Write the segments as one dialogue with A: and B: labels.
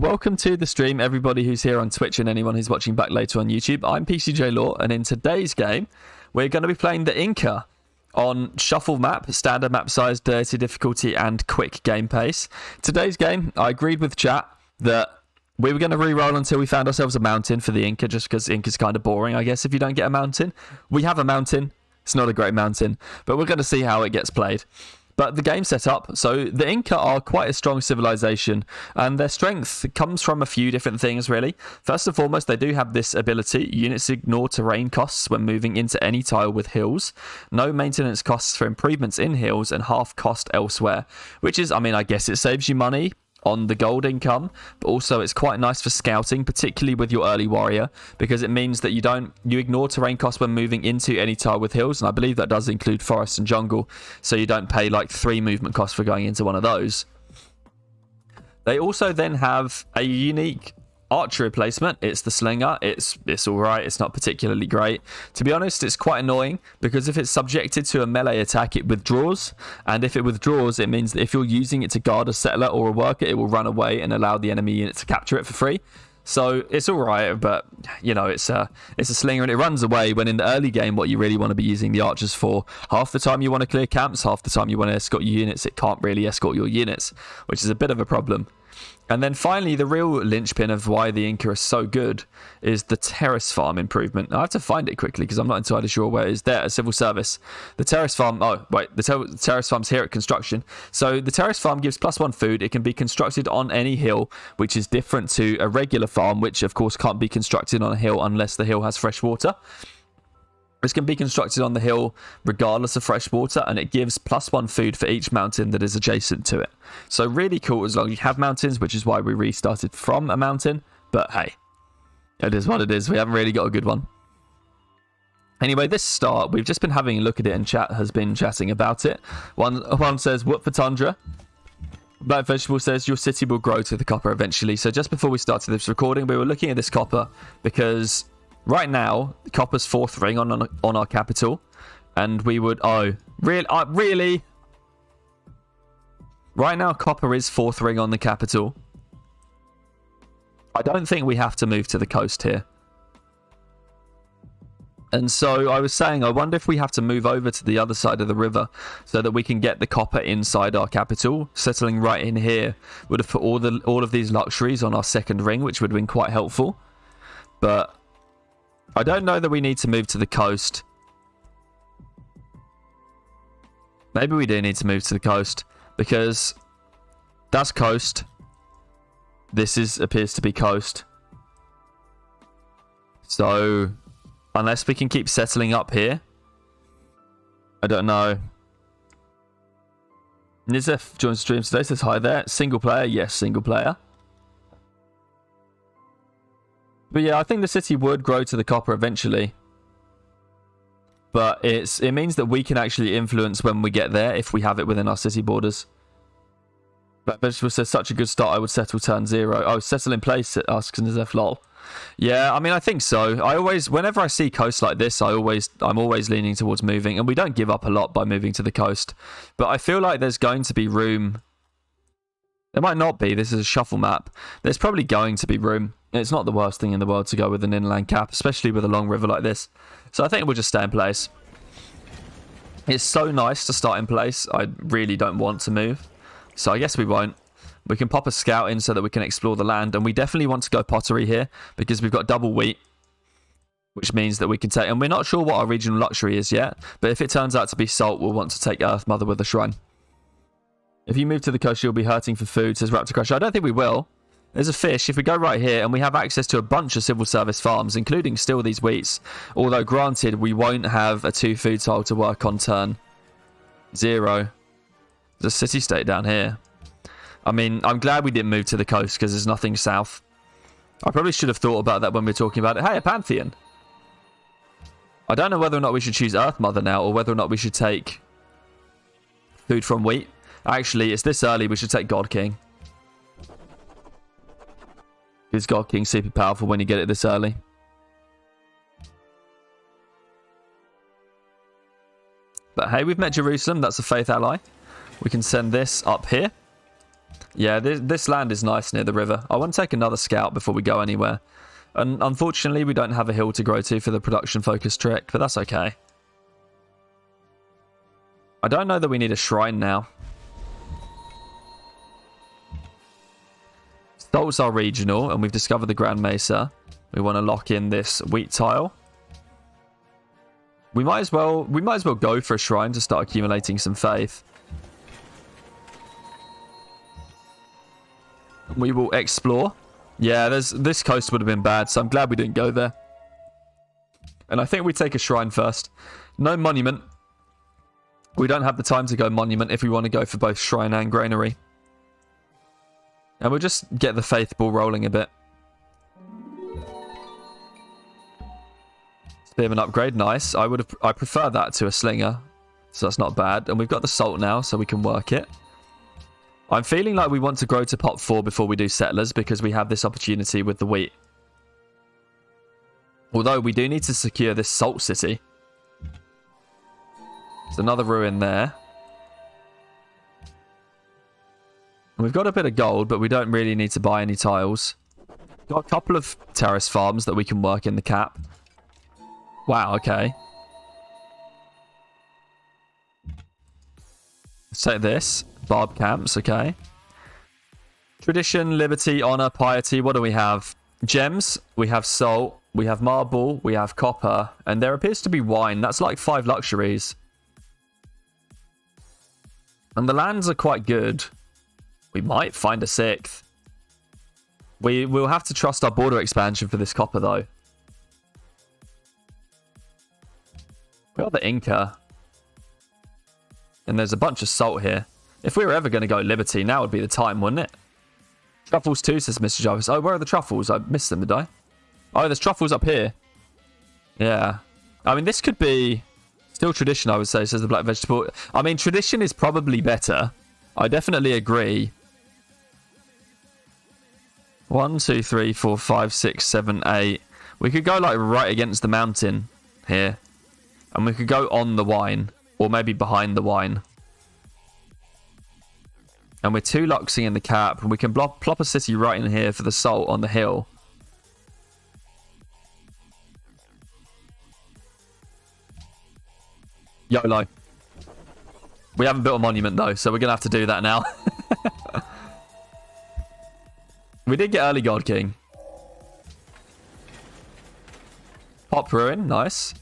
A: Welcome to the stream, everybody who's here on Twitch and anyone who's watching back later on YouTube. I'm PCJ Law, and in today's game, we're going to be playing the Inca on shuffle map, standard map size, dirty difficulty, and quick game pace. Today's game, I agreed with chat that we were going to re-roll until we found ourselves a mountain for the Inca, just because Inca's kind of boring, I guess, if you don't get a mountain. We have a mountain. It's not a great mountain, but we're going to see how it gets played. But the game set up, so the Inca are quite a strong civilization, and their strength comes from a few different things, really. First and foremost, they do have this ability: units ignore terrain costs when moving into any tile with hills, no maintenance costs for improvements in hills, and half cost elsewhere. Which is, I mean, I guess it saves you money on the gold income, but also it's quite nice for scouting, particularly with your early warrior, because it means that you ignore terrain costs when moving into any tile with hills, and I believe that does include forest and jungle, so you don't pay like 3 movement costs for going into one of those. They also then have a unique archer replacement. It's the slinger. It's alright. It's not particularly great. To be honest, it's quite annoying because if it's subjected to a melee attack, it withdraws. And if it withdraws, it means that if you're using it to guard a settler or a worker, it will run away and allow the enemy unit to capture it for free. So it's alright, but you know, it's a slinger and it runs away, when in the early game what you really want to be using the archers for, half the time you want to clear camps, half the time you want to escort your units, it can't really escort your units, which is a bit of a problem. And then finally, the real linchpin of why the Inca is so good is the Terrace Farm improvement. I have to find it quickly because I'm not entirely sure where it is. There, civil service. The Terrace Farm, the Terrace Farm's here at construction. So the Terrace Farm gives +1 food. It can be constructed on any hill, which is different to a regular farm, which of course can't be constructed on a hill unless the hill has fresh water. This can be constructed on the hill regardless of fresh water, and it gives +1 food for each mountain that is adjacent to it. So really cool as long as you have mountains, which is why we restarted from a mountain. But hey, it is what it is. We haven't really got a good one. Anyway, this start, we've just been having a look at it, and chat has been chatting about it. One says, "Whoop for tundra." Black Vegetable says, "Your city will grow to the copper eventually." So just before we started this recording, we were looking at this copper because right now, copper's 4th ring on our capital, and we would... Oh, really? Right now, copper is 4th ring on the capital. I don't think we have to move to the coast here. And so I was saying, I wonder if we have to move over to the other side of the river so that we can get the copper inside our capital. Settling right in here would have put all of these luxuries on our 2nd ring, which would have been quite helpful. But I don't know that we need to move to the coast. Maybe we do need to move to the coast, because that's coast. This appears to be coast. So unless we can keep settling up here, I don't know. Nizef joins the stream today, says hi there. Single player? Yes, single player. But yeah, I think the city would grow to the copper eventually. But it means that we can actually influence when we get there if we have it within our city borders. Black Vegetable says, "Such a good start, I would settle turn 0. Oh, settle in place, asks Nizef, lol. Yeah, I mean, I think so. Whenever I see coast like this, I'm always leaning towards moving. And we don't give up a lot by moving to the coast. But I feel like there's going to be room. There might not be. This is a shuffle map. There's probably going to be room. It's not the worst thing in the world to go with an inland cap, especially with a long river like this. So I think we'll just stay in place. It's so nice to start in place. I really don't want to move. So I guess we won't. We can pop a scout in so that we can explore the land. And we definitely want to go pottery here because we've got double wheat, which means that we can take... And we're not sure what our regional luxury is yet. But if it turns out to be salt, we'll want to take Earth Mother with a shrine. If you move to the coast, you'll be hurting for food, says Raptor Crusher. I don't think we will. There's a fish. If we go right here, and we have access to a bunch of civil service farms, including still these wheats. Although, granted, we won't have a 2 food tile to work on turn 0. There's a city-state down here. I mean, I'm glad we didn't move to the coast because there's nothing south. I probably should have thought about that when we were talking about it. Hey, a Pantheon. I don't know whether or not we should choose Earth Mother now, or whether or not we should take food from wheat. Actually, it's this early, we should take God King. Because God King's super powerful when you get it this early. But hey, we've met Jerusalem. That's a faith ally. We can send this up here. Yeah, this land is nice near the river. I want to take another scout before we go anywhere. And unfortunately, we don't have a hill to grow to for the production-focused trick, but that's okay. I don't know that we need a shrine now. Salts are regional, and we've discovered the Grand Mesa. We want to lock in this wheat tile. We might as well go for a shrine to start accumulating some faith. We will explore. Yeah, this coast would have been bad, so I'm glad we didn't go there. And I think we take a shrine first. No monument. We don't have the time to go monument if we want to go for both shrine and granary. And we'll just get the faith ball rolling a bit. Spearman upgrade, nice. I prefer that to a slinger, so that's not bad. And we've got the salt now, so we can work it. I'm feeling like we want to grow to pot 4 before we do settlers because we have this opportunity with the wheat. Although we do need to secure this salt city. There's another ruin there. And we've got a bit of gold, but we don't really need to buy any tiles. Got a couple of terrace farms that we can work in the cap. Wow, okay. Let's take this. Barb camps, okay. Tradition, liberty, honor, piety. What do we have? Gems. We have salt. We have marble. We have copper. And there appears to be wine. That's like 5 luxuries. And the lands are quite good. We might find a 6th. We'll have to trust our border expansion for this copper, though. We got the Inca. And there's a bunch of salt here. If we were ever going to go liberty, now would be the time, wouldn't it? Truffles too, says Mr. Jarvis. Oh, where are the truffles? I missed them, did I? Oh, there's truffles up here. Yeah. I mean, this could be still tradition, I would say, says the black vegetable. I mean, tradition is probably better. I definitely agree. 1, 2, 3, 4, 5, 6, 7, 8. We could go like right against the mountain here. And we could go on the wine. Or maybe behind the wine. And we're 2 luxing in the cap. And we can plop a city right in here for the salt on the hill. YOLO. We haven't built a monument though, so we're going to have to do that now. We did get early God King. Pop ruin, nice.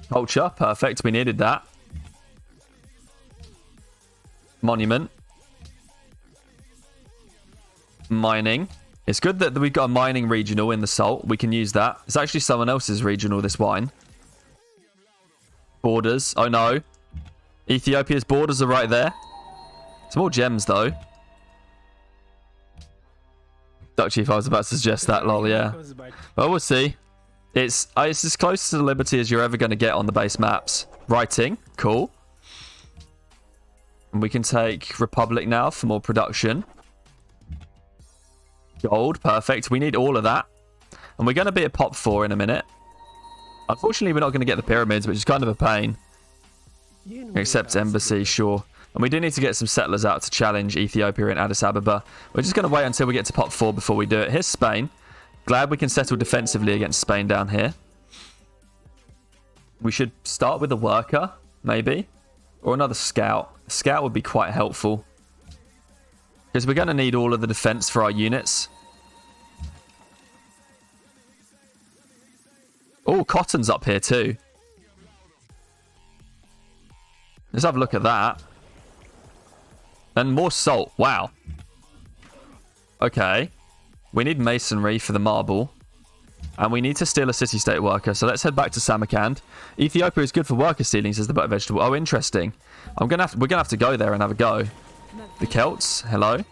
A: Culture, perfect. We needed that. Monument. Mining. It's good that we've got a mining regional in the salt. We can use that. It's actually someone else's regional, this wine. Borders. Oh no. Ethiopia's borders are right there. Some more gems though. Duck Chief, I was about to suggest that, lol, yeah. Well, we'll see. It's as close to liberty as you're ever going to get on the base maps. Writing, cool. And we can take Republic now for more production. Gold, perfect. We need all of that. And we're going to be at pop 4 in a minute. Unfortunately, we're not going to get the pyramids, which is kind of a pain. Except embassy, sure. And we do need to get some settlers out to challenge Ethiopia and Addis Ababa. We're just going to wait until we get to pop 4 before we do it. Here's Spain. Glad we can settle defensively against Spain down here. We should start with a worker, maybe. Or another scout. A scout would be quite helpful. Because we're going to need all of the defense for our units. Oh, cotton's up here too. Let's have a look at that. And more salt. Wow. Okay. We need masonry for the marble. And we need to steal a city-state worker. So let's head back to Samarkand. Ethiopia is good for worker stealing, says the butter vegetable. Oh, interesting. We're gonna have to go there and have a go. The Celts. Hello.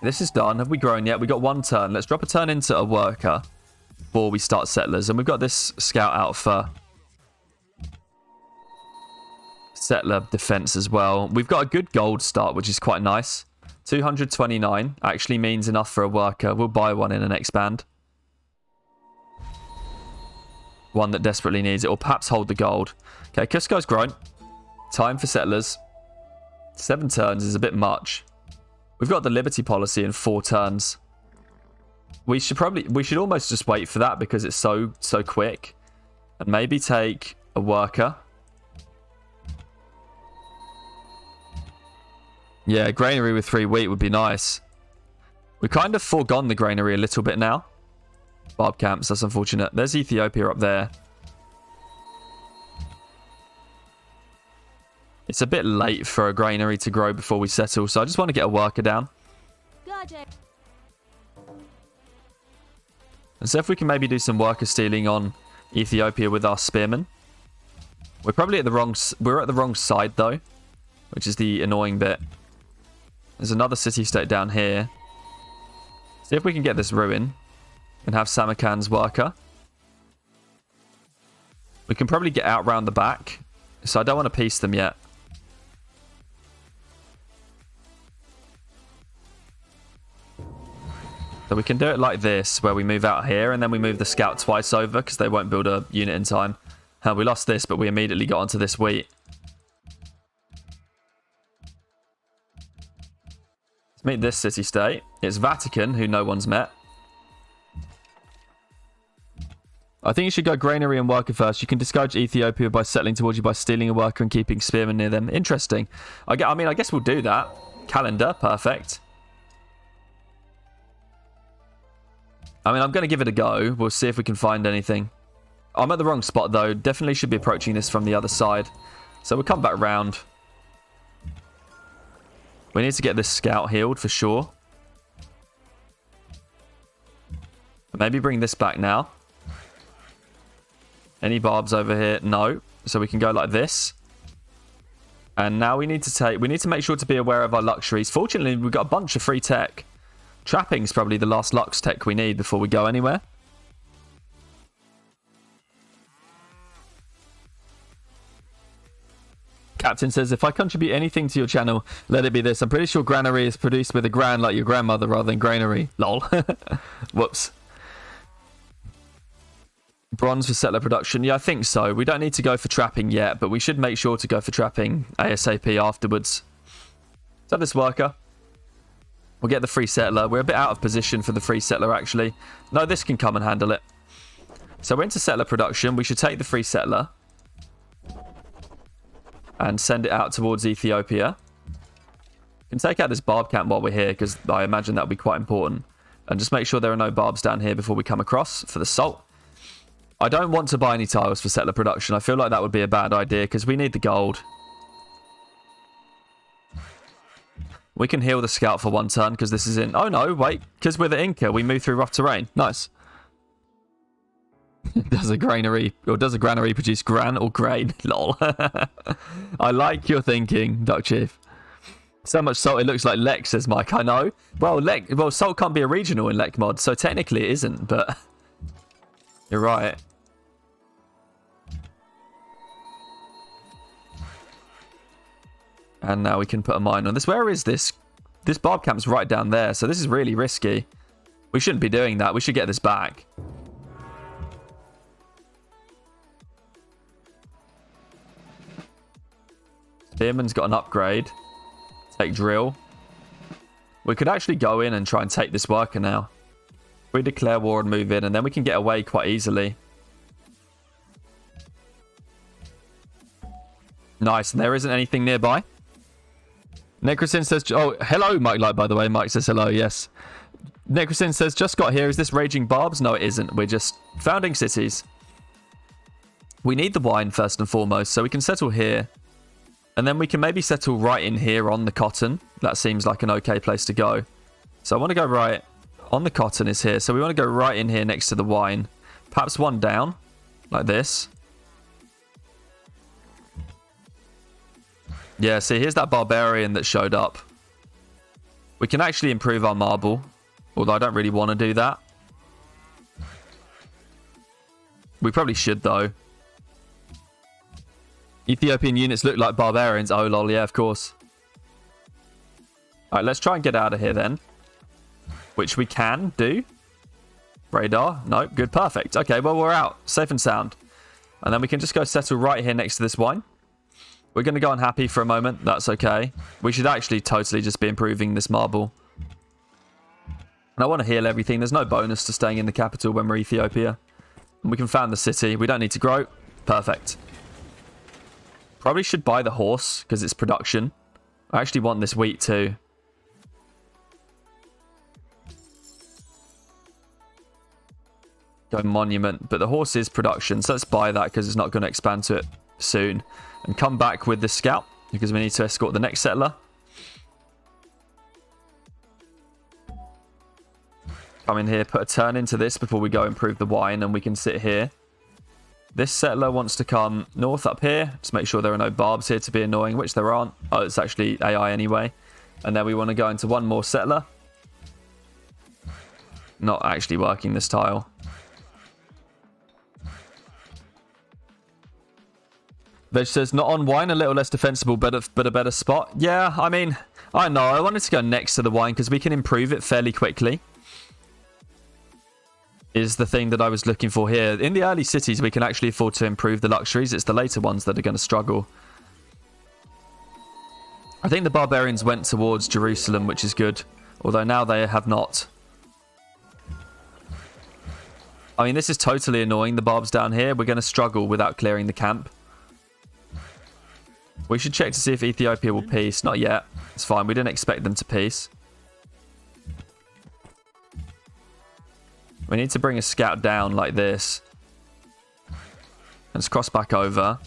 A: This is done. Have we grown yet? We got 1 turn. Let's drop a turn into a worker before we start settlers. And we've got this scout out for settler defense as well. We've got a good gold start, which is quite nice. 229 actually means enough for a worker. We'll buy one in an expand. One that desperately needs it, or perhaps hold the gold. Okay, Cusco's grown. Time for settlers. 7 turns is a bit much. We've got the liberty policy in 4 turns. We should almost just wait for that because it's so quick. And maybe take a worker. Yeah, granary with 3 wheat would be nice. We've kind of foregone the granary a little bit now. Barb camps, that's unfortunate. There's Ethiopia up there. It's a bit late for a granary to grow before we settle, so I just want to get a worker down.
B: Gotcha.
A: And so if we can maybe do some worker stealing on Ethiopia with our spearmen. We're probably at the wrong side though, which is the annoying bit. There's another city-state down here. See if we can get this ruin and have Samarkand's worker. We can probably get out round the back, so I don't want to piece them yet. So we can do it like this, where we move out here and then we move the scout twice over because they won't build a unit in time. We lost this, but we immediately got onto this wheat. Let's meet this city-state. It's Vatican, who no one's met. I think you should go granary and worker first. You can discourage Ethiopia by settling towards you by stealing a worker and keeping spearmen near them. Interesting. I guess we'll do that. Calendar, perfect. I'm going to give it a go. We'll see if we can find anything. I'm at the wrong spot, though. Definitely should be approaching this from the other side. So we'll come back round. We need to get this scout healed for sure. Maybe bring this back now. Any barbs over here? No. So we can go like this. And now we need to make sure to be aware of our luxuries. Fortunately, we've got a bunch of free tech. Trapping's probably the last lux tech we need before we go anywhere. Captain says, if I contribute anything to your channel, let it be this. I'm pretty sure granary is produced with a gran like your grandmother rather than granary. Lol. Whoops. Bronze for settler production. Yeah, I think so. We don't need to go for trapping yet, but we should make sure to go for trapping ASAP afterwards. So this worker. We'll get the free settler. We're a bit out of position for the free settler, actually. No, this can come and handle it. So we're into settler production. We should take the free settler and send it out towards Ethiopia. We can take out this barb camp while we're here, because I imagine that would be quite important. And just make sure there are no barbs down here before we come across for the salt. I don't want to buy any tiles for settler production. I feel like that would be a bad idea, because we need the gold. We can heal the scout for 1 turn because this is in... Oh, no, wait. Because we're the Inca, we move through rough terrain. Nice. Does a granary produce gran or grain? Lol. I like your thinking, Duck Chief. So much salt, it looks like Lek, says Mike. I know. Well, salt can't be a regional in Lek mod, so technically it isn't, but... You're right. And now we can put a mine on this. Where is this? This barb camp's right down there, so this is really risky. We shouldn't be doing that. We should get this back. Spearman's got an upgrade. Take drill. We could actually go in and try and take this worker now. We declare war and move in, and then we can get away quite easily. Nice, and there isn't anything nearby. Necrosin says... Oh, hello, Mike Light, by the way. Mike says hello, yes. Necrosin says, just got here. Is this Raging Barbs? No, it isn't. We're just founding cities. We need the wine first and foremost, so we can settle here. And then we can maybe settle right in here on the cotton. That seems like an okay place to go. So I want to go right... On the cotton is here, so we want to go right in here next to the wine. Perhaps 1 down, like this. Yeah, see, here's that barbarian that showed up. We can actually improve our marble, although I don't really want to do that. We probably should, though. Ethiopian units look like barbarians. Oh, lol, yeah, of course. Alright, let's try and get out of here, then. Which we can do. Radar. No, good, perfect. Okay, well, we're out. Safe and sound. And then we can just go settle right here next to this wine. We're going to go unhappy for a moment. That's okay. We should actually totally just be improving this marble. And I want to heal everything. There's no bonus to staying in the capital when we're Ethiopia. And we can found the city. We don't need to grow. Perfect. Probably should buy the horse because it's production. I actually want this wheat too. Go monument. But the horse is production. So let's buy that because it's not going to expand to it soon. And come back with the scout because we need to escort the next settler. Come in here, put a turn into this before we go improve the wine, and we can sit here. This settler wants to come north up here. Just make sure there are no barbs here to be annoying, which there aren't. Oh, it's actually AI anyway. And then we want to go into one more settler. Not actually working this tile. Veg says, not on wine, a little less defensible, but a better spot. Yeah, I mean, I know. I wanted to go next to the wine because we can improve it fairly quickly. Is the thing that I was looking for here. In the early cities, we can actually afford to improve the luxuries. It's the later ones that are going to struggle. I think the barbarians went towards Jerusalem, which is good. Although now they have not. I mean, this is totally annoying. The barbs down here. We're going to struggle without clearing the camp. We should check to see if Ethiopia will peace. Not yet. It's fine. We didn't expect them to peace. We need to bring a scout down like this. Let's cross back over.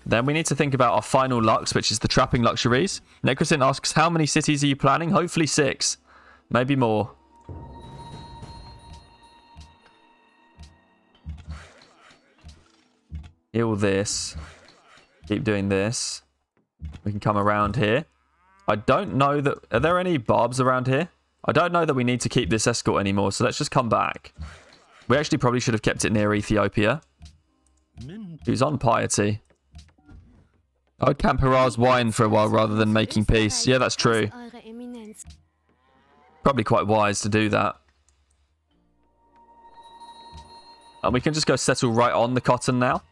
A: Then we need to think about our final lux, which is the trapping luxuries. Necrosin asks, how many cities are you planning? Hopefully 6. Maybe more. Heal this. Keep doing this. We can come around here. I don't know that... Are there any barbs around here? I don't know that we need to keep this escort anymore, so let's just come back. We actually probably should have kept it near Ethiopia. Who's on piety? I would camp Harar's wine for a while rather than making peace. Yeah, that's true. Probably quite wise to do that. And we can just go settle right on the cotton now.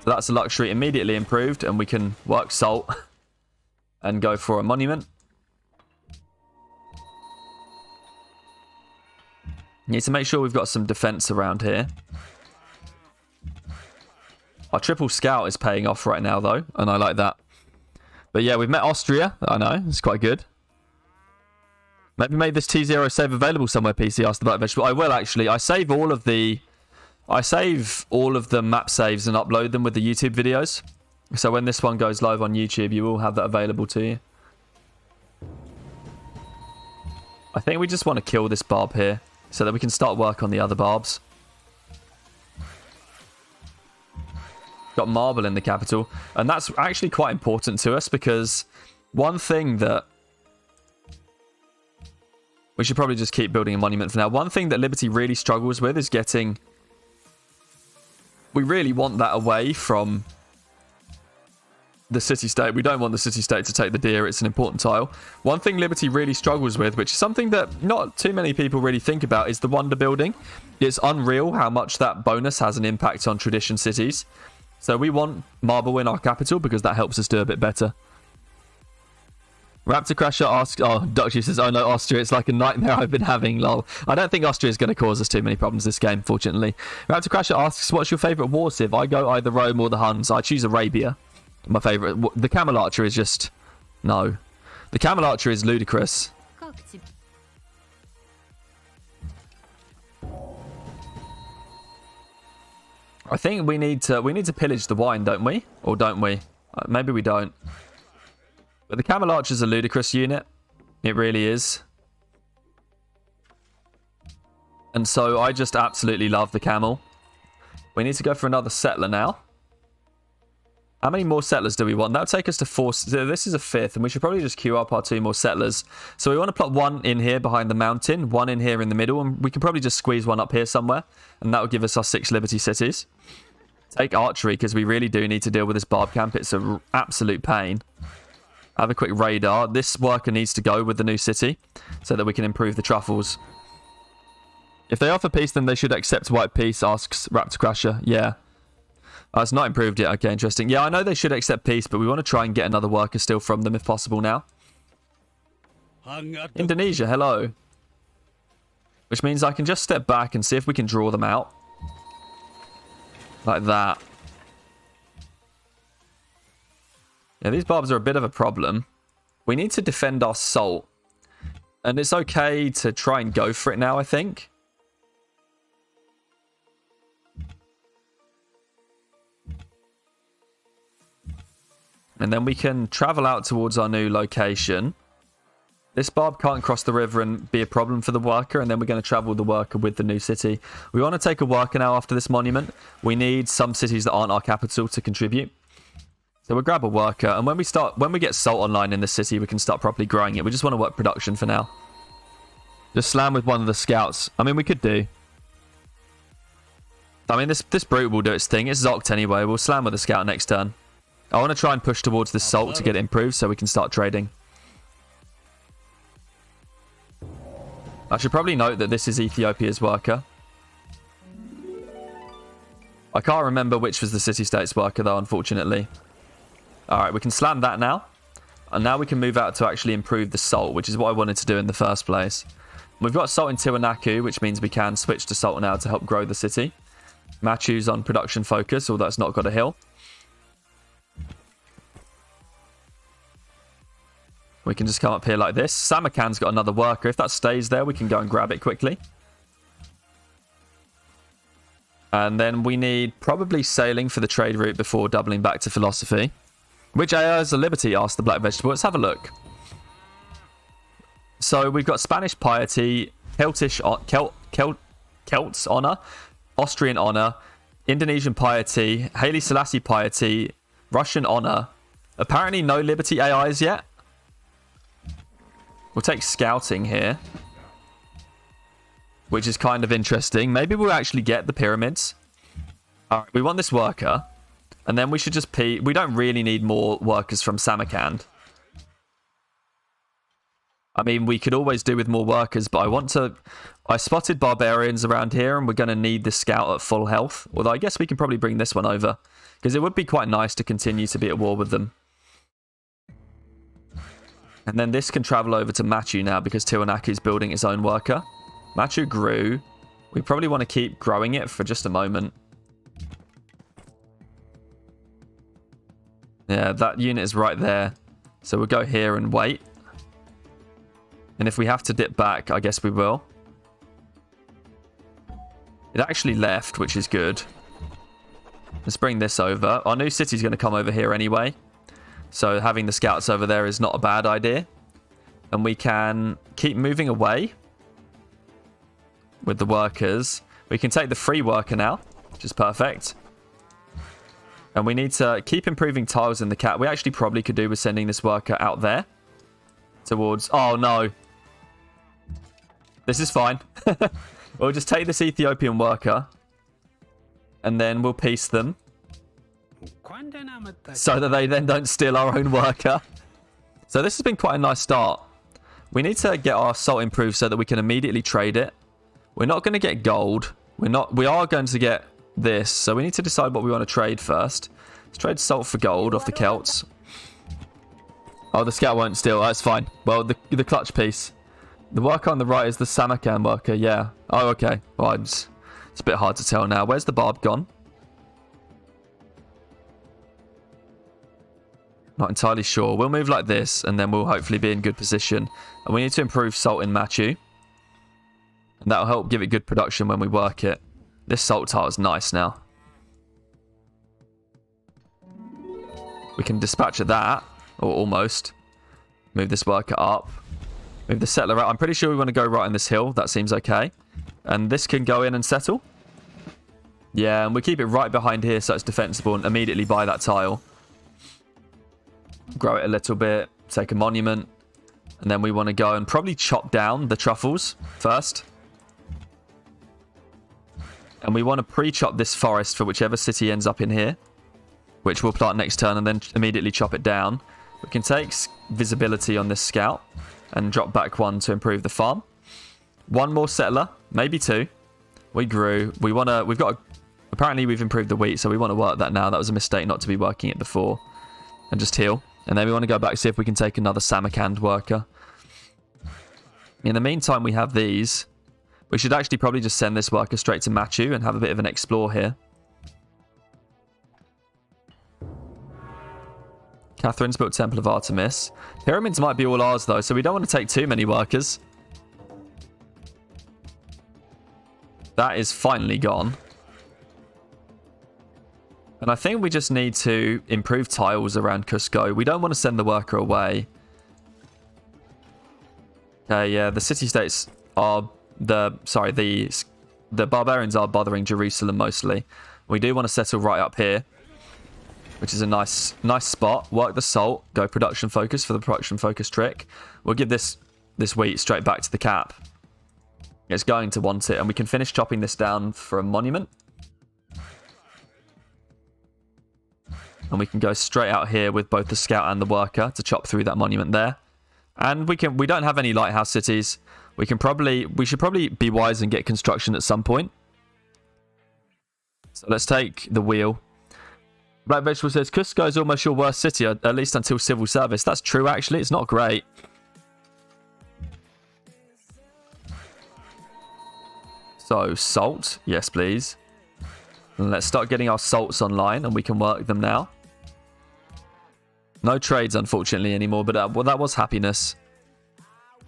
A: So that's a luxury immediately improved, and we can work salt and go for a monument. Need to make sure we've got some defense around here. Our triple scout is paying off right now, though, and I like that. But yeah, we've met Austria. I know, it's quite good. Maybe made this T0 save available somewhere, PC asked about vegetable. I will, actually. I save all of the map saves and upload them with the YouTube videos. So when this one goes live on YouTube, you will have that available to you. I think we just want to kill this barb here, so that we can start work on the other barbs. Got marble in the capital. And that's actually quite important to us, because one thing that... We should probably just keep building a monument for now. One thing that Liberty really struggles with is getting... We really want that away from the city-state. We don't want the city-state to take the deer. It's an important tile. One thing Liberty really struggles with, which is something that not too many people really think about, is the wonder building. It's unreal how much that bonus has an impact on tradition cities. So we want marble in our capital because that helps us do a bit better. Raptor Crasher asks, oh, Doctor says, oh no, Austria, it's like a nightmare I've been having, lol. I don't think Austria is going to cause us too many problems this game, fortunately. Raptor Crasher asks, what's your favourite war civ? I go either Rome or the Huns. I choose Arabia. My favourite. The Camel Archer is just... No. The Camel Archer is ludicrous. I think we need to pillage the wine, don't we? Or don't we? Maybe we don't. But the Camel Archer is a ludicrous unit. It really is. And so I just absolutely love the camel. We need to go for another settler now. How many more settlers do we want? That'll take us to 4. So this is a 5th, and we should probably just queue up our 2 more settlers. So we want to plot 1 in here behind the mountain, 1 in here in the middle, and we can probably just squeeze 1 up here somewhere, and that will give us our 6 Liberty cities. Take archery, because we really do need to deal with this barb camp. It's an absolute pain. Have a quick radar. This worker needs to go with the new city, so that we can improve the truffles. If they offer peace, then they should accept white peace, asks Raptor Crasher. Yeah. Oh, it's not improved yet. Okay, interesting. Yeah, I know they should accept peace, but we want to try and get another worker still from them if possible now. Indonesia, hello. Which means I can just step back and see if we can draw them out. Like that. Yeah, these barbs are a bit of a problem. We need to defend our salt. And it's okay to try and go for it now, I think. And then we can travel out towards our new location. This barb can't cross the river and be a problem for the worker. And then we're going to travel the worker with the new city. We want to take a worker now after this monument. We need some cities that aren't our capital to contribute. So we'll grab a worker. And when we get salt online in the city, we can start properly growing it. We just want to work production for now. Just slam with one of the scouts. I mean, we could do. I mean, this brute will do its thing. It's Zoct anyway. We'll slam with the scout next turn. I want to try and push towards this salt to get it improved so we can start trading. I should probably note that this is Ethiopia's worker. I can't remember which was the city-state's worker though, unfortunately. Alright, we can slam that now. And now we can move out to actually improve the salt, which is what I wanted to do in the first place. We've got salt in Tiwanaku, which means we can switch to salt now to help grow the city. Machu's on production focus, although it's not got a hill. We can just come up here like this. Samarkand's got another worker. If that stays there, we can go and grab it quickly. And then we need probably sailing for the trade route before doubling back to philosophy. Which heirs of liberty, asked the black vegetable. Let's have a look. So we've got Spanish piety, Celts honor, Austrian honor, Indonesian piety, Haile Selassie piety, Russian honor. Apparently no liberty AIs yet. We'll take scouting here, which is kind of interesting. Maybe we'll actually get the pyramids. All right, we want this worker, and then we should just we don't really need more workers from Samarkand. I mean, we could always do with more workers, but I spotted barbarians around here, and we're going to need the scout at full health. Although I guess we can probably bring this one over, because it would be quite nice to continue to be at war with them. And then this can travel over to Machu now because Tiwanaku is building its own worker. Machu grew. We probably want to keep growing it for just a moment. Yeah, that unit is right there. So we'll go here and wait. And if we have to dip back, I guess we will. It actually left, which is good. Let's bring this over. Our new city's going to come over here anyway. So having the scouts over there is not a bad idea. And we can keep moving away with the workers. We can take the free worker now, which is perfect. And we need to keep improving tiles in the cat. We actually probably could do with sending this worker out there. Towards... Oh, no. This is fine. We'll just take this Ethiopian worker. And then we'll piece them. So that they then don't steal our own worker. So this has been quite a nice start. We need to get our salt improved so that we can immediately trade it. We're not going to get gold. We are going to get this. So we need to decide what we want to trade first. Let's trade salt for gold off the Celts. Oh, the scout won't steal. That's fine. Well, the clutch piece. The worker on the right is the Samarkand worker. Yeah. Oh, okay. Well, it's a bit hard to tell now. Where's the barb gone? Not entirely sure. We'll move like this, and then we'll hopefully be in good position. And we need to improve salt in Machu. And that'll help give it good production when we work it. This salt tile is nice now. We can dispatch at that, or almost. Move this worker up. Move the settler out. I'm pretty sure we want to go right on this hill. That seems okay. And this can go in and settle. Yeah, and we keep it right behind here so it's defensible and immediately buy that tile. Grow it a little bit, take a monument, and then we want to go and probably chop down the truffles first. And we want to pre-chop this forest for whichever city ends up in here, which we'll plant next turn and then immediately chop it down. We can take visibility on this scout and drop back one to improve the farm. One more settler, maybe two. We grew. We've got Apparently we've improved the wheat, so we want to work that now. That was a mistake not to be working it before. And just heal. And then we want to go back, see if we can take another Samarkand worker. In the meantime, we have these. We should actually probably just send this worker straight to Machu and have a bit of an explore here. Catherine's built Temple of Artemis. Pyramids might be all ours, though, so we don't want to take too many workers. That is finally gone. And I think we just need to improve tiles around Cusco. We don't want to send the worker away. Okay, yeah, the city-states are... The barbarians are bothering Jerusalem mostly. We do want to settle right up here, which is a nice spot. Work the salt, go production focus for the production focus trick. We'll give this wheat straight back to the cap. It's going to want it, and we can finish chopping this down for a monument. And we can go straight out here with both the scout and the worker to chop through that monument there. And we don't have any lighthouse cities. We should probably be wise and get construction at some point. So let's take the wheel. Black Vegetable says, Cusco is almost your worst city, at least until civil service. That's true, actually. It's not great. So, salt. Yes, please. And let's start getting our salts online, and we can work them now. No trades, unfortunately, anymore, but well, that was happiness.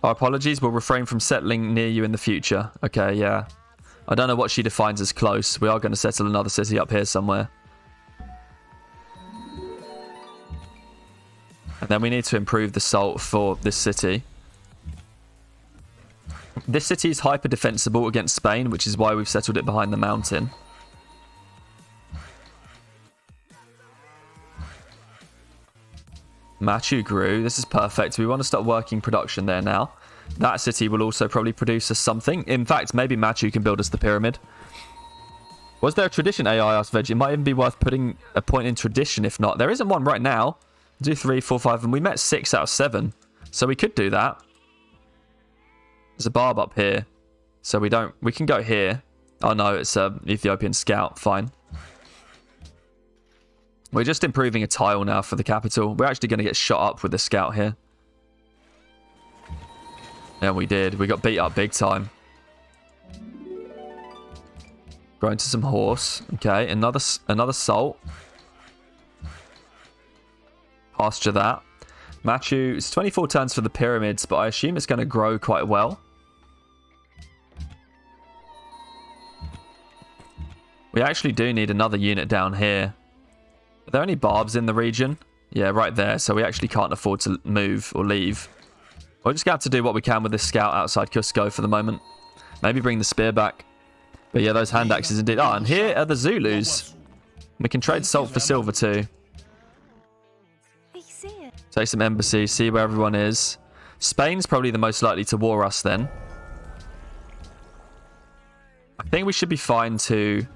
A: Our apologies, we'll refrain from settling near you in the future. Okay, yeah. I don't know what she defines as close. We are going to settle another city up here somewhere. And then we need to improve the salt for this city. This city is hyper defensible against Spain, which is why we've settled it behind the mountain. Machu grew. This is perfect. We want to start working production there now. That city will also probably produce us something. In fact, maybe Machu can build us the pyramid. Was there a tradition, AI asked Veg? It might even be worth putting a point in tradition. If not, there isn't one right now. Do 3, 4, 5, and we met 6 out of 7. So we could do that. There's a barb up here. So we can go here. Oh no, it's a Ethiopian scout. Fine. We're just improving a tile now for the capital. We're actually going to get shot up with the scout here. Yeah, we did. We got beat up big time. Grow into some horse. Okay, another salt. Pasture that. Machu, it's 24 turns for the pyramids, but I assume it's going to grow quite well. We actually do need another unit down here. Are there any barbs in the region? Yeah, right there. So we actually can't afford to move or leave. We're just going to have to do what we can with this scout outside Cusco for the moment. Maybe bring the spear back. But yeah, those hand axes indeed. Oh, and here are the Zulus. We can trade salt for silver too. Take some embassies, see where everyone is. Spain's probably the most likely to war us then. I think we should be fine to...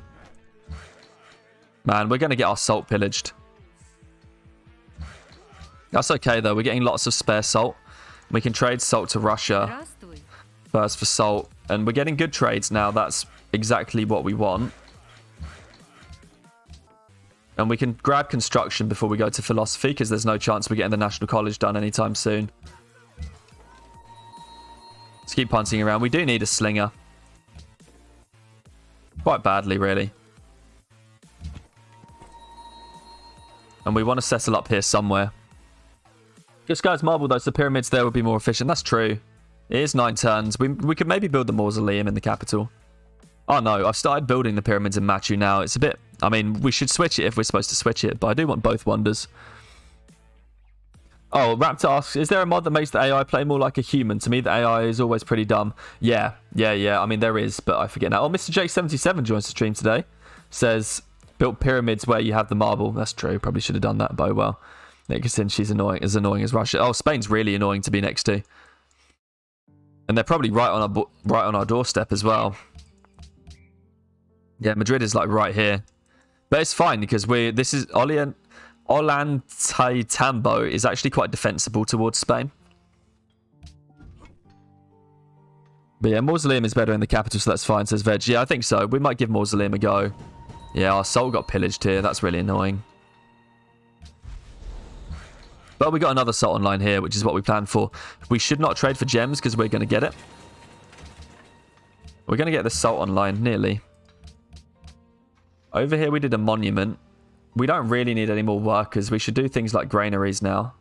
A: Man, we're going to get our salt pillaged. That's okay though, we're getting lots of spare salt. We can trade salt to Russia first for salt. And we're getting good trades now, that's exactly what we want. And we can grab construction before we go to philosophy, because there's no chance we're getting the National College done anytime soon. Let's keep punting around. We do need a slinger. Quite badly, really. And we want to settle up here somewhere. Just guys, marble though, so the pyramids there would be more efficient. That's true. It is 9 turns. We could maybe build the mausoleum in the capital. Oh no, I've started building the pyramids in Machu now. It's a bit... I mean, we should switch it if we're supposed to switch it, but I do want both wonders. Oh, Raptor asks, is there a mod that makes the AI play more like a human? To me, the AI is always pretty dumb. Yeah. I mean, there is, but I forget now. Oh, Mr. Jake77 joins the stream today. Says, built pyramids where you have the marble. That's true. Probably should have done that, but oh well. Nickerson, she's as annoying as Russia. Oh, Spain's really annoying to be next to. And they're probably right on our doorstep as well. Yeah, Madrid is like right here. But it's fine because this is Ollantaytambo is actually quite defensible towards Spain. But yeah, Mausoleum is better in the capital, so that's fine, says Veg. Yeah, I think so. We might give Mausoleum a go. Yeah, our salt got pillaged here. That's really annoying. But we got another salt online here, which is what we planned for. We should not trade for gems because we're going to get it. We're going to get the salt online, nearly. Over here we did a monument. We don't really need any more workers. We should do things like granaries now.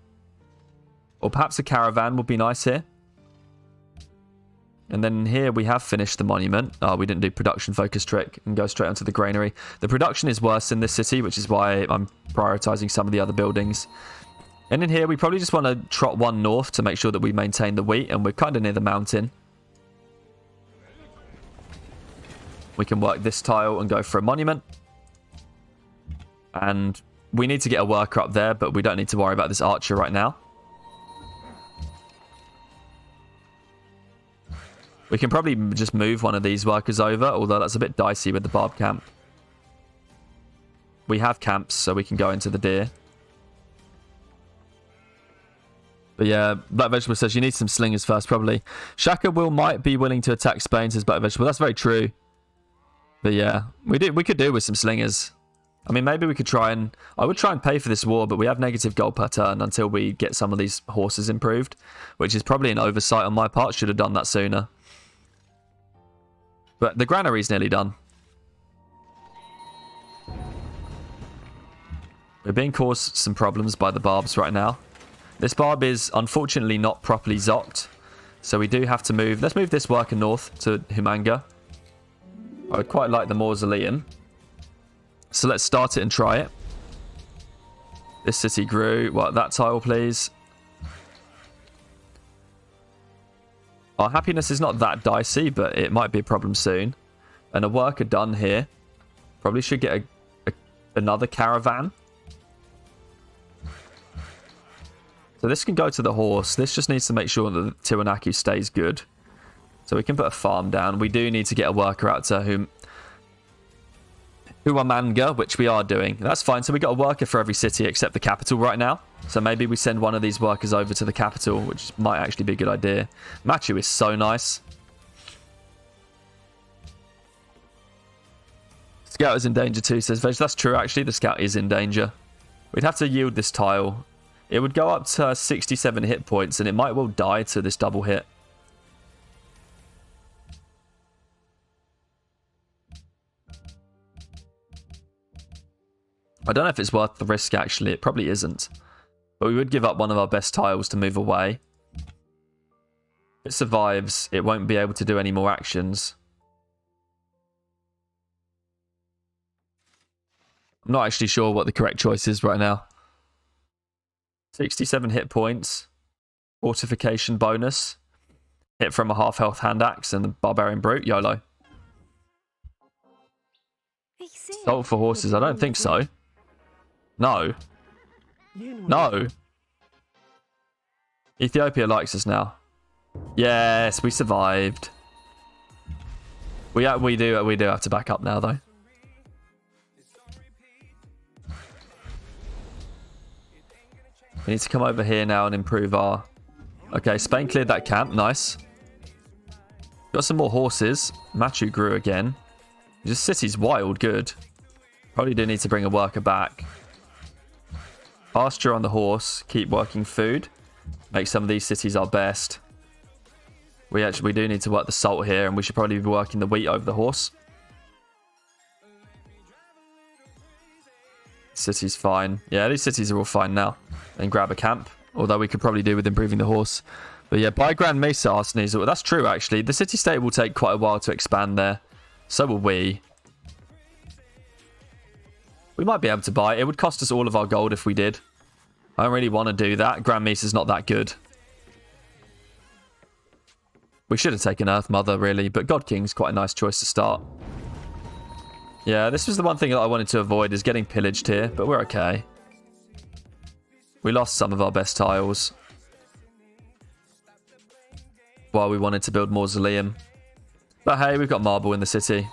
A: Or perhaps a caravan would be nice here. And then here we have finished the monument. Oh, we didn't do production focus trick and go straight onto the granary. The production is worse in this city, which is why I'm prioritizing some of the other buildings. And in here, we probably just want to trot one north to make sure that we maintain the wheat, and we're kind of near the mountain. We can work this tile and go for a monument. And we need to get a worker up there, but we don't need to worry about this archer right now. We can probably just move one of these workers over, although that's a bit dicey with the barb camp. We have camps, so we can go into the deer. But yeah, Black Vegetable says you need some slingers first, probably. Shaka might be willing to attack Spain, says Black Vegetable. That's very true. But yeah, we could do with some slingers. I mean, maybe we could try and... I would try and pay for this war, but we have negative gold per turn until we get some of these horses improved, which is probably an oversight on my part. Should have done that sooner. But the granary's nearly done. We're being caused some problems by the barbs right now. This barb is unfortunately not properly zocked, so we do have to move. Let's move this worker north to Humanga. I would quite like the mausoleum. So let's start it and try it. This city grew. What, that tile, please. Our happiness is not that dicey, but it might be a problem soon. And a worker done here. Probably should get another caravan. So this can go to the horse. This just needs to make sure that the Tiwanaku stays good. So we can put a farm down. We do need to get a worker out to Huamanga, which we are doing. That's fine. So we got a worker for every city except the capital right now. So maybe we send one of these workers over to the capital, which might actually be a good idea. Machu is so nice. Scout is in danger too, says Veg. That's true, actually. The scout is in danger. We'd have to yield this tile. It would go up to 67 hit points, and it might well die to this double hit. I don't know if it's worth the risk, actually. It probably isn't. But we would give up one of our best tiles to move away. If it survives, it won't be able to do any more actions. I'm not actually sure what the correct choice is right now. 67 hit points. Fortification bonus. Hit from a half health hand axe and the barbarian brute. YOLO. Salt for horses. I don't think so. No. No. Ethiopia likes us now. Yes, we survived. We do have to back up now, though. We need to come over here now and improve our... Okay, Spain cleared that camp. Nice. Got some more horses. Machu grew again. This city's wild good. Probably do need to bring a worker back. Pasture on the horse. Keep working food. Make some of these cities our best. We do need to work the salt here, and we should probably be working the wheat over the horse. City's fine. Yeah, these cities are all fine now. And grab a camp. Although we could probably do with improving the horse. But yeah, buy Grand Mesa, Arsenes. Well, that's true, actually. The city-state will take quite a while to expand there. So will we. We might be able to buy. It would cost us all of our gold if we did. I don't really want to do that. Grand Mesa's not that good. We should have taken Earth Mother, really. But God King's quite a nice choice to start. Yeah, this was the one thing that I wanted to avoid, is getting pillaged here. But we're okay. We lost some of our best tiles. While we wanted to build Mausoleum. But hey, we've got marble in the city.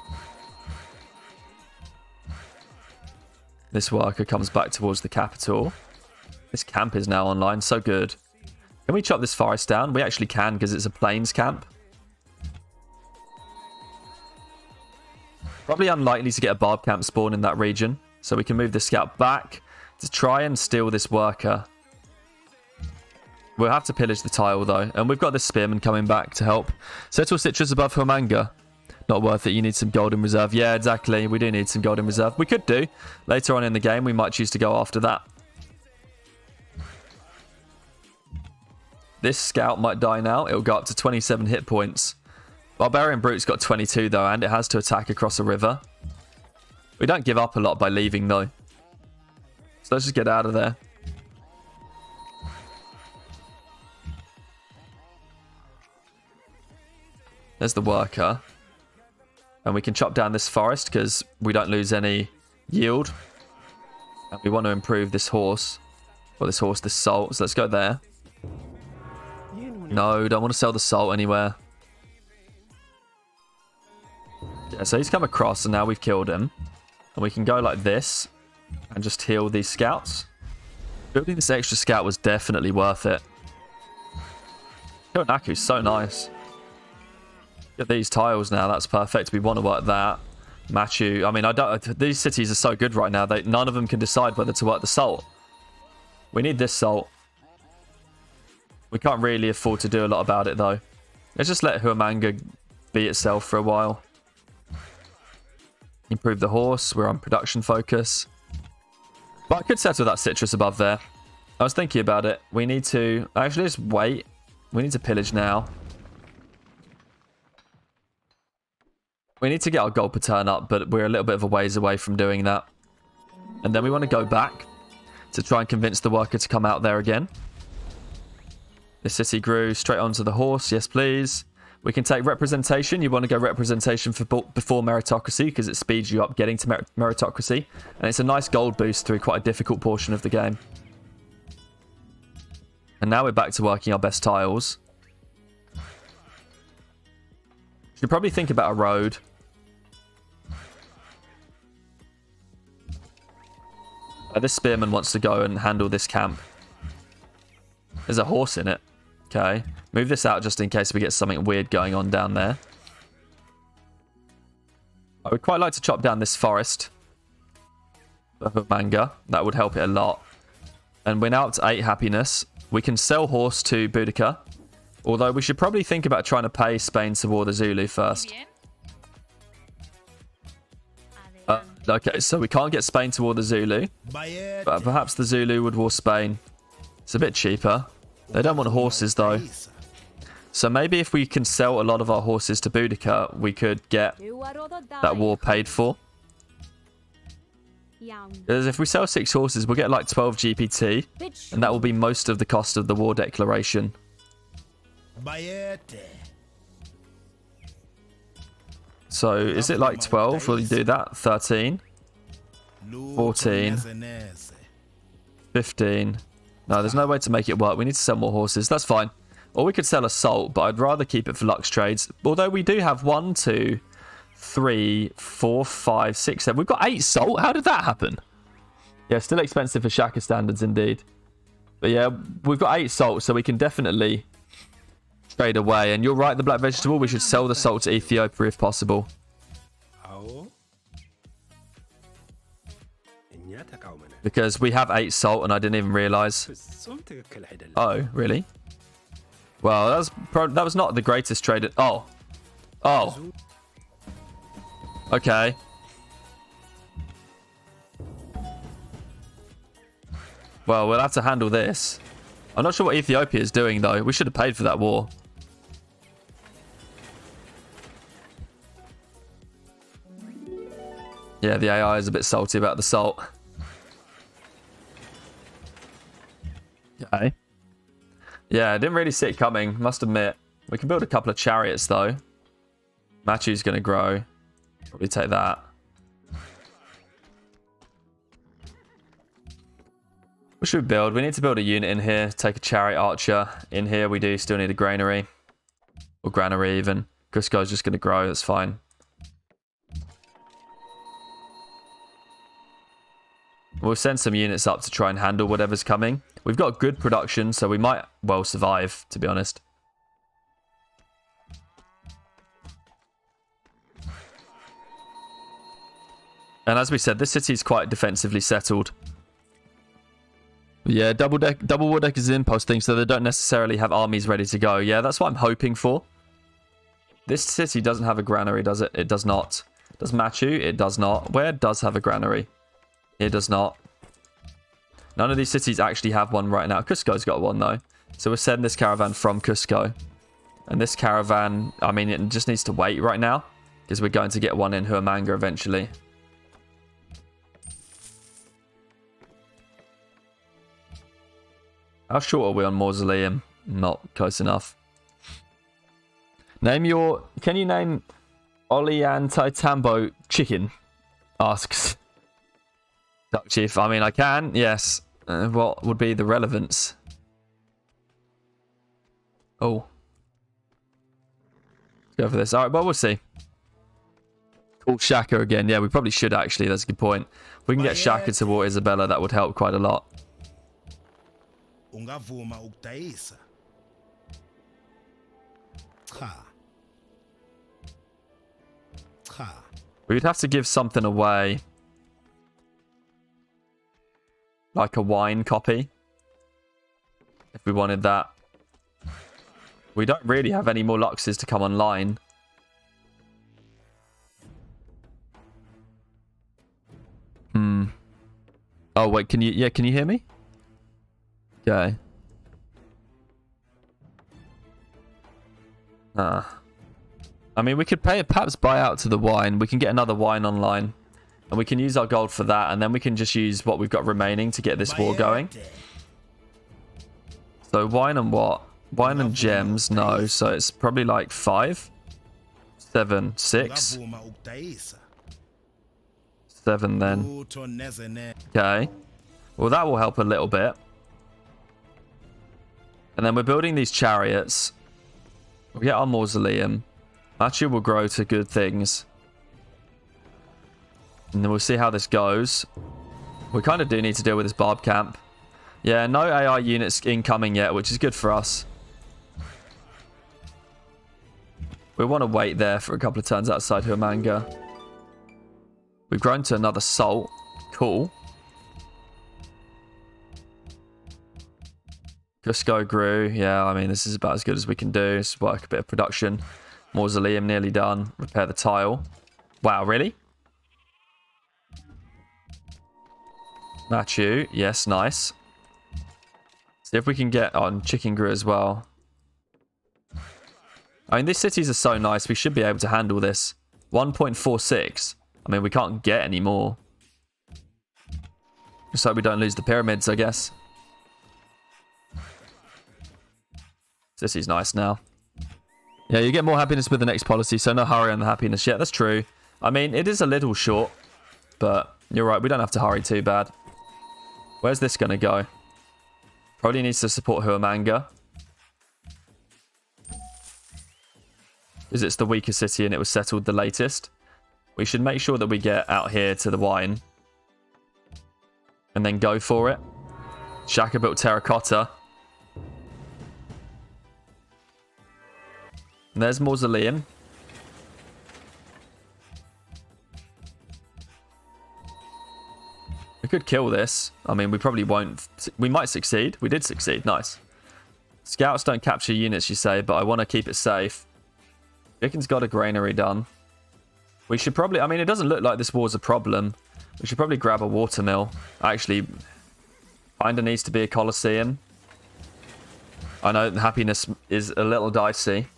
A: This worker comes back towards the capital. This camp is now online. So good. Can we chop this forest down? We actually can, because it's a plains camp. Probably unlikely to get a barb camp spawn in that region. So we can move the scout back to try and steal this worker. We'll have to pillage the tile though. And we've got the spearman coming back to help. Settle citrus above Humanga. Not worth it. You need some gold in reserve. Yeah, exactly. We do need some gold in reserve. We could do. Later on in the game, we might choose to go after that. This scout might die now. It'll go up to 27 hit points. Barbarian Brute's got 22 though, and it has to attack across a river. We don't give up a lot by leaving though. So let's just get out of there. There's the worker. And we can chop down this forest because we don't lose any yield. And we want to improve this horse. Or this horse, this salt. So let's go there. No, don't want to sell the salt anywhere. Yeah, so he's come across and now we've killed him. And we can go like this and just heal these scouts. Building this extra scout was definitely worth it. Naku's so nice. Get these tiles now. That's perfect. We want to work that. Machu. I mean, these cities are so good right now. None of them can decide whether to work the salt. We need this salt. We can't really afford to do a lot about it though. Let's just let Huamanga be itself for a while. Improve the horse. We're on production focus. But I could settle that citrus above there. I was thinking about it. We need to... Actually, just wait. We need to pillage now. We need to get our gold per turn up, but we're a little bit of a ways away from doing that. And then we want to go back to try and convince the worker to come out there again. The city grew straight onto the horse. Yes, please. We can take representation. You want to go representation before meritocracy because it speeds you up getting to meritocracy. And it's a nice gold boost through quite a difficult portion of the game. And now we're back to working our best tiles. Should probably think about a road. This spearman wants to go and handle this camp. There's a horse in it. Okay. Move this out just in case we get something weird going on down there. I would quite like to chop down this forest. For manga. That would help it a lot. And we're now up to 8 happiness. We can sell horse to Boudica. Although we should probably think about trying to pay Spain to war the Zulu first. Okay, so we can't get Spain to war the Zulu. But perhaps the Zulu would war Spain. It's a bit cheaper. They don't want horses though. So maybe if we can sell a lot of our horses to Boudica, we could get that war paid for. Because if we sell 6 horses, we'll get like 12 GPT. And that will be most of the cost of the war declaration. So is it like 12? Will you do that? 13. 14. 15. No, there's no way to make it work. We need to sell more horses. That's fine. Or we could sell assault, but I'd rather keep it for Lux trades. Although we do have 1, 2, 3, 4, 5, 6, 7. We've got 8 salt. How did that happen? Yeah, still expensive for Shaka standards indeed. But yeah, we've got 8 salt, so we can definitely trade away. And you're right, the black vegetable. We should sell the salt to Ethiopia if possible. Because we have 8 salt and I didn't even realise. Oh, really? Well, that was not the greatest trade. Oh. Okay. Well, we'll have to handle this. I'm not sure what Ethiopia is doing, though. We should have paid for that war. Yeah, the AI is a bit salty about the salt. Okay. Yeah, I didn't really see it coming, must admit. We can build a couple of chariots, though. Machu's going to grow. Probably take that. What should we build? We need to build a unit in here. Take a chariot archer. In here, we do still need a granary. Or granary, even. Cusco's just going to grow. That's fine. We'll send some units up to try and handle whatever's coming. We've got good production, so we might well survive, to be honest. And as we said, this city is quite defensively settled. Yeah, double war deck is an impulse thing, so they don't necessarily have armies ready to go. Yeah, that's what I'm hoping for. This city doesn't have a granary, does it? It does not. Does Machu? It does not. Where does have a granary? It does not. None of these cities actually have one right now. Cusco's got one, though. So we're sending this caravan from Cusco. And this caravan, I mean, it just needs to wait right now. Because we're going to get one in Huamanga eventually. How short are we on Mausoleum? Not close enough. Name your... Can you name Ollantaytambo chicken? Asks Duck Chief. I mean, I can, yes. What would be the relevance? Oh. Let's go for this. Alright, well, we'll see. Call Shaka again. Yeah, we probably should actually. That's a good point. If we can get Shaka to War Isabella, that would help quite a lot. We'd have to give something away. Like a wine copy. If we wanted that. We don't really have any more Luxes to come online. Oh, wait, can you hear me? Okay. I mean, we could perhaps buy out to the wine. We can get another wine online. And we can use our gold for that. And then we can just use what we've got remaining to get this war going. So wine and what? Wine and gems, no. So it's probably like 5, 7, 6. 7 then. Okay. Well, that will help a little bit. And then we're building these chariots. We'll get our mausoleum. Machu will grow to good things. And then we'll see how this goes. We kind of do need to deal with this barb camp. Yeah, no AI units incoming yet, which is good for us. We want to wait there for a couple of turns outside Huamanga. We've grown to another salt. Cool. Cusco grew. Yeah, I mean, this is about as good as we can do. Just work a bit of production. Mausoleum nearly done. Repair the tile. Wow, really? Machu. Yes, nice. See if we can get on Chicken grew as well. I mean, these cities are so nice. We should be able to handle this. 1.46. I mean, we can't get any more. Just hope we don't lose the pyramids, I guess. This is nice now. Yeah, you get more happiness with the next policy, so no hurry on the happiness yet. That's true. I mean, it is a little short, but you're right. We don't have to hurry too bad. Where's this going to go? Probably needs to support Huamanga. Because it's the weaker city and it was settled the latest. We should make sure that we get out here to the wine. And then go for it. Shaka built terracotta. And there's Mausoleum. We could kill this. I mean, we probably won't. We might succeed. We did succeed. Nice. Scouts don't capture units, you say, but I want to keep it safe. Chicken's got a granary done. We should probably... I mean, it doesn't look like this war's a problem. We should probably grab a watermill. Actually, kinda needs to be a Colosseum. I know happiness is a little dicey.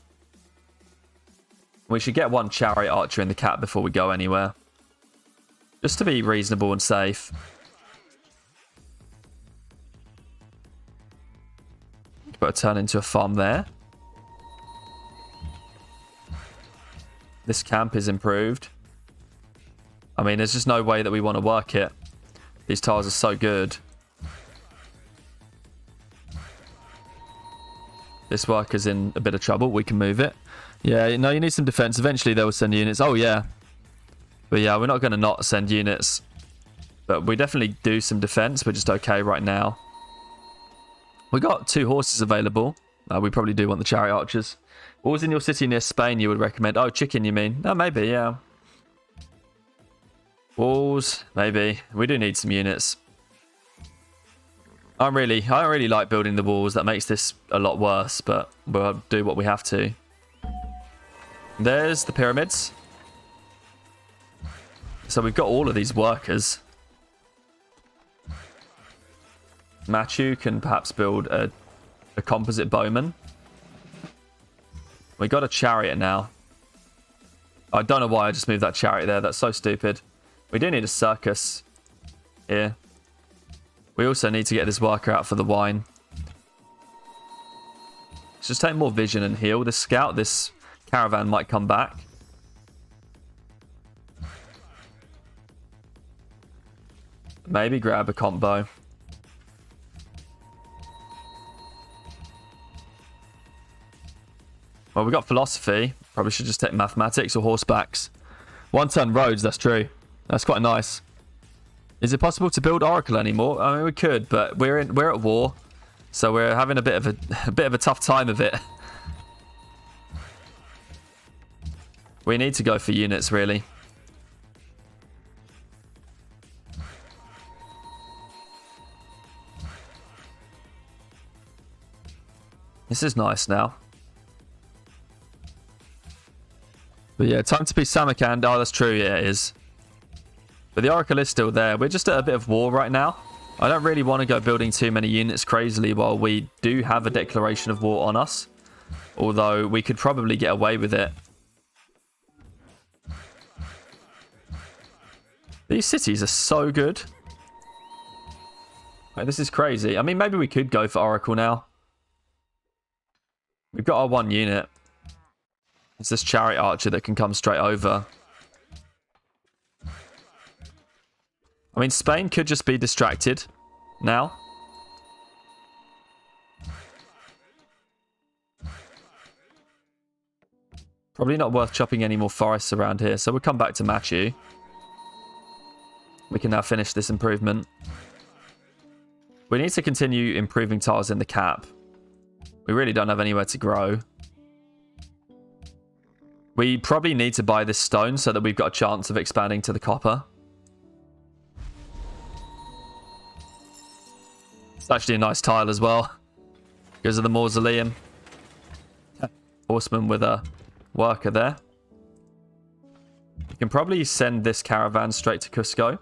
A: We should get one chariot archer in the cat before we go anywhere. Just to be reasonable and safe. Put a turn into a farm there. This camp is improved. I mean, there's just no way that we want to work it. These tiles are so good. This worker's in a bit of trouble. We can move it. Yeah, no, you need some defense. Eventually, they will send units. Oh, yeah. But yeah, we're not going to not send units. But we definitely do some defense. We're just okay right now. We got 2 horses available. We probably do want the chariot archers. What was in your city near Spain you would recommend? Oh, chicken, you mean? No, maybe, yeah. Walls, maybe. We do need some units. I don't really like building the walls. That makes this a lot worse, but we'll do what we have to. There's the pyramids. So we've got all of these workers. Machu can perhaps build a composite bowman. We got a chariot now. I don't know why I just moved that chariot there. That's so stupid. We do need a circus here. We also need to get this worker out for the wine. Let's just take more vision and heal. This scout, this caravan might come back. Maybe grab a combo. Well, we got philosophy. Probably should just take mathematics or horsebacks. 1 ton roads, that's true. That's quite nice. Is it possible to build Oracle anymore? I mean, we could, but we're at war, so we're having a bit of a tough time of it. We need to go for units, really. This is nice now. But yeah, time to be Samarkand. Oh, that's true. Yeah, it is. But the Oracle is still there. We're just at a bit of war right now. I don't really want to go building too many units crazily while we do have a declaration of war on us. Although we could probably get away with it. These cities are so good. Like, this is crazy. I mean, maybe we could go for Oracle now. We've got our 1 unit. It's this chariot archer that can come straight over. I mean, Spain could just be distracted now. Probably not worth chopping any more forests around here, so we'll come back to Machu. We can now finish this improvement. We need to continue improving tiles in the cap. We really don't have anywhere to grow. We probably need to buy this stone so that we've got a chance of expanding to the copper. It's actually a nice tile as well. Goes to the mausoleum. Horseman with a worker there. You can probably send this caravan straight to Cusco.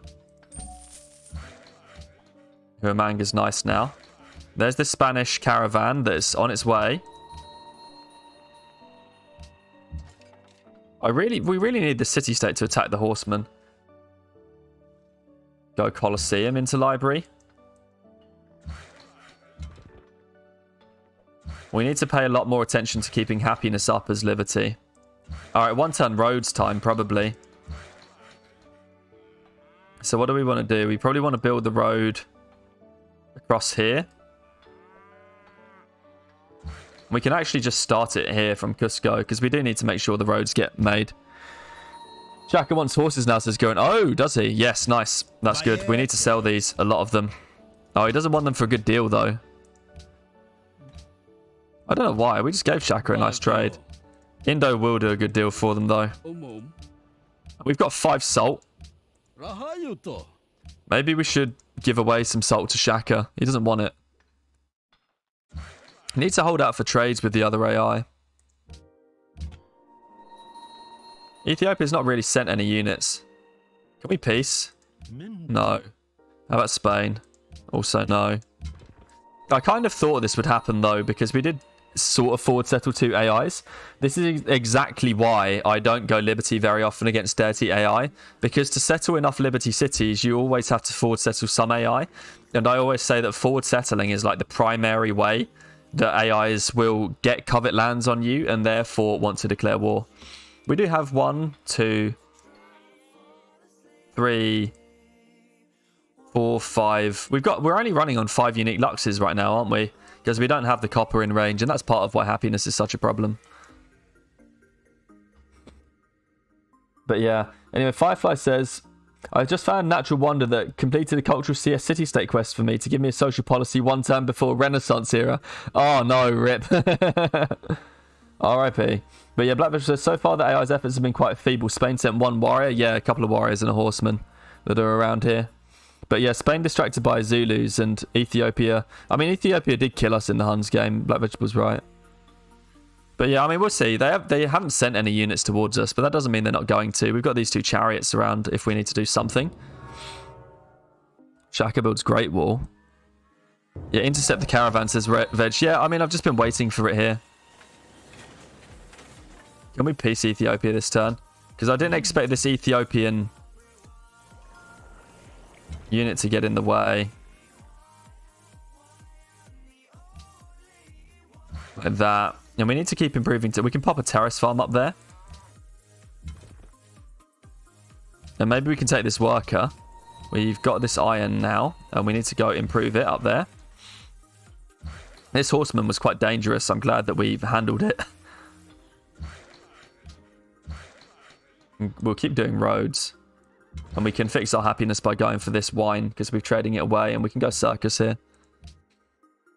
A: Huamanga's nice now. There's the Spanish caravan that's on its way. We really need the city-state to attack the horsemen. Go Colosseum into library. We need to pay a lot more attention to keeping happiness up as liberty. Alright, 1 ton roads time, probably. So what do we want to do? We probably want to build the road across here. We can actually just start it here from Cusco, because we do need to make sure the roads get made. Shaka wants horses now, says going. Oh, does he? Yes, nice. That's good. We need to sell these, a lot of them. Oh, he doesn't want them for a good deal, though. I don't know why. We just gave Shaka a nice trade. Indo will do a good deal for them, though. We've got 5 salt. Maybe we should give away some salt to Shaka. He doesn't want it. Need to hold out for trades with the other AI. Ethiopia's not really sent any units. Can we peace? No. How about Spain? Also no. I kind of thought this would happen though, because we did sort of forward settle 2 AIs. This is exactly why I don't go Liberty very often against Deity AI, because to settle enough Liberty cities, you always have to forward settle some AI. And I always say that forward settling is like the primary way that AIs will get covet lands on you and therefore want to declare war. We do have 1, 2, 3, 4, 5. We're only running on 5 unique luxes right now, aren't we? Because we don't have the copper in range, and that's part of why happiness is such a problem. But yeah. Anyway, Firefly says, I just found Natural Wonder that completed a cultural CS city-state quest for me to give me a social policy 1 turn before Renaissance era. Oh no, rip. RIP. But yeah, Blackfish says, so far the AI's efforts have been quite feeble. Spain sent 1 warrior. Yeah, a couple of warriors and a horseman. that are around here. But yeah, Spain distracted by Zulus and Ethiopia. I mean, Ethiopia did kill us in the Huns game. Black Vegetable's right. But yeah, I mean, we'll see. They haven't sent any units towards us, but that doesn't mean they're not going to. We've got these 2 chariots around if we need to do something. Shaka builds Great Wall. Yeah, intercept the caravan, says Veg. Yeah, I mean, I've just been waiting for it here. Can we peace Ethiopia this turn? Because I didn't expect this Ethiopian unit to get in the way. Like that. And we need to keep improving. We can pop a terrace farm up there. And maybe we can take this worker. We've got this iron now. And we need to go improve it up there. This horseman was quite dangerous. I'm glad that we've handled it. We'll keep doing roads. And we can fix our happiness by going for this wine. Because we're trading it away. And we can go circus here.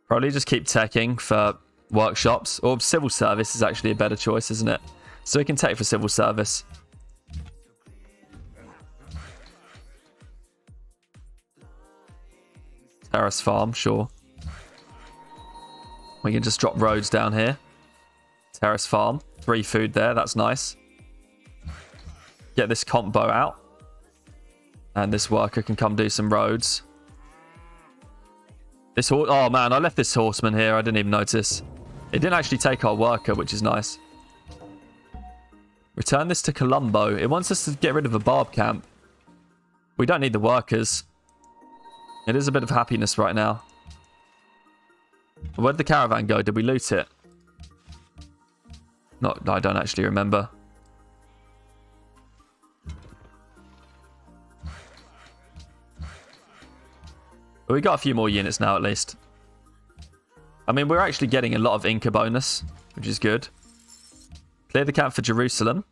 A: Probably just keep teching for workshops. Or civil service is actually a better choice, isn't it? So we can take for civil service. Terrace Farm, sure. We can just drop roads down here. Terrace Farm. 3 food there. That's nice. Get this combo out. And this worker can come do some roads. This oh man, I left this horseman here. I didn't even notice. It didn't actually take our worker, which is nice. Return this to Colombo. It wants us to get rid of a barb camp. We don't need the workers. It is a bit of happiness right now. Where'd the caravan go? Did we loot it? Not, I don't actually remember. But we got a few more units now at least. I mean, we're actually getting a lot of Inca bonus, which is good. Clear the camp for Jerusalem.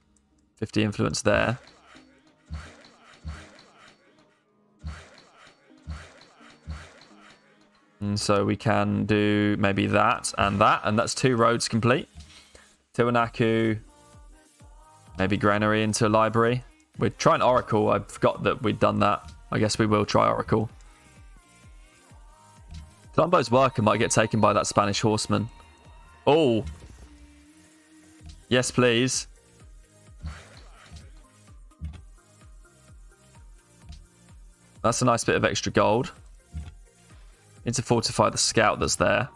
A: 50 influence there. And so we can do maybe that, and that's 2 roads complete. Tiwanaku, maybe granary into a library. We're trying Oracle. I forgot that we'd done that. I guess we will try Oracle. Colombo's worker might get taken by that Spanish horseman. Oh. Yes, please. That's a nice bit of extra gold. Need to fortify the scout that's there.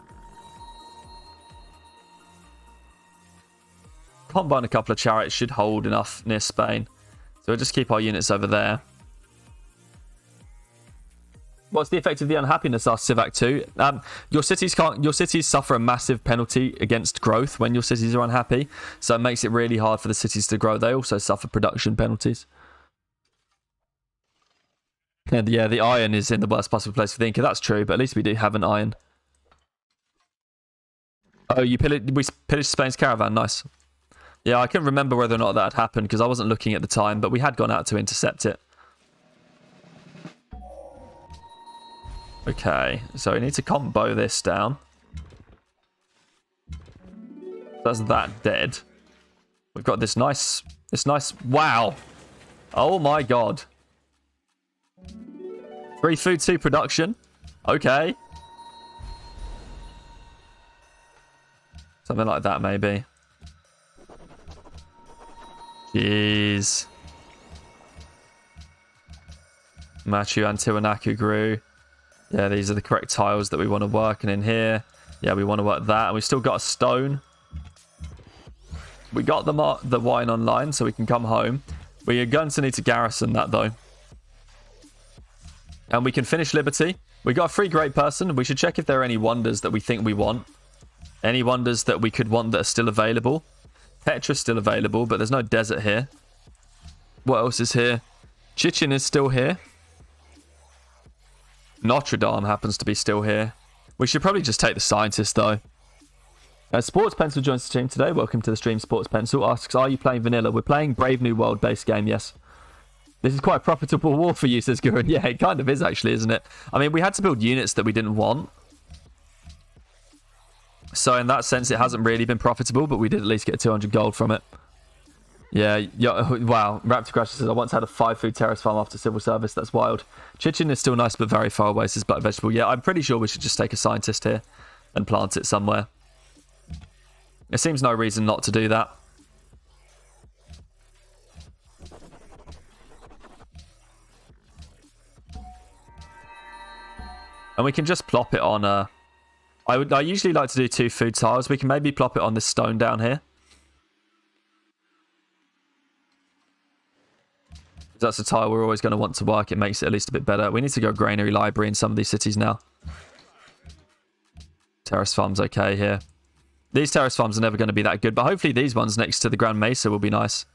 A: Combine a couple of chariots should hold enough near Spain. So we'll just keep our units over there. What's the effect of the unhappiness? Asked Civac 2. Your cities suffer a massive penalty against growth when your cities are unhappy. So it makes it really hard for the cities to grow. They also suffer production penalties. And yeah, the iron is in the worst possible place for the Inca. That's true, but at least we do have an iron. Oh, we pillaged Spain's caravan. Nice. Yeah, I couldn't remember whether or not that had happened because I wasn't looking at the time, but we had gone out to intercept it. Okay, so we need to combo this down. That's that dead. We've got this nice... Wow! Oh my god. 3 food, 2 production. Okay. Something like that, maybe. Jeez. Machu and Tiwanaku grew. Yeah, these are the correct tiles that we want to work. And in here, yeah, we want to work that. And we've still got a stone. We got the wine online, so we can come home. We are going to need to garrison that, though. And we can finish Liberty. We got a free great person. We should check if there are any wonders that we think we want. Any wonders that we could want that are still available. Petra's still available, but there's no desert here. What else is here? Chichen is still here. Notre Dame happens to be still here. We should probably just take the scientist, though. Sports Pencil joins the stream today. Welcome to the stream, Sports Pencil. Asks, are you playing vanilla? We're playing Brave New World base game, yes. This is quite a profitable war for you, says Gurun. Yeah, it kind of is, actually, isn't it? I mean, we had to build units that we didn't want. So in that sense, it hasn't really been profitable, but we did at least get 200 gold from it. Yeah, wow. Raptor Crash says, I once had a 5-food terrace farm after civil service. That's wild. Chichen is still nice, but very far away, says Black Vegetable. Yeah, I'm pretty sure we should just take a scientist here and plant it somewhere. There seems no reason not to do that. And we can just plop it on I usually like to do 2 food tiles. We can maybe plop it on this stone down here. That's a tile we're always going to want to work. It makes it at least a bit better. We need to go granary library in some of these cities now. Terrace Farm's okay here. These terrace farms are never going to be that good, but hopefully these ones next to the Grand Mesa will be nice.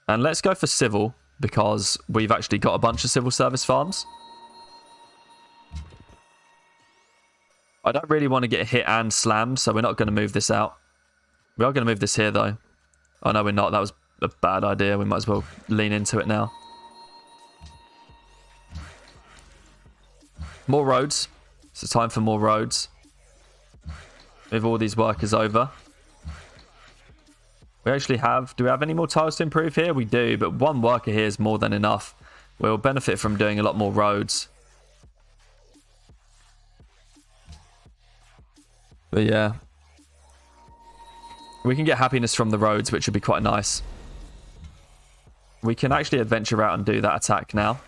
A: And let's go for civil, because we've actually got a bunch of civil service farms. I don't really want to get hit and slammed, so we're not going to move this out. We are going to move this here, though. Oh, no, we're not. That was a bad idea. We might as well lean into it now. More roads. It's time for more roads. Move all these workers over. We actually have... Do we have any more tiles to improve here? We do, but 1 worker here is more than enough. We'll benefit from doing a lot more roads. But yeah. We can get happiness from the roads, which would be quite nice. We can actually adventure out and do that attack now.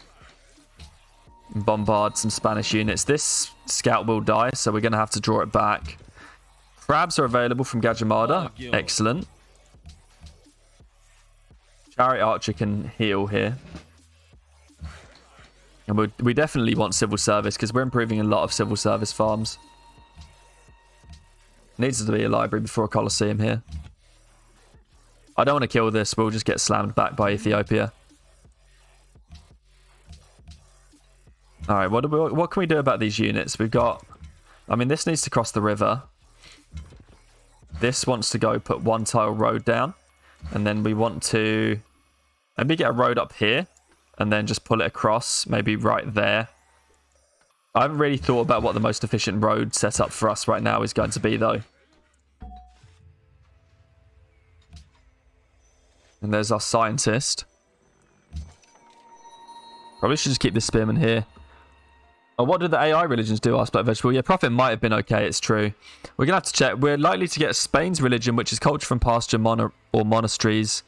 A: Bombard some Spanish units. This scout will die, so we're going to have to draw it back. Crabs are available from Gajamada. Excellent. Chariot Archer can heal here. And we definitely want civil service, because we're improving a lot of civil service farms. Needs to be a library before a Colosseum here. I don't want to kill this. We'll just get slammed back by Ethiopia. Alright, what can we do about these units? We've got... I mean, this needs to cross the river. This wants to go put 1 tile road down. And then we want to... Maybe get a road up here. And then just pull it across. Maybe right there. I haven't really thought about what the most efficient road setup for us right now is going to be, though. And there's our scientist. Probably should just keep this spearman here. Oh, what did the AI religions do? Asked Black Vegetable. Yeah, Prophet might have been okay. It's true. We're going to have to check. We're likely to get Spain's religion, which is culture from pasture or monasteries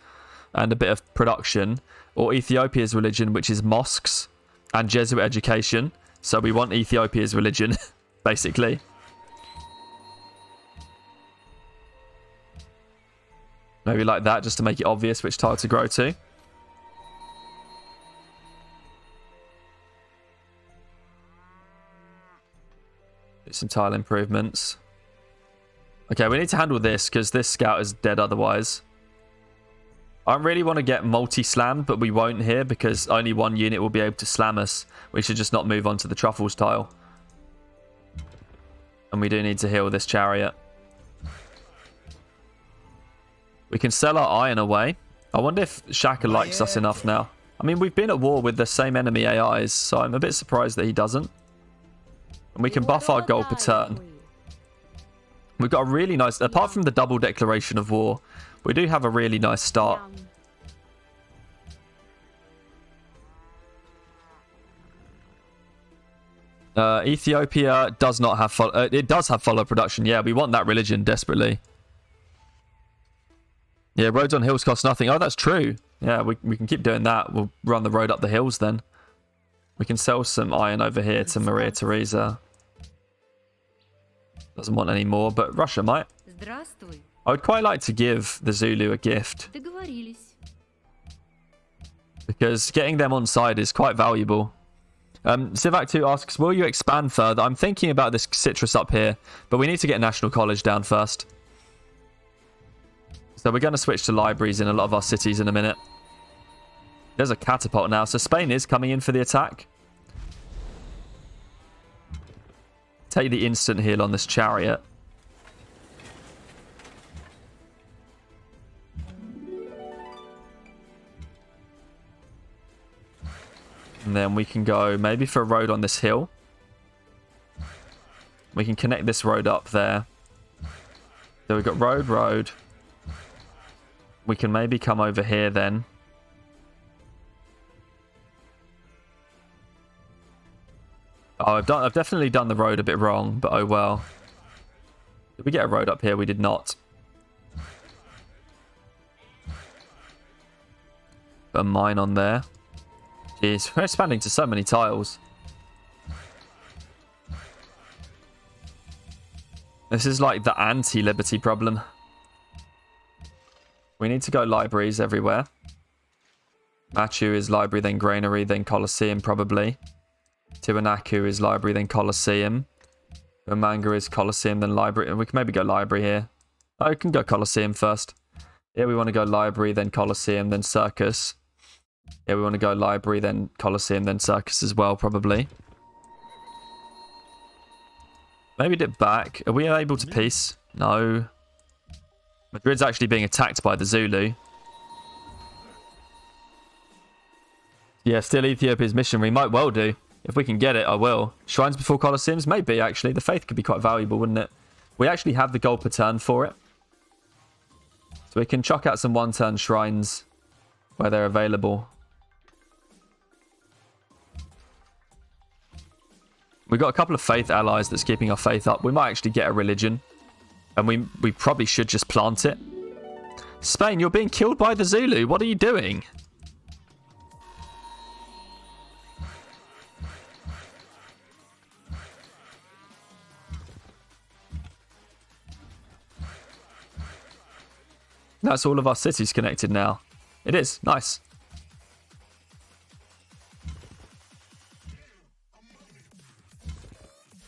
A: and a bit of production. Or Ethiopia's religion, which is mosques and Jesuit education. So we want Ethiopia's religion, basically. Maybe like that, just to make it obvious which tile to grow to. Do some tile improvements. Okay, we need to handle this, because this scout is dead otherwise. I really want to get multi-slammed, but we won't here, because only 1 unit will be able to slam us. We should just not move on to the truffles tile. And we do need to heal this chariot. We can sell our iron away. I wonder if Shaka likes us enough now. I mean, we've been at war with the same enemy AIs, so I'm a bit surprised that he doesn't. And we can buff our gold per turn. We've got a really nice... Apart from the double declaration of war, we do have a really nice start. Ethiopia does not have... it does have follow production. Yeah, we want that religion desperately. Yeah, roads on hills cost nothing. Oh, that's true. Yeah, we can keep doing that. We'll run the road up the hills then. We can sell some iron over here to Maria Theresa. Doesn't want any more, but Russia might. I would quite like to give the Zulu a gift. Because getting them on side is quite valuable. Sivak2 asks, will you expand further? I'm thinking about this citrus up here, but we need to get National College down first. So we're going to switch to libraries in a lot of our cities in a minute. There's a catapult now, so Spain is coming in for the attack. Take the instant heal on this chariot. And then we can go maybe for a road on this hill. We can connect this road up there. So we've got road. We can maybe come over here then. Oh, I've definitely done the road a bit wrong, but oh well. Did we get a road up here? We did not. Put a mine on there. Jeez, we're expanding to so many tiles. This is like the anti-liberty problem. We need to go libraries everywhere. Machu is library, then granary, then Colosseum probably. Tiwanaku is library, then Colosseum. Umanga is Colosseum, then library. We can maybe go library here. Oh, we can go Colosseum first. Yeah, we want to go library, then Colosseum, then circus. Yeah, we want to go library, then Colosseum, then circus as well, probably. Maybe dip back. Are we able to peace? No. Madrid's actually being attacked by the Zulu. Yeah, still Ethiopia's missionary. Might well do. If we can get it, I will. Shrines before Colosseums? Maybe, actually. The faith could be quite valuable, wouldn't it? We actually have the gold per turn for it. So we can chuck out some one-turn shrines where they're available. We've got a couple of faith allies that's keeping our faith up. We might actually get a religion. And we probably should just plant it. Spain, you're being killed by the Zulu. What are you doing? That's all of our cities connected now. It is. Nice.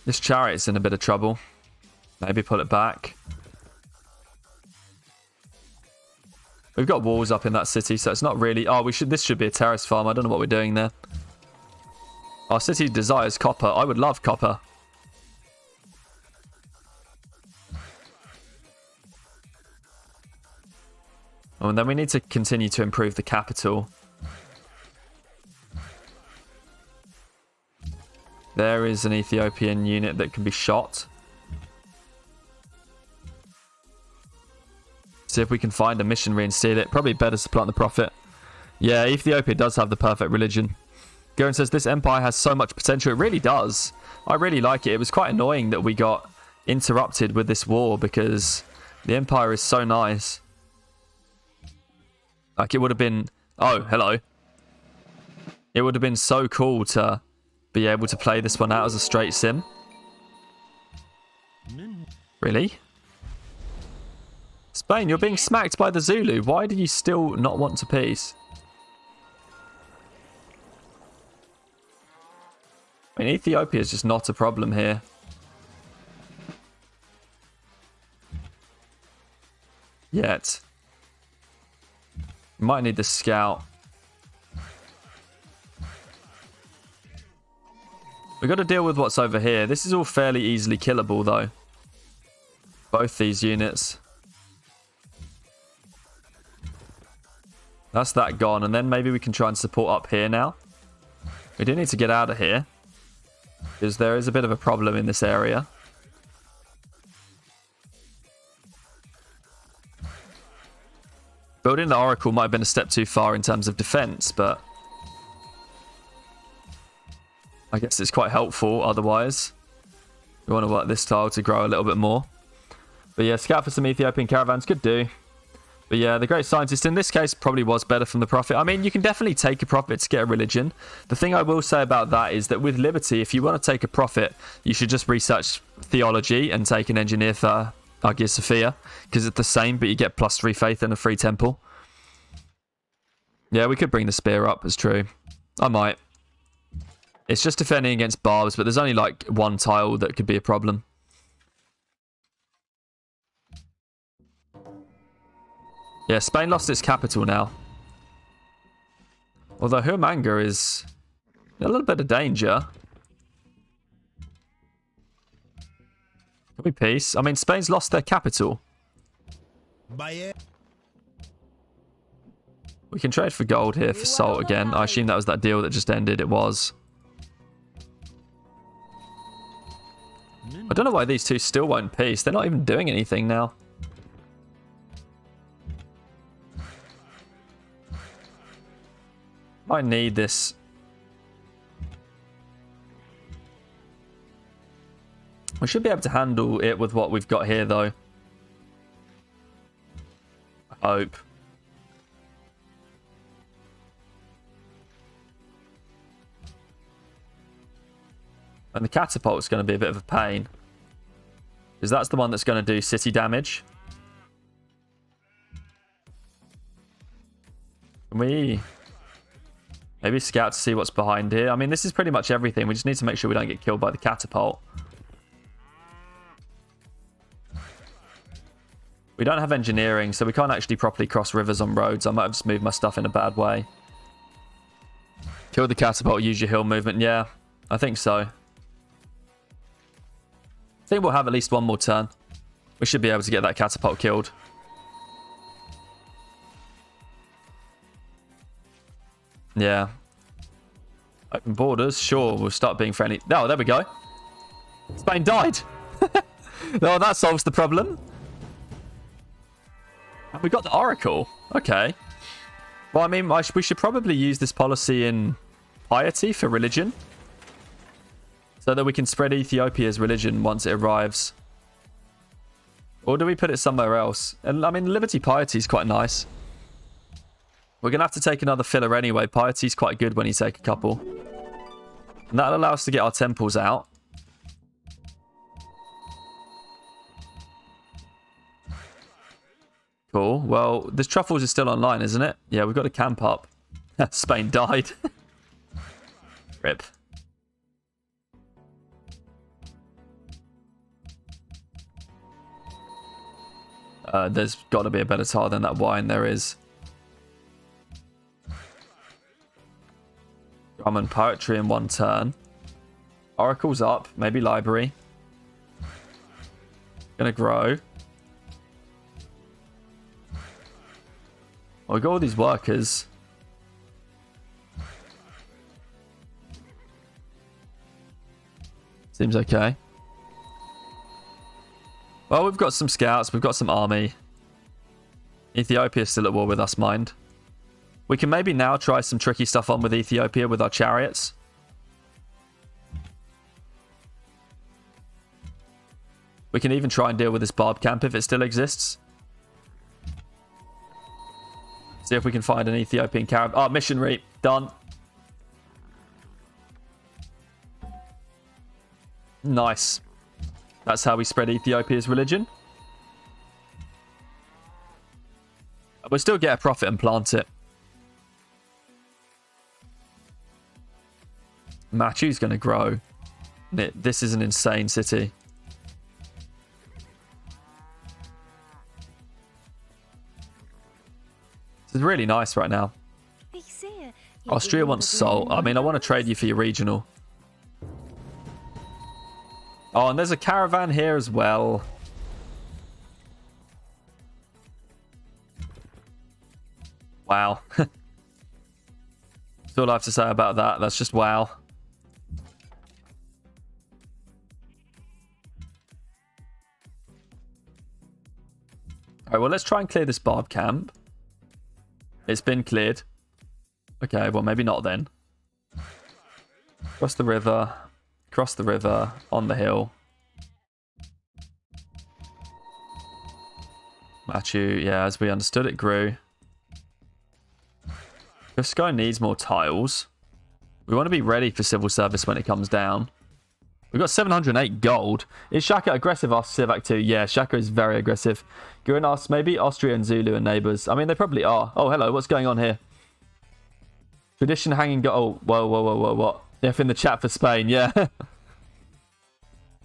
A: This chariot's in a bit of trouble. Maybe pull it back. We've got walls up in that city, so it's not really... Oh, this should be a terrace farm. I don't know what we're doing there. Our city desires copper. I would love copper. Oh, and then we need to continue to improve the capital. There is an Ethiopian unit that can be shot. See if we can find a missionary and steal it. Probably better to plant the prophet. Yeah, Ethiopia does have the perfect religion. Goran says, this empire has so much potential. It really does. I really like it. It was quite annoying that we got interrupted with this war because the empire is so nice. Like, it would have been... Oh, hello. It would have been so cool to be able to play this one out as a straight sim. Really? Spain, you're being smacked by the Zulu. Why do you still not want to peace? I mean, Ethiopia is just not a problem here. Yet. Might need the scout. We've got to deal with what's over here. This is all fairly easily killable, though. Both these units. That's that gone. And then maybe we can try and support up here now. We do need to get out of here. Because there is a bit of a problem in this area. Building the Oracle might have been a step too far in terms of defense, but I guess it's quite helpful otherwise. We want to work this tile to grow a little bit more. But yeah, scout for some Ethiopian caravans could do. But yeah, the great scientist in this case probably was better from the prophet. I mean, you can definitely take a prophet to get a religion. The thing I will say about that is that with Liberty, if you want to take a prophet, you should just research theology and take an engineer for Hagia Sophia, because it's the same, but you get +3 faith and a free temple. Yeah, we could bring the spear up, it's true. I might. It's just defending against barbs, but there's only like one tile that could be a problem. Yeah, Spain lost its capital now. Although Huamanga is in a little bit of danger. Can we peace? I mean, Spain's lost their capital. We can trade for gold here for salt again. I assume that was that deal that just ended. It was. I don't know why these two still won't peace. They're not even doing anything now. Might need this. We should be able to handle it with what we've got here, though. I hope. And the catapult's going to be a bit of a pain. Because that's the one that's going to do city damage. Can we maybe scout to see what's behind here? I mean, this is pretty much everything. We just need to make sure we don't get killed by the catapult. We don't have engineering, so we can't actually properly cross rivers on roads. I might have just moved my stuff in a bad way. Kill the catapult, use your hill movement. Yeah, I think so. I think we'll have at least one more turn. We should be able to get that catapult killed. Yeah. Open borders. Sure, we'll start being friendly. Oh, there we go. Spain died. No, that solves the problem. And we got the Oracle. Okay. Well, I mean, we should probably use this policy in piety for religion. So that we can spread Ethiopia's religion once it arrives. Or do we put it somewhere else? And I mean, Liberty Piety is quite nice. We're going to have to take another filler anyway. Piety is quite good when you take a couple. And that'll allow us to get our temples out. Cool. Well, this truffles is still online, isn't it? Yeah, we've got to camp up. Spain died. Rip. There's got to be a better tile than that wine. There is. Drum and poetry in one turn. Oracle's up. Maybe library. Gonna grow. Oh, we got all these workers. Seems okay. Well, we've got some scouts. We've got some army. Ethiopia's still at war with us, mind. We can maybe now try some tricky stuff on with Ethiopia with our chariots. We can even try and deal with this barb camp if it still exists. See if we can find an Ethiopian caravan. Oh, missionary. Done. Nice. That's how we spread Ethiopia's religion. We'll still get a profit and plant it. Machu's going to grow. This is an insane city. This is really nice right now. Austria wants salt. I mean, I want to trade you for your regional. Oh, and there's a caravan here as well. Wow. That's all I have to say about that. That's just wow. Alright, well, let's try and clear this barb camp. It's been cleared. Okay, well, maybe not then. Cross the river. Cross the river. On the hill. Machu, yeah, as we understood, it grew. If Sky needs more tiles, we want to be ready for civil service when it comes down. We've got 708 gold. Is Shaka aggressive after Civac 2? Yeah, Shaka is very aggressive. Gurin asks, maybe Austria and Zulu are neighbours. I mean, they probably are. Oh, hello, what's going on here? Tradition hanging gold. Oh, whoa, whoa, whoa, whoa, what? F in the chat for Spain, yeah.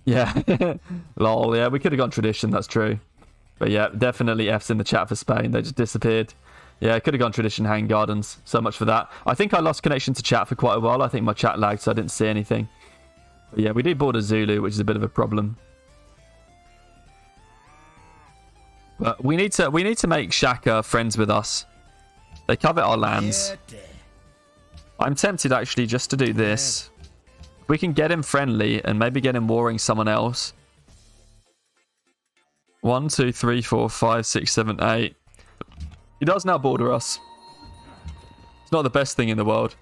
A: Yeah. Lol, yeah, we could have gone tradition, that's true. But yeah, definitely F's in the chat for Spain. They just disappeared. Yeah, I could have gone tradition hanging gardens. So much for that. I think I lost connection to chat for quite a while. I think my chat lagged, so I didn't see anything. But yeah, we do border Zulu, which is a bit of a problem. But we need to make Shaka friends with us. They covet our lands. I'm tempted actually just to do this. If we can get him friendly and maybe get him warring someone else. 1, 2, 3, 4, 5, 6, 7, 8. He does now border us. It's not the best thing in the world.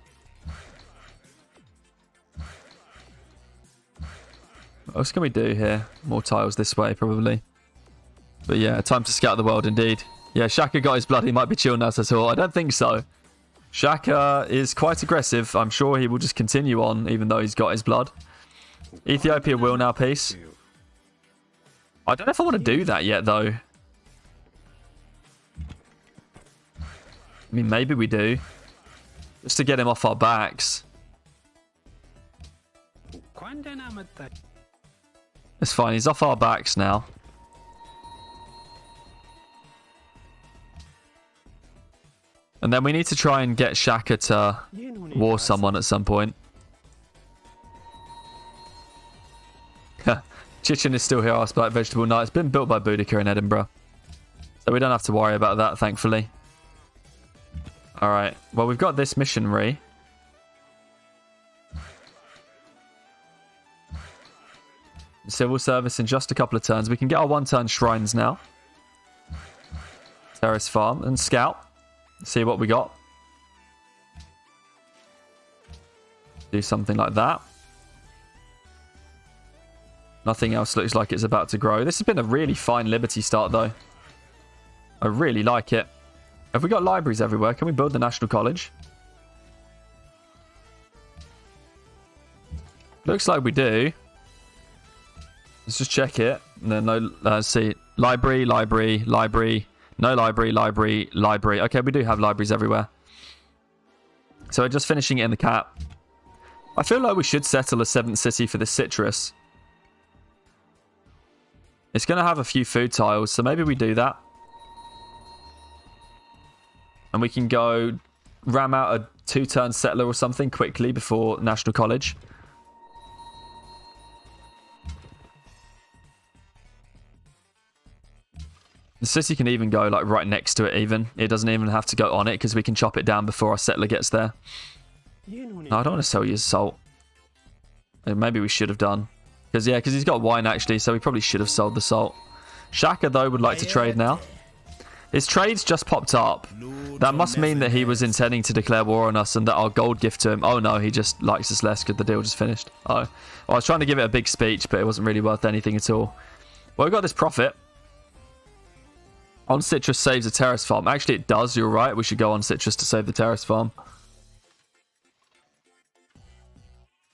A: What else can we do here? More tiles this way, probably. But yeah, time to scout the world indeed. Yeah, Shaka got his blood. He might be chill now, so I don't think so. Shaka is quite aggressive. I'm sure he will just continue on, even though he's got his blood. Ethiopia will now peace. I don't know if I want to do that yet, though. I mean, maybe we do. Just to get him off our backs. It's fine. He's off our backs now. And then we need to try and get Shaka to war someone at some point. Chichen is still here. Asked Black Vegetable. No, it's been built by Boudica in Edinburgh. So we don't have to worry about that, thankfully. Alright. Well, we've got this missionary. Civil service in just a couple of turns. We can get our 1-turn shrines now. Terrace Farm and scout. See what we got. Do something like that. Nothing else looks like it's about to grow. This has been a really fine Liberty start, though. I really like it. Have we got libraries everywhere? Can we build the National College? Looks like we do. Let's just check it. No, let's see. Library, library, library. No library, library, library. Okay, we do have libraries everywhere. So we're just finishing it in the cap. I feel like we should settle a 7th city for the citrus. It's going to have a few food tiles, so maybe we do that. And we can go ram out a 2-turn settler or something quickly before National College. The city can even go like right next to it even. It doesn't even have to go on it because we can chop it down before our settler gets there. No, I don't want to sell you salt. Maybe we should have done. Because he's got wine actually, so we probably should have sold the salt. Shaka, though, would like to trade now. His trades just popped up. That must mean that he was intending to declare war on us and that our gold gift to him... Oh, no, he just likes us less because the deal just finished. Oh. Well, I was trying to give it a big speech, but it wasn't really worth anything at all. Well, we got this profit. On citrus saves a terrace farm. Actually, it does. You're right. We should go on citrus to save the terrace farm.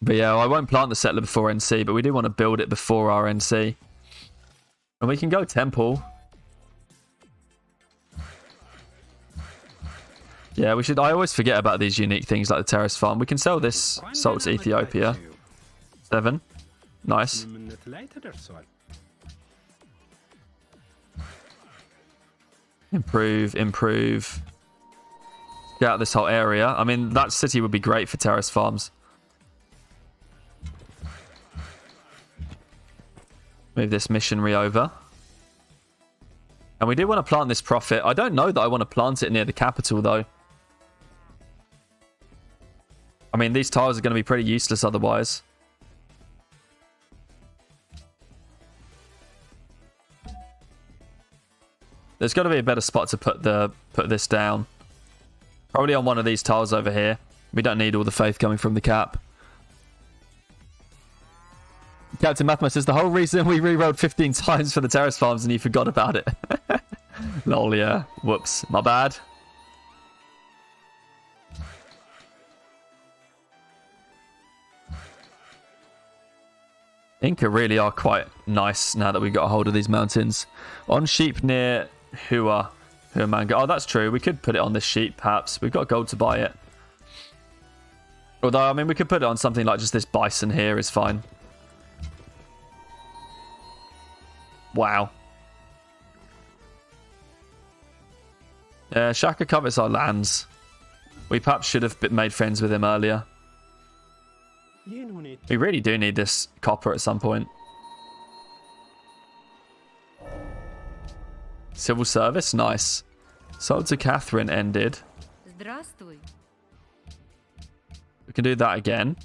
A: But yeah, I won't plant the settler before NC, but we do want to build it before our NC. And we can go temple. Yeah, we should. I always forget about these unique things like the terrace farm. We can sell this salt to Ethiopia. 7. Nice. Improve, improve. Get out this whole area. I mean, that city would be great for terrace farms. Move this missionary over. And we do want to plant this prophet. I don't know that I want to plant it near the capital, though. I mean, these tiles are going to be pretty useless otherwise. There's got to be a better spot to put this down. Probably on one of these tiles over here. We don't need all the faith coming from the cap. Captain Mathma says the whole reason we rerolled 15 times for the terrace farms and you forgot about it. Lol, yeah. Whoops. My bad. Inca really are quite nice now that we've got a hold of these mountains. On sheep near Hua Manga. Oh, that's true. We could put it on this sheep, perhaps. We've got gold to buy it. Although, I mean, we could put it on something like just this bison here is fine. Wow. Shaka covers our lands. We perhaps should have made friends with him earlier. We really do need this copper at some point. Civil service, nice. Sold to Catherine ended. We can do that again.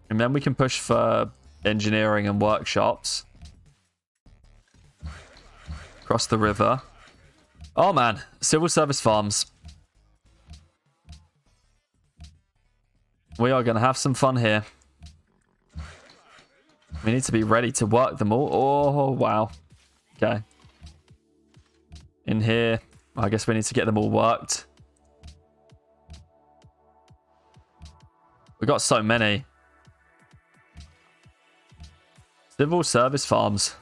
A: And then we can push for engineering and workshops. Across the river. Oh man, civil service farms. We are going to have some fun here. We need to be ready to work them all. Oh, wow. Okay. In here, I guess we need to get them all worked. We got so many. Civil service farms.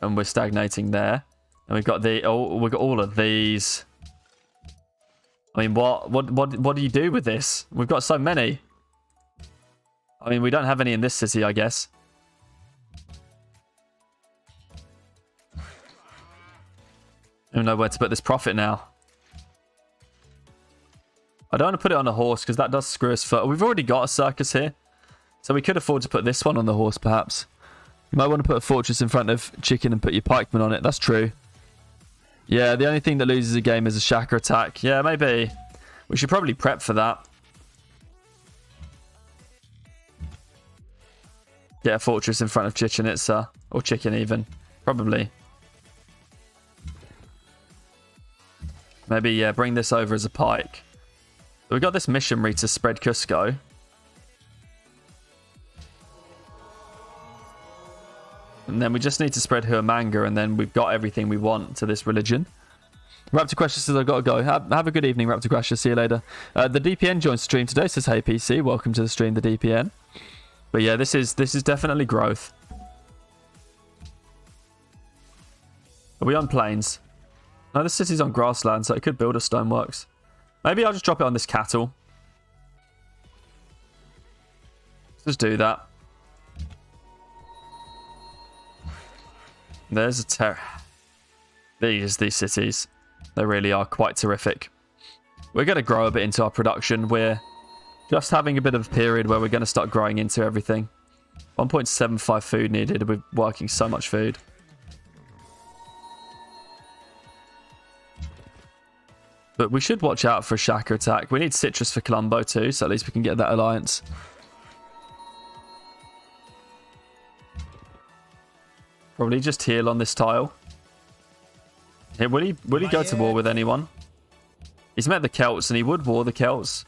A: And we're stagnating there. And we've got we've got all of these. I mean, what do you do with this? We've got so many. I mean, we don't have any in this city, I guess. I don't know where to put this profit now. I don't want to put it on a horse because that does screw us for... We've already got a circus here. So we could afford to put this one on the horse, perhaps. You might want to put a fortress in front of chicken and put your pikemen on it. That's true. Yeah, the only thing that loses a game is a shaka attack. Yeah, maybe. We should probably prep for that. Get a fortress in front of Chichen Itza. Or chicken even. Probably. Maybe, yeah, bring this over as a pike. So we got this missionary to spread Cusco. And then we just need to spread Huamanga, and then we've got everything we want to this religion. Raptor Crasher says, I've got to go. Have a good evening, Raptor Crasher. See you later. The DPN joins the stream today. Says, hey, PC. Welcome to the stream, the DPN. But yeah, this is definitely growth. Are we on plains? No, this city's on grassland, so it could build a stoneworks. Maybe I'll just drop it on this cattle. Let's just do that. There's a these cities. They really are quite terrific. We're going to grow a bit into our production. We're just having a bit of a period where we're going to start growing into everything. 1.75 food needed. We're working so much food. But we should watch out for a shaka attack. We need citrus for Colombo too, so at least we can get that alliance. Probably just heal on this tile. Here, will he go to war with anyone? He's met the Celts and he would war the Celts.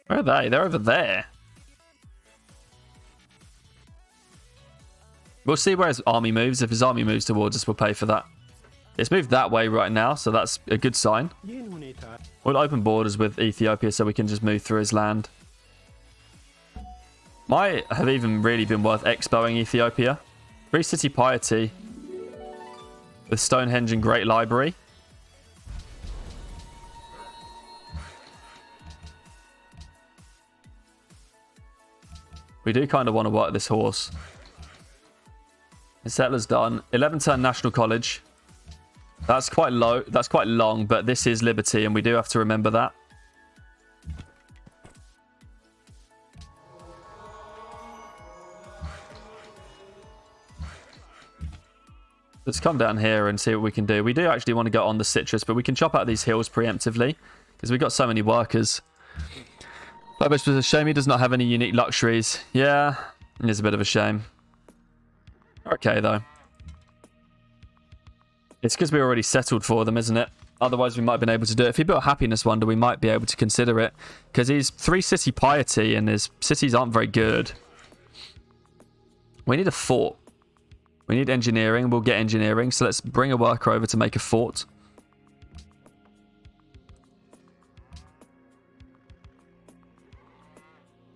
A: Where are they? They're over there. We'll see where his army moves. If his army moves towards us, we'll pay for that. It's moved that way right now, so that's a good sign. We'll open borders with Ethiopia so we can just move through his land. Might have even really been worth expoing Ethiopia. Free City Piety with Stonehenge and Great Library. We do kind of want to work this horse. The settler's done. 11-turn National College. That's quite low. That's quite long, but this is Liberty, and we do have to remember that. Let's come down here and see what we can do. We do actually want to go on the citrus, but we can chop out these hills preemptively because we've got so many workers. It's a shame he does not have any unique luxuries. Yeah, it is a bit of a shame. Okay, though. It's because we already settled for them, isn't it? Otherwise, we might have been able to do it. If he built a Happiness Wonder, we might be able to consider it. Because he's 3 city piety and his cities aren't very good. We need a fort. We need engineering. We'll get engineering. So let's bring a worker over to make a fort.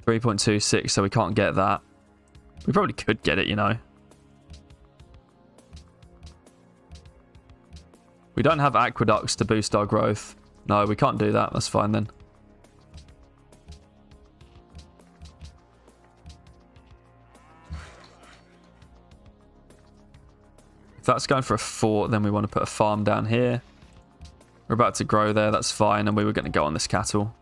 A: $3.26, so we can't get that. We probably could get it, you know. We don't have aqueducts to boost our growth. No, we can't do that. That's fine then. If that's going for a fort, then we want to put a farm down here. We're about to grow there. That's fine. And we were going to go on this cattle.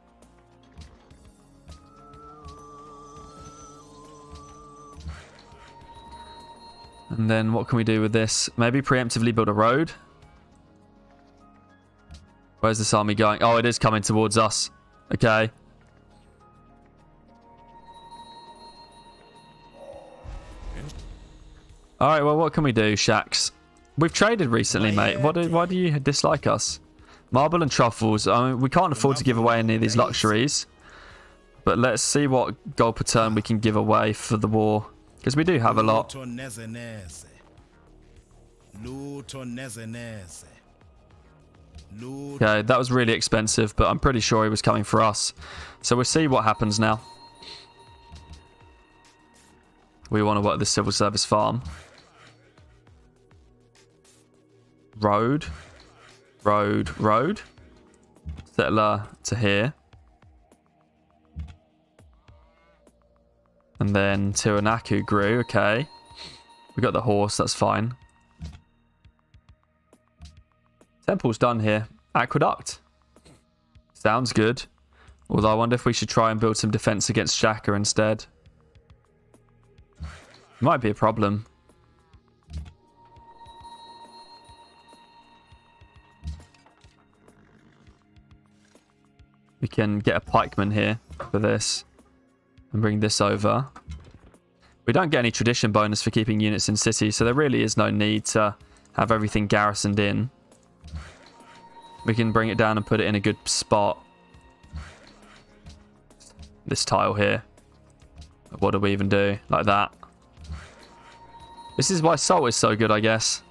A: And then what can we do with this? Maybe preemptively build a road. Where's this army going? Oh, it is coming towards us. Okay. Alright, well, what can we do, Shax? We've traded recently, mate. Why do you dislike us? Marble and truffles. I mean, we can't afford to give away any of these luxuries. But let's see what gold per turn we can give away for the war. Because we do have a lot. Okay, that was really expensive, but I'm pretty sure he was coming for us. So we'll see what happens now. We want to work the civil service farm. Road. Road. Road. Settler to here. And then Tiwanaku grew. Okay. We got the horse. That's fine. Temple's done here. Aqueduct. Sounds good. Although I wonder if we should try and build some defense against Shaka instead. Might be a problem. We can get a pikeman here for this. And bring this over. We don't get any tradition bonus for keeping units in city, so there really is no need to have everything garrisoned in. We can bring it down and put it in a good spot. This tile here. What do we even do? Like that. This is why salt is so good, I guess.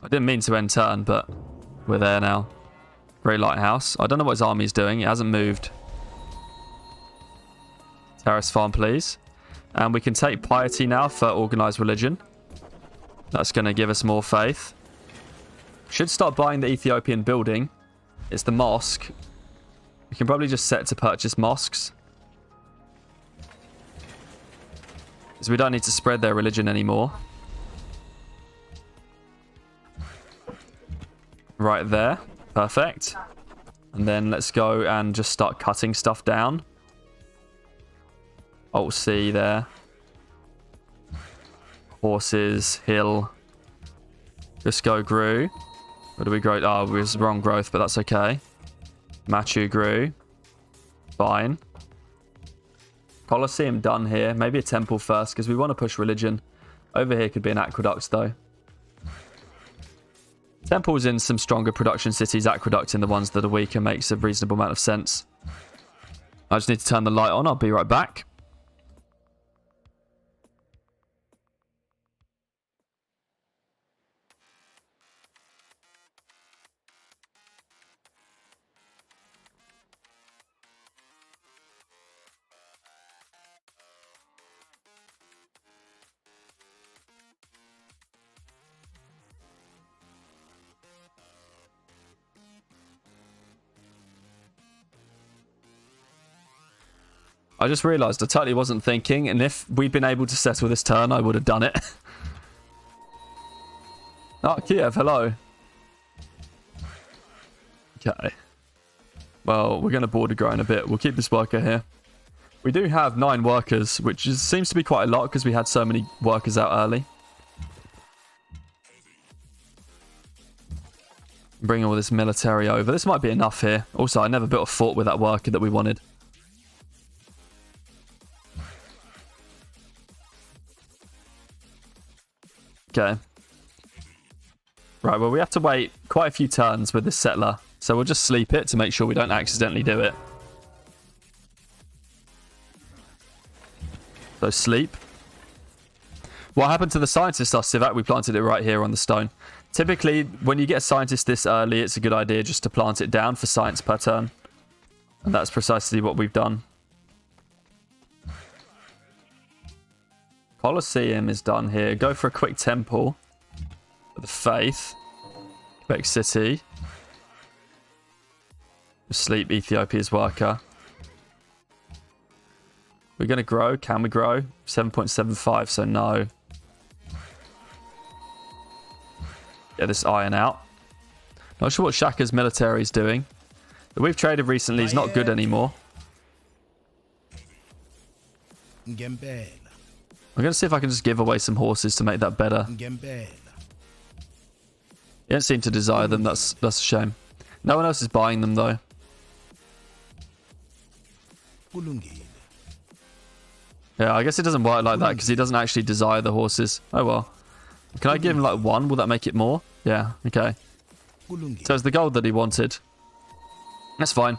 A: I didn't mean to end turn, but we're there now. Great lighthouse. I don't know what his army's doing. It hasn't moved. Terrace Farm, please. And we can take piety now for organized religion. That's going to give us more faith. Should start buying the Ethiopian building. It's the mosque. We can probably just set to purchase mosques. Because we don't need to spread their religion anymore. Right there. Perfect. And then let's go and just start cutting stuff down. Alt C there. Horses, hill. Just go grew. What do we grow? Oh, it was wrong growth, but that's okay. Machu grew. Fine. Colosseum done here. Maybe a temple first, because we want to push religion. Over here could be an aqueduct, though. Temples in some stronger production cities. Aqueduct in the ones that are weaker makes a reasonable amount of sense. I just need to turn the light on. I'll be right back. I just realised I totally wasn't thinking, and if we'd been able to settle this turn, I would have done it. Oh, Kiev, hello. Okay. Well, we're going to border grow in a bit. We'll keep this worker here. We do have 9 workers, which seems to be quite a lot because we had so many workers out early. Bring all this military over. This might be enough here. Also, I never built a fort with that worker that we wanted. Okay. Right, well, we have to wait quite a few turns with this settler. So we'll just sleep it to make sure we don't accidentally do it. So sleep. What happened to the scientist, Civat? We planted it right here on the stone. Typically, when you get a scientist this early, it's a good idea just to plant it down for science per turn. And that's precisely what we've done. Colosseum is done here. Go for a quick temple. For the faith. Quebec City. Sleep Ethiopia's worker. We're going to grow. Can we grow? 7.75, so no. Get this iron out. Not sure what Shaka's military is doing. But we've traded recently. He's not good anymore. I'm going to see if I can just give away some horses to make that better. You don't seem to desire them. That's a shame. No one else is buying them, though. Yeah, I guess it doesn't work like that because he doesn't actually desire the horses. Oh, well. Can I give him, like, 1? Will that make it more? Yeah, okay. So it's the gold that he wanted. That's fine.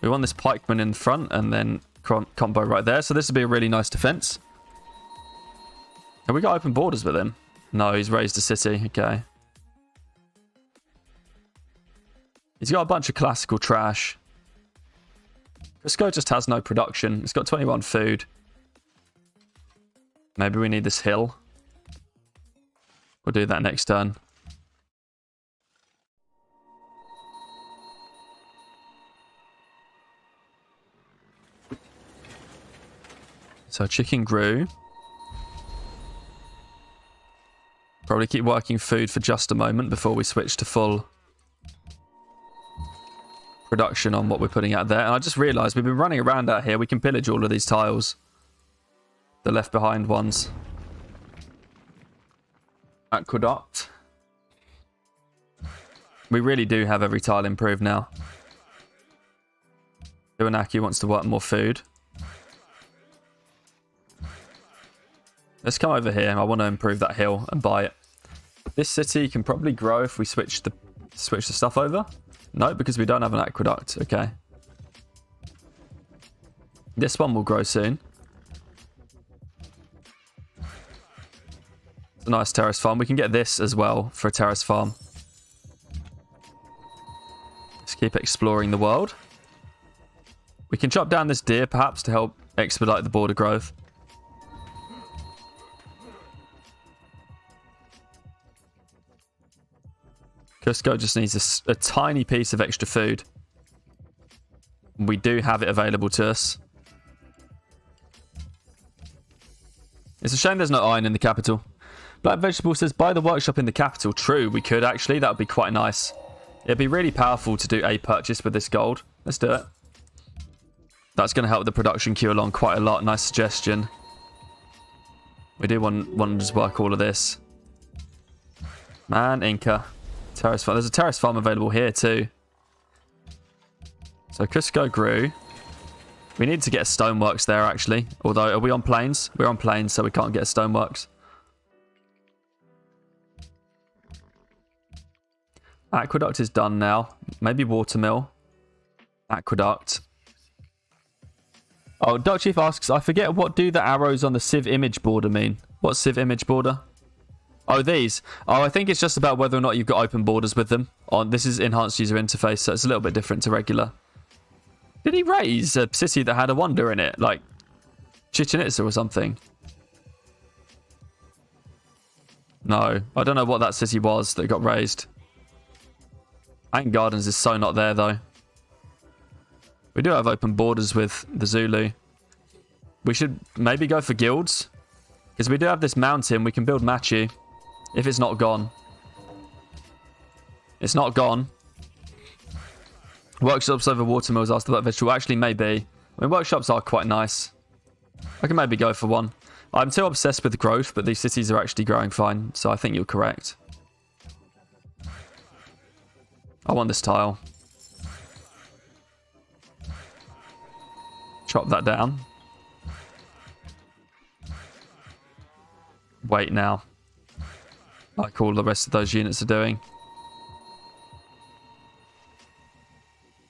A: We want this pikeman in front and then combo right there. So this would be a really nice defense. Have we got open borders with him? No, he's raised a city. Okay. He's got a bunch of classical trash. Cusco just has no production. It's got 21 food. Maybe we need this hill. We'll do that next turn. So chicken grew. Probably keep working food for just a moment before we switch to full production on what we're putting out there. And I just realised we've been running around out here. We can pillage all of these tiles. The left behind ones. Aqueduct. We really do have every tile improved now. Iwanaki wants to work more food. Let's come over here. I want to improve that hill and buy it. This city can probably grow if we switch the stuff over. No, because we don't have an aqueduct. Okay. This one will grow soon. It's a nice terrace farm. We can get this as well for a terrace farm. Let's keep exploring the world. We can chop down this deer perhaps to help expedite the border growth. Cusco just needs a tiny piece of extra food. We do have it available to us. It's a shame there's no iron in the capital. Black Vegetable says, buy the workshop in the capital. True, we could actually. That would be quite nice. It'd be really powerful to do a purchase with this gold. Let's do it. That's going to help the production queue along quite a lot. Nice suggestion. We do want to just work all of this. Man, Inca. Terrace farm. There's a terrace farm available here too. So Cusco grew. We need to get a stoneworks there actually. Although, are we on plains? We're on plains, so we can't get a stoneworks. Aqueduct is done now. Maybe watermill. Aqueduct. Oh, Duck Chief asks, I forget what do the arrows on the Civ image border mean? What's Civ image border? Oh, these. Oh, I think it's just about whether or not you've got open borders with them. This is enhanced user interface, so it's a little bit different to regular. Did he raise a city that had a wonder in it? Like Chichen Itza or something? No. I don't know what that city was that got raised. Ant Gardens is so not there, though. We do have open borders with the Zulu. We should maybe go for guilds. Because we do have this mountain. We can build Machu. If it's not gone. It's not gone. Workshops over watermills after that vegetable. Actually, maybe. I mean, workshops are quite nice. I can maybe go for one. I'm too obsessed with growth, but these cities are actually growing fine. So I think you're correct. I want this tile. Chop that down. Wait now. Like all the rest of those units are doing.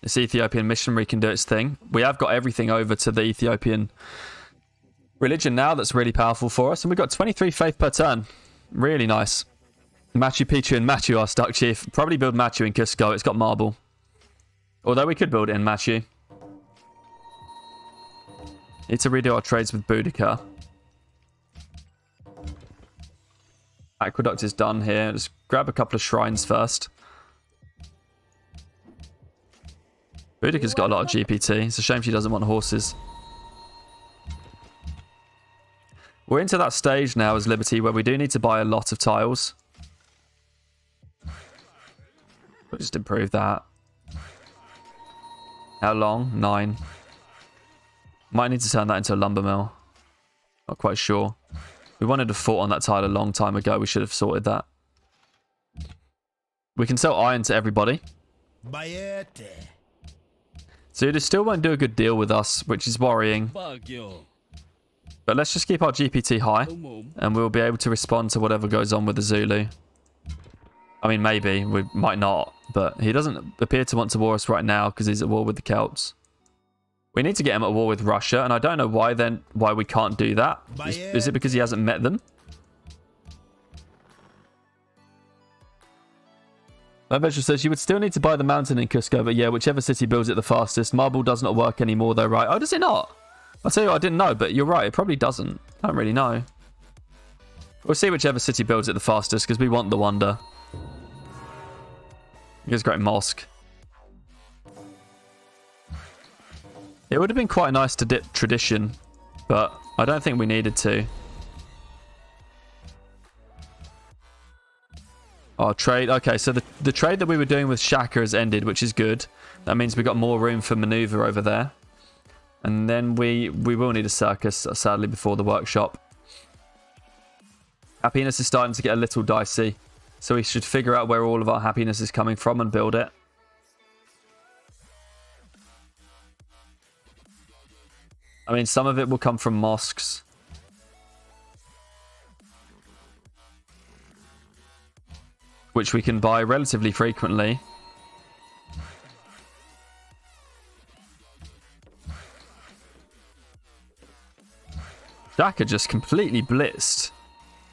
A: This Ethiopian missionary can do its thing. We have got everything over to the Ethiopian religion now. That's really powerful for us. And we've got 23 faith per turn. Really nice. Machu Picchu and Machu are stuck, Chief. Probably build Machu in Cusco. It's got marble. Although we could build it in Machu. Need to redo our trades with Boudica. Aqueduct is done here. Just grab a couple of shrines first. Boudica's got a lot of GPT. It's a shame she doesn't want horses. We're into that stage now as Liberty where we do need to buy a lot of tiles. We'll just improve that. How long? 9. Might need to turn that into a lumber mill. Not quite sure. We wanted a fort on that tile a long time ago. We should have sorted that. We can sell iron to everybody. Zulu still won't do a good deal with us, which is worrying. But let's just keep our GPT high, and we'll be able to respond to whatever goes on with the Zulu. I mean, maybe. We might not. But he doesn't appear to want to war us right now because he's at war with the Celts. We need to get him at war with Russia. And I don't know why we can't do that. Is it because he hasn't met them? Vegetable says you would still need to buy the mountain in Cusco, but yeah, whichever city builds it the fastest. Marble does not work anymore though, right? Oh, does it not? I'll tell you what, I didn't know, but you're right. It probably doesn't. I don't really know. We'll see whichever city builds it the fastest because we want the wonder. Here's Great Mosque. It would have been quite nice to dip tradition, but I don't think we needed to. Oh, trade. Okay, so the trade that we were doing with Shaka has ended, which is good. That means we've got more room for maneuver over there. And then we will need a circus, sadly, before the workshop. Happiness is starting to get a little dicey. So we should figure out where all of our happiness is coming from and build it. I mean, some of it will come from mosques. Which we can buy relatively frequently. Shaka just completely blitzed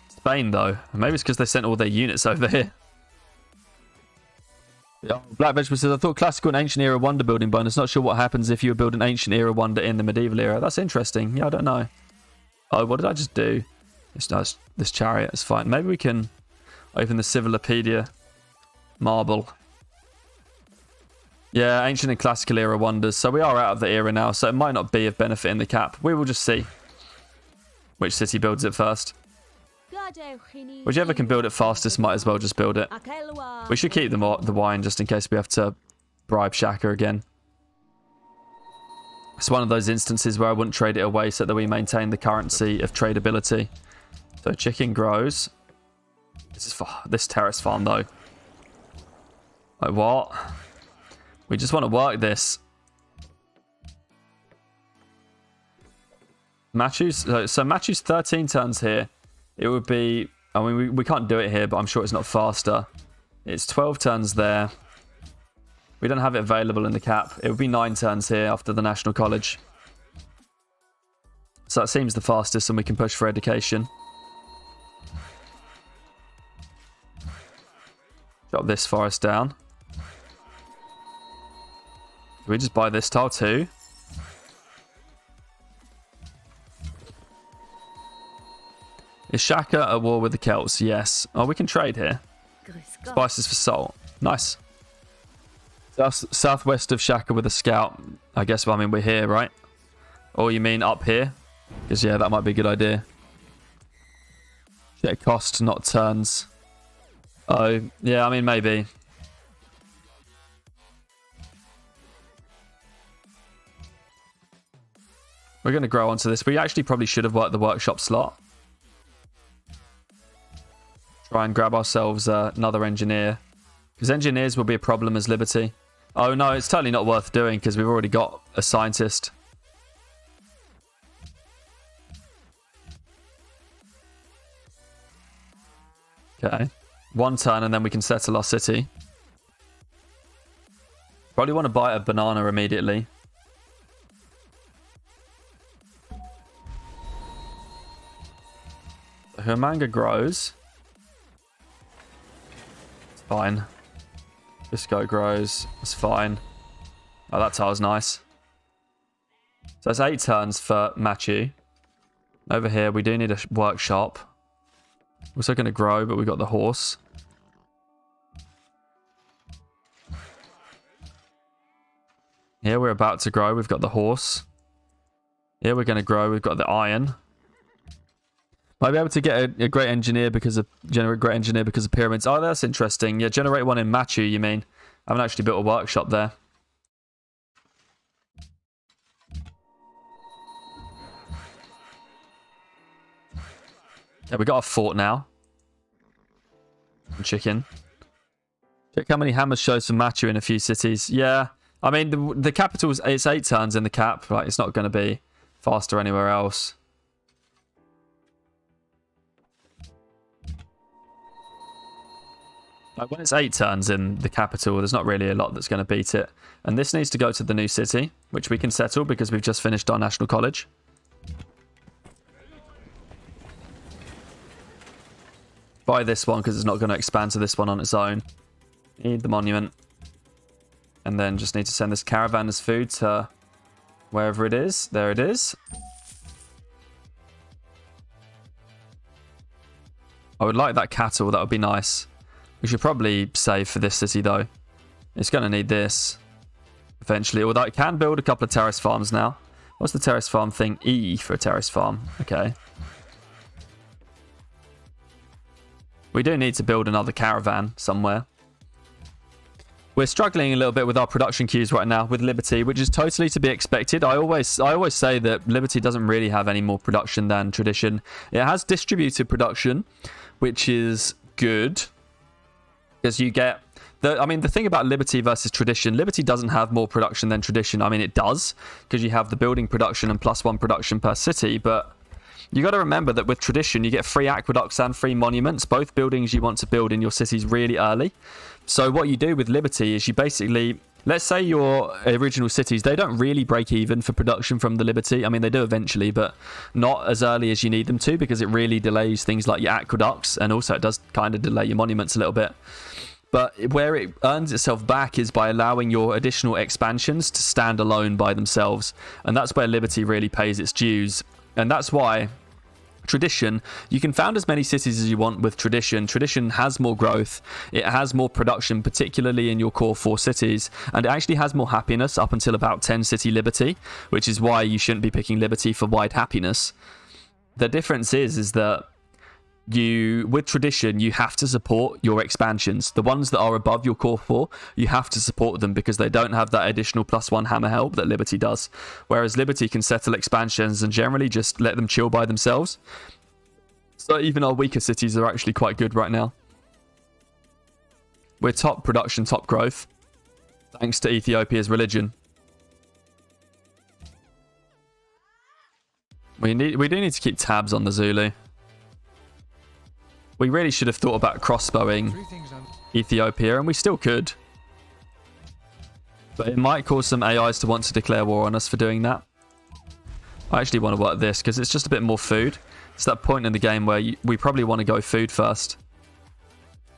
A: Spain, though. Maybe it's because they sent all their units over here. Black Vegetable says, I thought classical and ancient era wonder building bonus. Not sure what happens if you build an ancient era wonder in the medieval era. That's interesting. Yeah, I don't know. Oh, what did I just do? This chariot is fine. Maybe we can open the Civilopedia marble. Yeah, ancient and classical era wonders. So we are out of the era now, so it might not be of benefit in the cap. We will just see which city builds it first. Whichever can build it fastest might as well just build it. We should keep the wine just in case we have to bribe Shaka again. It's one of those instances where I wouldn't trade it away so that we maintain the currency of tradability. So chicken grows. This is for this terrace farm though. Like what? We just want to work this. Machu's, so Machu's 13 turns here. It would be, I mean, we can't do it here, but I'm sure it's not faster. It's 12 turns there. We don't have it available in the cap. It would be 9 turns here after the National College. So that seems the fastest, and we can push for education. Drop this forest down. Do we just buy this tile too? Is Shaka at war with the Celts? Yes. Oh, we can trade here. Spices for salt. Nice. Southwest of Shaka with a scout. I guess, I mean, we're here, right? Or you mean up here? Because, yeah, that might be a good idea. Check cost, not turns. Oh, yeah, I mean, maybe. We're going to grow onto this. We actually probably should have worked the workshop slot. Try and grab ourselves another engineer. Because engineers will be a problem as Liberty. Oh, no, it's totally not worth doing because we've already got a scientist. Okay. 1 turn and then we can settle our city. Probably want to buy a banana immediately. Humanga grows. It's fine. Bisco grows. It's fine. Oh, that tile's nice. So that's 8 turns for Machu. Over here, we do need a workshop. We're also going to grow, but we've got the horse. Here, we're about to grow. We've got the horse. Here, we're going to grow. We've got the iron. Might be able to get a great engineer because of pyramids. Oh, that's interesting. Yeah, generate one in Machu, you mean? I haven't actually built a workshop there. Yeah, we got a fort now. And chicken. Check how many hammers shows for Machu in a few cities. Yeah, I mean, the capital, it's 8 turns in the cap. Right, it's not going to be faster anywhere else. Like when it's 8 turns in the capital, there's not really a lot that's going to beat it. And this needs to go to the new city, which we can settle because we've just finished our national college. Buy this one because it's not going to expand to this one on its own. Need the monument. And then just need to send this caravan as food to wherever it is. There it is. I would like that cattle. That would be nice. We should probably save for this city, though. It's going to need this eventually. Although it can build a couple of terrace farms now. What's the terrace farm thing? E for a terrace farm. Okay. We do need to build another caravan somewhere. We're struggling a little bit with our production queues right now with Liberty, which is totally to be expected. I always say that Liberty doesn't really have any more production than Tradition. It has distributed production, which is good. Because you get... the thing about Liberty versus Tradition, Liberty doesn't have more production than Tradition. I mean, it does, because you have the building production and +1 production per city, but you got to remember that with Tradition, you get free aqueducts and free monuments, both buildings you want to build in your cities really early. So what you do with Liberty is you basically... Let's say your original cities, they don't really break even for production from the Liberty. I mean, they do eventually, but not as early as you need them to, because it really delays things like your aqueducts, and also it does kind of delay your monuments a little bit. But where it earns itself back is by allowing your additional expansions to stand alone by themselves. And that's where Liberty really pays its dues. And that's why Tradition, you can found as many cities as you want with Tradition. Tradition has more growth, it has more production, particularly in your core 4 cities, and it actually has more happiness up until about 10 city Liberty, which is why you shouldn't be picking Liberty for wide happiness. The difference is that with Tradition, you have to support your expansions. The ones that are above your core 4, you have to support them because they don't have that additional +1 hammer help that Liberty does. Whereas Liberty can settle expansions and generally just let them chill by themselves. So even our weaker cities are actually quite good right now. We're top production, top growth, thanks to Ethiopia's religion. We do need to keep tabs on the Zulu. We really should have thought about crossbowing Ethiopia, and we still could. But it might cause some AIs to want to declare war on us for doing that. I actually want to work this, because it's just a bit more food. It's that point in the game where we probably want to go food first.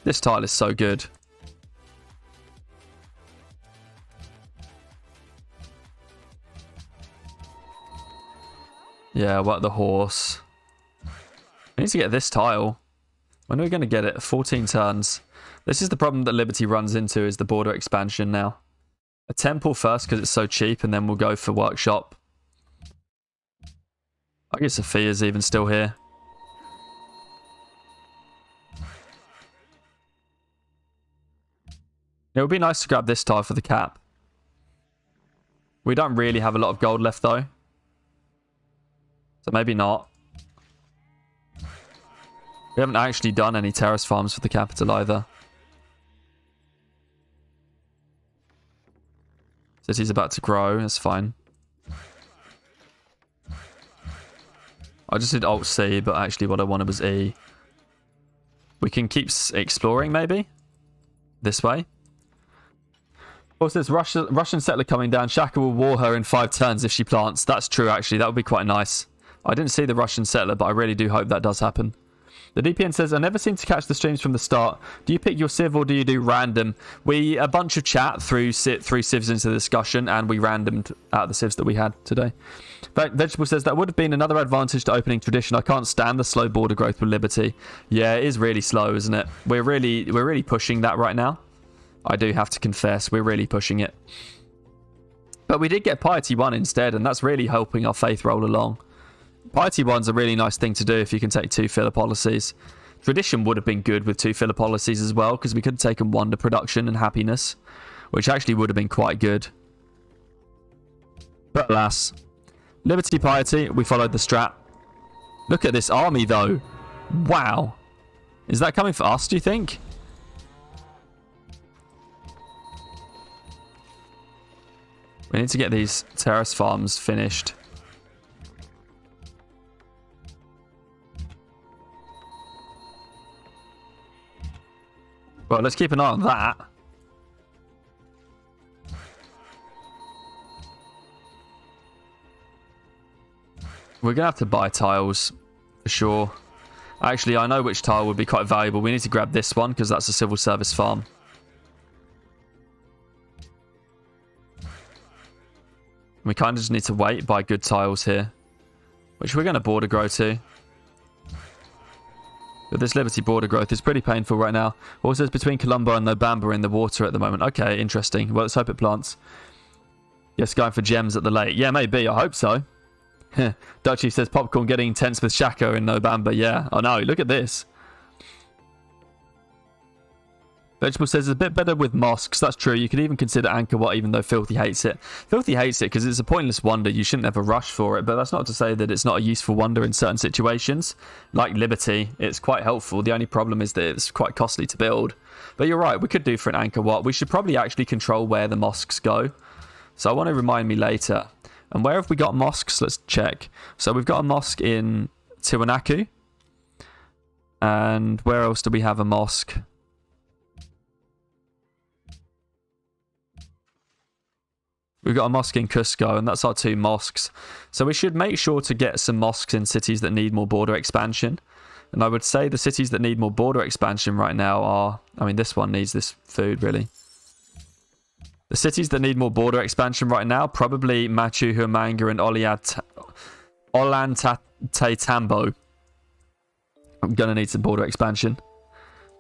A: This tile is so good. Yeah, work the horse. We need to get this tile. When are we going to get it? 14 turns. This is the problem that Liberty runs into, is the border expansion now. A temple first because it's so cheap, and then we'll go for workshop. I guess Sophia's even still here. It would be nice to grab this tile for the cap. We don't really have a lot of gold left though. So maybe not. We haven't actually done any terrace farms for the capital either. City's about to grow, that's fine. I just did Alt-C, but actually what I wanted was E. We can keep exploring, maybe? This way. Also, there's Russian settler coming down. Shaka will war her in 5 turns if she plants. That's true, actually. That would be quite nice. I didn't see the Russian settler, but I really do hope that does happen. The DPN says, I never seem to catch the streams from the start. Do you pick your civ or do you do random? A bunch of chat threw civs into the discussion, and we randomed out the civs that we had today. Vegetable says, that would have been another advantage to opening Tradition. I can't stand the slow border growth with Liberty. Yeah, it is really slow, isn't it? We're really pushing that right now. I do have to confess, we're really pushing it. But we did get Piety 1 instead, and that's really helping our faith roll along. Piety 1's a really nice thing to do if you can take 2 filler policies. Tradition would have been good with 2 filler policies as well, because we could have taken wonder production and happiness, which actually would have been quite good. But alas, Liberty Piety, we followed the strat. Look at this army though. Wow. Is that coming for us, do you think? We need to get these terrace farms finished. Well, let's keep an eye on that. We're going to have to buy tiles for sure. Actually, I know which tile would be quite valuable. We need to grab this one because that's a civil service farm. We kind of just need to wait, buy good tiles here, which we're going to border grow to. But this Liberty border growth is pretty painful right now. Also, it's between Colombo and Nobamba in the water at the moment. Okay, interesting. Well, let's hope it plants. Yes, going for gems at the lake. Yeah, maybe. I hope so. Dutchy says popcorn getting intense with Shako in Nobamba. Yeah, I know. Look at this. Vegetable says it's a bit better with mosques. That's true. You could even consider Angkor Wat, even though Filthy hates it. Filthy hates it because it's a pointless wonder. You shouldn't ever rush for it. But that's not to say that it's not a useful wonder in certain situations. Like Liberty, it's quite helpful. The only problem is that it's quite costly to build. But you're right. We could do for an Angkor Wat. We should probably actually control where the mosques go. So I want to remind me later. And where have we got mosques? Let's check. So we've got a mosque in Tiwanaku. And where else do we have a mosque? We've got a mosque in Cusco, and that's our 2 mosques. So we should make sure to get some mosques in cities that need more border expansion. And I would say the cities that need more border expansion right now are... I mean, this one needs this food, really. The cities that need more border expansion right now, probably Machu, Huamanga, and Ollantaytambo. I'm going to need some border expansion.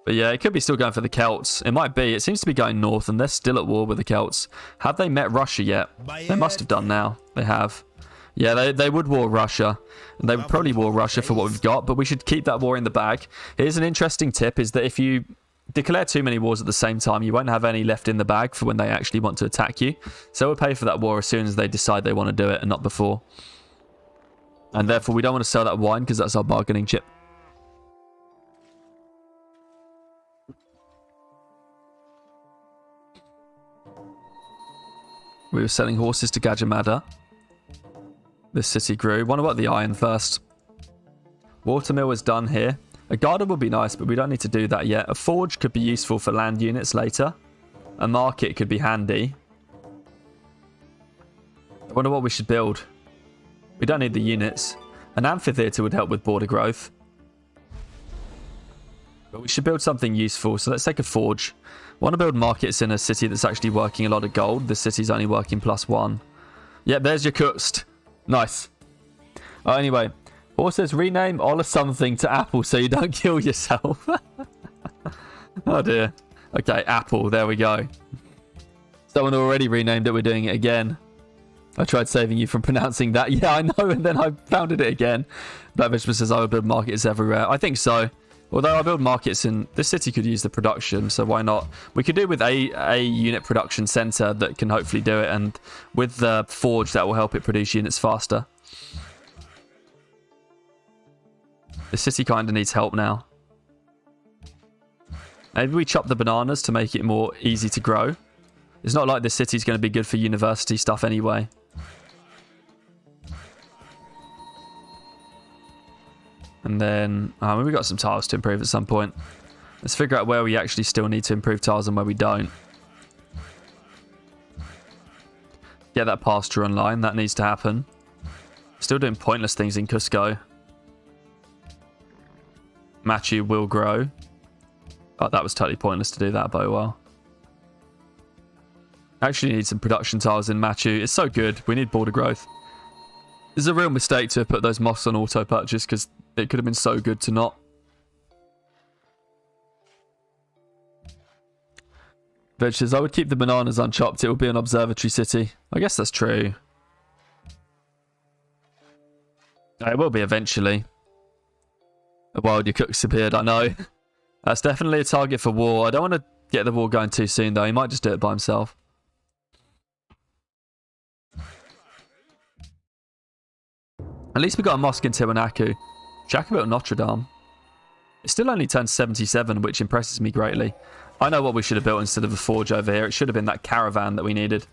A: But yeah, it could be still going for the Celts. It might be. It seems to be going north, and they're still at war with the Celts. Have they met Russia yet? They must have done now. They have. Yeah, they would war Russia. And they would probably war Russia for what we've got, but we should keep that war in the bag. Here's an interesting tip, is that if you declare too many wars at the same time, you won't have any left in the bag for when they actually want to attack you. So we'll pay for that war as soon as they decide they want to do it, and not before. And therefore, we don't want to sell that wine, because that's our bargaining chip. We were selling horses to Gajamada. This city grew. Wonder about the iron first. Watermill is done here. A garden would be nice, but we don't need to do that yet. A forge could be useful for land units later. A market could be handy. I wonder what we should build. We don't need the units. An amphitheatre would help with border growth. But we should build something useful, so let's take a forge. Want to build markets in a city that's actually working a lot of gold. This city's only working +1. Yep, there's your Kutst. Nice. Anyway, Horse says rename Ola something to Apple so you don't kill yourself. Oh dear. Okay, Apple. There we go. Someone already renamed it. We're doing it again. I tried saving you from pronouncing that. Yeah, I know, and then I founded it again. Black Vegetable says I would build markets everywhere. I think so. Although I build markets in... This city could use the production, so why not? We could do it with a unit production center that can hopefully do it, and with the forge that will help it produce units faster. The city kind of needs help now. Maybe we chop the bananas to make it more easy to grow. It's not like this city's going to be good for university stuff anyway. And then, we've got some tiles to improve at some point. Let's figure out where we actually still need to improve tiles and where we don't. Get that pasture online. That needs to happen. Still doing pointless things in Cusco. Machu will grow. Oh, that was totally pointless to do that, but well. Actually need some production tiles in Machu. It's so good. We need border growth. It's a real mistake to put those moss on auto purchase because it could have been so good to not. Veg says, I would keep the bananas unchopped. It will be an observatory city. I guess that's true. It will be eventually. While your cook's appeared, I know. That's definitely a target for war. I don't want to get the war going too soon, though. He might just do it by himself. At least we got a mosque in Tiwanaku. Shaka built Notre Dame. It still only turned 77, which impresses me greatly. I know what we should have built instead of a forge over here. It should have been that caravan that we needed.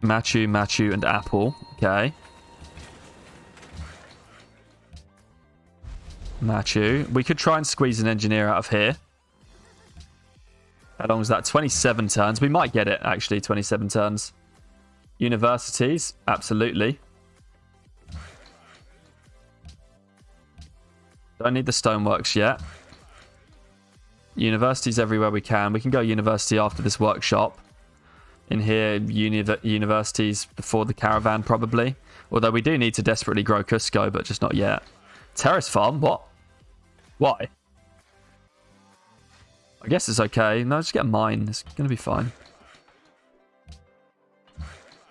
A: Machu, and Apple. Okay. Machu. We could try and squeeze an engineer out of here. How long is that? 27 turns. We might get it, actually, 27 turns. Universities, absolutely. Don't need the stoneworks yet. Universities everywhere we can. We can go university after this workshop. In here, universities before the caravan, probably. Although we do need to desperately grow Cusco, but just not yet. Terrace Farm? What? Why? I guess it's okay. No, just get a mine. It's going to be fine.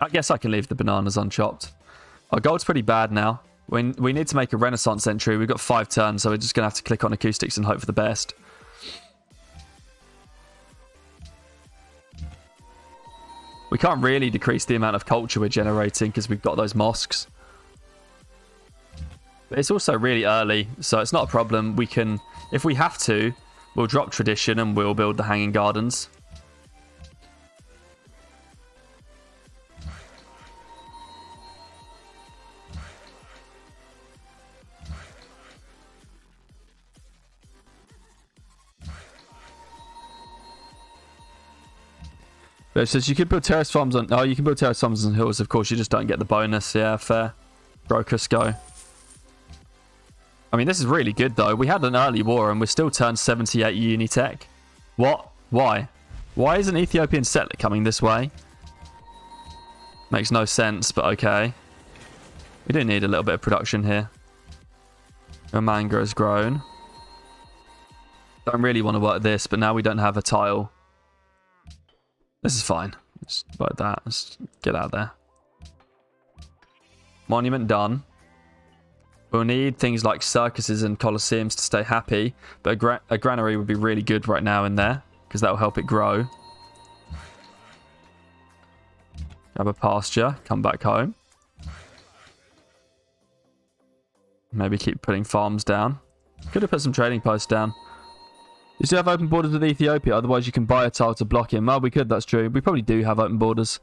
A: I guess I can leave the bananas unchopped. Our gold's pretty bad now. We need to make a Renaissance entry. We've got 5 turns, so we're just going to have to click on acoustics and hope for the best. We can't really decrease the amount of culture we're generating because we've got those mosques. But it's also really early, so it's not a problem. We can, if we have to, we'll drop tradition and we'll build the hanging gardens. But it says you can build terrace farms on... Oh, you can build terrace farms on hills, of course. You just don't get the bonus. Yeah, fair. Brokers go. I mean, this is really good, though. We had an early war, and we're still turned 78 Unitech. What? Why? Why is an Ethiopian settler coming this way? Makes no sense, but okay. We do need a little bit of production here. Our manga has grown. Don't really want to work this, but now we don't have a tile. This is fine. Just like that. Let's get out of there. Monument done. We'll need things like circuses and coliseums to stay happy, but a granary would be really good right now in there because that will help it grow. Grab a pasture, come back home. Maybe keep putting farms down. Could have put some trading posts down. You still have open borders with Ethiopia, otherwise you can buy a tile to block him. Well, we could, that's true. We probably do have open borders.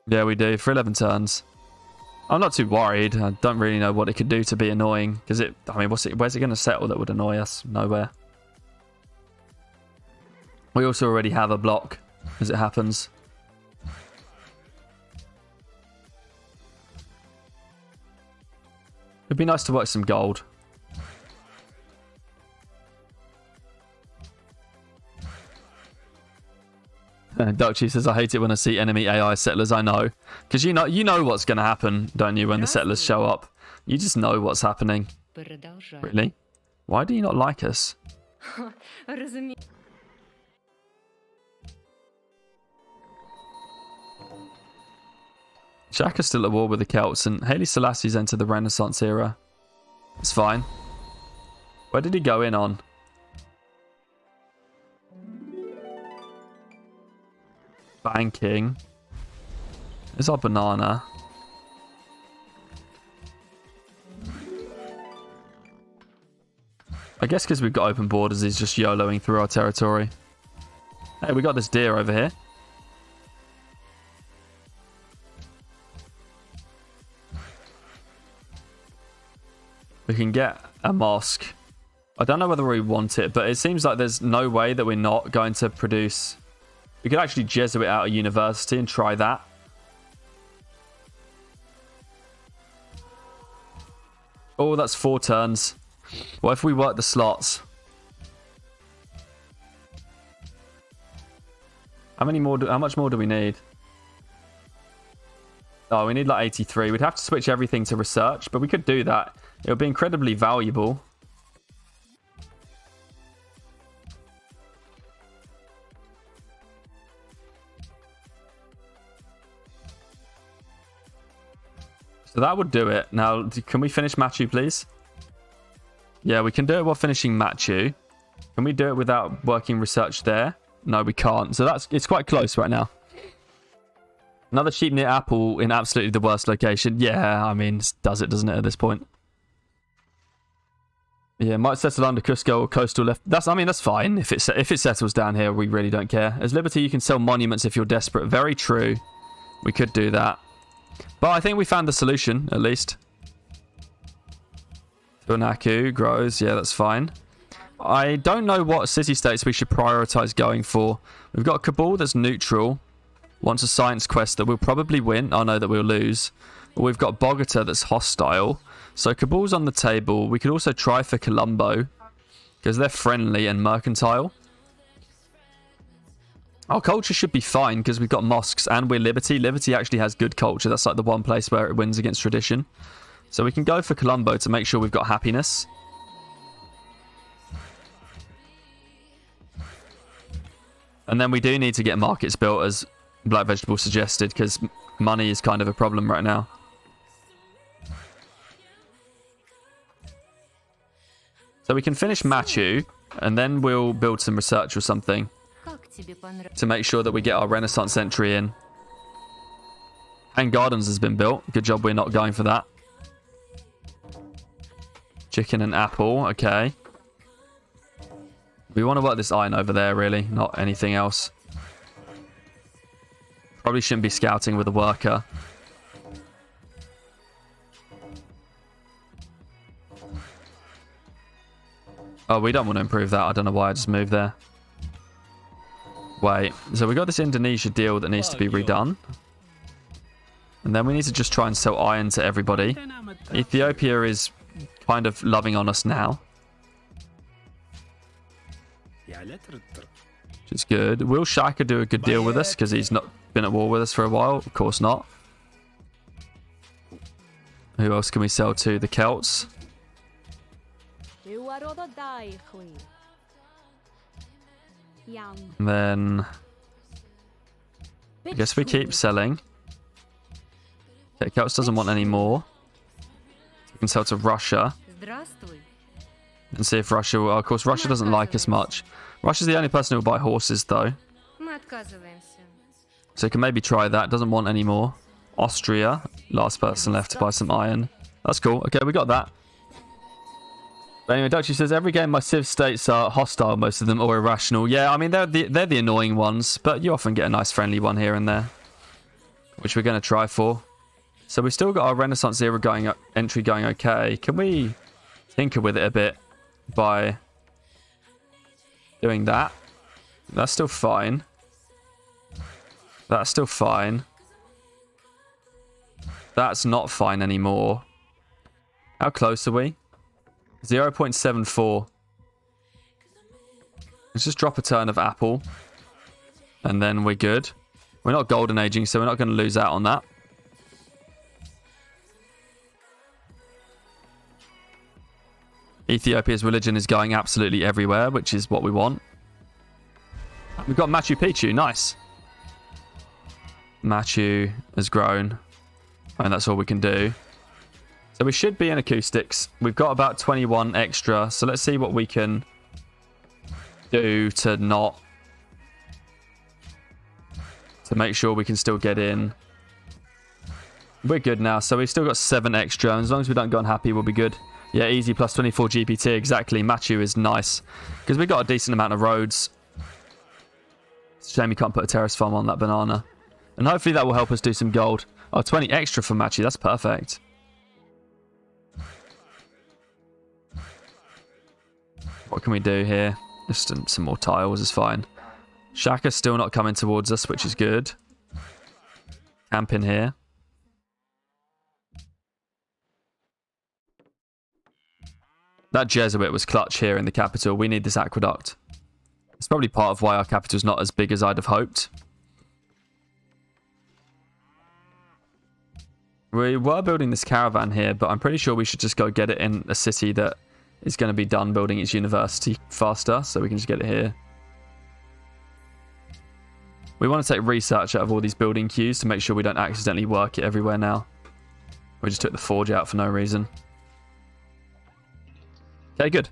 A: Yeah, we do, for 11 turns. I'm not too worried. I don't really know what it could do to be annoying. Because it, I mean, where's it going to settle that would annoy us? Nowhere. We also already have a block, as it happens. It'd be nice to work some gold. Duchy says, I hate it when I see enemy AI settlers. I know. Because you know what's going to happen, don't you, when the settlers show up? You just know what's happening. Really? Why do you not like us? Shaka's still at war with the Celts, and Haile Selassie's entered the Renaissance era. It's fine. Where did he go in on? Banking. There's our banana. I guess because we've got open borders, he's just YOLOing through our territory. Hey, we got this deer over here. We can get a mosque. I don't know whether we want it, but it seems like there's no way that we're not going to produce... We could actually Jesuit out a university and try that. Oh, that's 4 turns. What if we work the slots? How much more do we need? Oh, we need like 83. We'd have to switch everything to research, but we could do that. It would be incredibly valuable. So that would do it. Now, can we finish Machu, please? Yeah, we can do it while finishing Machu. Can we do it without working research there? No, we can't. So it's quite close right now. Another sheep near Apple in absolutely the worst location. Yeah, I mean, does it, doesn't it, at this point? Yeah, might settle under Cusco or coastal left. I mean, that's fine. If it settles down here, we really don't care. As Liberty, you can sell monuments if you're desperate. Very true. We could do that. But I think we found the solution, at least. Tuanaku grows. Yeah, that's fine. I don't know what city-states we should prioritize going for. We've got Kabul that's neutral. Wants a science quest that we'll probably win. I know that we'll lose. But we've got Bogota that's hostile. So Kabul's on the table. We could also try for Colombo, because they're friendly and mercantile. Our culture should be fine because we've got mosques and we're Liberty. Liberty actually has good culture. That's like the one place where it wins against tradition. So we can go for Colombo to make sure we've got happiness. And then we do need to get markets built, as Black Vegetable suggested, because money is kind of a problem right now. So we can finish Machu, and then we'll build some research or something to make sure that we get our Renaissance entry in. And Gardens has been built. Good job we're not going for that. Chicken and apple. Okay. We want to work this iron over there, really. Not anything else. Probably shouldn't be scouting with a worker. Oh, we don't want to improve that. I don't know why I just moved there. Wait. So we got this Indonesia deal that needs to be redone. And then we need to just try and sell iron to everybody. Ethiopia is kind of loving on us now. Which is good. Will Shaka do a good deal with us because he's not been at war with us for a while? Of course not. Who else can we sell to? The Celts. And then I guess we keep selling. Okay, Celts doesn't want any more. We can sell to Russia. And see if Russia will... Of course, Russia doesn't like us much. Russia's the only person who will buy horses, though. So we can maybe try that. Doesn't want any more. Austria. Last person left to buy some iron. That's cool. Okay, we got that. But anyway, Dutchy says, every game my Civ states are hostile, most of them, or irrational. Yeah, I mean, they're the annoying ones, but you often get a nice friendly one here and there, which we're going to try for. So we've still got our Renaissance era entry going okay. Can we tinker with it a bit by doing that? That's still fine. That's still fine. That's not fine anymore. How close are we? 0.74. Let's just drop a turn of apple. And then we're good. We're not golden aging, so we're not going to lose out on that. Ethiopia's religion is going absolutely everywhere, which is what we want. We've got Machu Picchu. Nice. Machu has grown. And that's all we can do. So we should be in acoustics. We've got about 21 extra. So let's see what we can do to not... to make sure we can still get in. We're good now. So we've still got 7 extra. And as long as we don't go unhappy, we'll be good. Yeah, easy plus 24 GPT. Exactly. Machu is nice. Because we've got a decent amount of roads. It's a shame you can't put a terrace farm on that banana. And hopefully that will help us do some gold. Oh, 20 extra for Machu. That's perfect. What can we do here? Just some more tiles is fine. Shaka's still not coming towards us, which is good. Camp in here. That Jesuit was clutch here in the capital. We need this aqueduct. It's probably part of why our capital's not as big as I'd have hoped. We were building this caravan here, but I'm pretty sure we should just go get it in a city that is going to be done building its university faster, so we can just get it here. We want to take research out of all these building queues to make sure we don't accidentally work it everywhere now. We just took the forge out for no reason. Okay, good.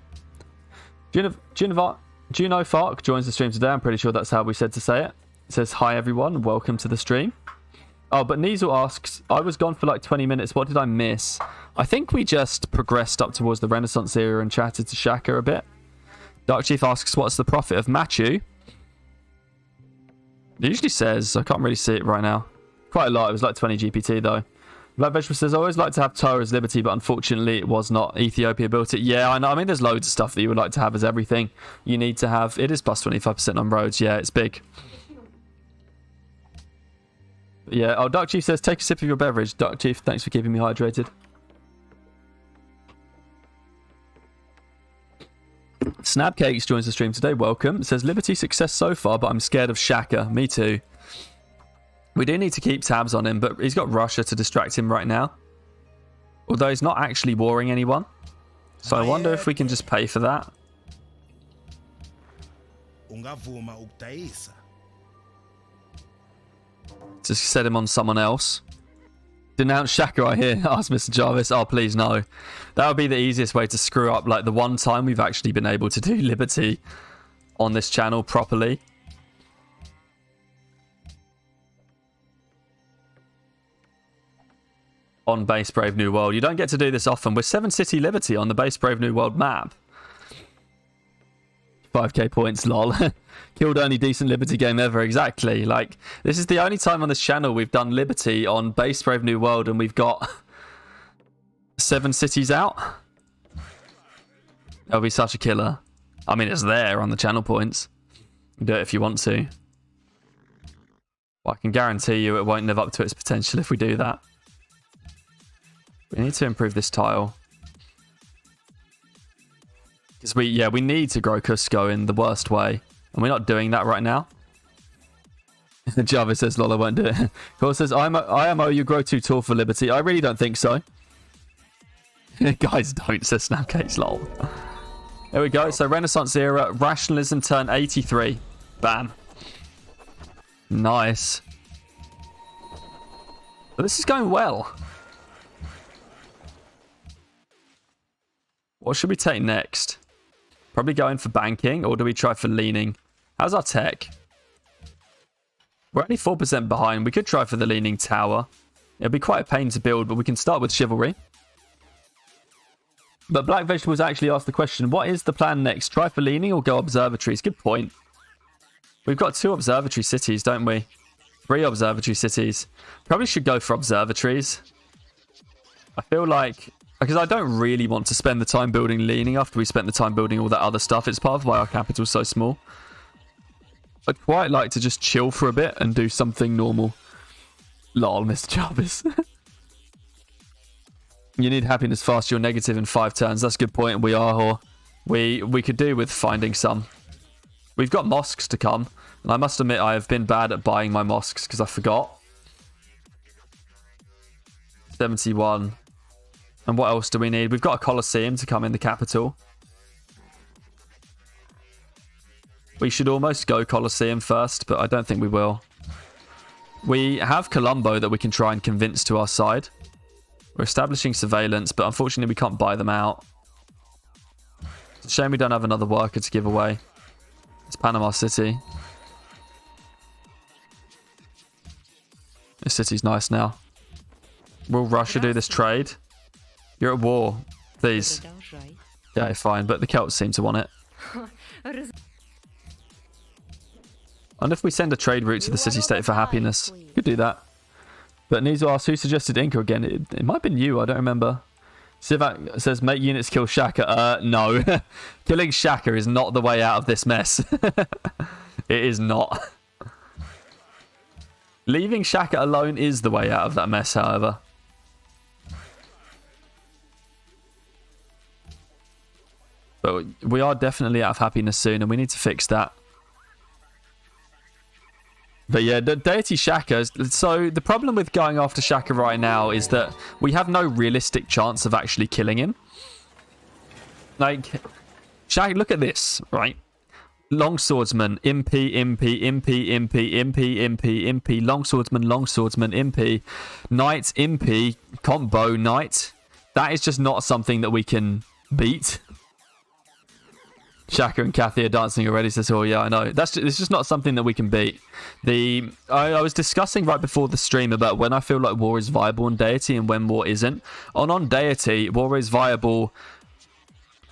A: Juno Fark joins the stream today. I'm pretty sure that's how we said to say it. It says, hi everyone, welcome to the stream. Oh, but Niesel asks, I was gone for like 20 minutes. What did I miss? I think we just progressed up towards the Renaissance era and chatted to Shaka a bit. Dark Chief asks, what's the profit of Machu? It usually says, I can't really see it right now. Quite a lot. It was like 20 GPT though. Black Vegetable says, I always like to have Torah as Liberty, but unfortunately it was not. Ethiopia built it. Yeah, I know. I mean, there's loads of stuff that you would like to have as everything. You need to have... It is plus 25% on roads. Yeah, it's big. Yeah. Oh, Duck Chief says, take a sip of your beverage. Duck Chief, thanks for keeping me hydrated. Snapcakes joins the stream today. Welcome. It says, Liberty success so far, but I'm scared of Shaka. Me too. We do need to keep tabs on him, but he's got Russia to distract him right now. Although he's not actually warring anyone. So I wonder if we can just pay for that. Just set him on someone else. Denounce Shaka, I hear. Ask Mr. Jarvis. Oh, please, no. That would be the easiest way to screw up, like, the one time we've actually been able to do Liberty on this channel properly. On Base Brave New World. You don't get to do this often. We're 7 City Liberty on the Base Brave New World map. 5k points, lol. Killed only decent Liberty game ever. Exactly. Like, this is the only time on this channel we've done Liberty on Base Brave New World and we've got 7 cities out. That'll be such a killer. I mean, it's there on the channel points. You can do it if you want to. But I can guarantee you it won't live up to its potential if we do that. We need to improve this tile. Because we need to grow Cusco in the worst way. And we're not doing that right now. Java says, lol, I won't do it. Cole says, IMO, you grow too tall for Liberty. I really don't think so. Guys, don't, says Snapcakes, lol. There we go. So Renaissance era, rationalism turn 83. Bam. Nice. But this is going well. What should we take next? Probably going for banking, or do we try for leaning? How's our tech? We're only 4% behind. We could try for the leaning tower. It'll be quite a pain to build, but we can start with chivalry. But Black Vegetables actually asked the question, what is the plan next? Try for leaning or go observatories? Good point. We've got 2 observatory cities, don't we? 3 observatory cities. Probably should go for observatories. I feel like... Because I don't really want to spend the time building leaning after we spent the time building all that other stuff. It's part of why our capital's so small. I'd quite like to just chill for a bit and do something normal. Lol, Mr. Jarvis. You need happiness fast. You're negative in 5 turns. That's a good point. We are, or we could do with finding some. We've got mosques to come. And I must admit I have been bad at buying my mosques because I forgot. 71. And what else do we need? We've got a Colosseum to come in the capital. We should almost go Colosseum first, but I don't think we will. We have Colombo that we can try and convince to our side. We're establishing surveillance, but unfortunately we can't buy them out. It's a shame we don't have another worker to give away. It's Panama City. This city's nice now. Will Russia do this trade? You're at war. Please. Yeah, fine, but the Celts seem to want it. And if we send a trade route to the city-state for happiness, could do that. But Nizo asks, who suggested Inca again? It might have been you, I don't remember. Sivak says, make units kill Shaka. No. Killing Shaka is not the way out of this mess. It is not. Leaving Shaka alone is the way out of that mess, however. But we are definitely out of happiness soon, and we need to fix that. But yeah, the Deity Shaka. So the problem with going after Shaka right now is that we have no realistic chance of actually killing him. Like, Shaka, look at this, right? Longswordsman, Impy, Longswordsman, Impy, Knight, Impy, combo, Knight. That is just not something that we can beat. Shaka and Kathy are dancing already, says, oh yeah, I know. It's just not something that we can beat. I was discussing right before the stream about when I feel like war is viable on Deity and when war isn't. On Deity, war is viable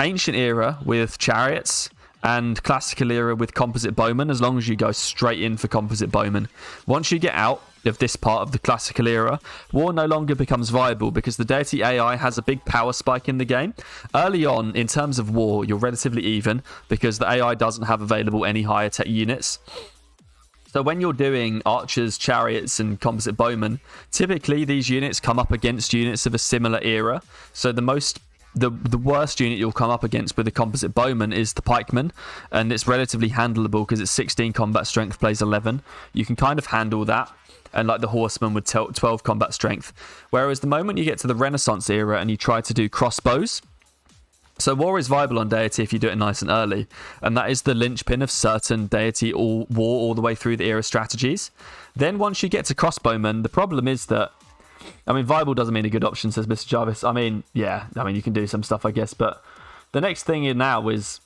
A: ancient era with chariots and classical era with composite bowmen, as long as you go straight in for composite bowmen. Once you get out of this part of the classical era, war no longer becomes viable because the Deity AI has a big power spike in the game. Early on, in terms of war, you're relatively even because the AI doesn't have available any higher tech units. So when you're doing archers, chariots, and composite bowmen, typically these units come up against units of a similar era. So the worst unit you'll come up against with a composite bowman is the pikeman, and it's relatively handleable because it's 16 combat strength, plays 11. You can kind of handle that, and like the horseman with 12 combat strength. Whereas the moment you get to the Renaissance era and you try to do crossbows, so war is viable on Deity if you do it nice and early, and that is the linchpin of certain Deity war all the way through the era strategies. Then once you get to crossbowmen, the problem is that, I mean, viable doesn't mean a good option, says Mr. Jarvis. I mean, yeah, I mean, you can do some stuff, I guess, but the next thing now is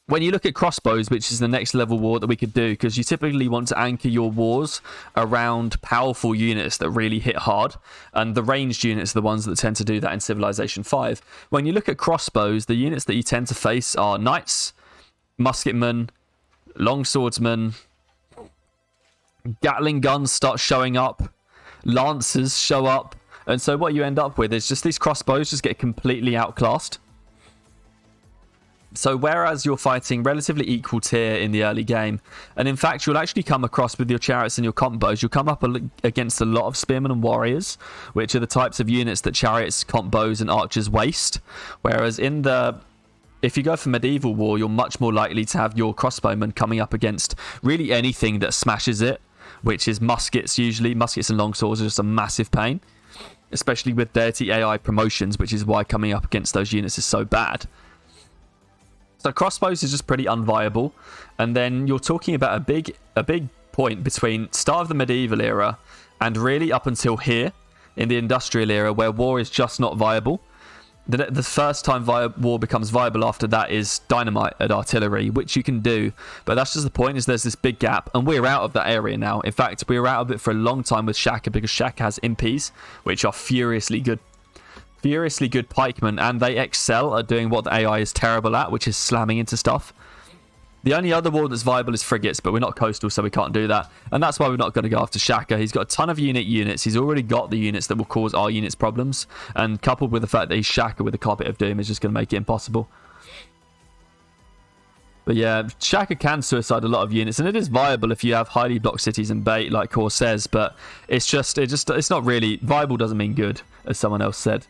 A: when you look at crossbows, which is the next level war that we could do, because you typically want to anchor your wars around powerful units that really hit hard, and the ranged units are the ones that tend to do that in Civilization 5. When you look at crossbows, the units that you tend to face are knights, musketmen, longswordsmen, Gatling guns start showing up, lancers show up, and so what you end up with is just these crossbows just get completely outclassed. So whereas you're fighting relatively equal tier in the early game, and in fact you'll actually come across with your chariots and your combos, you'll come up against a lot of spearmen and warriors, which are the types of units that chariots, combos, and archers waste. Whereas if you go for medieval war, you're much more likely to have your crossbowmen coming up against really anything that smashes it, which is muskets usually. Muskets and longswords are just a massive pain, especially with Deity AI promotions, which is why coming up against those units is so bad. So crossbows is just pretty unviable, and then you're talking about a big point between start of the medieval era and really up until here in the industrial era, where war is just not viable. The first time war becomes viable after that is dynamite and artillery, which you can do, but that's just the point, is there's this big gap, and we're out of that area now. In fact, we were out of it for a long time with Shaka, because Shaka has impies, which are furiously good pikemen, and they excel at doing what the AI is terrible at, which is slamming into stuff. The only other war that's viable is frigates, but we're not coastal, so we can't do that. And that's why we're not going to go after Shaka. He's got a ton of unique units. He's already got the units that will cause our units problems. And coupled with the fact that he's Shaka with a carpet of doom is just going to make it impossible. But yeah, Shaka can suicide a lot of units, and it is viable if you have highly blocked cities and bait, like Core says, but it's not really viable. Doesn't mean good, as someone else said.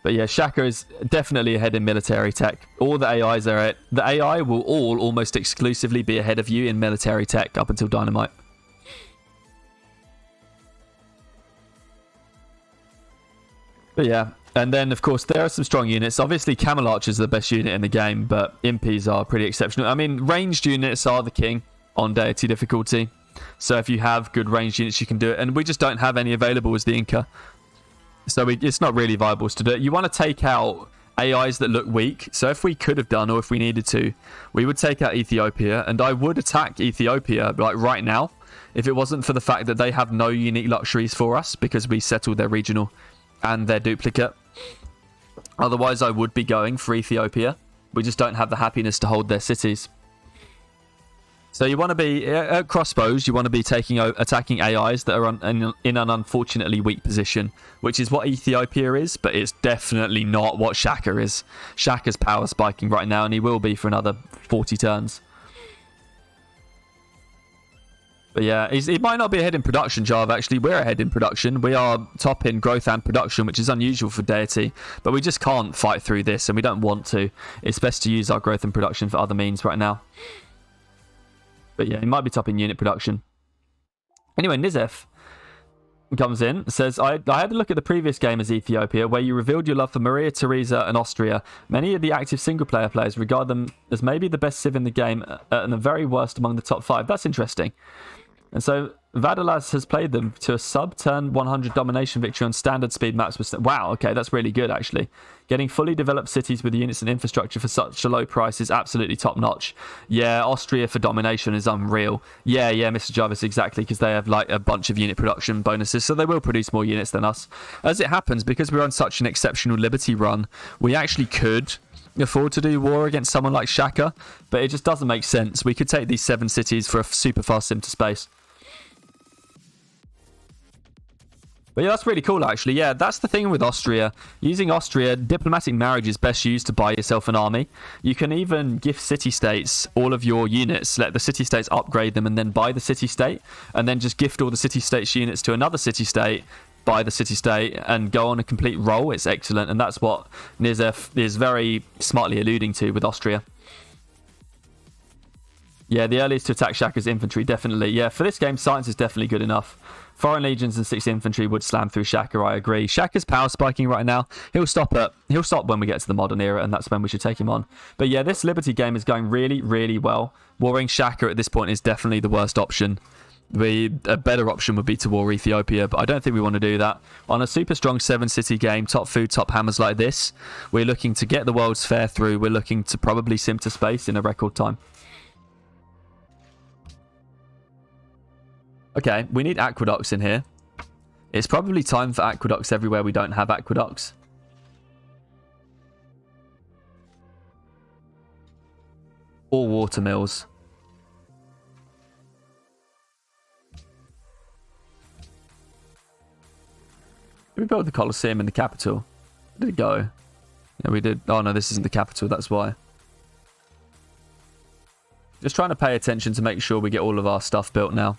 A: But yeah, Shaka is definitely ahead in military tech. All the AIs are at... The AI will all almost exclusively be ahead of you in military tech up until Dynamite. But yeah, and then of course there are some strong units. Obviously Camel Archers are the best unit in the game, but Impies are pretty exceptional. I mean, ranged units are the king on Deity difficulty. So if you have good ranged units, you can do it. And we just don't have any available as the Inca. So it's not really viable to do it. You want to take out AIs that look weak. So if we could have done, or if we needed to, we would take out Ethiopia. And I would attack Ethiopia like right now, if it wasn't for the fact that they have no unique luxuries for us, because we settled their regional and their duplicate. Otherwise, I would be going for Ethiopia. We just don't have the happiness to hold their cities. So you want to be at crossbows. You want to be attacking AIs that are in an unfortunately weak position, which is what Ethiopia is, but it's definitely not what Shaka is. Shaka's power spiking right now, and he will be for another 40 turns. But yeah, he might not be ahead in production, Jarv. Actually, we're ahead in production. We are top in growth and production, which is unusual for Deity. But we just can't fight through this, and we don't want to. It's best to use our growth and production for other means right now. But yeah, he might be top in unit production. Anyway, Nizef comes in, says, I had a look at the previous game as Ethiopia, where you revealed your love for Maria Theresa and Austria. Many of the active single-player players regard them as maybe the best civ in the game and the very worst among the top 5. That's interesting. And so Vadalas has played them to a sub-turn 100 domination victory on standard speed maps. Wow, okay, that's really good, actually. Getting fully developed cities with units and infrastructure for such a low price is absolutely top-notch. Yeah, Austria for domination is unreal. Yeah, Mr. Jarvis, exactly, because they have like a bunch of unit production bonuses, so they will produce more units than us. As it happens, because we're on such an exceptional Liberty run, we actually could afford to do war against someone like Shaka, but it just doesn't make sense. We could take these 7 cities for a super fast sim to space. But yeah, that's really cool, actually. Yeah, that's the thing with Austria. Using Austria, diplomatic marriage is best used to buy yourself an army. You can even gift city-states all of your units, let the city-states upgrade them, and then buy the city-state, and then just gift all the city-states units to another city-state, buy the city-state, and go on a complete roll. It's excellent, and that's what Nizef is very smartly alluding to with Austria. Yeah, the earliest to attack Shaka's infantry, definitely. Yeah, for this game, science is definitely good enough. Foreign legions and 6 infantry would slam through Shaka, I agree. Shaka's power spiking right now. He'll stop when we get to the modern era, and that's when we should take him on. But yeah, this Liberty game is going really, really well. Warring Shaka at this point is definitely the worst option. A better option would be to war Ethiopia, but I don't think we want to do that. On a super strong 7-city game, top food, top hammers like this, we're looking to get the World's Fair through. We're looking to probably sim to space in a record time. Okay, we need aqueducts in here. It's probably time for aqueducts everywhere we don't have aqueducts. Or water mills. Did we build the Colosseum in the capital? Where did it go? Yeah, we did. Oh no, this isn't the capital, that's why. Just trying to pay attention to make sure we get all of our stuff built now.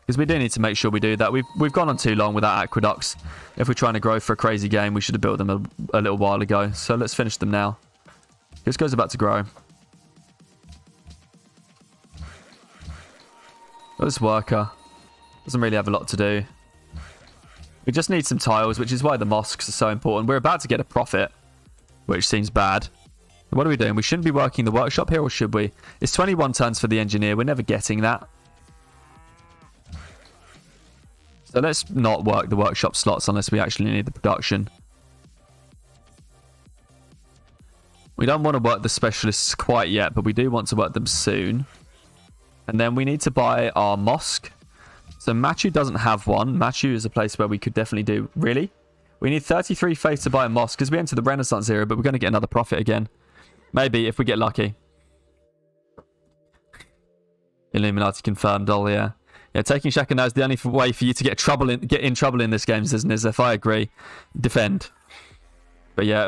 A: Because we do need to make sure we do that. We've gone on too long without aqueducts. If we're trying to grow for a crazy game, we should have built them a little while ago. So let's finish them now. This goes about to grow. This worker doesn't really have a lot to do. We just need some tiles, which is why the mosques are so important. We're about to get a profit, which seems bad. What are we doing? We shouldn't be working the workshop here, or should we? It's 21 tons for the engineer. We're never getting that. So let's not work the workshop slots unless we actually need the production. We don't want to work the specialists quite yet, but we do want to work them soon. And then we need to buy our mosque. So Machu doesn't have one. Machu is a place where we could definitely do... Really? We need 33 faith to buy a mosque because we enter the Renaissance era, but we're going to get another profit again. Maybe, if we get lucky. Illuminati confirmed. Oh, yeah. Yeah, taking Shaka now is the only way for you to get in trouble in this game, says Nizef. I agree. Defend. But yeah,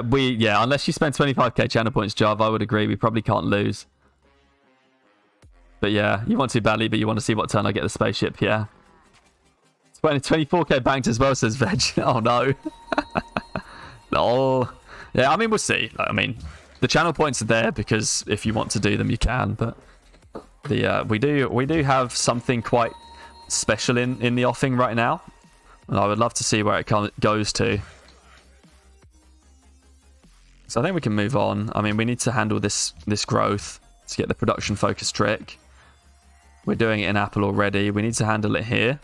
A: unless you spend 25k channel points, Jav, I would agree. We probably can't lose. But yeah, you want to badly, but you want to see what turn I get the spaceship, yeah. 24k banked as well, says Veg. Oh no. No. Yeah, I mean, we'll see. I mean, the channel points are there because if you want to do them, you can. But we do have something quite special in the offing right now, and I would love to see where it goes to. So I think we can move on. I mean, we need to handle this growth to get the production focus trick. We're doing it in Apple already. We need to handle it here.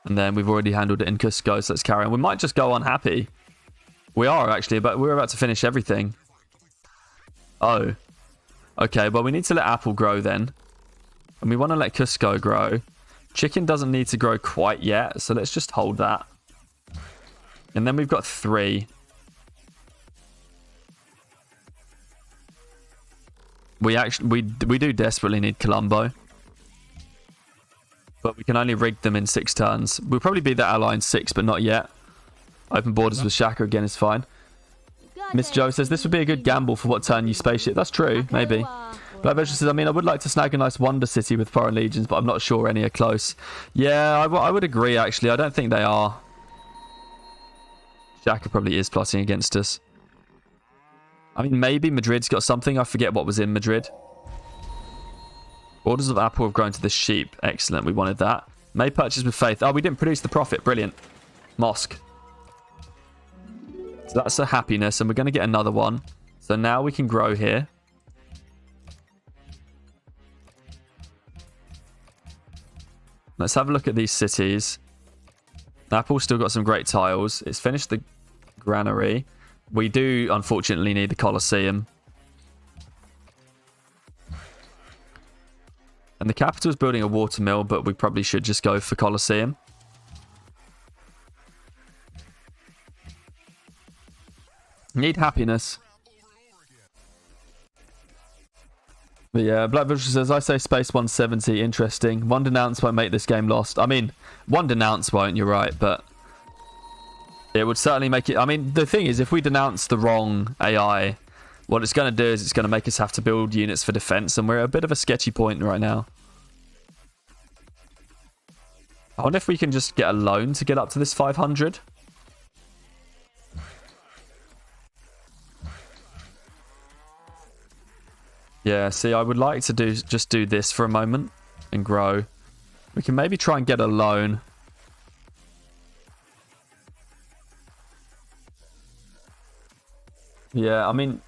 A: And then we've already handled it in Cusco, so let's carry on. We might just go unhappy. We are actually, but we're about to finish everything. Oh. Okay, well, we need to let Apple grow then. And we want to let Cusco grow. Chicken doesn't need to grow quite yet, so let's just hold that. And then we've got 3. We do desperately need Colombo. But we can only rig them in 6 turns. We'll probably be the ally in 6, but not yet. Open borders with Shaka again is fine. Miss Joe says, this would be a good gamble for what turn you spaceship. That's true, maybe. Black Vegetable says, I mean, I would like to snag a nice Wonder City with foreign legions, but I'm not sure any are close. Yeah, I would agree, actually. I don't think they are. Shaka probably is plotting against us. I mean, maybe Madrid's got something. I forget what was in Madrid. Orders of Apple have grown to the sheep. Excellent, we wanted that. May purchase with faith. Oh, we didn't produce the profit. Brilliant. Mosque. So that's a happiness, and we're going to get another one. So now we can grow here. Let's have a look at these cities. Apple's still got some great tiles. It's finished the granary. We do, unfortunately, need the Colosseum. And the capital's building a water mill, but we probably should just go for Colosseum. Need happiness. But yeah, Black Vulture says, I say space 170, interesting. One denounce won't make this game lost. I mean, one denounce won't, you're right, but it would certainly make it... I mean, the thing is, if we denounce the wrong AI, what it's going to do is it's going to make us have to build units for defense, and we're at a bit of a sketchy point right now. I wonder if we can just get a loan to get up to this 500. Yeah, see, I would like to just do this for a moment and grow. We can maybe try and get a loan. Yeah, I mean,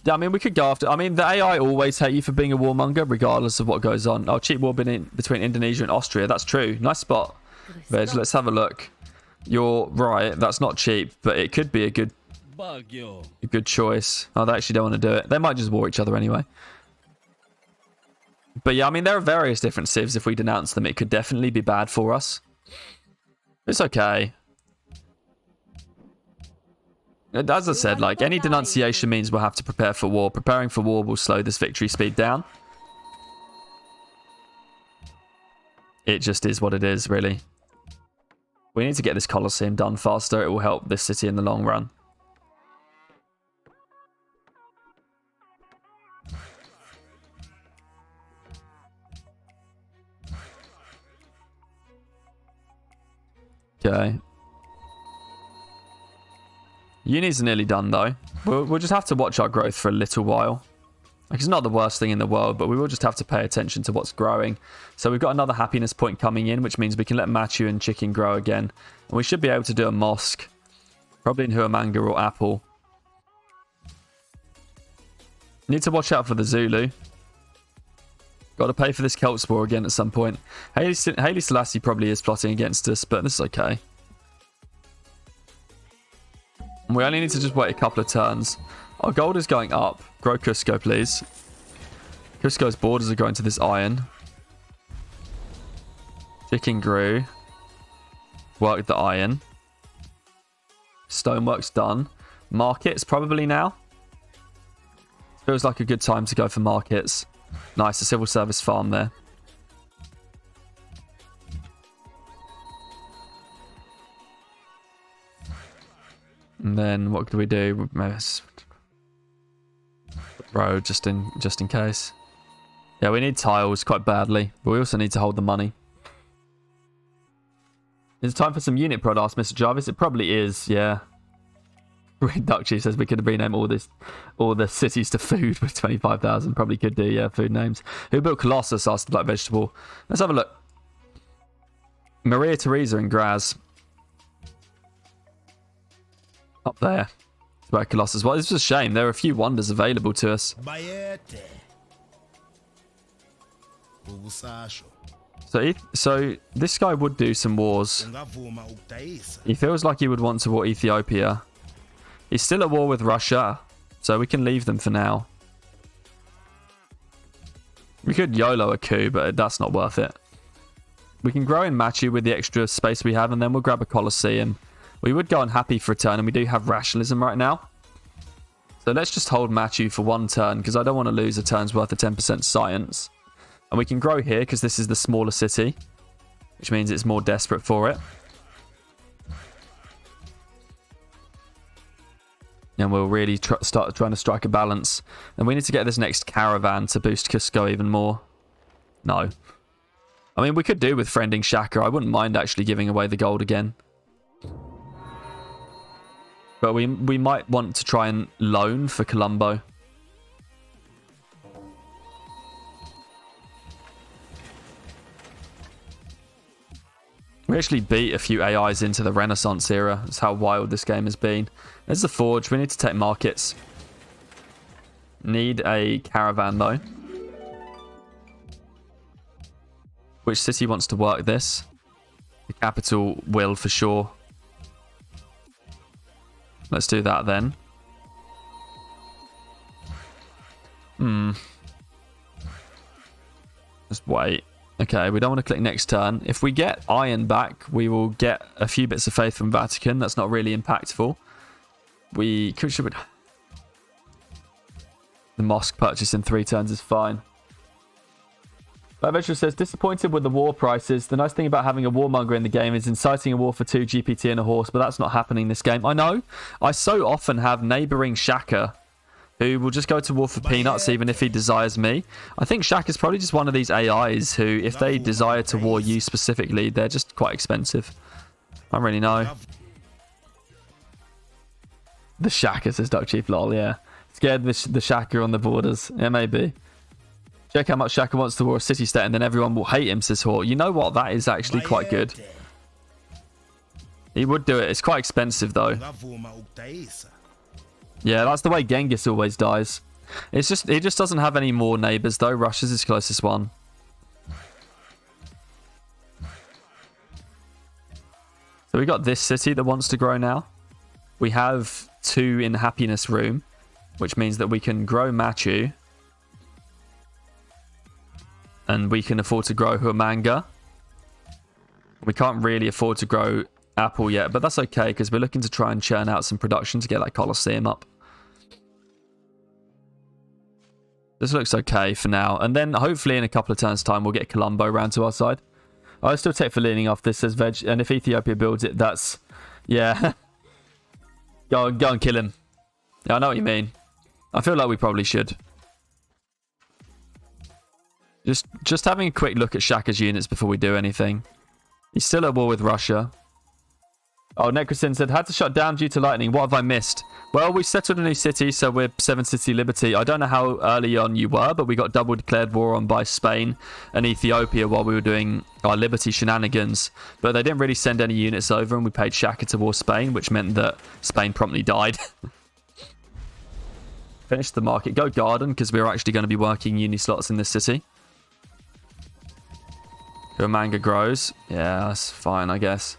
A: we could go after... I mean, the AI always hate you for being a warmonger, regardless of what goes on. Oh, cheap war between Indonesia and Austria. That's true. Nice spot, Veg. Let's have a look. You're right. That's not cheap, but it could be a good choice. Oh, they actually don't want to do it. They might just war each other anyway. But yeah, I mean, there are various different civs. If we denounce them, it could definitely be bad for us. It's okay. As I said, like, any denunciation means we'll have to prepare for war. Preparing for war will slow this victory speed down. It just is what it is, really. We need to get this Colosseum done faster. It will help this city in the long run. Okay. Uni's nearly done, though. We'll just have to watch our growth for a little while. Like, it's not the worst thing in the world, but we will just have to pay attention to what's growing. So we've got another happiness point coming in, which means we can let Machu and Chicken grow again. And we should be able to do a mosque. Probably in Huamanga or Apple. Need to watch out for the Zulu. Got to pay for this Celt Spore again at some point. Haile Selassie probably is plotting against us, but this is okay. We only need to just wait a couple of turns. Our gold is going up. Grow Cusco, please. Cusco's borders are going to this iron. Chicken grew. Work the iron. Stonework's done. Markets probably now. Feels like a good time to go for markets. Nice, a civil service farm there. And then what could we do? Road just in case. Yeah, we need tiles quite badly, but we also need to hold the money. Is it time for some unit prod? Asked Mr. Jarvis. It probably is, yeah. Duckchi says we could rename all the cities to food with 25,000. Probably could do, yeah, food names. Who built Colossus? Asked the Black Vegetable. Let's have a look. Maria Theresa and Graz. Up there. It's where Colossus was. It's just a shame. There are a few wonders available to us. So this guy would do some wars. He feels like he would want to war Ethiopia. He's still at war with Russia, so we can leave them for now. We could YOLO a coup, but that's not worth it. We can grow in Machu with the extra space we have, and then we'll grab a Colosseum. We would go unhappy for a turn, and we do have rationalism right now. So let's just hold Machu for one turn, because I don't want to lose a turn's worth of 10% science. And we can grow here, because this is the smaller city, which means it's more desperate for it. And we'll really start trying to strike a balance. And we need to get this next caravan to boost Cusco even more. No. I mean, we could do with friending Shaka. I wouldn't mind actually giving away the gold again. But we might want to try and loan for Colombo. We actually beat a few AIs into the Renaissance era. That's how wild this game has been. There's the forge. We need to take markets. Need a caravan, though. Which city wants to work this? The capital will, for sure. Let's do that, then. Just wait. Okay, we don't want to click next turn. If we get iron back, we will get a few bits of faith from Vatican. That's not really impactful. We The mosque purchase in 3 turns is fine. Adventurer says, disappointed with the war prices. The nice thing about having a warmonger in the game is inciting a war for 2 GPT and a horse, but that's not happening this game. I know. I so often have neighbouring Shaka who will just go to war for peanuts even if he desires me. I think Shaka's probably just one of these AIs who, if they desire to war you specifically, they're just quite expensive. I don't really know. The Shaka, says Duck Chief, lol, yeah. Scared the Shaka on the borders. Yeah, maybe. Check how much Shaka wants to war a city-state and then everyone will hate him, says Hort. You know what? That is actually quite good. He would do it. It's quite expensive, though. Yeah, that's the way Genghis always dies. It's just he just doesn't have any more neighbours, though. Russia's his closest one. So we got this city that wants to grow now. We have 2 in Happiness Room, which means that we can grow Machu. And we can afford to grow Huamanga. We can't really afford to grow Apple yet, but that's okay because we're looking to try and churn out some production to get that Colosseum up. This looks okay for now. And then hopefully in a couple of turns' time, we'll get Colombo around to our side. I'll still take for leaning off this, says Veg. And if Ethiopia builds it, that's... Yeah. Go and kill him. Yeah, I know what you mean. I feel like we probably should. Just having a quick look at Shaka's units before we do anything. He's still at war with Russia. Oh, Necrosin said, had to shut down due to lightning. What have I missed? Well, we settled a new city, so we're 7 city liberty. I don't know how early on you were, but we got double declared war on by Spain and Ethiopia while we were doing our liberty shenanigans. But they didn't really send any units over, and we paid Shaka to war Spain, which meant that Spain promptly died. Finish the market. Go garden, because we're actually going to be working uni slots in this city. Manga grows. Yeah, that's fine, I guess.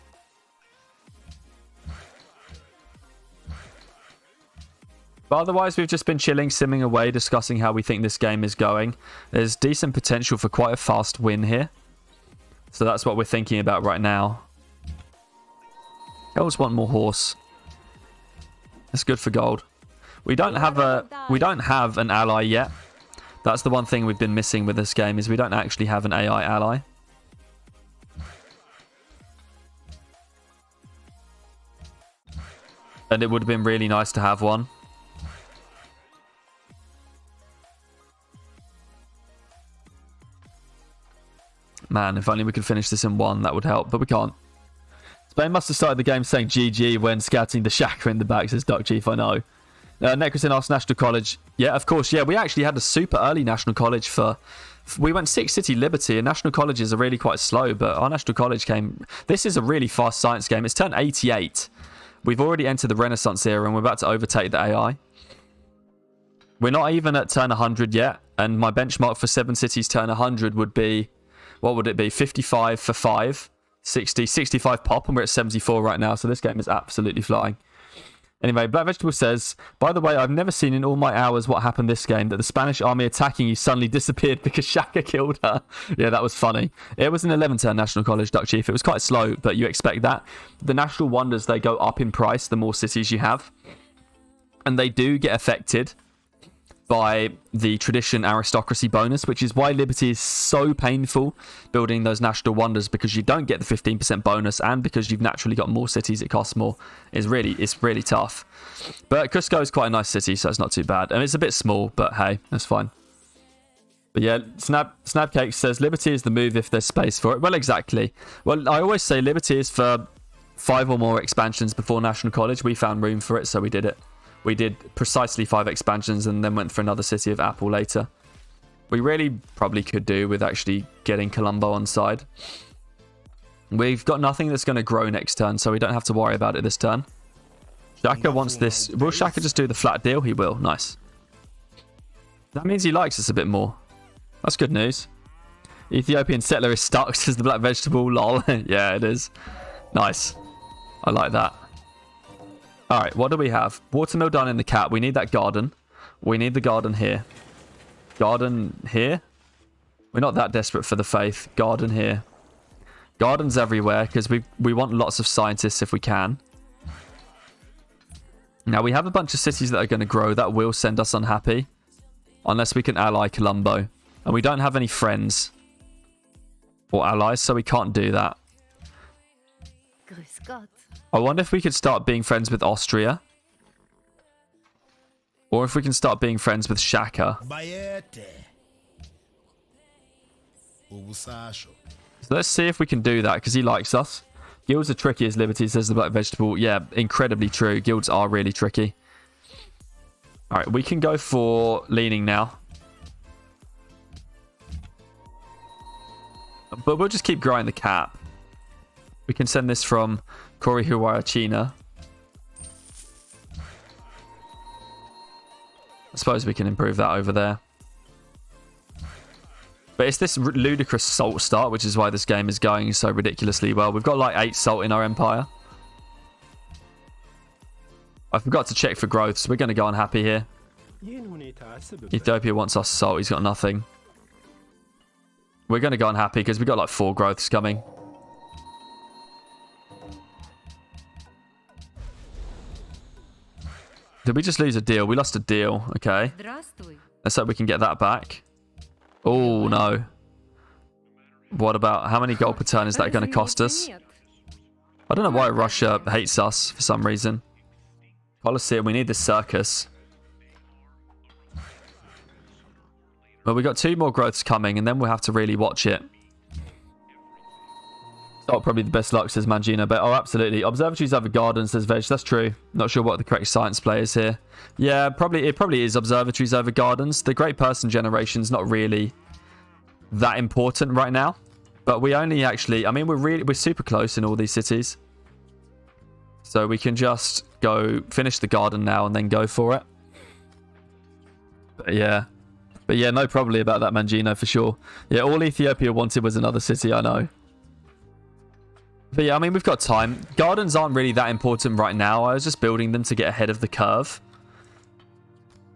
A: But otherwise, we've just been chilling, simming away, discussing how we think this game is going. There's decent potential for quite a fast win here. So that's what we're thinking about right now. Girls want more horse. That's good for gold. We don't have an ally yet. That's the one thing we've been missing with this game, is we don't actually have an AI ally. And it would have been really nice to have one. Man, if only we could finish this in 1, that would help, but we can't. Spain must have started the game saying GG when scouting the Shaka in the back, says Duck Chief, I know. Necrosin asked National College. Yeah, of course, yeah, we actually had a super early National College for... We went 6 City Liberty, and National Colleges are really quite slow, but our National College came... This is a really fast science game. It's turned 88. We've already entered the Renaissance era, and we're about to overtake the AI. We're not even at turn 100 yet, and my benchmark for 7 cities turn 100 would be... What would it be? 55 for 5. 60, 65 pop, and we're at 74 right now, so this game is absolutely flying. Anyway, Black Vegetable says, by the way, I've never seen in all my hours what happened this game, that the Spanish army attacking you suddenly disappeared because Shaka killed her. Yeah, that was funny. It was an 11-turn National College, Duck Chief. It was quite slow, but you expect that. The National Wonders, they go up in price the more cities you have. And they do get affected by the tradition aristocracy bonus, which is why Liberty is so painful building those National Wonders, because you don't get the 15% bonus, and because you've naturally got more cities, it costs more. It's really tough. But Cusco is quite a nice city, so it's not too bad. And it's a bit small, but hey, that's fine. But yeah, Snapcake says Liberty is the move if there's space for it. Well, exactly. Well, I always say Liberty is for 5 or more expansions before National College. We found room for it, so we did it. We did precisely 5 expansions and then went for another city of Apple later. We really probably could do with actually getting Colombo on side. We've got nothing that's going to grow next turn, so we don't have to worry about it this turn. Shaka wants this. Will Shaka just do the flat deal? He will. Nice. That means he likes us a bit more. That's good news. Ethiopian settler is stuck, says the Black Vegetable. Lol. Yeah, it is. Nice. I like that. Alright, what do we have? Watermill done in the cat. We need that garden. We need the garden here. Garden here? We're not that desperate for the faith. Garden here. Gardens everywhere, because we want lots of scientists if we can. Now, we have a bunch of cities that are going to grow. That will send us unhappy. Unless we can ally Colombo. And we don't have any friends or allies, so we can't do that. I wonder if we could start being friends with Austria. Or if we can start being friends with Shaka. So let's see if we can do that, because he likes us. Guilds are tricky as Liberty says the Black Vegetable. Yeah, incredibly true. Guilds are really tricky. Alright, we can go for leaning now. But we'll just keep growing the cap. We can send this from China. I suppose we can improve that over there. But it's this ludicrous salt start, which is why this game is going so ridiculously well. We've got like 8 salt in our empire. I forgot to check for growth, so we're going to go unhappy here. Ethiopia wants us salt. He's got nothing. We're going to go unhappy because we've got like 4 growths coming. Did we just lose a deal? We lost a deal. Okay. Let's hope we can get that back. Oh, no. What about... How many gold per turn is that going to cost us? I don't know why Russia hates us for some reason. Colosseum, we need the circus. Well, we got 2 more growths coming, and then we'll have to really watch it. Oh, probably the best luck, says Mangina. But oh, absolutely. Observatories over gardens, says Veg. That's true. Not sure what the correct science play is here. Yeah, it probably is observatories over gardens. The great person generation's not really that important right now. But we only actually... I mean, we're super close in all these cities. So we can just go finish the garden now and then go for it. But yeah, no, probably about that, Mangino, for sure. Yeah, all Ethiopia wanted was another city, I know. But yeah, I mean, we've got time. Gardens aren't really that important right now. I was just building them to get ahead of the curve.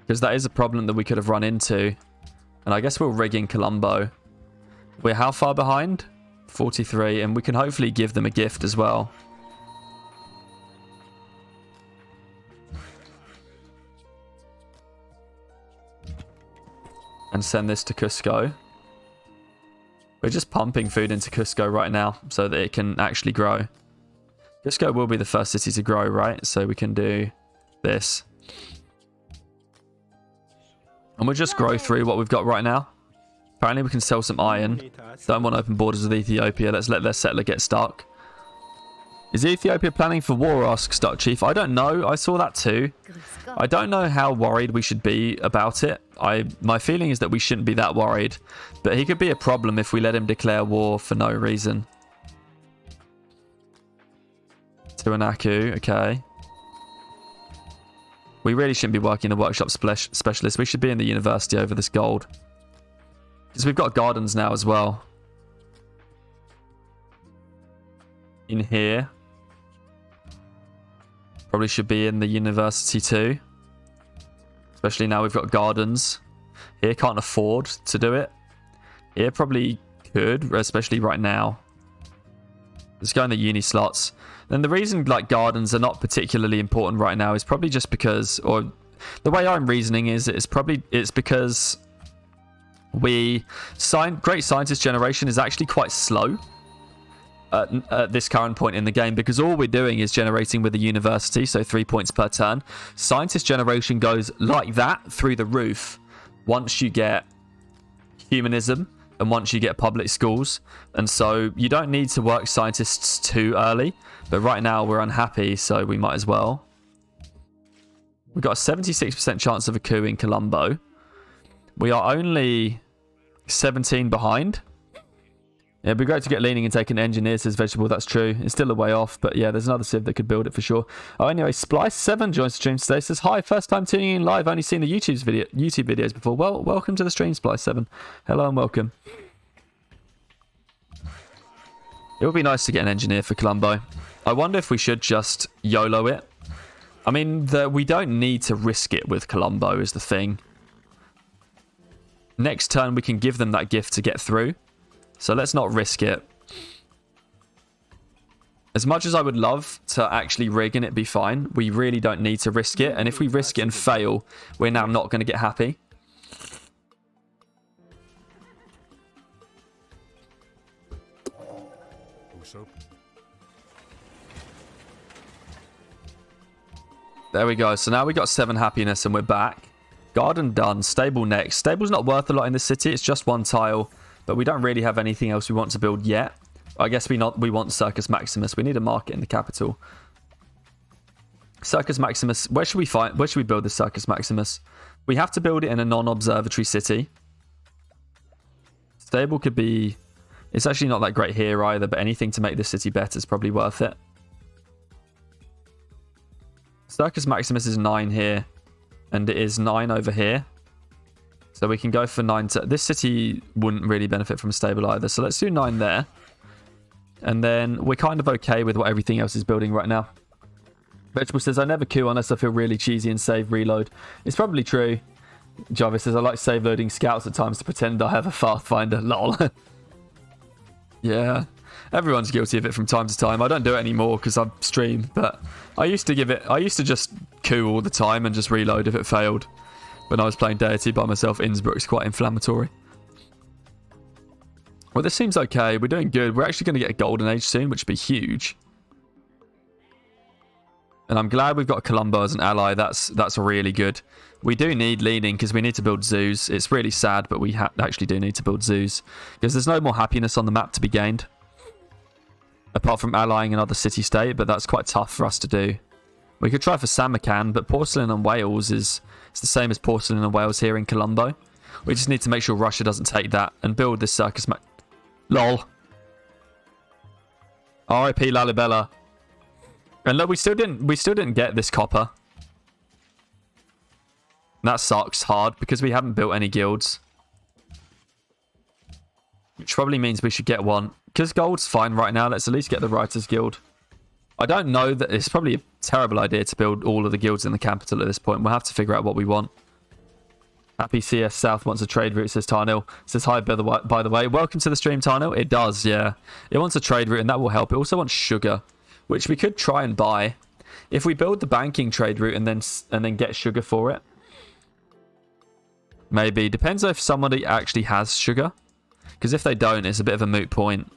A: Because that is a problem that we could have run into. And I guess we'll rig in Colombo. We're how far behind? 43. And we can hopefully give them a gift as well. And send this to Cusco. We're just pumping food into Cusco right now so that it can actually grow. Cusco will be the first city to grow, right? So we can do this. And we'll just grow through what we've got right now. Apparently we can sell some iron. Don't want open borders with Ethiopia. Let's let their settler get stuck. Is Ethiopia planning for war, asks Duck Chief. I don't know. I saw that too. I don't know how worried we should be about it. My feeling is that we shouldn't be that worried. But he could be a problem if we let him declare war for no reason. Tuanaku, okay. We really shouldn't be working the workshop specialist. We should be in the university over this gold. Because we've got gardens now as well. In here. Probably should be in the university too. Especially now we've got gardens. Here can't afford to do it. Here probably could, especially right now. Let's go in the uni slots. And the reason like gardens are not particularly important right now is probably just because, or the way I'm reasoning is it's because great scientist generation is actually quite slow. At this current point in the game, because all we're doing is generating with the university, so 3 points per turn. Scientist generation goes like that through the roof once you get humanism and once you get public schools. And so you don't need to work scientists too early, but right now we're unhappy, so we might as well. We've got a 76% chance of a coup in Colombo. We are only 17 behind. Yeah, it'd be great to get leaning and take an engineer, says Vegetable. That's true. It's still a way off, but yeah, there's another civ that could build it for sure. Oh, anyway, Splice7 joins the stream today. Says, hi, first time tuning in live. Only seen the YouTube videos before. Well, welcome to the stream, Splice7. Hello and welcome. It would be nice to get an engineer for Colombo. I wonder if we should just YOLO it. I mean, we don't need to risk it with Colombo is the thing. Next turn, we can give them that gift to get through. So let's not risk it. As much as I would love to actually rig and it be fine, we really don't need to risk it. And if we risk it and fail, we're now not going to get happy. There we go. So now we got 7 happiness and we're back. Garden done. Stable next. Stable's not worth a lot in this city. It's just 1 tile. But we don't really have anything else we want to build yet. I guess we want Circus Maximus. We need a market in the capital. Circus Maximus. Where should we build the Circus Maximus? We have to build it in a non-observatory city. Stable could be... It's actually not that great here either, but anything to make this city better is probably worth it. Circus Maximus is 9 here. And it is 9 over here. So we can go for 9 to... This city wouldn't really benefit from a stable either. So let's do 9 there. And then we're kind of okay with what everything else is building right now. Vegetable says, I never queue unless I feel really cheesy and save reload. It's probably true. Jarvis says, I like save loading scouts at times to pretend I have a Pathfinder. Lol. Yeah. Everyone's guilty of it from time to time. I don't do it anymore because I stream, but I used to just queue all the time and just reload if it failed. When I was playing Deity by myself, Innsbruck's quite inflammatory. Well, this seems okay. We're doing good. We're actually going to get a golden age soon, which would be huge. And I'm glad we've got Colombo as an ally. That's really good. We do need leading because we need to build zoos. It's really sad, but we actually do need to build zoos. Because there's no more happiness on the map to be gained. Apart from allying another city-state, but that's quite tough for us to do. We could try for Samarkand, but Porcelain and Wales it's the same as Porcelain and Wales here in Colombo. We just need to make sure Russia doesn't take that and build this Circus LOL. R.I.P. Lalibela. And look, we still didn't get this copper. That sucks hard because we haven't built any guilds. Which probably means we should get one. Because gold's fine right now, let's at least get the Writers Guild. I don't know that it's probably a terrible idea to build all of the guilds in the capital at this point. We'll have to figure out what we want. Happy CS South wants a trade route, says Tarnil. Says hi, by the way. Welcome to the stream, Tarnil. It does, yeah. It wants a trade route and that will help. It also wants sugar, which we could try and buy. If we build the banking trade route and then get sugar for it. Maybe. Depends if somebody actually has sugar. Because if they don't, it's a bit of a moot point.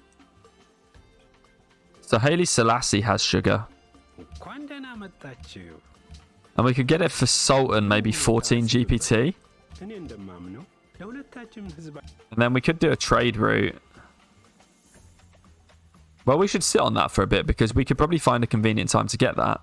A: So Haile Selassie has sugar. And we could get it for Sultan, maybe 14 GPT. And then we could do a trade route. Well, we should sit on that for a bit because we could probably find a convenient time to get that.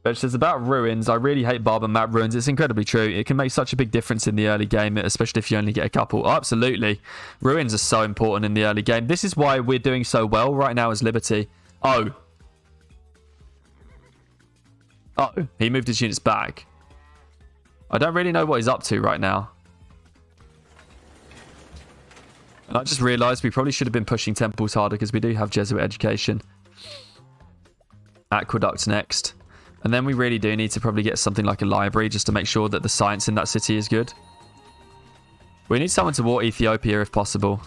A: But says about ruins, I really hate Barber map ruins. It's incredibly true. It can make such a big difference in the early game, especially if you only get a couple. Oh, absolutely. Ruins are so important in the early game. This is why we're doing so well right now as Liberty. Oh. Oh, he moved his units back. I don't really know what he's up to right now. And I just realised we probably should have been pushing temples harder because we do have Jesuit education. Aqueduct next. And then we really do need to probably get something like a library just to make sure that the science in that city is good. We need someone to war Ethiopia if possible.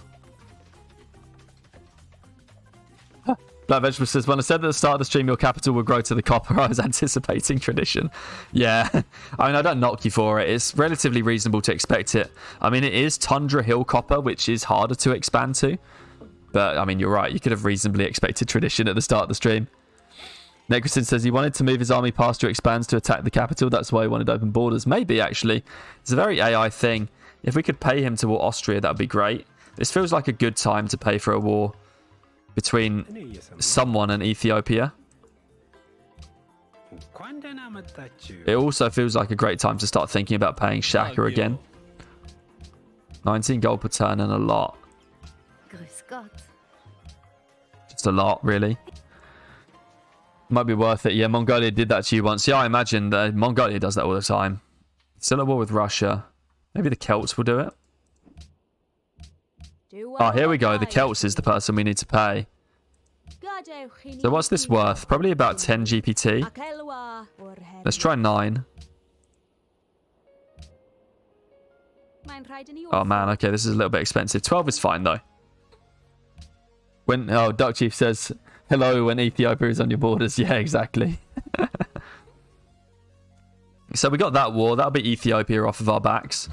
A: Black Vegetable says, when I said at the start of the stream your capital would grow to the copper, I was anticipating tradition. Yeah, I mean, I don't knock you for it. It's relatively reasonable to expect it. I mean, it is Tundra Hill copper, which is harder to expand to. But, I mean, you're right. You could have reasonably expected tradition at the start of the stream. Negrison says he wanted to move his army past to expands to attack the capital. That's why he wanted open borders. Maybe, actually. It's a very AI thing. If we could pay him to war Austria, that would be great. This feels like a good time to pay for a war between someone and Ethiopia. It also feels like a great time to start thinking about paying Shaka again. 19 gold per turn and a lot. Just a lot, really. Might be worth it. Yeah, Mongolia did that to you once. Yeah, I imagine that Mongolia does that all the time. Still at war with Russia. Maybe the Celts will do it. Oh, here we go. The Celts is the person we need to pay. So what's this worth? Probably about 10 GPT. Let's try 9. Oh man, okay, this is a little bit expensive. 12 is fine though. Oh, Duck Chief says, hello when Ethiopia is on your borders. Yeah, exactly. So we got that war. That'll be Ethiopia off of our backs.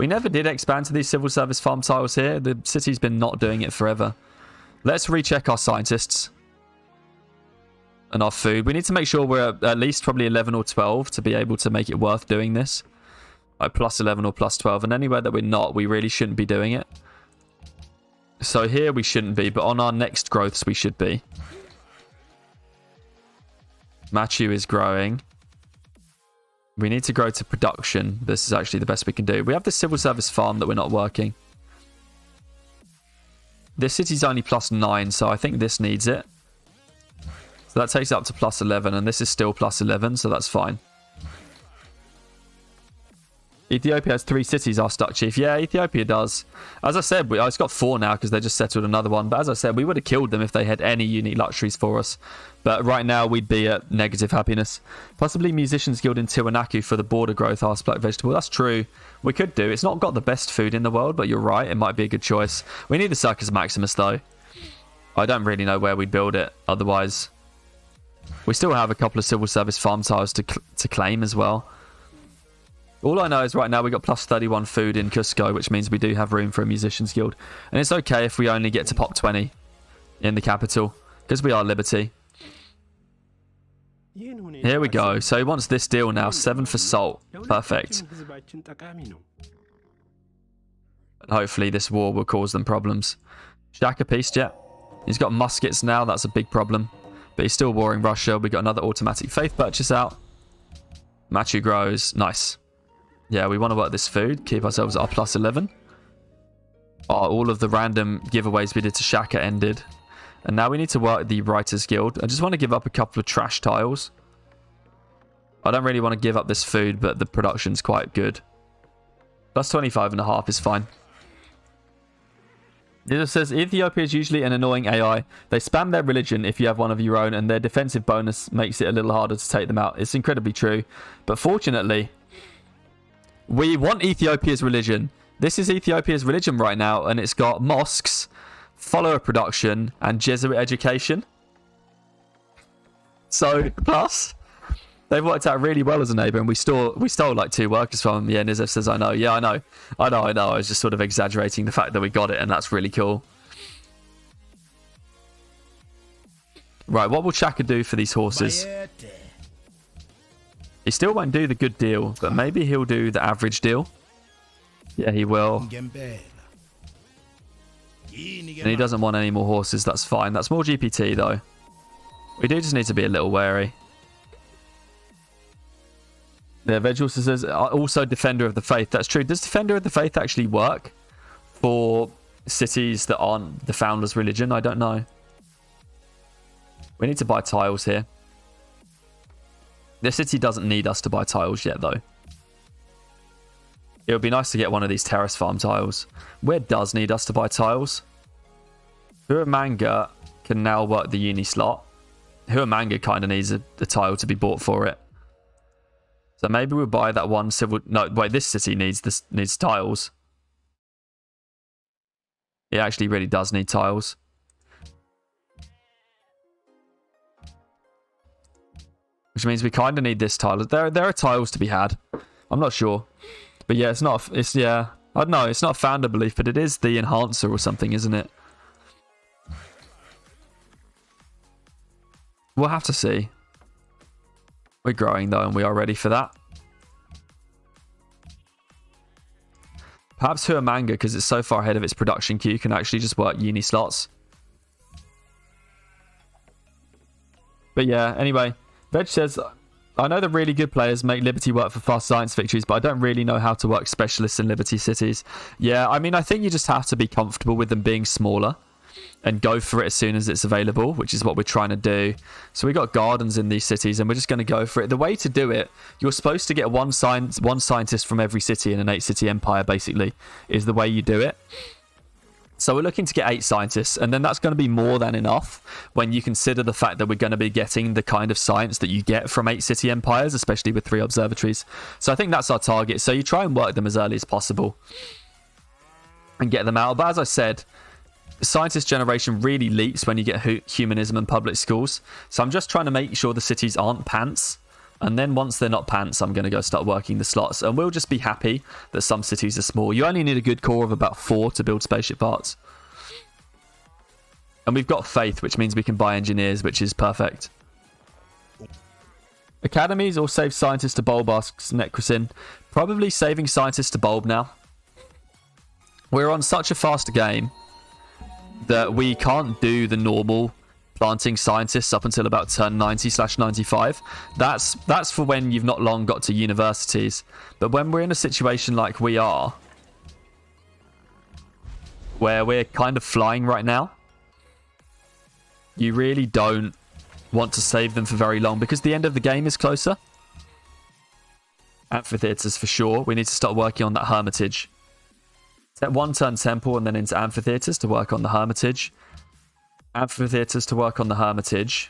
A: We never did expand to these civil service farm tiles here. The city's been not doing it forever. Let's recheck our scientists and our food. We need to make sure we're at least probably 11 or 12 to be able to make it worth doing this. Like plus 11 or plus 12. And anywhere that we're not, we really shouldn't be doing it. So here we shouldn't be, but on our next growths we should be. Machu is growing. We need to grow to production. This is actually the best we can do. We have the civil service farm that we're not working. This city's only plus 9, so I think this needs it. So that takes it up to plus 11, and this is still plus 11, so that's fine. Ethiopia has 3 cities, our Stuck Chief. Yeah, Ethiopia does. As I said, it's got 4 now because they just settled another one. But as I said, we would have killed them if they had any unique luxuries for us. But right now, we'd be at negative happiness. Possibly Musicians Guild in Tiwanaku for the border growth, asked Black Vegetable. That's true. We could do. It's not got the best food in the world, but you're right. It might be a good choice. We need the Circus Maximus, though. I don't really know where we'd build it otherwise. We still have a couple of civil service farm tiles to claim as well. All I know is right now we got plus 31 food in Cusco, which means we do have room for a Musicians Guild. And it's okay if we only get to pop 20 in the capital, because we are Liberty. Here we go. So he wants this deal now. 7 for salt. Perfect. And hopefully this war will cause them problems. Shaka peace jet. He's got muskets now. That's a big problem. But he's still warring Russia. We got another automatic faith purchase out. Machu grows. Nice. Yeah, we want to work this food. Keep ourselves at our plus 11. Oh, all of the random giveaways we did to Shaka ended. And now we need to work the Writers Guild. I just want to give up a couple of trash tiles. I don't really want to give up this food, but the production's quite good. Plus 25.5 is fine. It just says, Ethiopia is usually an annoying AI. They spam their religion if you have one of your own, and their defensive bonus makes it a little harder to take them out. It's incredibly true. But fortunately, we want Ethiopia's religion. This is Ethiopia's religion right now, and it's got mosques, follower production, and Jesuit education. So, plus, they've worked out really well as a neighbour, and we stole like 2 workers from them. Yeah, Nizev says, I know. Yeah, I know. I was just sort of exaggerating the fact that we got it, and that's really cool. Right, what will Shaka do for these horses? He still won't do the good deal, but maybe he'll do the average deal. Yeah, he will. And he doesn't want any more horses. That's fine. That's more GPT, though. We do just need to be a little wary. Yeah, Veg also says, also Defender of the Faith. That's true. Does Defender of the Faith actually work for cities that aren't the Founder's religion? I don't know. We need to buy tiles here. The city doesn't need us to buy tiles yet, though. It would be nice to get one of these Terrace Farm tiles. Where does need us to buy tiles? Huamanga can now work the uni slot. Huamanga kind of needs a tile to be bought for it. So maybe we'll buy that one civil... No, wait, this city needs tiles. It actually really does need tiles. Which means we kind of need this tile. There are tiles to be had. I'm not sure. But yeah, it's not... yeah. I don't know. It's not a founder belief, but it is the enhancer or something, isn't it? We'll have to see. We're growing, though, and we are ready for that. Perhaps Huamanga, because it's so far ahead of its production queue, can actually just work uni slots. But yeah, anyway... Veg says, I know that really good players make Liberty work for fast science victories, but I don't really know how to work specialists in Liberty cities. Yeah, I mean, I think you just have to be comfortable with them being smaller and go for it as soon as it's available, which is what we're trying to do. So we got gardens in these cities, and we're just going to go for it. The way to do it, you're supposed to get one scientist from every city in an 8-city empire, basically, is the way you do it. So we're looking to get 8 scientists, and then that's going to be more than enough when you consider the fact that we're going to be getting the kind of science that you get from 8-city empires, especially with 3 observatories. So I think that's our target. So you try and work them as early as possible and get them out. But as I said, scientist generation really leaps when you get humanism and public schools. So I'm just trying to make sure the cities aren't pants And then once they're not pants, I'm going to go start working the slots. And we'll just be happy that some cities are small. You only need a good core of about 4 to build spaceship parts. And we've got faith, which means we can buy engineers, which is perfect. Academies or save scientists to bulb, asks Necrosin. Probably saving scientists to bulb now. We're on such a fast game that we can't do the normal planting scientists up until about turn 90/95. That's for when you've not long got to universities. But when we're in a situation like we are, where we're kind of flying right now, you really don't want to save them for very long because the end of the game is closer. Amphitheaters for sure. We need to start working on that hermitage. Set 1 turn temple and then into amphitheaters to work on the hermitage. Amphitheaters to work on the hermitage.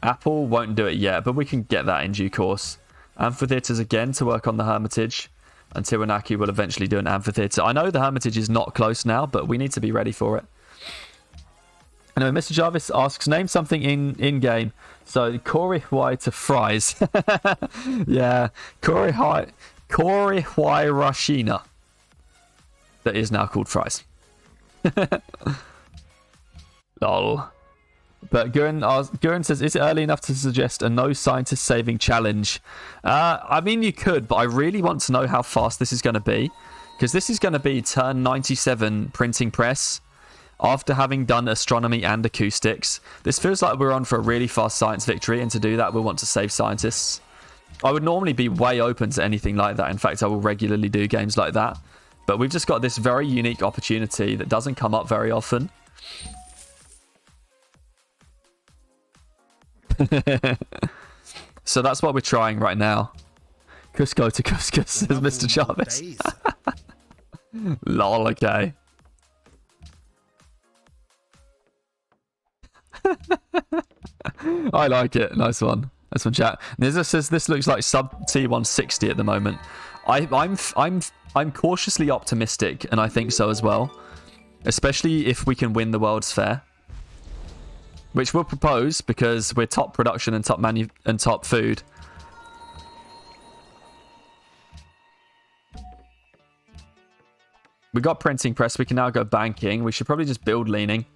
A: Apple won't do it yet, but we can get that in due course. Amphitheaters again to work on the hermitage. And Tiwanaku will eventually do an amphitheater. I know the hermitage is not close now, but we need to be ready for it. Anyway, Mr. Jarvis asks, name something in-game. So, Korihwai to fries. Yeah, Korihwai Rashina. That is now called fries. Lol. But Guren says, is it early enough to suggest a no scientist saving challenge? I mean, you could, but I really want to know how fast this is going to be. Because this is going to be turn 97 printing press. After having done astronomy and acoustics. This feels like we're on for a really fast science victory. And to do that, we'll want to save scientists. I would normally be way open to anything like that. In fact, I will regularly do games like that. But we've just got this very unique opportunity that doesn't come up very often. So that's what we're trying right now. Cusco to Cuscus, says Mr. Jarvis. Lol, okay. I like it. Nice one. Nice one, chat. Nizza says this looks like sub T160 at the moment. I'm cautiously optimistic, and I think so as well. Especially if we can win the World's Fair. Which we'll propose because we're top production and top food. We got printing press. We can now go banking. We should probably just build leaning.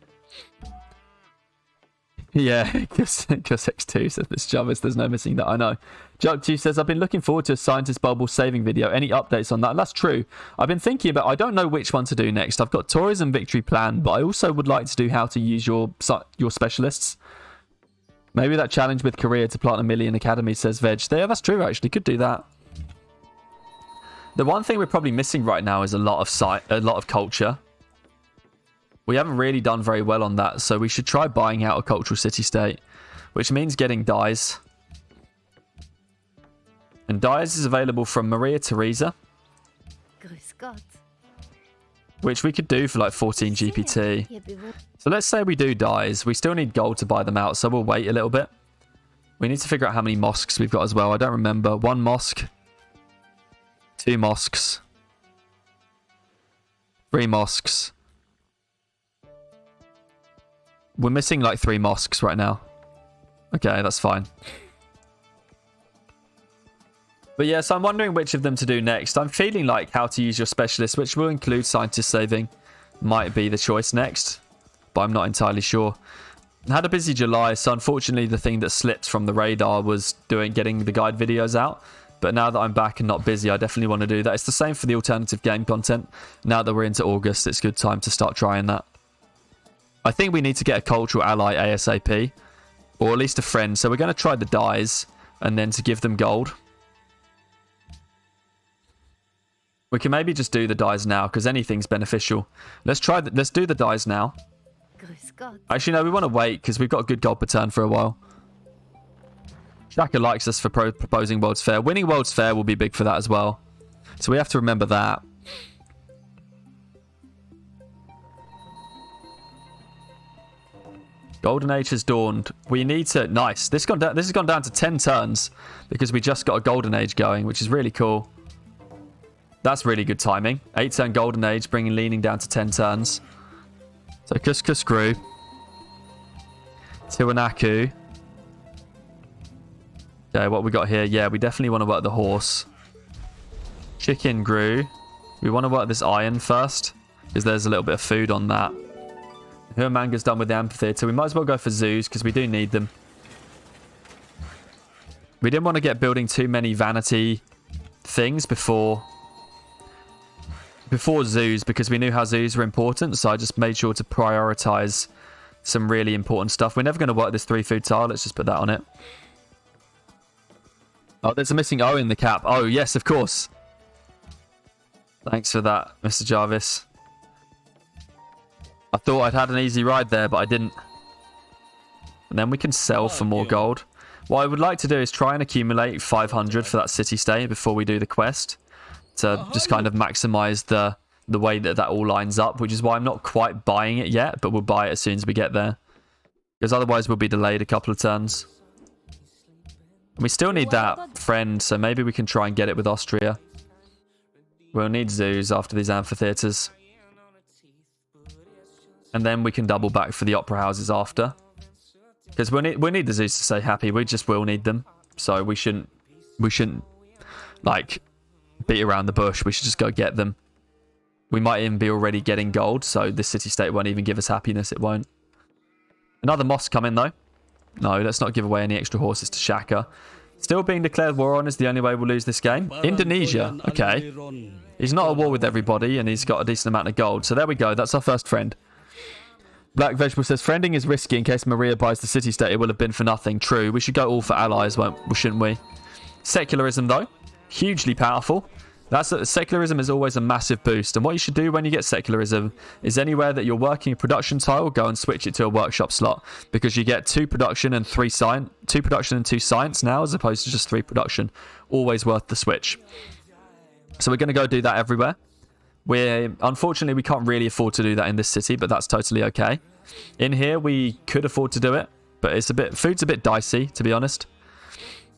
A: Yeah, because X2 says this Jarvis, there's no missing that, I know. Jug2 says, I've been looking forward to a scientist bubble saving video. Any updates on that? And that's true. I've been thinking about, I don't know which one to do next. I've got tourism victory planned, but I also would like to do how to use your specialists. Maybe that challenge with Korea to plant 1 million academies, says Veg. Yeah, that's true, actually. Could do that. The one thing we're probably missing right now is a lot of culture. We haven't really done very well on that, so we should try buying out a cultural city-state, which means getting dyes. And dyes is available from Maria Theresa, which we could do for like 14 GPT. So let's say we do dyes. We still need gold to buy them out, so we'll wait a little bit. We need to figure out how many mosques we've got as well. I don't remember. 1 mosque. 2 mosques. 3 mosques. We're missing like 3 mosques right now. Okay, that's fine. But yeah, so I'm wondering which of them to do next. I'm feeling like how to use your specialist, which will include scientist saving, might be the choice next. But I'm not entirely sure. I had a busy July, so unfortunately the thing that slipped from the radar was getting the guide videos out. But now that I'm back and not busy, I definitely want to do that. It's the same for the alternative game content. Now that we're into August, it's a good time to start trying that. I think we need to get a cultural ally ASAP. Or at least a friend. So we're going to try the dyes. And then to give them gold. We can maybe just do the dyes now. Because anything's beneficial. Let's do the dyes now. Actually, no. We want to wait. Because we've got a good gold per turn for a while. Shaka likes us for proposing World's Fair. Winning World's Fair will be big for that as well. So we have to remember that. Golden Age has dawned. We need to... Nice. This has gone down to 10 turns because we just got a Golden Age going, which is really cool. That's really good timing. 8-turn Golden Age, bringing leaning down to 10 turns. So Cuscus grew. Tiwanaku. Okay, what we got here? Yeah, we definitely want to work the horse. Chicken grew. We want to work this iron first, because there's a little bit of food on that. Huamanga's done with the amphitheatre. We might as well go for zoos, because we do need them. We didn't want to get building too many vanity things before zoos, because we knew how zoos were important, so I just made sure to prioritize some really important stuff. We're never going to work this 3 food tile. Let's just put that on it. Oh, there's a missing O in the cap. Oh, yes, of course. Thanks for that, Mr. Jarvis. I thought I'd had an easy ride there, but I didn't. And then we can sell for more gold. What I would like to do is try and accumulate 500 for that city-state before we do the quest, to just kind of maximize the way that all lines up, which is why I'm not quite buying it yet, but we'll buy it as soon as we get there. Because otherwise we'll be delayed a couple of turns. And we still need that friend, so maybe we can try and get it with Austria. We'll need zoos after these amphitheatres. And then we can double back for the opera houses after. Because we'll need the zoos to stay happy. We just will need them. So we shouldn't like beat around the bush. We should just go get them. We might even be already getting gold, so this city-state won't even give us happiness. It won't. Another mosque come in, though. No, let's not give away any extra horses to Shaka. Still being declared war on is the only way we'll lose this game. Indonesia. Okay. He's not at war with everybody, and he's got a decent amount of gold. So there we go. That's our first friend. Black Vegetable says, friending is risky in case Maria buys the city-state. It will have been for nothing. True. We should go all for allies, shouldn't we? Secularism, though. Hugely powerful. Secularism is always a massive boost, and what you should do when you get secularism is anywhere that you're working a production tile, go and switch it to a workshop slot, because you get 2 production and 2 science now, as opposed to just 3 production. Always worth the switch. So we're going to go do that everywhere. Unfortunately, we can't really afford to do that in this city, but that's totally okay. In here, we could afford to do it, but food's a bit dicey, to be honest.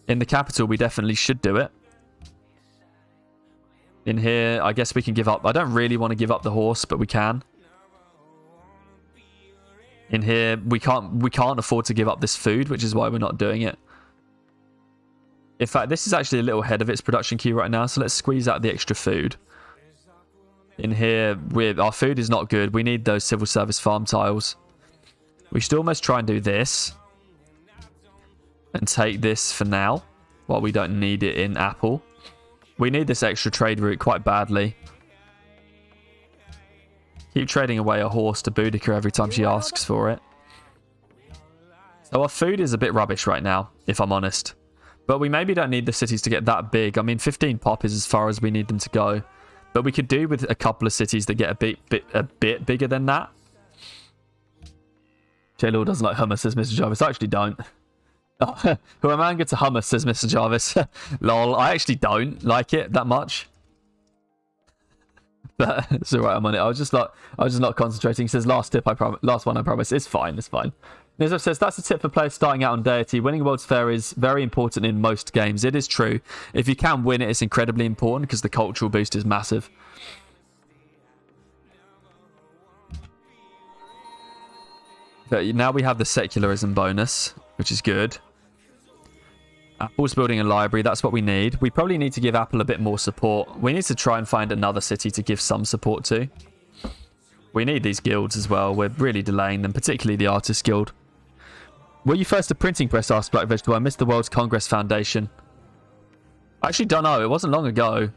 A: In the capital, we definitely should do it. In here, I guess we can give up. I don't really want to give up the horse, but we can. In here, we can't afford to give up this food, which is why we're not doing it. In fact, this is actually a little ahead of its production queue right now, so let's squeeze out the extra food. In here, our food is not good. We need those civil service farm tiles. We should almost try and do this. And take this for now, while we don't need it in Apple. We need this extra trade route quite badly. Keep trading away a horse to Boudica every time she asks for it. So our food is a bit rubbish right now, if I'm honest. But we maybe don't need the cities to get that big. I mean, 15 pop is as far as we need them to go. But we could do with a couple of cities that get a bit bigger than that. J-Law doesn't like hummus, says Mr. Jarvis. I actually don't. Oh, who am I to hummus, says Mr. Jarvis. Lol, I actually don't like it that much. But it's alright, I'm on it. I was just not concentrating. He says, last one I promise. It's fine, it's fine. Nizov says, that's a tip for players starting out on Deity. Winning World's Fair is very important in most games. It is true. If you can win it, it's incredibly important because the cultural boost is massive. But now we have the secularism bonus, which is good. Apple's building a library. That's what we need. We probably need to give Apple a bit more support. We need to try and find another city to give some support to. We need these guilds as well. We're really delaying them, particularly the Artist Guild. Were you first to printing press? Asked Black Vegetable. I missed the World's Congress Foundation. I actually don't know. It wasn't long ago.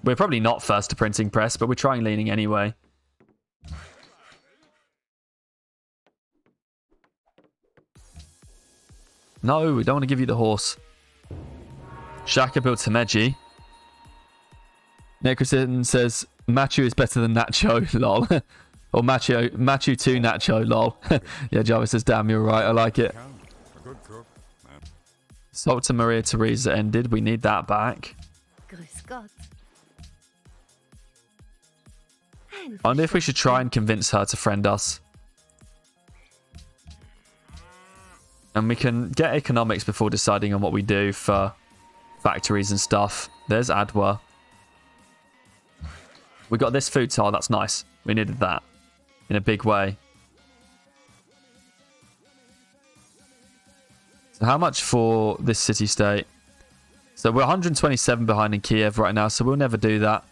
A: We're probably not first to printing press, but we're trying leaning anyway. No, we don't want to give you the horse. Shaka built Himeji. Necrosin says, Machu is better than Nacho, lol. Or Machu to Nacho, lol. Yeah, Jarvis says, damn, you're right. I like it. Salt to Maria Theresa ended. We need that back. I wonder if we should try and convince her to friend us. And we can get economics before deciding on what we do for factories and stuff. There's Adwa. We got this food tile. That's nice. We needed that in a big way. So how much for this city-state? So we're 127 behind in Kiev right now, so we'll never do that.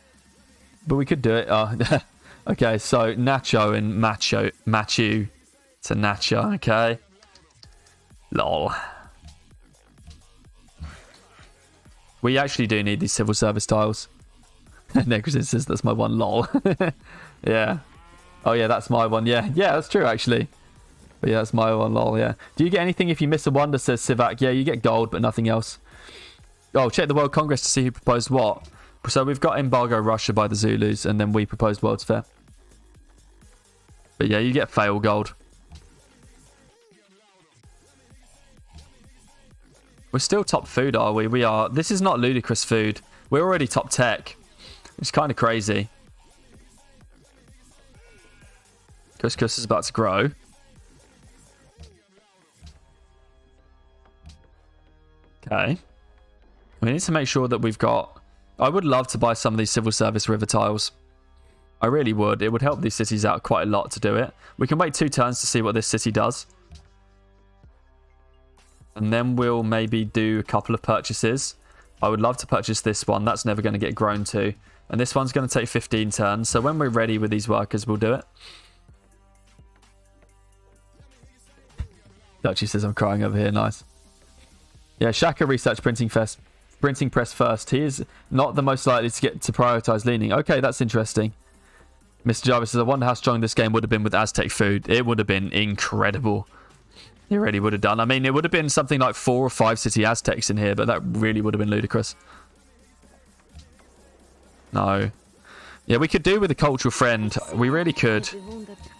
A: But we could do it. Oh, okay, so Nacho and Machu to Nacho, okay. Lol. We actually do need these civil service tiles. Negligence says that's my one, lol. Yeah. Oh yeah, that's my one. Yeah, that's true actually. But yeah, that's my one, lol, yeah. Do you get anything if you miss a wonder, says Sivak? Yeah, you get gold, but nothing else. Oh, check the World Congress to see who proposed what. So we've got embargo Russia by the Zulus, and then we proposed World's Fair. But yeah, you get fail gold. We're still top food, are we? We are. This is not ludicrous food. We're already top tech. It's kind of crazy. Couscous is about to grow. Okay. We need to make sure that we've got... I would love to buy some of these civil service river tiles. I really would. It would help these cities out quite a lot to do it. We can wait 2 turns to see what this city does. And then we'll maybe do a couple of purchases. I would love to purchase this one. That's never going to get grown to. And this one's going to take 15 turns. So when we're ready with these workers, we'll do it. Dutchy says I'm crying over here. Nice. Yeah, Shaka research printing press first. He is not the most likely to get to prioritize leaning. Okay, that's interesting. Mr. Jarvis says, I wonder how strong this game would have been with Aztec food. It would have been incredible. It really would have done. I mean, it would have been something like 4 or 5 city Aztecs in here, but that really would have been ludicrous. No. Yeah, we could do with a cultural friend. We really could.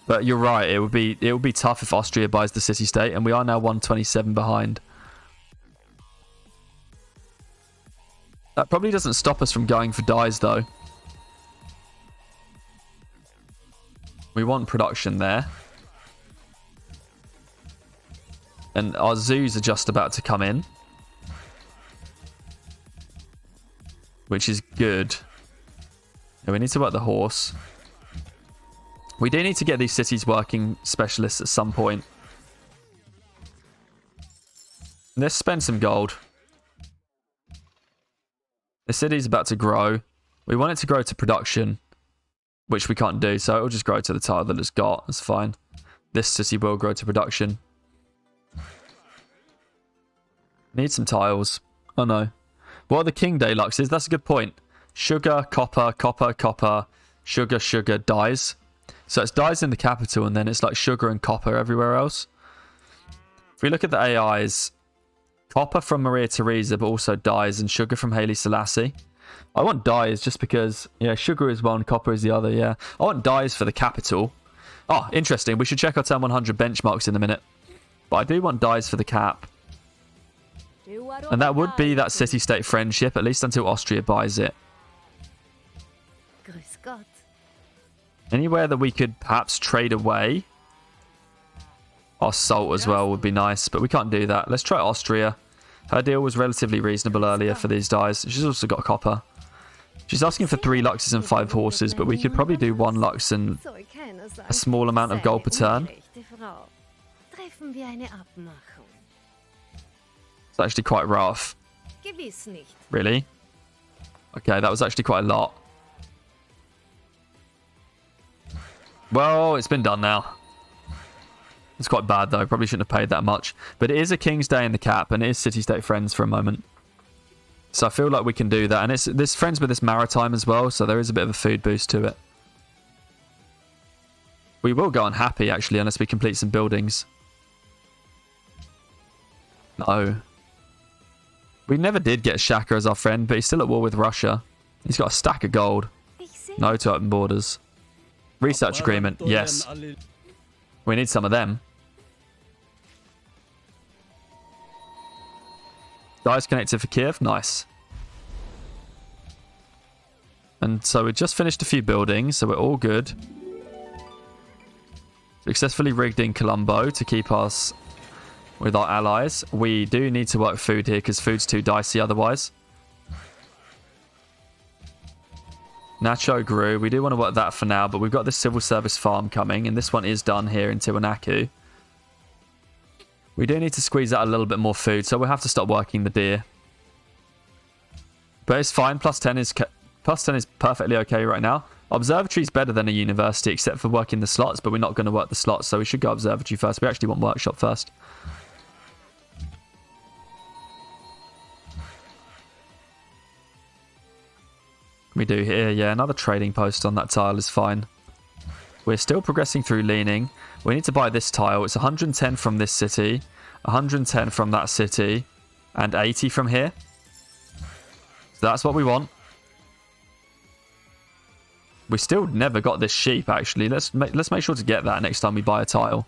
A: But you're right. It would be tough if Austria buys the city-state, and we are now 127 behind. That probably doesn't stop us from going for dyes, though. We want production there. And our zoos are just about to come in. Which is good. Yeah, we need to work the horse. We do need to get these cities working specialists at some point. Let's spend some gold. The city's about to grow. We want it to grow to production, which we can't do, so it'll just grow to the tile that it's got. That's fine. This city will grow to production. Need some tiles. Oh no. What are the King Deluxes? That's a good point. Sugar, copper, copper, copper, sugar, sugar, dyes. So it's dyes in the capital, and then it's like sugar and copper everywhere else. If we look at the AIs, copper from Maria Theresa, but also dyes, and sugar from Haile Selassie. I want dyes just because, yeah, sugar is one, copper is the other, yeah. I want dyes for the capital. Oh, interesting. We should check our turn 100 benchmarks in a minute. But I do want dyes for the cap. And that would be that city-state friendship, at least until Austria buys it. Anywhere that we could perhaps trade away our salt as well would be nice, but we can't do that. Let's try Austria. Her deal was relatively reasonable earlier for these dyes. She's also got copper. She's asking for 3 luxes and 5 horses, but we could probably do 1 lux and a small amount of gold per turn. It's actually quite rough. Really? Okay, that was actually quite a lot. Well, it's been done now. It's quite bad, though. Probably shouldn't have paid that much. But it is a King's Day in the cap, and it is city-state friends for a moment. So I feel like we can do that. And it's this friends with this maritime as well, so there is a bit of a food boost to it. We will go unhappy, actually, unless we complete some buildings. No. We never did get Shaka as our friend, but he's still at war with Russia. He's got a stack of gold. No to open borders. Research agreement, yes. We need some of them. Dyes connected for Kiev, nice. And so we just finished a few buildings, so we're all good. Successfully rigged in Colombo to keep us with our allies. We do need to work food here because food's too dicey otherwise. Nacho grew. We do want to work that for now, but we've got this civil service farm coming, and this one is done here in Tiwanaku. We do need to squeeze out a little bit more food, so we'll have to stop working the deer. But it's fine. Plus 10 is perfectly okay right now. Observatory is better than a university, except for working the slots, but we're not going to work the slots, so we should go observatory first. We actually want workshop first. We do here, yeah, another trading post on that tile is fine. We're still progressing through leaning. We need to buy this tile. It's 110 from this city, 110 from that city, and 80 from here. So that's what we want. We still never got this sheep, actually. Let's make sure to get that next time we buy a tile.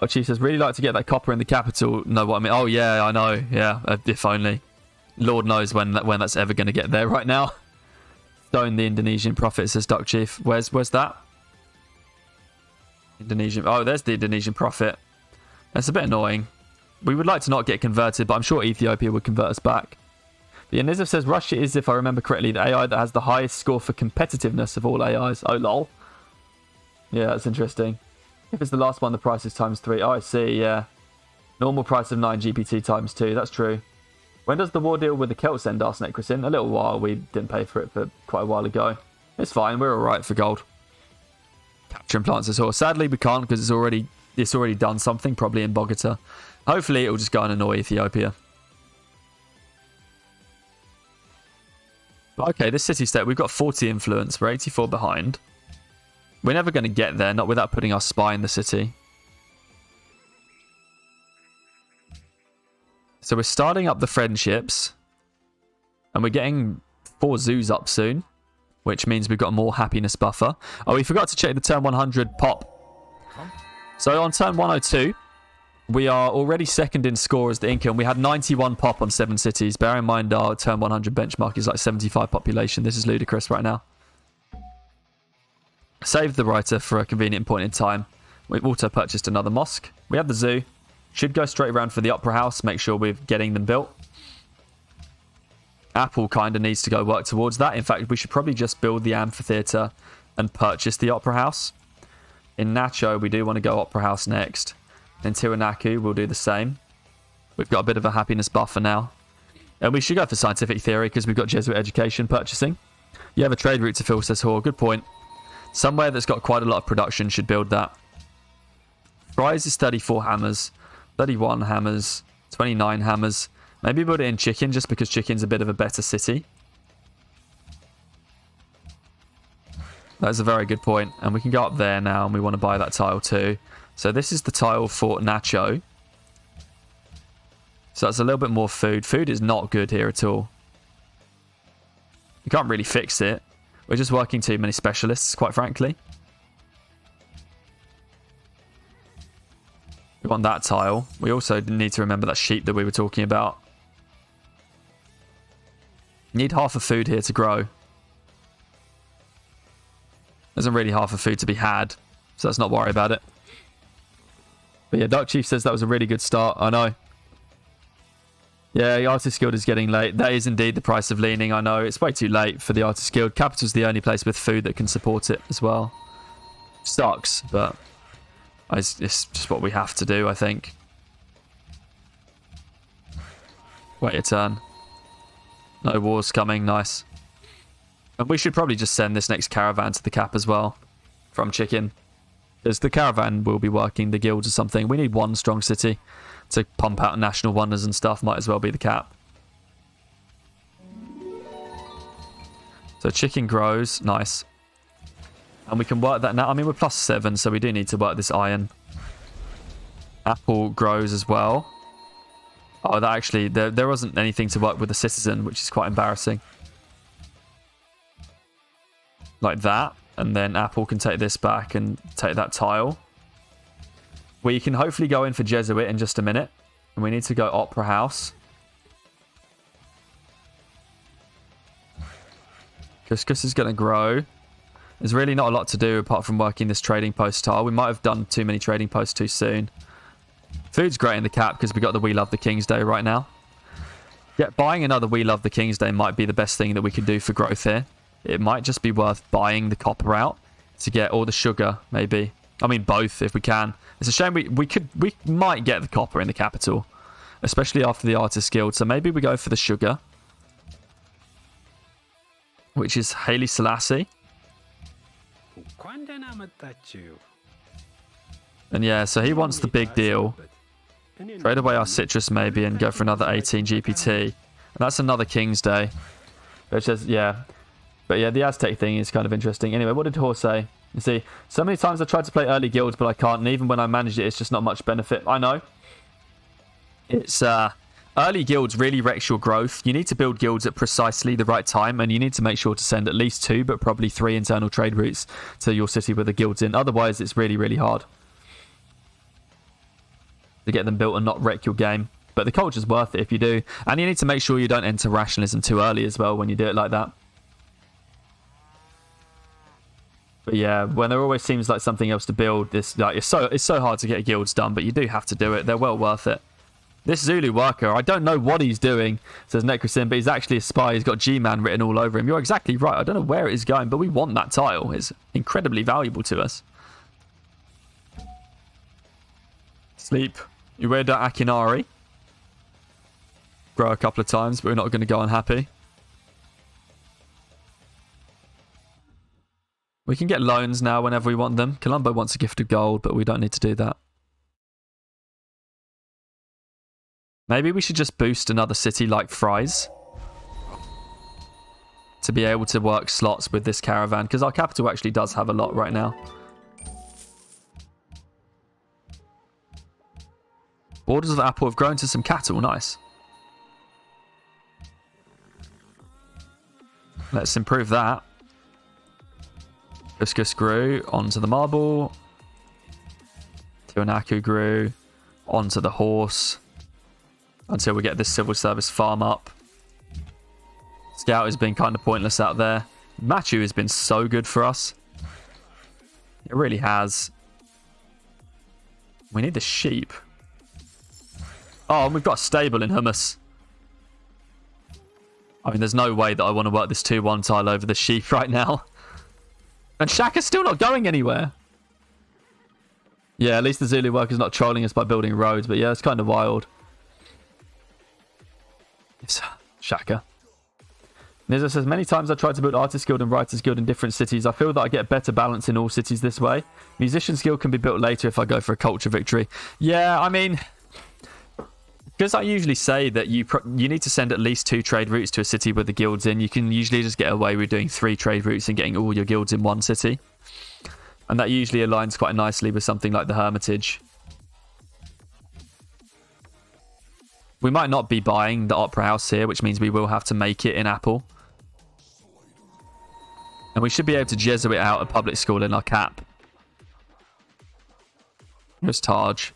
A: Oh, Chief says, really like to get that copper in the capital. Know what I mean? Oh, yeah, I know. Yeah, if only. Lord knows when that's ever going to get there right now. Stone the Indonesian prophet, says Duck Chief. Where's that? Indonesian. Oh, there's the Indonesian prophet. That's a bit annoying. We would like to not get converted, but I'm sure Ethiopia would convert us back. The Nizif says Russia is, if I remember correctly, the AI that has the highest score for competitiveness of all AIs. Oh, lol. Yeah, that's interesting. If it's the last one, the price is ×3. Oh, I see, yeah. Normal price of 9 GPT ×2. That's true. When does the war deal with the Celts end, Arsenic Chrisin? A little while. We didn't pay for it for quite a while ago. It's fine. We're all right for gold. Capture implants as well. Sadly, we can't because it's already done something, probably in Bogota. Hopefully, it will just go and annoy Ethiopia. Okay, this city-state, we've got 40 influence. We're 84 behind. We're never going to get there, not without putting our spy in the city. So we're starting up the friendships. And we're getting 4 zoos up soon. Which means we've got more happiness buffer. Oh, we forgot to check the turn 100 pop. So on turn 102, we are already second in score as the Inca. And we had 91 pop on 7 cities. Bear in mind our turn 100 benchmark is like 75 population. This is ludicrous right now. Saved the writer for a convenient point in time. We've auto purchased another mosque. We have the zoo. Should go straight around for the opera house. Make sure we're getting them built. Apple kind of needs to go work towards that. In fact, we should probably just build the amphitheatre and purchase the opera house. In Nacho, we do want to go opera house next. In Tiwanaku, we'll do the same. We've got a bit of a happiness buffer now. And we should go for scientific theory because we've got Jesuit education purchasing. You have a trade route to fill, says Hor. Good point. Somewhere that's got quite a lot of production should build that. Fries is 34 hammers, 31 hammers, 29 hammers. Maybe build it in Chicken just because Chicken's a bit of a better city. That's a very good point. And we can go up there now and we want to buy that tile too. So this is the tile for Nacho. So that's a little bit more food. Food is not good here at all. You can't really fix it. We're just working too many specialists, quite frankly. We want that tile. We also need to remember that sheep that we were talking about. Need half of food here to grow. There's not really half of food to be had, so let's not worry about it. But yeah, Dark Chief says that was a really good start. I know. Yeah, the Artist Guild is getting late. That is indeed the price of leaning. I know. It's way too late for the Artist Guild. Capital's the only place with food that can support it as well. Sucks, but it's just what we have to do, I think. Wait your turn. No wars coming. Nice. And we should probably just send this next caravan to the cap as well. From Chicken. Because the caravan will be working the guilds or something. We need one strong city to pump out national wonders and stuff. Might as well be the cap. So Chicken grows. Nice. And we can work that now. I mean, we're +7, so we do need to work this iron. Apple grows as well. Oh, that actually, there wasn't anything to work with the citizen, which is quite embarrassing. Like that. And then Apple can take this back and take that tile. We can hopefully go in for Jesuit in just a minute. And we need to go Opera House. Couscous is going to grow. There's really not a lot to do apart from working this trading post tile. We might have done too many trading posts too soon. Food's great in the cap because we got the We Love the King's Day right now. Yeah, buying another We Love the King's Day might be the best thing that we can do for growth here. It might just be worth buying the copper out to get all the sugar, maybe. I mean, both if we can. It's a shame we might get the copper in the capital, especially after the Artist Guild. So maybe we go for the sugar, which is Haile Selassie. And yeah, so he wants the big deal. Trade away our citrus maybe and go for another 18 GPT. And that's another King's Day. Which is, yeah. But yeah, the Aztec thing is kind of interesting. Anyway, what did Horse say? You see, so many times I tried to play early guilds, but I can't. And even when I managed it, it's just not much benefit. I know. It's, early guilds really wrecks your growth. You need to build guilds at precisely the right time, and you need to make sure to send at least 2, but probably 3 internal trade routes to your city with the guilds in. Otherwise, it's really, really hard to get them built and not wreck your game. But the culture's worth it if you do. And you need to make sure you don't enter rationalism too early as well when you do it like that. But yeah, when there always seems like something else to build, this like it's so hard to get guilds done, but you do have to do it. They're well worth it. This Zulu worker, I don't know what he's doing, says Necrosin, but he's actually a spy. He's got G-Man written all over him. You're exactly right. I don't know where it is going, but we want that tile. It's incredibly valuable to us. Sleep. Ueda Akinari. Grow a couple of times, but we're not going to go unhappy. We can get loans now whenever we want them. Colombo wants a gift of gold, but we don't need to do that. Maybe we should just boost another city like Fries to be able to work slots with this caravan, because our capital actually does have a lot right now. Borders of apple have grown to some cattle. Nice. Let's improve that. Couscous grew onto the marble. Tiwanaku grew onto the horse. Until we get this civil service farm up. Scout has been kind of pointless out there. Machu has been so good for us. It really has. We need the sheep. Oh, and we've got a stable in hummus. I mean, there's no way that I want to work this 2-1 tile over the sheep right now. And Shaka's still not going anywhere. Yeah, at least the Zulu worker's not trolling us by building roads. But yeah, it's kind of wild. It's Shaka. Nizza says, many times I tried to build Artist Guild and Writers Guild in different cities. I feel that I get better balance in all cities this way. Musician's Guild can be built later if I go for a culture victory. Yeah, I mean, because I usually say that you need to send at least 2 trade routes to a city with the guilds in. You can usually just get away with doing 3 trade routes and getting all your guilds in one city. And that usually aligns quite nicely with something like the Hermitage. We might not be buying the Opera House here, which means we will have to make it in Apple. And we should be able to Jesuit out a public school in our cap. Here's Taj.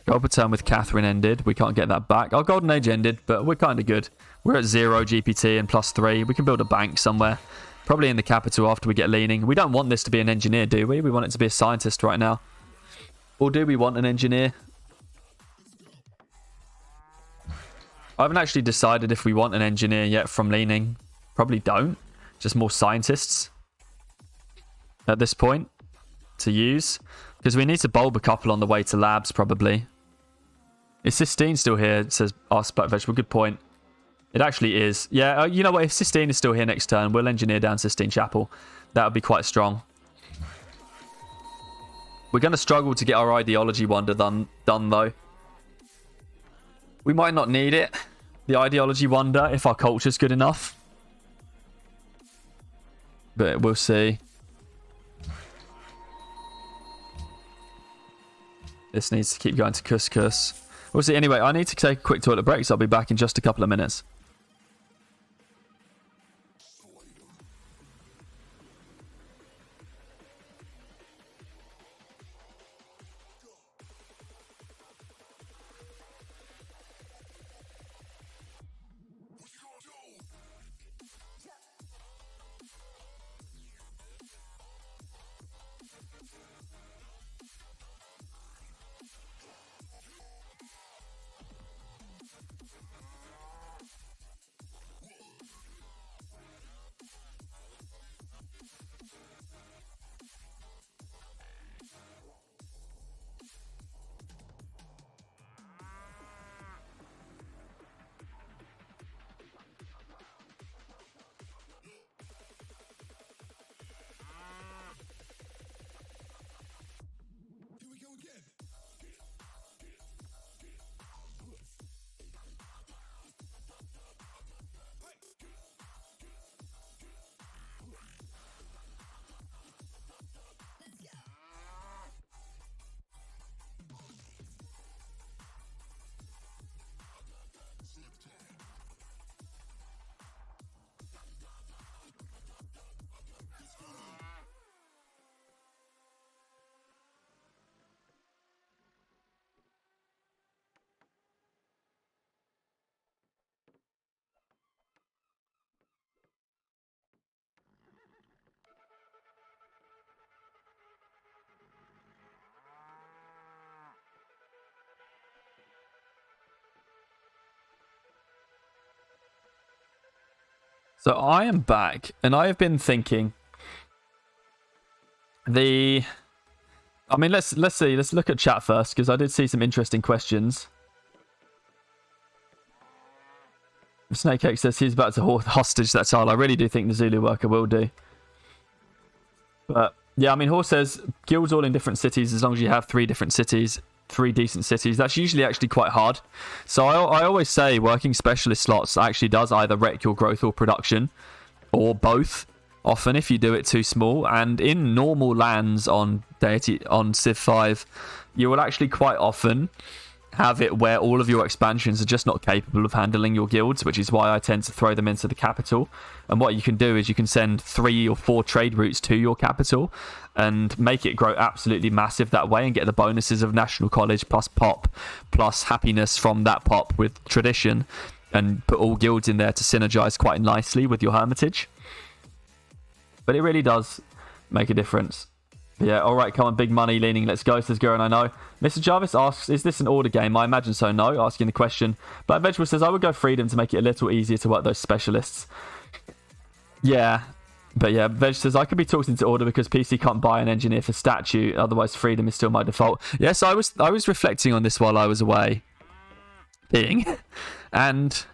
A: Gold per turn with Catherine ended. We can't get that back. Our Golden Age ended, but we're kind of good. We're at 0 GPT and +3. We can build a bank somewhere. Probably in the capital after we get leaning. We don't want this to be an engineer, do we? We want it to be a scientist right now. Or do we want an engineer? I haven't actually decided if we want an engineer yet from leaning. Probably don't. Just more scientists at this point to use. Because we need to bulb a couple on the way to labs, probably. Is Sistine still here? It says, ask Black Vegetable. Good point. It actually is. Yeah, you know what? If Sistine is still here next turn, we'll engineer down Sistine Chapel. That would be quite strong. We're going to struggle to get our ideology wonder done though. We might not need it. The ideology wonder, if our culture's good enough. But we'll see. This needs to keep going to Couscous. We'll see. Anyway, I need to take a quick toilet break, so I'll be back in just a couple of minutes. So I am back, and I have been thinking. I mean, let's see. Let's look at chat first, because I did see some interesting questions. Snakecake says he's about to hostage that tile. I really do think the Zulu worker will do. But yeah, I mean, Horse says guilds all in different cities. As long as you have 3 different cities, 3 decent cities, that's usually actually quite hard. So I always say working specialist slots actually does either wreck your growth or production, or both. Often if you do it too small. And in normal lands on Deity, on Civ 5, you will actually quite often have it where all of your expansions are just not capable of handling your guilds, which is why I tend to throw them into the capital. And what you can do is you can send 3 or 4 trade routes to your capital and make it grow absolutely massive that way, and get the bonuses of National College plus pop plus happiness from that pop with tradition, and put all guilds in there to synergize quite nicely with your hermitage. But it really does make a difference. Yeah, all right, come on, big money leaning. Let's go, says Gurren, I know. Mr. Jarvis asks, is this an order game? I imagine so, no, asking the question. Black Vegetable says, I would go freedom to make it a little easier to work those specialists. Yeah, but yeah, Veg says, I could be talked into order because PC can't buy an engineer for statue, otherwise freedom is still my default. Yes, I was reflecting on this while I was away. And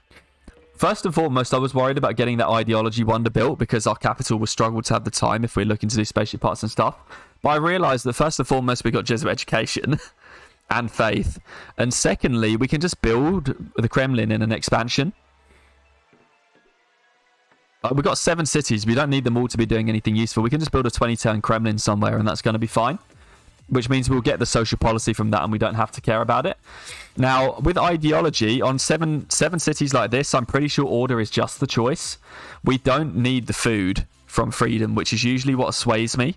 A: first and foremost, I was worried about getting that ideology wonder built because our capital will struggle to have the time if we're looking to do spaceship parts and stuff. But I realised that first and foremost, we got Jesuit education and faith. And secondly, we can just build the Kremlin in an expansion. We've got 7 cities. We don't need them all to be doing anything useful. We can just build a 20-turn Kremlin somewhere and that's going to be fine. Which means we'll get the social policy from that and we don't have to care about it. Now, with ideology, on seven cities like this, I'm pretty sure order is just the choice. We don't need the food from freedom, which is usually what sways me.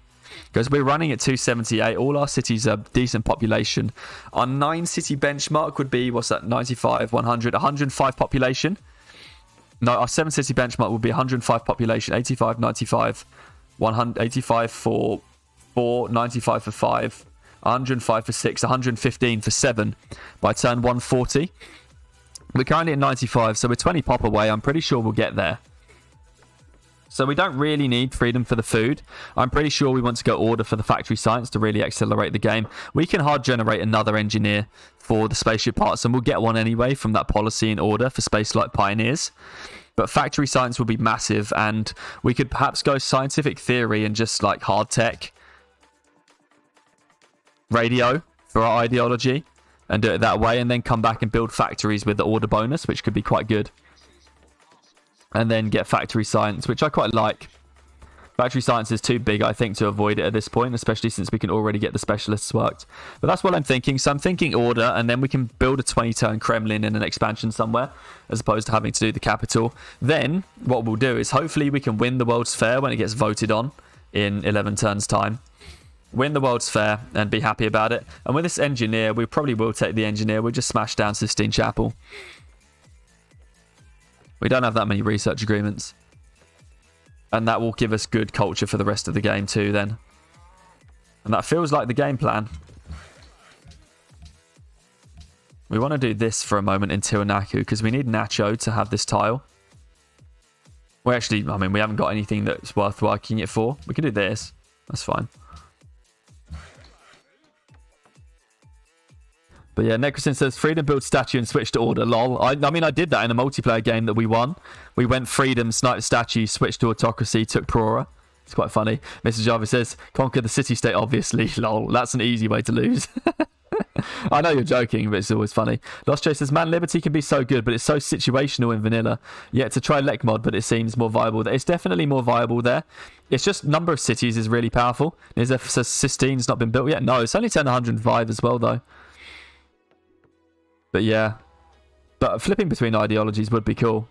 A: Because we're running at 278, all our cities are decent population. Our 9-city benchmark would be, what's that, 95, 100, 105 population. No, our 7-city benchmark would be 105 population, 85, 95, 185 for 4, 95 for 5, 105 for 6, 115 for 7 by turn 140. We're currently at 95, so we're 20 pop away. I'm pretty sure we'll get there. So we don't really need freedom for the food. I'm pretty sure we want to go order for the factory science to really accelerate the game. We can hard generate another engineer for the spaceship parts, and we'll get one anyway from that policy in order for Spaceflight Pioneers. But factory science will be massive, and we could perhaps go scientific theory and just like hard tech radio for our ideology and do it that way, and then come back and build factories with the order bonus, which could be quite good, and then get factory science, which I quite like. Factory science is too big, I think, to avoid it at this point, especially since we can already get the specialists worked. But that's what I'm thinking. So I'm thinking order, and then we can build a 20-turn Kremlin in an expansion somewhere, as opposed to having to do the capital. Then what we'll do is hopefully we can win the World's Fair when it gets voted on in 11 turns time. Win the World's Fair and be happy about it. And with this engineer, we probably will take the engineer. We'll just smash down Sistine Chapel. We don't have that many research agreements. And that will give us good culture for the rest of the game too then. And that feels like the game plan. We want to do this for a moment in Tiwanaku because we need Nacho to have this tile. We actually, I mean, we haven't got anything that's worth working it for. We can do this. That's fine. But yeah, Necrosin says, Freedom build statue and switch to order. Lol. I mean, I did that in a multiplayer game that we won. We went Freedom, sniped statue, switched to autocracy, took Prora. It's quite funny. Mr. Jarvis says, conquer the city-state, obviously. Lol. That's an easy way to lose. I know you're joking, but it's always funny. Lost Chase says, man, Liberty can be so good, but it's so situational in vanilla. Yet to try Lek mod, but it seems more viable there. It's definitely more viable there. It's just number of cities is really powerful. Is there Sistine's not been built yet? No, it's only 105 as well, though. But yeah, but flipping between ideologies would be cool.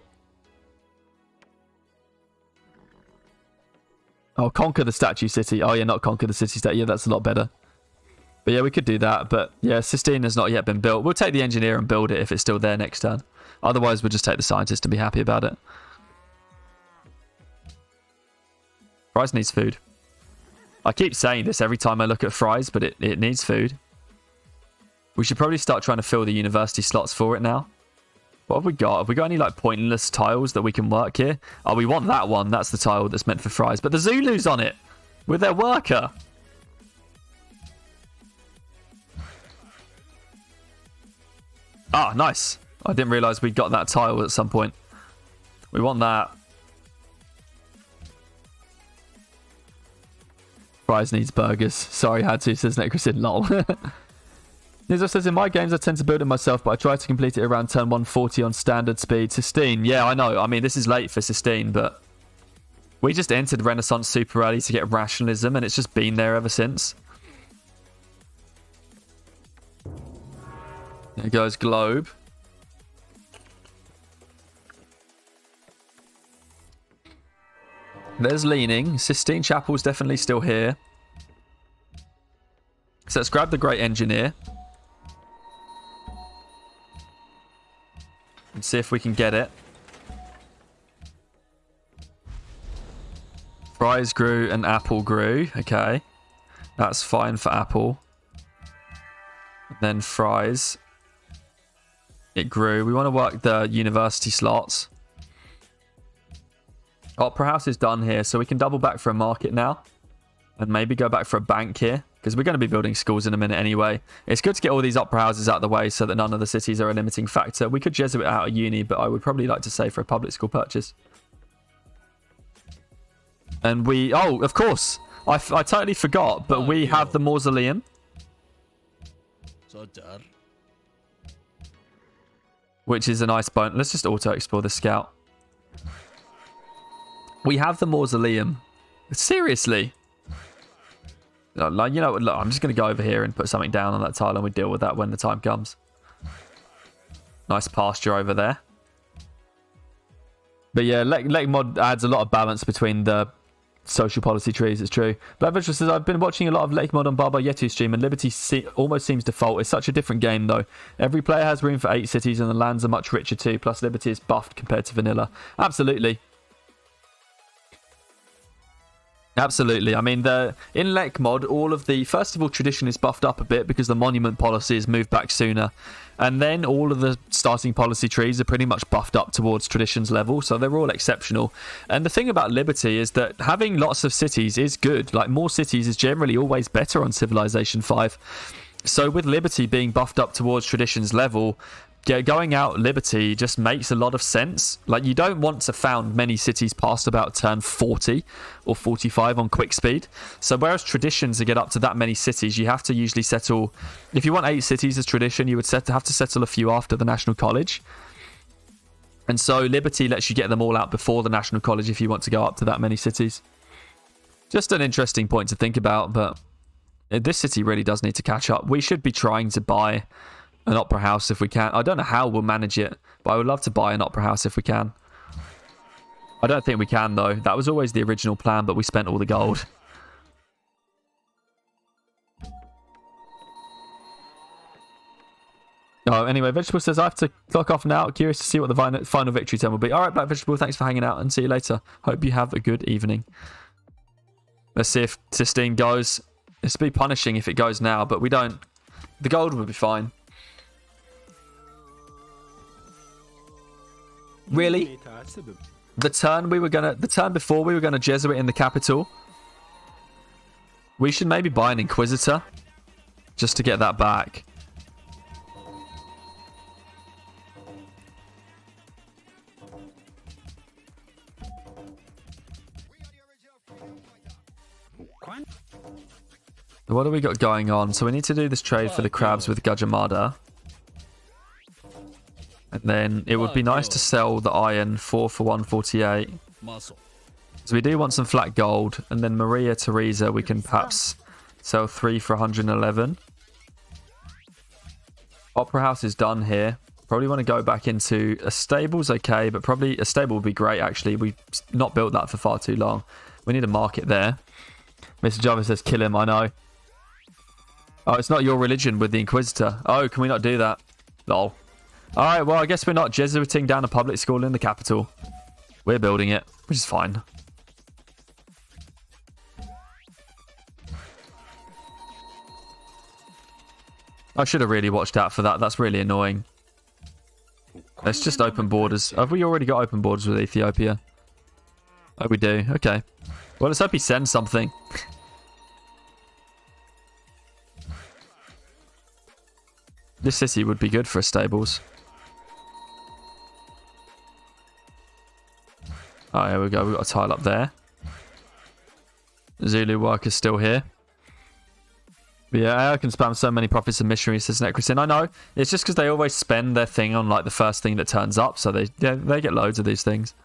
A: Oh, conquer the statue city. Oh yeah, not conquer the city state. Yeah, that's a lot better. But yeah, we could do that. But yeah, Sistine has not yet been built. We'll take the engineer and build it if it's still there next turn. Otherwise, we'll just take the scientist and be happy about it. Fries needs food. I keep saying this every time I look at Fries, but it needs food. We should probably start trying to fill the university slots for it now. What have we got? Have we got any like pointless tiles that we can work here? Oh, we want that one. That's the tile that's meant for fries. But the Zulu's on it with their worker. Ah, nice. I didn't realize we got that tile at some point. We want that. Fries needs burgers. Sorry, had to, says Necrosid. Lol. Nizo says, in my games, I tend to build it myself, but I try to complete it around turn 140 on standard speed. Sistine. Yeah, I know. I mean, this is late for Sistine, but we just entered Renaissance super early to get rationalism, and it's just been there ever since. There goes Globe. There's Leaning. Sistine Chapel's definitely still here. So let's grab the Great Engineer. And see if we can get it. Fries grew and Apple grew. Okay. That's fine for Apple. And then Fries. It grew. We want to work the university slots. Opera House is done here, so we can double back for a market now. And maybe go back for a bank here. Because we're going to be building schools in a minute anyway. It's good to get all these opera houses out of the way so that none of the cities are a limiting factor. We could Jesuit out of uni, but I would probably like to say for a public school purchase. And we... Oh, of course. I totally forgot, but we have the mausoleum. Which is a nice bone. Let's just auto-explore the scout. We have the mausoleum. Seriously? Like, you know, look, I'm just going to go over here and put something down on that tile and we deal with that when the time comes. Nice pasture over there. But yeah, Lake Mod adds a lot of balance between the social policy trees, it's true. Black Vegetable says, I've been watching a lot of Lake Mod on Baba Yetu's stream and Liberty almost seems default. It's such a different game though. Every player has room for 8 cities and the lands are much richer too. Plus Liberty is buffed compared to vanilla. Absolutely. Absolutely. I mean, in Lek mod, all of the... First of all, tradition is buffed up a bit because the monument policy is moved back sooner. And then all of the starting policy trees are pretty much buffed up towards tradition's level, so they're all exceptional. And the thing about Liberty is that having lots of cities is good. Like, more cities is generally always better on Civilization 5. So with Liberty being buffed up towards tradition's level... Going out Liberty just makes a lot of sense. Like, you don't want to found many cities past about turn 40 or 45 on quick speed. So whereas tradition to get up to that many cities, you have to usually settle... If you want 8 cities as tradition, you would have to settle a few after the National College. And so Liberty lets you get them all out before the National College if you want to go up to that many cities. Just an interesting point to think about, but this city really does need to catch up. We should be trying to buy... an opera house if we can. I don't know how we'll manage it, but I would love to buy an opera house if we can. I don't think we can though. That was always the original plan, but we spent all the gold. Oh, anyway, Vegetable says, I have to clock off now. Curious to see what the final victory turn will be. Alright, Black Vegetable, thanks for hanging out and see you later. Hope you have a good evening. Let's see if Sistine goes. It's be punishing if it goes now, but we don't. The gold will be fine. Really? The turn before we were gonna Jesuit in the capital. We should maybe buy an Inquisitor just to get that back. What do we got going on? So we need to do this trade for the crabs with Gajamada. And then it would be nice to sell the iron 4 for 148. So we do want some flat gold. And then Maria Theresa, we can perhaps sell 3 for 111. Opera House is done here. Probably want to go back into a stable's okay, but probably a stable would be great actually. We've not built that for far too long. We need a market there. Mr. Java says kill him, I know. Oh, it's not your religion with the Inquisitor. Oh, can we not do that? Lol. Alright, well, I guess we're not Jesuiting down a public school in the capital. We're building it, which is fine. I should have really watched out for that. That's really annoying. Let's just open borders. Have we already got open borders with Ethiopia? Oh, we do. Okay. Well, let's hope he sends something. This city would be good for stables. Oh, here we go. We've got a tile up there. Zulu worker's still here. Yeah, I can spam so many prophets and missionaries, says Necrosin. I know. It's just because they always spend their thing on like the first thing that turns up. So they get loads of these things.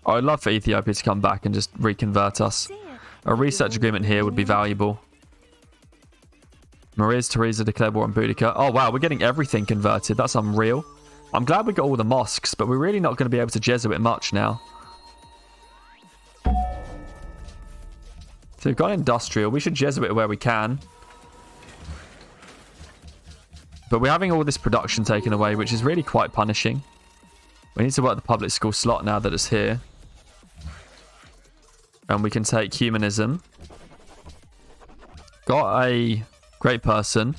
A: I'd love for Ethiopia to come back and just reconvert us. A research agreement here would be valuable. Maria's Teresa declared war on Boudica. Oh, wow. We're getting everything converted. That's unreal. I'm glad we got all the mosques, but we're really not going to be able to Jesuit much now. So we've got industrial. We should Jesuit where we can. But we're having all this production taken away, which is really quite punishing. We need to work the public school slot now that it's here. And we can take humanism. Got a great person.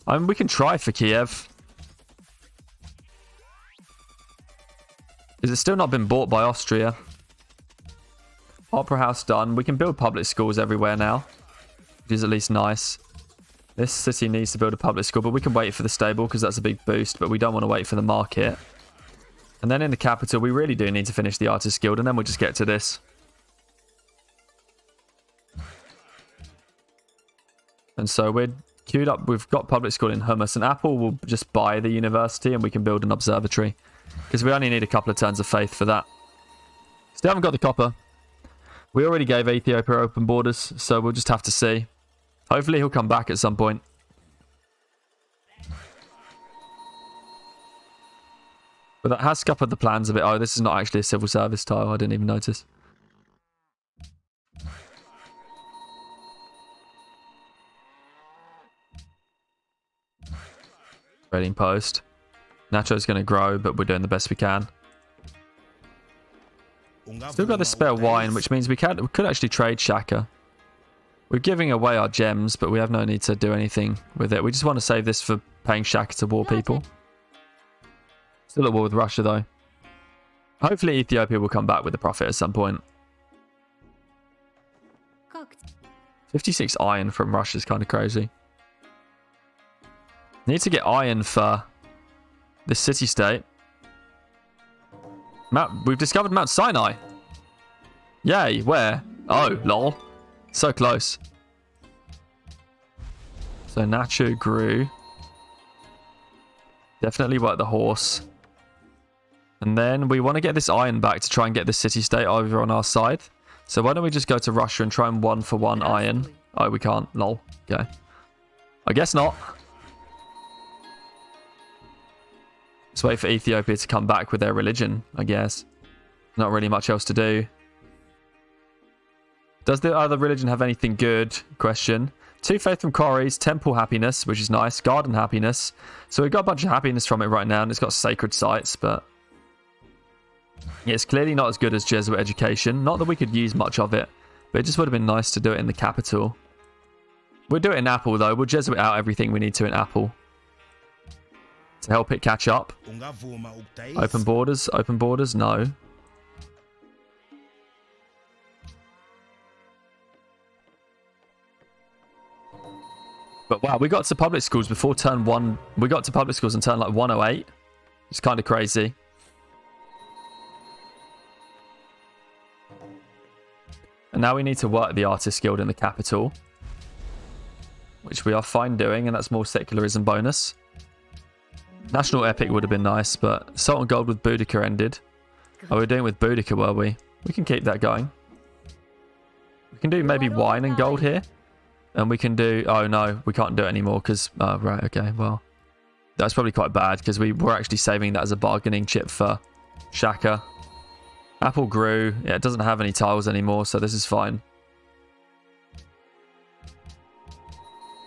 A: I mean, we can try for Kiev. Is it still not been bought by Austria? Opera house done. We can build public schools everywhere now, which is at least nice. This city needs to build a public school, but we can wait for the stable because that's a big boost, but we don't want to wait for the market. And then in the capital, we really do need to finish the Artist Guild, and then we'll just get to this. And so we're queued up. We've got public school in Hummus, and Apple will just buy the university and we can build an observatory. Because we only need a couple of turns of faith for that. Still haven't got the copper. We already gave Ethiopia open borders, so we'll just have to see. Hopefully he'll come back at some point. But that has scuppered the plans a bit. Oh, this is not actually a civil service tile. I didn't even notice. Trading post. Nacho's going to grow, but we're doing the best we can. Still got the spare wine, which means we could actually trade Shaka. We're giving away our gems, but we have no need to do anything with it. We just want to save this for paying Shaka to war people. Still at war with Russia, though. Hopefully Ethiopia will come back with a profit at some point. 56 iron from Russia is kind of crazy. Need to get iron for this city-state. We've discovered Mount Sinai. Yay, where? Oh, lol. So close. So Nacho grew. Definitely work the horse. And then we want to get this iron back to try and get the city-state over on our side. So why don't we just go to Russia and try and 1-for-1 iron? Oh, we can't. Lol. Okay. I guess not. Let's wait for Ethiopia to come back with their religion, I guess. Not really much else to do. Does the other religion have anything good? Question. 2 faith from quarries, temple happiness, which is nice, garden happiness. So we've got a bunch of happiness from it right now, and it's got sacred sites, but yeah, it's clearly not as good as Jesuit education. Not that we could use much of it, but it just would have been nice to do it in the capital. We'll do it in Apple, though. We'll Jesuit out everything we need to in Apple to help it catch up. Open borders, no. But wow, we got to public schools before turn 1. We got to public schools in turn like 108. It's kind of crazy. And now we need to work the Artist Guild in the capital, which we are fine doing, and that's more secularism bonus. National Epic would have been nice, but Salt and Gold with Boudica ended. Oh, we're doing with Boudica, were we? We can keep that going. We can do maybe wine and gold here. And we can do... Oh, no. We can't do it anymore because... Oh, right. Okay. Well, that's probably quite bad because we were actually saving that as a bargaining chip for Shaka. Apple grew. Yeah, it doesn't have any tiles anymore, so this is fine.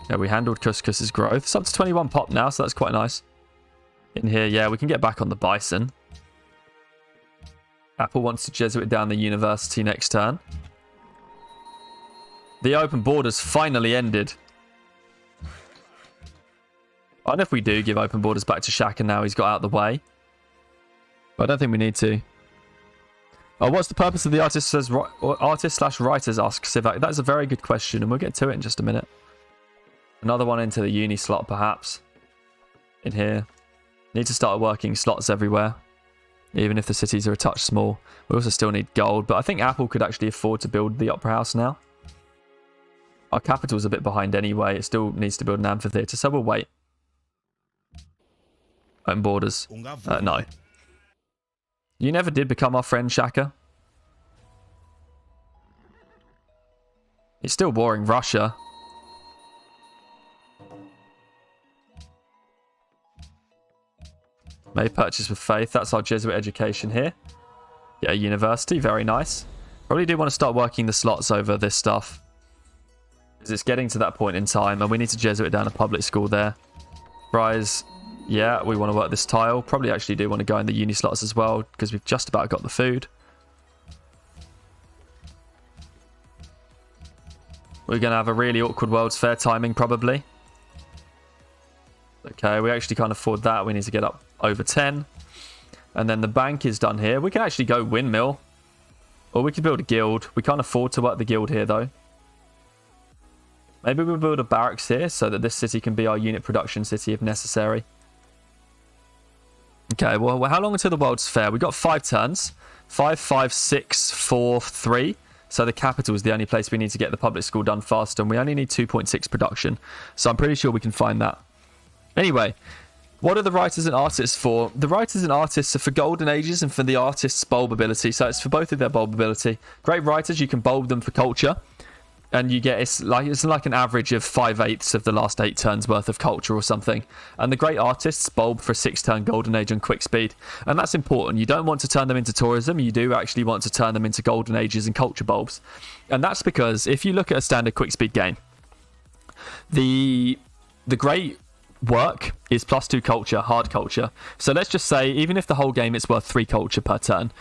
A: Yeah, we handled Couscous's growth. It's up to 21 pop now, so that's quite nice. In here, yeah, we can get back on the bison. Apple wants to Jesuit down the university next turn. The open borders finally ended. I don't know if we do give open borders back to Shaka now he's got out of the way. But I don't think we need to. Oh, what's the purpose of the artist says artist/writers asks Sivak? That's a very good question, and we'll get to it in just a minute. Another one into the uni slot, perhaps. In here. Need to start working slots everywhere. Even if the cities are a touch small. We also still need gold, but I think Apple could actually afford to build the Opera House now. Our capital's a bit behind anyway. It still needs to build an amphitheatre, so we'll wait. Open borders. No. You never did become our friend, Shaka. He's still warring Russia. May purchase with faith. That's our Jesuit education here. Yeah, university. Very nice. Probably do want to start working the slots over this stuff. Because it's getting to that point in time, and we need to Jesuit down a public school there. Fries. Yeah, we want to work this tile. Probably actually do want to go in the uni slots as well, because we've just about got the food. We're going to have a really awkward World's Fair timing, probably. Okay, we actually can't afford that. We need to get up over 10. And then the bank is done here. We can actually go windmill. Or we could build a guild. We can't afford to work the guild here, though. Maybe we'll build a barracks here so that this city can be our unit production city if necessary. Okay, well, how long until the World's Fair? We've got 5 turns. 5, 5, 6, 4, 3. So the capital is the only place we need to get the public school done fast, and we only need 2.6 production. So I'm pretty sure we can find that. Anyway, what are the writers and artists for? The writers and artists are for golden ages and for the artists' bulb ability. So it's for both of their bulb ability. Great writers, you can bulb them for culture. And you get, it's like an average of 5/8 of the last 8 turns worth of culture or something. And the great artists bulb for 6-turn golden age and quick speed. And that's important. You don't want to turn them into tourism. You do actually want to turn them into golden ages and culture bulbs. And that's because if you look at a standard quick speed game, the great work is +2 culture, hard culture. So let's just say, even if the whole game it's worth 3 culture per turn,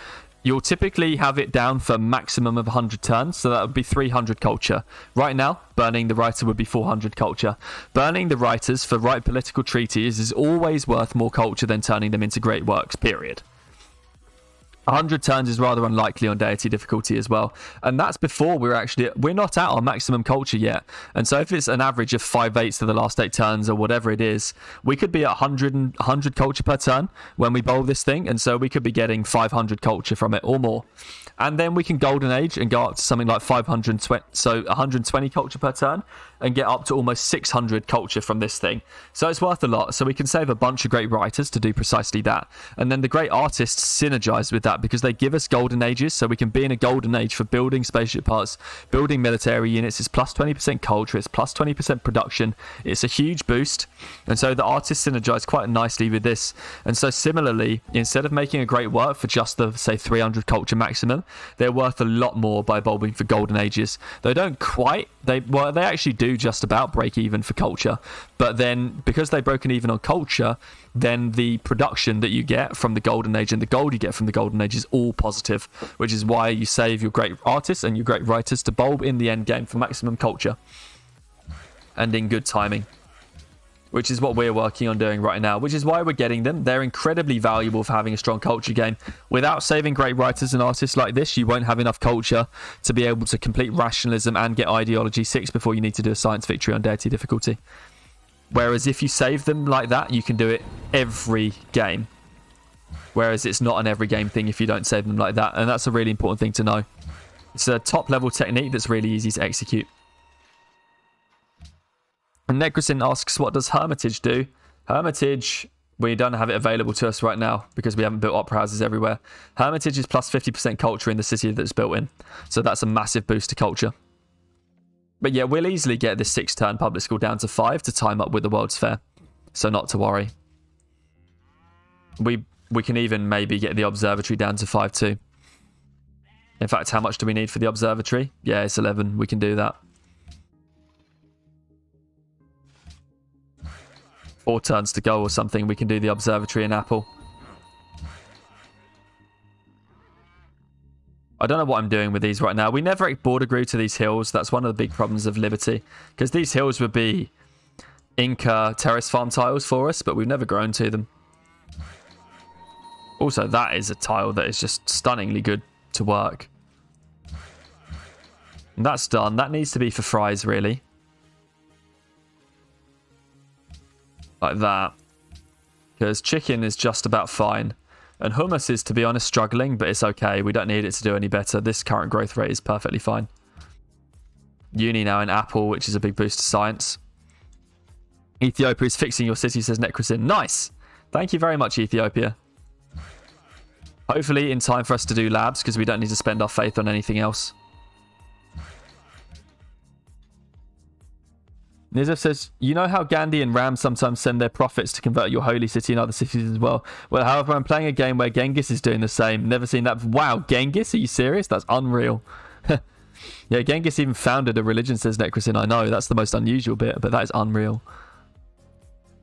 A: you'll typically have it down for maximum of 100 turns, so that would be 300 culture. Right now, burning the writer would be 400 culture. Burning the writers for right political treaties is always worth more culture than turning them into great works, period. 100 turns is rather unlikely on deity difficulty as well. And that's before we're not at our maximum culture yet. And so if it's an average of 5/8 to the last 8 turns or whatever it is, we could be at 100 culture per turn when we bowl this thing. And so we could be getting 500 culture from it or more. And then we can golden age and go up to something like 520, so 120 culture per turn, and get up to almost 600 culture from this thing. So it's worth a lot. So we can save a bunch of great writers to do precisely that. And then the great artists synergize with that because they give us golden ages, so we can be in a golden age for building spaceship parts, building military units. It's plus 20% culture, it's plus 20% production. It's a huge boost. And so the artists synergize quite nicely with this. And so similarly, instead of making a great work for just the, say, 300 culture maximum, they're worth a lot more by bulbing for golden ages. They don't quite, they actually do just about break even for culture. But then, because they've broken even on culture, then the production that you get from the golden age and the gold you get from the golden age is all positive, which is why you save your great artists and your great writers to bulb in the end game for maximum culture and in good timing, which is what we're working on doing right now, which is why we're getting them. They're incredibly valuable for having a strong culture game. Without saving great writers and artists like this, you won't have enough culture to be able to complete rationalism and get ideology 6 before you need to do a science victory on deity difficulty. Whereas if you save them like that, you can do it every game. Whereas it's not an every game thing if you don't save them like that. And that's a really important thing to know. It's a top level technique that's really easy to execute. And Necrosin asks, what does Hermitage do? Hermitage, we don't have it available to us right now because we haven't built opera houses everywhere. Hermitage is plus 50% culture in the city that's built in. So that's a massive boost to culture. But yeah, we'll easily get this 6-turn public school down to 5 to time up with the World's Fair. So not to worry. We can even maybe get the observatory down to 5 too. In fact, how much do we need for the observatory? Yeah, it's 11. We can do that. 4 turns to go or something. We can do the observatory in Apple. I don't know what I'm doing with these right now. We never border grew to these hills. That's one of the big problems of Liberty. Because these hills would be Inca Terrace Farm tiles for us, but we've never grown to them. Also, that is a tile that is just stunningly good to work. And that's done. That needs to be for fries, really. Like that. Because chicken is just about fine. And hummus is, to be honest, struggling, but it's okay. We don't need it to do any better. This current growth rate is perfectly fine. Uni now in apple, which is a big boost to science. Ethiopia is fixing your city, says Necrosin. Nice! Thank you very much, Ethiopia. Hopefully in time for us to do labs, because we don't need to spend our faith on anything else. Nizef says, you know how Gandhi and Ram sometimes send their prophets to convert your holy city and other cities as well? Well, however, I'm playing a game where Genghis is doing the same. Never seen that. Wow, Genghis? Are you serious? That's unreal. Yeah, Genghis even founded a religion, says Necrosin. I know, that's the most unusual bit, but that is unreal.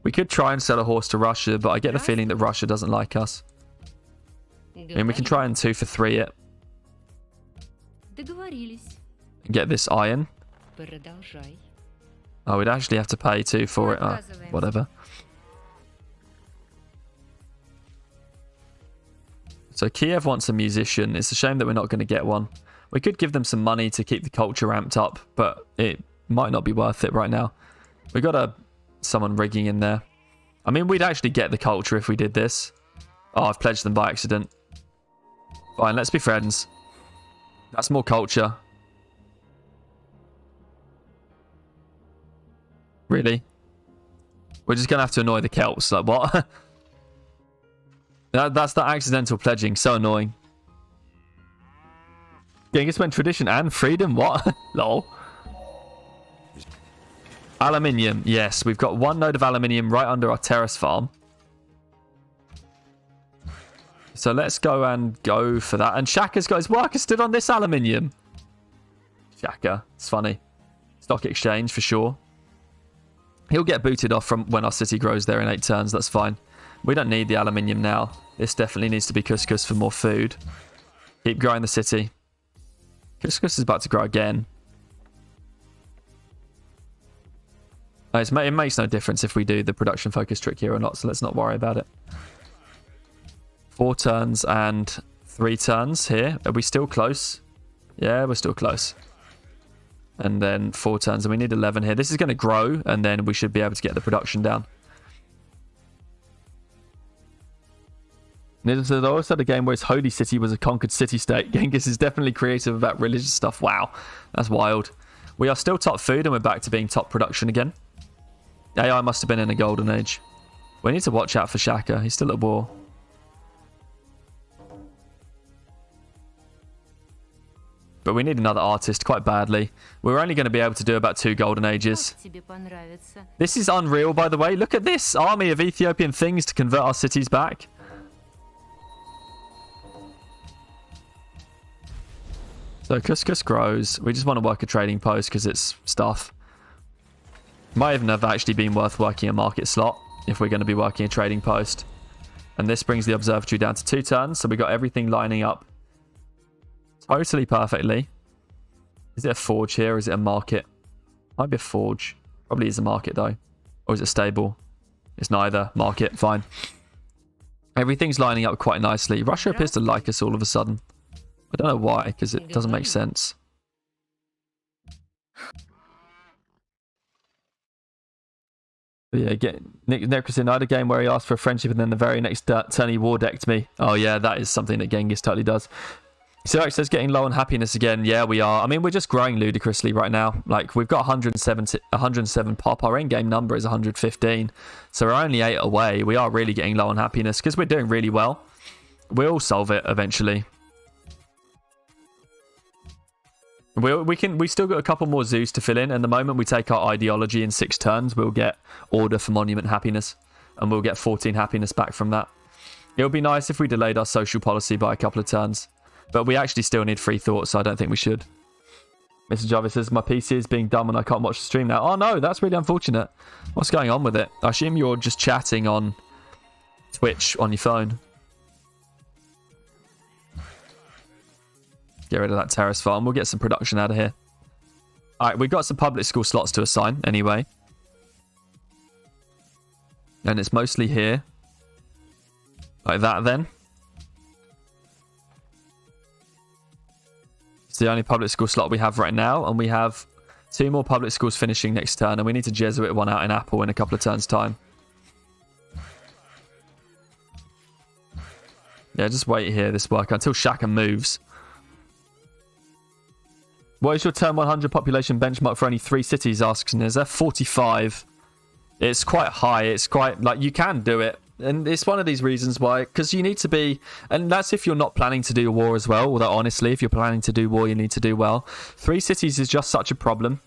A: We could try and sell a horse to Russia, but I get the feeling that Russia doesn't like us. I mean, we can try and 2 for 3 it. Get this iron. Oh, we'd actually have to pay 2 for it. Oh, whatever. So Kiev wants a musician. It's a shame that we're not going to get one. We could give them some money to keep the culture ramped up, but it might not be worth it right now. We got someone rigging in there. I mean, we'd actually get the culture if we did this. Oh, I've pledged them by accident. Fine, let's be friends. That's more culture. Really? We're just going to have to annoy the Celts. Like, what? That's the accidental pledging. So annoying. Genghis went tradition and freedom? What? Lol. Aluminium. Yes, we've got 1 node of aluminium right under our terrace farm. So let's go and go for that. And Shaka's got his worker stood on this aluminium. Shaka. It's funny. Stock exchange for sure. He'll get booted off from when our city grows there in 8 turns. That's fine. We don't need the aluminium now. This definitely needs to be couscous for more food. Keep growing the city. Couscous is about to grow again. It makes no difference if we do the production focus trick here or not, so let's not worry about it. 4 turns and 3 turns here. Are we still close? Yeah, we're still close. And then 4 turns, and we need 11 here. This is going to grow, and then we should be able to get the production down. There's also the game where his holy city was a conquered city-state. Genghis is definitely creative about religious stuff. Wow, that's wild. We are still top food, and we're back to being top production again. AI must have been in a golden age. We need to watch out for Shaka. He's still at war. But we need another artist quite badly. We're only going to be able to do about 2 golden ages. This is unreal, by the way. Look at this army of Ethiopian things to convert our cities back. So couscous grows. We just want to work a trading post because it's stuff. Might even have actually been worth working a market slot if we're going to be working a trading post. And this brings the observatory down to 2 turns. So we got everything lining up totally perfectly. Is it a forge here or is it a market? Might be a forge. Probably is a market though. Or is it stable? It's neither. Market. Fine. Everything's lining up quite nicely. Russia appears to like us all of a sudden. I don't know why, because it doesn't make sense. But yeah, Necrosin, I had a game where he asked for a friendship and then the very next turn he war decked me. Oh yeah, that is something that Genghis totally does. Sirak says getting low on happiness again. Yeah, we are. I mean, we're just growing ludicrously right now. Like, we've got 107 pop. Our in-game number is 115. So we're only 8 away. We are really getting low on happiness because we're doing really well. We'll solve it eventually. We still got a couple more zoos to fill in, and the moment we take our ideology in 6 turns, we'll get order for monument happiness, and we'll get 14 happiness back from that. It would be nice if we delayed our social policy by a couple of turns, but we actually still need free thought, so I don't think we should. Mr. Jarvis says, my PC is being dumb and I can't watch the stream now. Oh no, that's really unfortunate. What's going on with it? I assume you're just chatting on Twitch on your phone. Get rid of that terrace farm. We'll get some production out of here. All right, we've got some public school slots to assign anyway. And it's mostly here. Like that then. It's the only public school slot we have right now. And we have 2 more public schools finishing next turn. And we need to Jesuit one out in Apple in a couple of turns' time. Yeah, just wait here, this work, until Shaka moves. What is your turn 100 population benchmark for only 3 cities, asks Nizza. 45. It's quite high. It's quite, like, you can do it. And it's one of these reasons why, because you need to be, and that's if you're not planning to do war as well, although honestly, if you're planning to do war, you need to do well. 3 cities is just such a problem.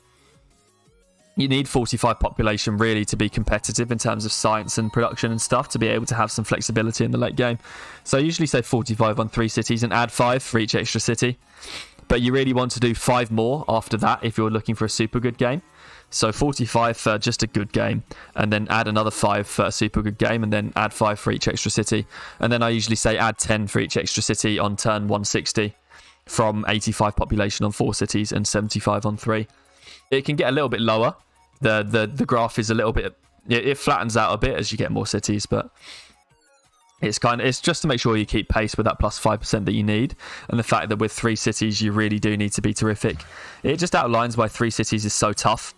A: You need 45 population really to be competitive in terms of science and production and stuff, to be able to have some flexibility in the late game. So I usually say 45 on 3 cities and add 5 for each extra city. But you really want to do 5 more after that if you're looking for a super good game. So 45 for just a good game, and then add another 5 for a super good game, and then add 5 for each extra city. And then I usually say add 10 for each extra city on turn 160 from 85 population on 4 cities and 75 on 3. It can get a little bit lower. The graph is a little bit, it flattens out a bit as you get more cities, but it's just to make sure you keep pace with that plus 5% that you need, and the fact that with 3 cities you really do need to be terrific. It just outlines why 3 cities is so tough,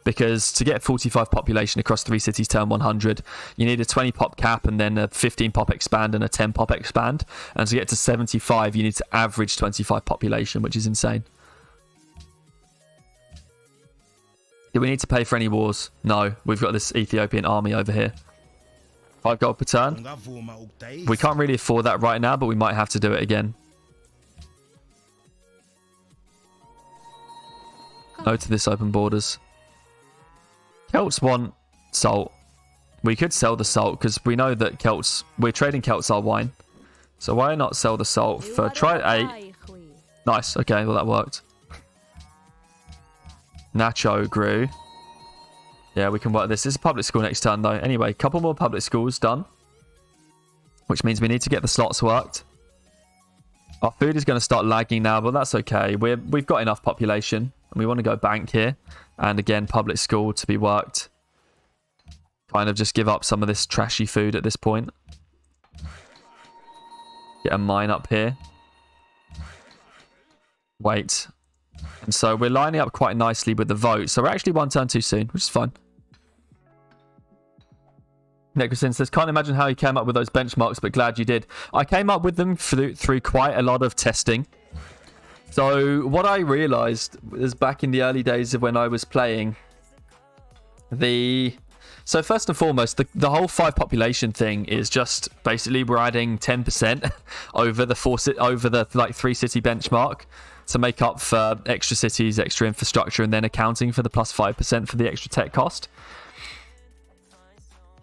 A: because to get 45 population across 3 cities turn 100, you need a 20 pop cap and then a 15 pop expand and a 10 pop expand, and to get to 75 you need to average 25 population, which is insane. Do we need to pay for any wars? No, we've got this Ethiopian army over here. 5 gold per turn. We can't really afford that right now, but we might have to do it again. No to this open borders. Celts want salt. We could sell the salt because we know that we're trading Celts our wine. So why not sell the salt for, try 8. Nice, okay, well that worked. Nacho grew. Yeah, we can work this. This is a public school next turn, though. Anyway, couple more public schools done. Which means we need to get the slots worked. Our food is going to start lagging now, but that's okay. We've got enough population. And we want to go bank here. And again, public school to be worked. Kind of just give up some of this trashy food at this point. Get a mine up here. Wait. And so we're lining up quite nicely with the vote. So we're actually 1 turn too soon, which is fine. Nicholson says, can't imagine how you came up with those benchmarks, but glad you did. I came up with them through quite a lot of testing. So what I realized is back in the early days of when I was playing, so first and foremost, the whole 5 population thing is just basically we're adding 10% over the 3 city benchmark to make up for extra cities, extra infrastructure, and then accounting for the plus 5% for the extra tech cost.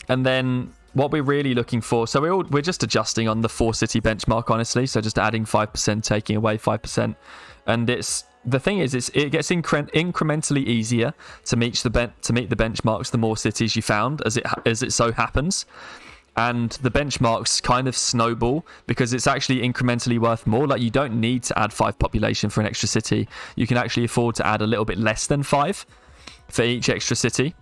A: And then what we're really looking for, so we're just adjusting on the 4 city benchmark, honestly. So just adding 5%, taking away 5%, and the thing is, it gets incrementally easier to meet the benchmarks the more cities you found, as it so happens. And the benchmarks kind of snowball because it's actually incrementally worth more. Like, you don't need to add 5 population for an extra city. You can actually afford to add a little bit less than 5 for each extra city.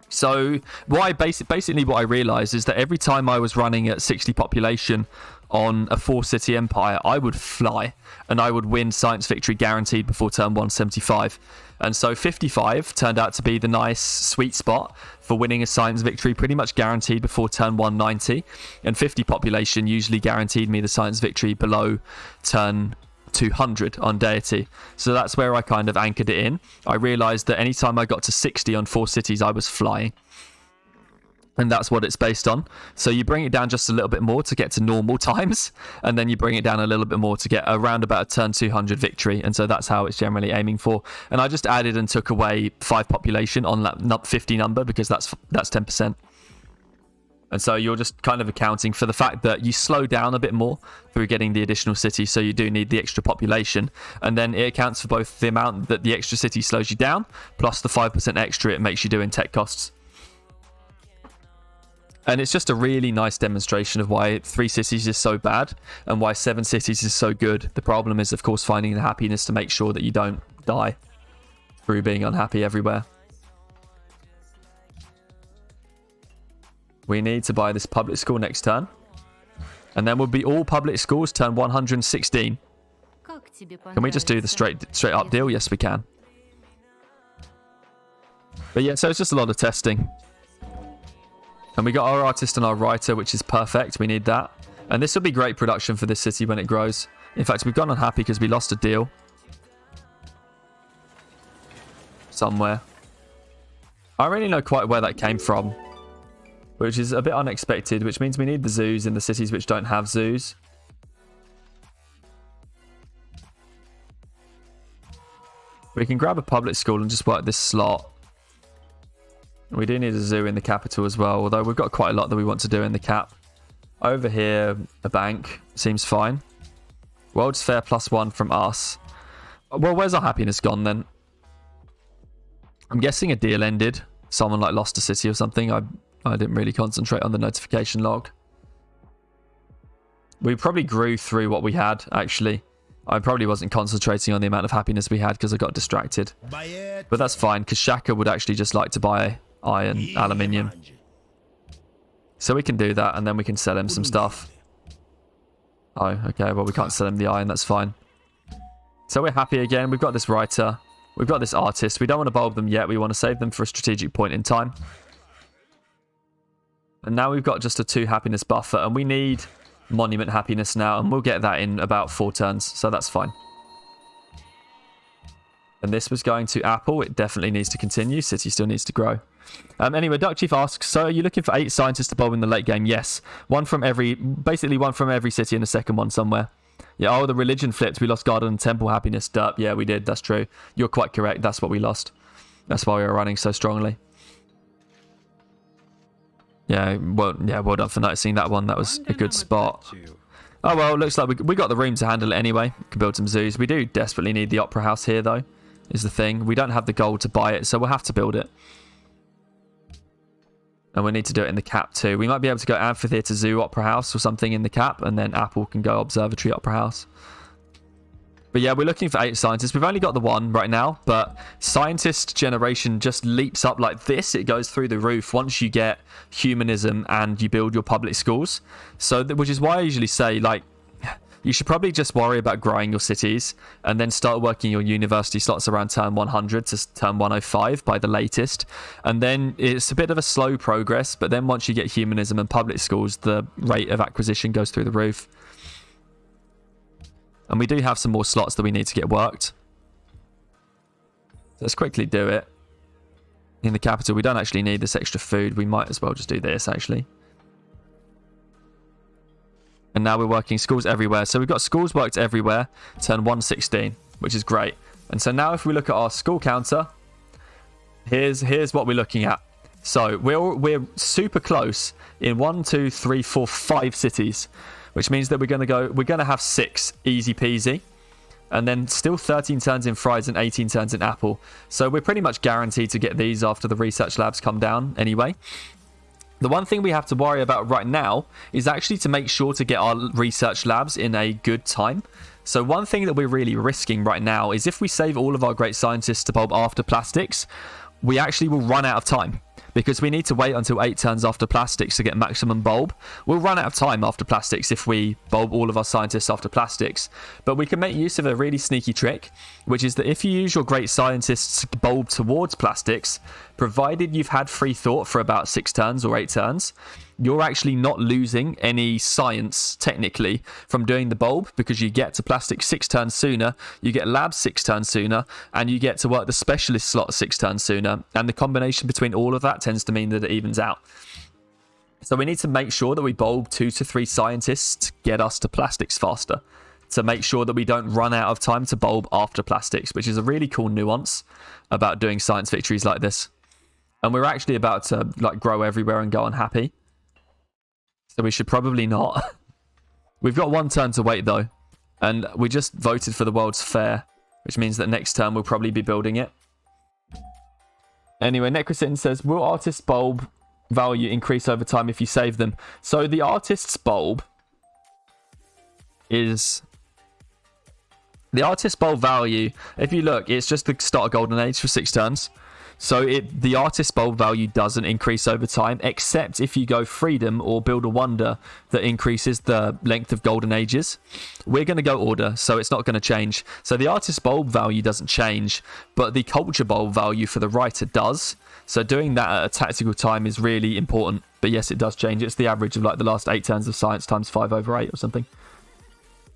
A: So basically what I realized is that every time I was running at 60 population on a 4 city empire, I would fly and I would win science victory guaranteed before turn 175. And so 55 turned out to be the nice sweet spot for winning a science victory pretty much guaranteed before turn 190, and 50 population usually guaranteed me the science victory below turn 200 on Deity. So that's where I kind of anchored it in. I realized that anytime I got to 60 on 4 cities, I was flying. And that's what it's based on. So you bring it down just a little bit more to get to normal times, and then you bring it down a little bit more to get around about a turn 200 victory. And so that's how it's generally aiming for. And I just added and took away 5 population on that 50 number because that's 10%. And so you're just kind of accounting for the fact that you slow down a bit more through getting the additional city, so you do need the extra population. And then it accounts for both the amount that the extra city slows you down, plus the 5% extra it makes you do in tech costs. And it's just a really nice demonstration of why 3 cities is so bad and why 7 cities is so good. The problem is, of course, finding the happiness to make sure that you don't die through being unhappy everywhere. We need to buy this public school next turn. And then we'll be all public schools turn 116. Can we just do the straight up deal? Yes, we can. But yeah, so it's just a lot of testing. And we got our artist and our writer, which is perfect. We need that. And this will be great production for this city when it grows. In fact, we've gone unhappy because we lost a deal. Somewhere. I don't really know quite where that came from. Which is a bit unexpected, which means we need the zoos in the cities which don't have zoos. We can grab a public school and just work this slot. We do need a zoo in the capital as well, although we've got quite a lot that we want to do in the cap. Over here, a bank seems fine. World's Fair +1 from us. Well, where's our happiness gone then? I'm guessing a deal ended. Someone like lost a city or something. I didn't really concentrate on the notification log. We probably grew through what we had, actually. I probably wasn't concentrating on the amount of happiness we had because I got distracted. But that's fine, because Shaka would actually just like to buy iron, aluminium. So we can do that, and then we can sell him some stuff. Oh, okay, well, we can't sell him the iron, that's fine. So we're happy again. We've got this writer. We've got this artist. We don't want to bulb them yet. We want to save them for a strategic point in time. And now we've got just a 2 happiness buffer, and we need monument happiness now, and we'll get that in about 4 turns, so that's fine. And this was going to Apple. It definitely needs to continue. City still needs to grow. Anyway, Duck Chief asks, so are you looking for 8 scientists to bulb in the late game? Yes. Basically one from every city and a second one somewhere. Yeah, oh, the religion flipped. We lost garden and temple happiness. Derp. Yeah, we did. That's true. You're quite correct. That's what we lost. That's why we were running so strongly. Yeah, well done for noticing that one. That was a good spot. Oh, well, looks like we got the room to handle it anyway. We can build some zoos. We do desperately need the opera house here, though, is the thing. We don't have the gold to buy it, so we'll have to build it. And we need to do it in the cap, too. We might be able to go amphitheatre, zoo, opera house or something in the cap, and then Apple can go observatory, opera house. But yeah, we're looking for 8 scientists. We've only got the 1 right now, but scientist generation just leaps up like this. It goes through the roof once you get humanism and you build your public schools. So, which is why I usually say, like, you should probably just worry about growing your cities and then start working your university slots around turn 100 to turn 105 by the latest. And then it's a bit of a slow progress, but then once you get humanism and public schools, the rate of acquisition goes through the roof. And we do have some more slots that we need to get worked. Let's quickly do it. In the capital, we don't actually need this extra food. We might as well just do this, actually. And now we're working schools everywhere. So we've got schools worked everywhere. Turn 116, which is great. And so now if we look at our school counter, here's what we're looking at. So we're super close in 1, 2, 3, 4, 5 cities. Which means that we're going to have 6 easy peasy. And then still 13 turns in Fries and 18 turns in Apple. So we're pretty much guaranteed to get these after the research labs come down anyway. The one thing we have to worry about right now is actually to make sure to get our research labs in a good time. So one thing that we're really risking right now is if we save all of our great scientists to bulb after plastics, we actually will run out of time. Because we need to wait until 8 turns after plastics to get maximum bulb. We'll run out of time after plastics if we bulb all of our scientists after plastics. But we can make use of a really sneaky trick, which is that if you use your great scientists to bulb towards plastics, provided you've had free thought for about 6 turns or 8 turns, you're actually not losing any science, technically, from doing the bulb, because you get to plastic 6 turns sooner, you get lab 6 turns sooner, and you get to work the specialist slot 6 turns sooner. And the combination between all of that tends to mean that it evens out. So we need to make sure that we bulb 2 to 3 scientists to get us to plastics faster, to make sure that we don't run out of time to bulb after plastics, which is a really cool nuance about doing science victories like this. And we're actually about to like grow everywhere and go unhappy. So we should probably not. We've got 1 turn to wait though. And we just voted for the World's Fair, which means that next turn we'll probably be building it. Anyway, Necrosin says, will artists bulb value increase over time if you save them. So the artist's bulb is... The artist's bulb value, if you look, it's just the start of Golden Age for 6 turns. So the artist's bulb value doesn't increase over time, except if you go Freedom or Build a Wonder that increases the length of Golden Ages. We're going to go Order, so it's not going to change. So the artist's bulb value doesn't change, but the culture bulb value for the writer does. So doing that at a tactical time is really important. But yes, it does change. It's the average of like the last 8 turns of science times 5/8 or something.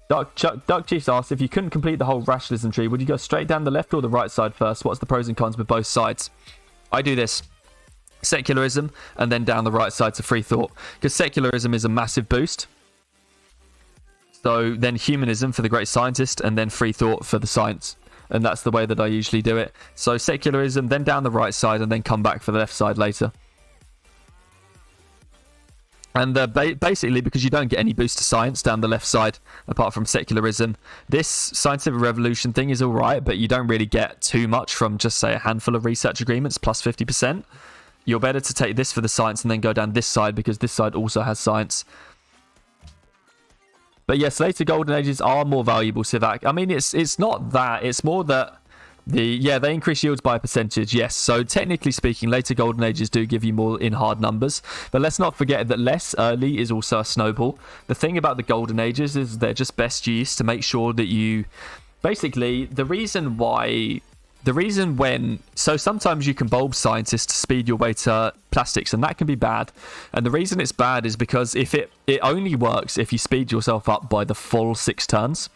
A: Dark Chiefs asks, if you couldn't complete the whole rationalism tree, would you go straight down the left or the right side first? What's the pros and cons with both sides? I do this. Secularism, and then down the right side to free thought. Because secularism is a massive boost. So then humanism for the great scientist, and then free thought for the science. And that's the way that I usually do it. So secularism, then down the right side, and then come back for the left side later. And basically, because you don't get any boost to science down the left side, apart from secularism, this scientific revolution thing is all right, but you don't really get too much from just, say, a handful of research agreements plus 50%. You're better to take this for the science and then go down this side, because this side also has science. But yes, later Golden Ages are more valuable, Sivak. I mean, it's not that. It's more that they increase yields by a percentage, yes. So technically speaking, later Golden Ages do give you more in hard numbers. But let's not forget that less early is also a snowball. The thing about the Golden Ages is they're just best used to make sure that you... Basically, so sometimes you can bulb scientists to speed your way to plastics, and that can be bad. And the reason it's bad is because if it only works if you speed yourself up by the full 6 turns.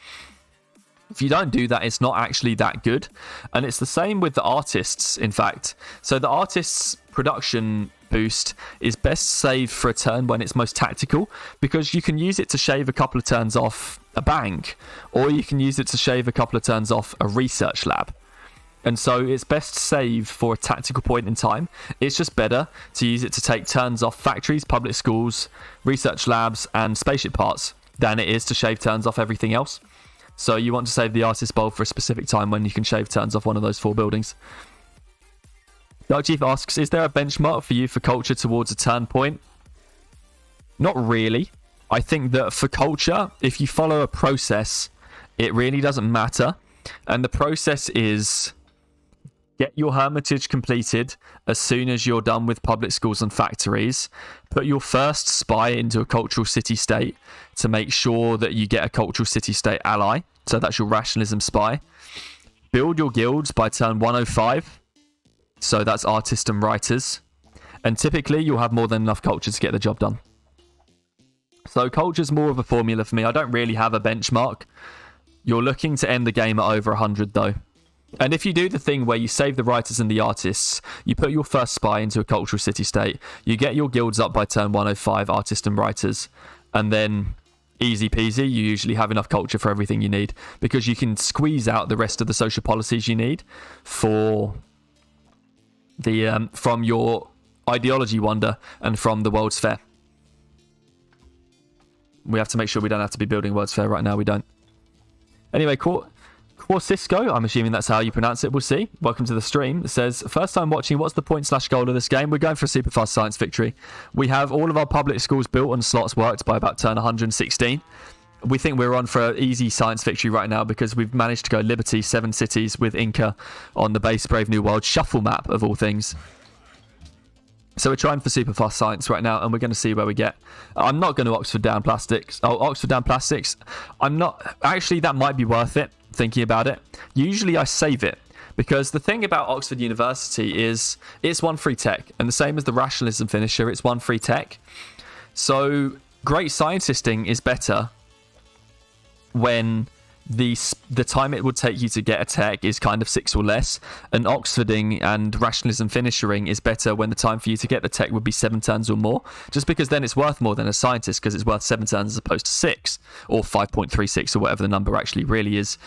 A: If you don't do that, it's not actually that good. And it's the same with the artists, in fact. So the artist's production boost is best saved for a turn when it's most tactical, because you can use it to shave a couple of turns off a bank, or you can use it to shave a couple of turns off a research lab. And so it's best saved for a tactical point in time. It's just better to use it to take turns off factories, public schools, research labs, and spaceship parts than it is to shave turns off everything else. So you want to save the artist's bulb for a specific time when you can shave turns off one of those 4 buildings. Dark Chief asks, is there a benchmark for you for culture towards a turn point? Not really. I think that for culture, if you follow a process, it really doesn't matter. And the process is... Get your hermitage completed as soon as you're done with public schools and factories. Put your first spy into a cultural city-state to make sure that you get a cultural city-state ally. So that's your rationalism spy. Build your guilds by turn 105. So that's artists and writers. And typically you'll have more than enough culture to get the job done. So culture's more of a formula for me. I don't really have a benchmark. You're looking to end the game at over 100 though. And if you do the thing where you save the writers and the artists, you put your first spy into a cultural city-state, you get your guilds up by turn 105, artists and writers, and then easy peasy, you usually have enough culture for everything you need, because you can squeeze out the rest of the social policies you need for the from your ideology wonder and from the World's Fair. We have to make sure we don't have to be building World's Fair right now. We don't. Anyway, Cisco, I'm assuming that's how you pronounce it. We'll see. Welcome to the stream. It says, first time watching, what's the point/goal of this game? We're going for a super fast science victory. We have all of our public schools built and slots worked by about turn 116. We think we're on for an easy science victory right now because we've managed to go Liberty, 7 cities with Inca on the base Brave New World shuffle map of all things. So we're trying for super fast science right now, and we're going to see where we get. I'm not going to Oxford down plastics. Oh, Oxford down plastics. I'm not. Actually, that might be worth it, thinking about it. Usually I save it, because the thing about Oxford University is it's 1 free tech, and the same as the rationalism finisher, it's 1 free tech. So great scientisting is better when the time it would take you to get a tech is kind of 6 or less, and Oxfording and rationalism finishering is better when the time for you to get the tech would be 7 turns or more, just because then it's worth more than a scientist, because it's worth 7 turns as opposed to 6 or 5.36 or whatever the number actually really is.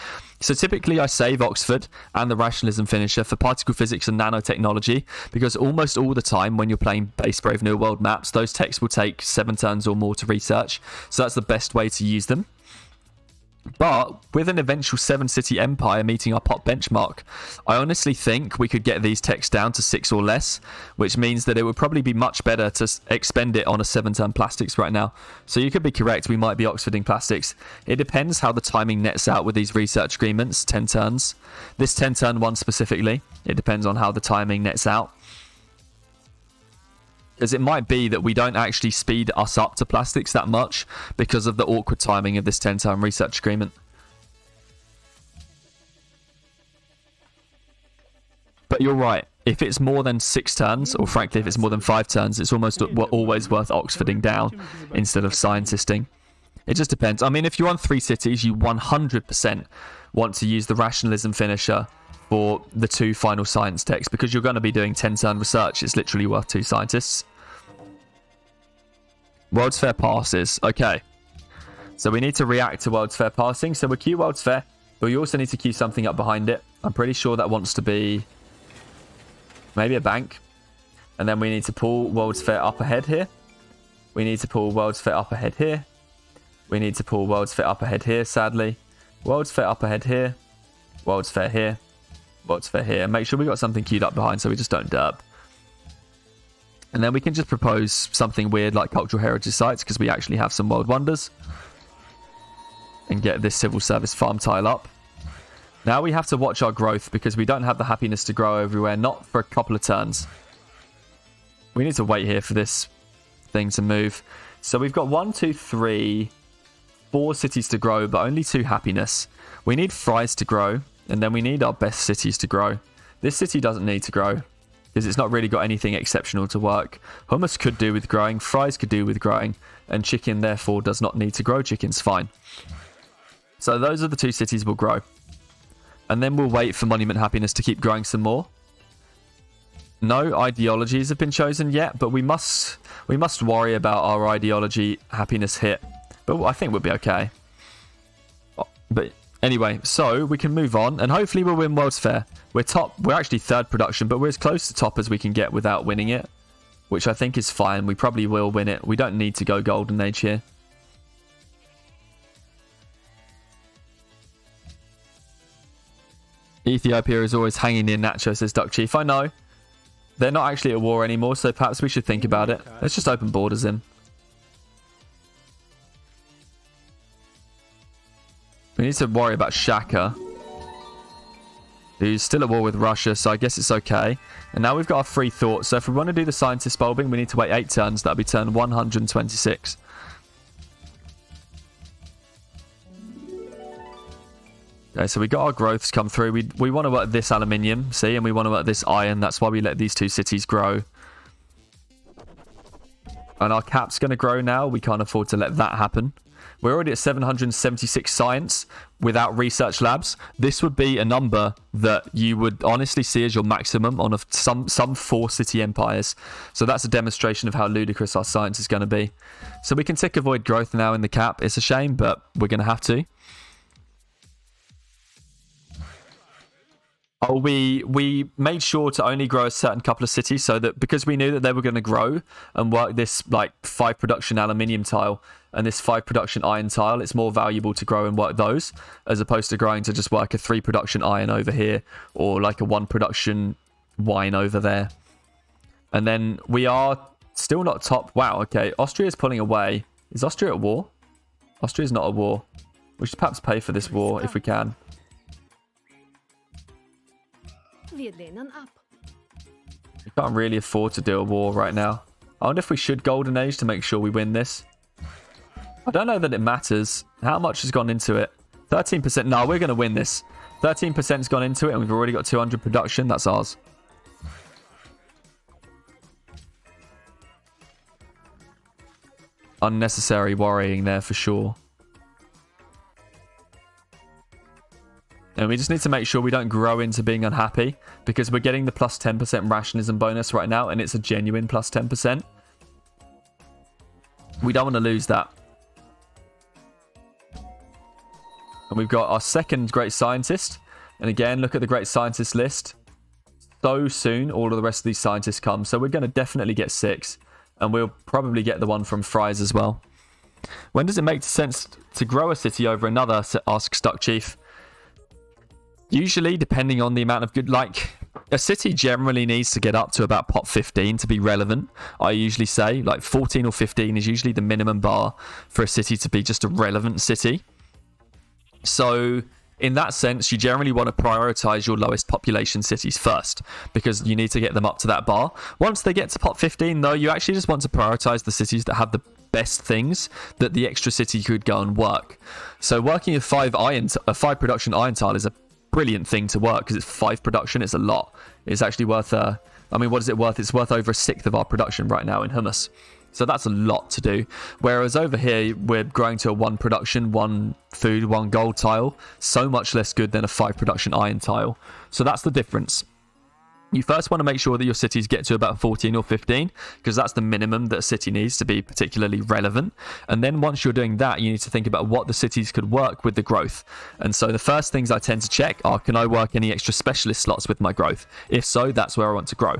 A: So typically I save Oxford and the rationalism finisher for particle physics and nanotechnology, because almost all the time when you're playing base Brave New World maps, those techs will take 7 turns or more to research, so that's the best way to use them. But with an eventual 7-city empire meeting our pop benchmark, I honestly think we could get these techs down to 6 or less, which means that it would probably be much better to expend it on a 7-turn plastics right now. So you could be correct, we might be Oxfording plastics. It depends how the timing nets out with these research agreements, 10 turns. This 10-turn one specifically, it depends on how the timing nets out. Because it might be that we don't actually speed us up to plastics that much because of the awkward timing of this 10-turn research agreement. But you're right. If it's more than 6 turns, or frankly, if it's more than 5 turns, it's almost always worth Oxfording down instead of scientisting. It just depends. I mean, if you're on 3 cities, you 100% want to use the rationalism finisher for the 2 final science techs, because you're going to be doing 10-turn research. It's literally worth 2 scientists. World's Fair passes. Okay. So we need to react to World's Fair passing. So we queue World's Fair, but we also need to queue something up behind it. I'm pretty sure that wants to be maybe a bank. And then we need to pull World's Fair up ahead here. We need to pull World's Fair up ahead here. We need to pull World's Fair up ahead here, sadly. World's Fair up ahead here. World's Fair here. World's Fair here. Make sure we got something queued up behind so we just don't derp. And then we can just propose something weird like cultural heritage sites, because we actually have some world wonders. And get this civil service farm tile up. Now we have to watch our growth, because we don't have the happiness to grow everywhere, not for a couple of turns. We need to wait here for this thing to move. So we've got 1, 2, 3, 4 cities to grow, but only 2 happiness. We need fries to grow, and then we need our best cities to grow. This city doesn't need to grow, because it's not really got anything exceptional to work. Hummus could do with growing, fries could do with growing, and chicken therefore does not need to grow. Chicken's fine. So those are the 2 cities we'll grow. And then we'll wait for Monument Happiness to keep growing some more. No ideologies have been chosen yet, but we must worry about our ideology happiness hit. But I think we'll be okay. But anyway, so we can move on, and hopefully we'll win World's Fair. We're top. We're actually 3rd production, but we're as close to top as we can get without winning it, which I think is fine. We probably will win it. We don't need to go Golden Age here. Ethiopia is always hanging near Nacho, says Duck Chief. I know. They're not actually at war anymore, so perhaps we should think about it. Let's just open borders in. We need to worry about Shaka, who's still at war with Russia, so I guess it's okay. And now we've got our free thought. So if we want to do the scientist bulbing, we need to wait 8 turns. That'll be turn 126. Okay, so we got our growths come through. We want to work this aluminium, see, and we want to work this iron. That's why we let these 2 cities grow. And our cap's going to grow now. We can't afford to let that happen. We're already at 776 science without research labs. This would be a number that you would honestly see as your maximum on some 4-city empires. So that's a demonstration of how ludicrous our science is going to be. So we can tick avoid growth now in the cap. It's a shame, but we're going to have to. Oh, we made sure to only grow a certain couple of cities, so that because we knew that they were going to grow and work this like 5 production aluminium tile and this 5 production iron tile, it's more valuable to grow and work those as opposed to growing to just work a 3 production iron over here or like a 1 production wine over there. And then we are still not top. Wow, okay. Austria's pulling away. Is Austria at war? Austria's not at war. We should perhaps pay for this war if we can. We can't really afford to do a war right now. I wonder if we should Golden Age to make sure we win this. I don't know that it matters. How much has gone into it? 13%. No, we're going to win this. 13% has gone into it, and we've already got 200 production. That's ours. Unnecessary worrying there for sure. And we just need to make sure we don't grow into being unhappy, because we're getting the plus 10% rationalism bonus right now, and it's a genuine plus 10%. We don't want to lose that. And we've got our second great scientist. And again, look at the great scientist list. So soon, all of the rest of these scientists come. So we're going to definitely get 6. And we'll probably get the one from Fries as well. When does it make sense to grow a city over another? Asks Duck Chief. Usually, depending on the amount of good, like a city generally needs to get up to about pot 15 to be relevant. I usually say like 14 or 15 is usually the minimum bar for a city to be just a relevant city. So in that sense, you generally want to prioritize your lowest population cities first, because you need to get them up to that bar. Once they get to pot 15 though, you actually just want to prioritize the cities that have the best things that the extra city could go and work. So working a 5 production iron tile is a brilliant thing to work, because it's 5 production. It's a lot. It's actually worth I mean, what is it worth? It's worth over 1/6 of our production right now in hummus. So that's a lot to do. Whereas over here, we're growing to a 1 production, 1 food, 1 gold tile. So much less good than a 5 production iron tile. So that's the difference. You first want to make sure that your cities get to about 14 or 15, because that's the minimum that a city needs to be particularly relevant. And then once you're doing that, you need to think about what the cities could work with the growth. And so the first things I tend to check are, can I work any extra specialist slots with my growth? If so, that's where I want to grow.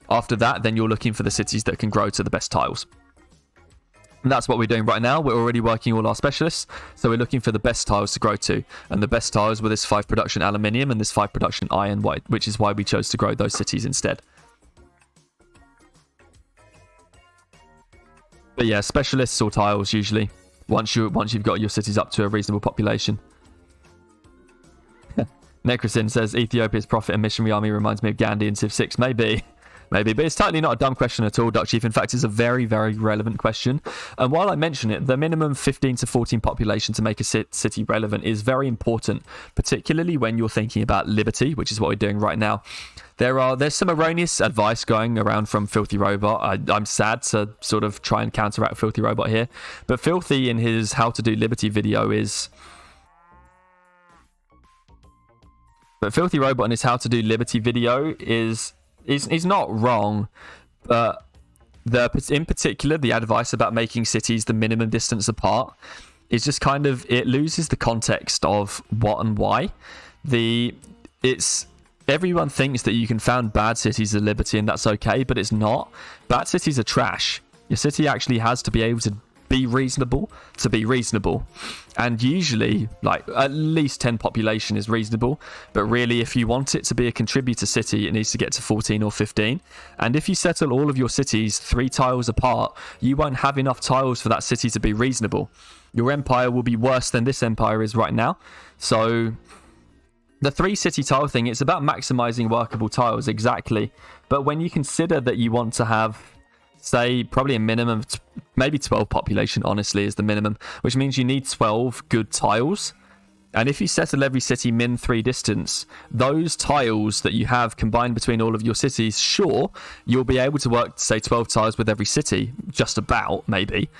A: After that, then you're looking for the cities that can grow to the best tiles. And that's what we're doing right now. We're already working all our specialists, so we're looking for the best tiles to grow to. And the best tiles were this 5 production aluminium and this 5 production iron white, which is why we chose to grow those cities instead. But yeah, specialists or tiles usually, once you've got your cities up to a reasonable population. Necrosin says, Ethiopia's prophet and missionary army reminds me of Gandhi in Civ 6. Maybe, but it's totally not a dumb question at all, Duck Chief. In fact, it's a very, very relevant question. And while I mention it, the minimum 15 to 14 population to make a city relevant is very important, particularly when you're thinking about Liberty, which is what we're doing right now. There's some erroneous advice going around from Filthy Robot. I'm sad to sort of try and counteract Filthy Robot here, but Filthy in his How to Do Liberty video is... But Filthy Robot in his How to Do Liberty video is not wrong, but in particular the advice about making cities the minimum distance apart is just kind of, it loses the context of what and why. Everyone thinks that you can found bad cities of Liberty and that's okay, but it's not. Bad cities are trash. Your city actually has to be able to be reasonable to be reasonable, and usually like at least 10 population is reasonable, but really if you want it to be a contributor city, it needs to get to 14 or 15. And if you settle all of your cities 3 tiles apart, you won't have enough tiles for that city to be reasonable. Your empire will be worse than this empire is right now. So the 3 city tile thing, it's about maximizing workable tiles, exactly. But when you consider that you want to have, say, probably a minimum, maybe 12 population, honestly, is the minimum, which means you need 12 good tiles. And if you settle every city min 3 distance, those tiles that you have combined between all of your cities, sure, you'll be able to work, say, 12 tiles with every city, just about, maybe.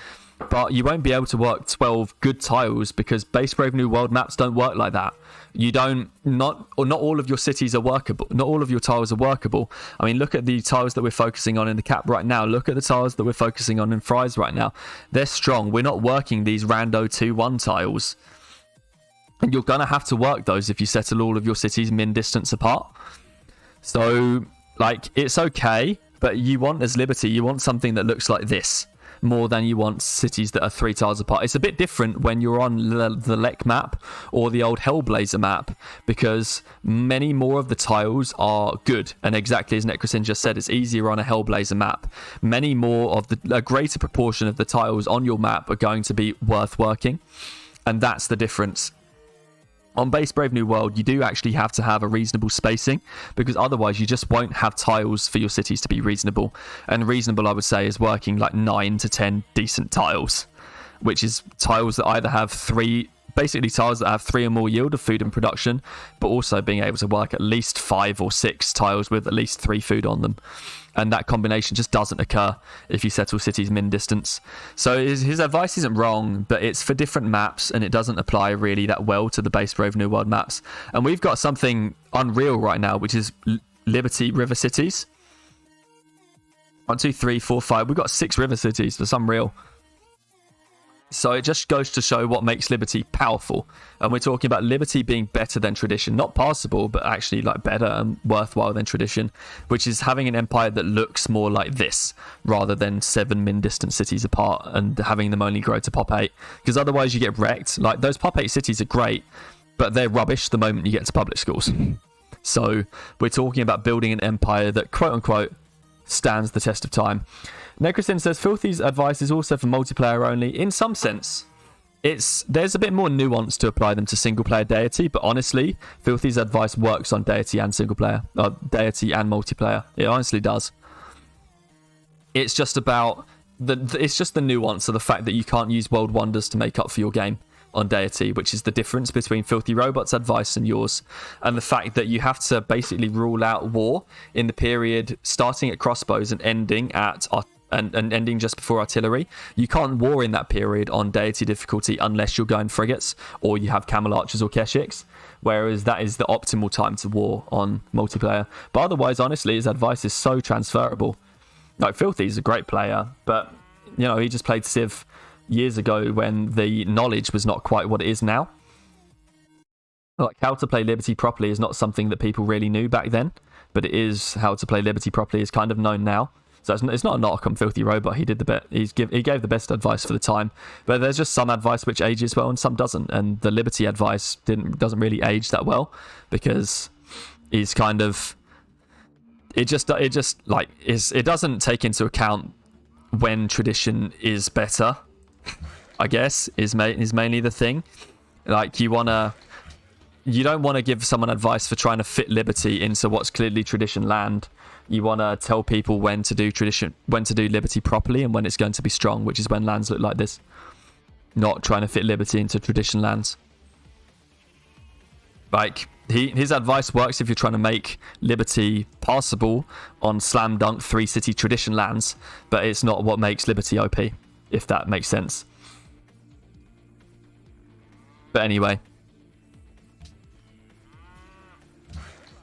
A: But you won't be able to work 12 good tiles, because base Brave New World maps don't work like that. Not all of your cities are workable. Not all of your tiles are workable. I mean, look at the tiles that we're focusing on in the cap right now. Look at the tiles that we're focusing on in Fries right now. They're strong. We're not working these rando 2-1 tiles. And you're going to have to work those if you settle all of your cities min distance apart. So, like, it's okay, but you want, as Liberty, you want something that looks like this more than you want cities that are 3 tiles apart. It's a bit different when you're on the Lek map or the old Hellblazer map, because many more of the tiles are good. And exactly as Necrosin just said, it's easier on a Hellblazer map. Many more of a greater proportion of the tiles on your map are going to be worth working. And that's the difference. On base Brave New World, you do actually have to have a reasonable spacing, because otherwise you just won't have tiles for your cities to be reasonable. And reasonable, I would say, is working like 9 to 10 decent tiles, which is tiles that either have 3, basically tiles that have 3 or more yield of food and production, but also being able to work at least 5 or 6 tiles with at least 3 food on them. And that combination just doesn't occur if you settle cities min distance. So his advice isn't wrong, but it's for different maps, and it doesn't apply really that well to the base Brave New World maps. And we've got something unreal right now, which is Liberty River Cities. 1, 2, 3, 4, 5. We've got 6 river cities for some real. So it just goes to show what makes Liberty powerful. And we're talking about Liberty being better than tradition. Not passable, but actually like better and worthwhile than tradition. Which is having an empire that looks more like this, rather than 7 min-distant cities apart and having them only grow to pop 8. Because otherwise you get wrecked. Like, those pop 8 cities are great, but they're rubbish the moment you get to public schools. So we're talking about building an empire that, quote-unquote, stands the test of time. Necrosin says Filthy's advice is also for multiplayer only. In some sense, there's a bit more nuance to apply them to single player Deity, but honestly, Filthy's advice works on Deity and single player, Deity and multiplayer. It honestly does. It's just about it's just the nuance of the fact that you can't use World Wonders to make up for your game on Deity, which is the difference between Filthy Robot's advice and yours, and the fact that you have to basically rule out war in the period starting at crossbows and ending at and ending just before artillery. You can't war in that period on Deity difficulty unless you're going frigates or you have camel archers or Keshiks, whereas that is the optimal time to war on multiplayer. But otherwise, honestly, his advice is so transferable. Like, Filthy's a great player, but you know, he just played Civ years ago when the knowledge was not quite what it is now. Like, how to play Liberty properly is not something that people really knew back then, but it is how to play Liberty properly is kind of known now. So it's not a knock on Filthy Robot. He did he gave the best advice for the time, but there's just some advice which ages well and some doesn't. And the Liberty advice doesn't really age that well, because he's kind of it doesn't take into account when tradition is better, I guess, is mainly the thing. Like, you don't want to give someone advice for trying to fit Liberty into what's clearly tradition land. You want to tell people when to do Liberty properly and when it's going to be strong, which is when lands look like this. Not trying to fit Liberty into tradition lands. Like, his advice works if you're trying to make Liberty passable on slam dunk 3 city tradition lands, but it's not what makes Liberty OP, if that makes sense. But anyway.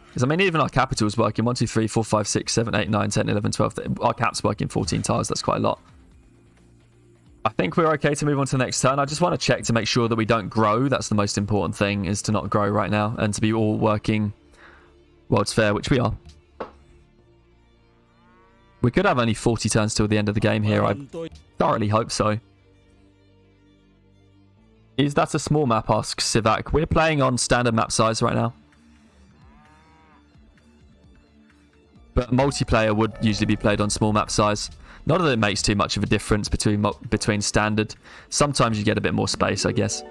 A: Because, I mean, even our capital's working 1, 2, 3, 4, 5, 6, 7, 8, 9, 10, 11, 12. Our cap's working 14 tiles. That's quite a lot. I think we're okay to move on to the next turn. I just want to check to make sure that we don't grow. That's the most important thing, is to not grow right now and to be all working World's Fair, which we are. We could have only 40 turns till the end of the game here. I thoroughly hope so. Is that a small map, asks Sivak. We're playing on standard map size right now. But multiplayer would usually be played on small map size. Not that it makes too much of a difference between standard. Sometimes you get a bit more space, I guess.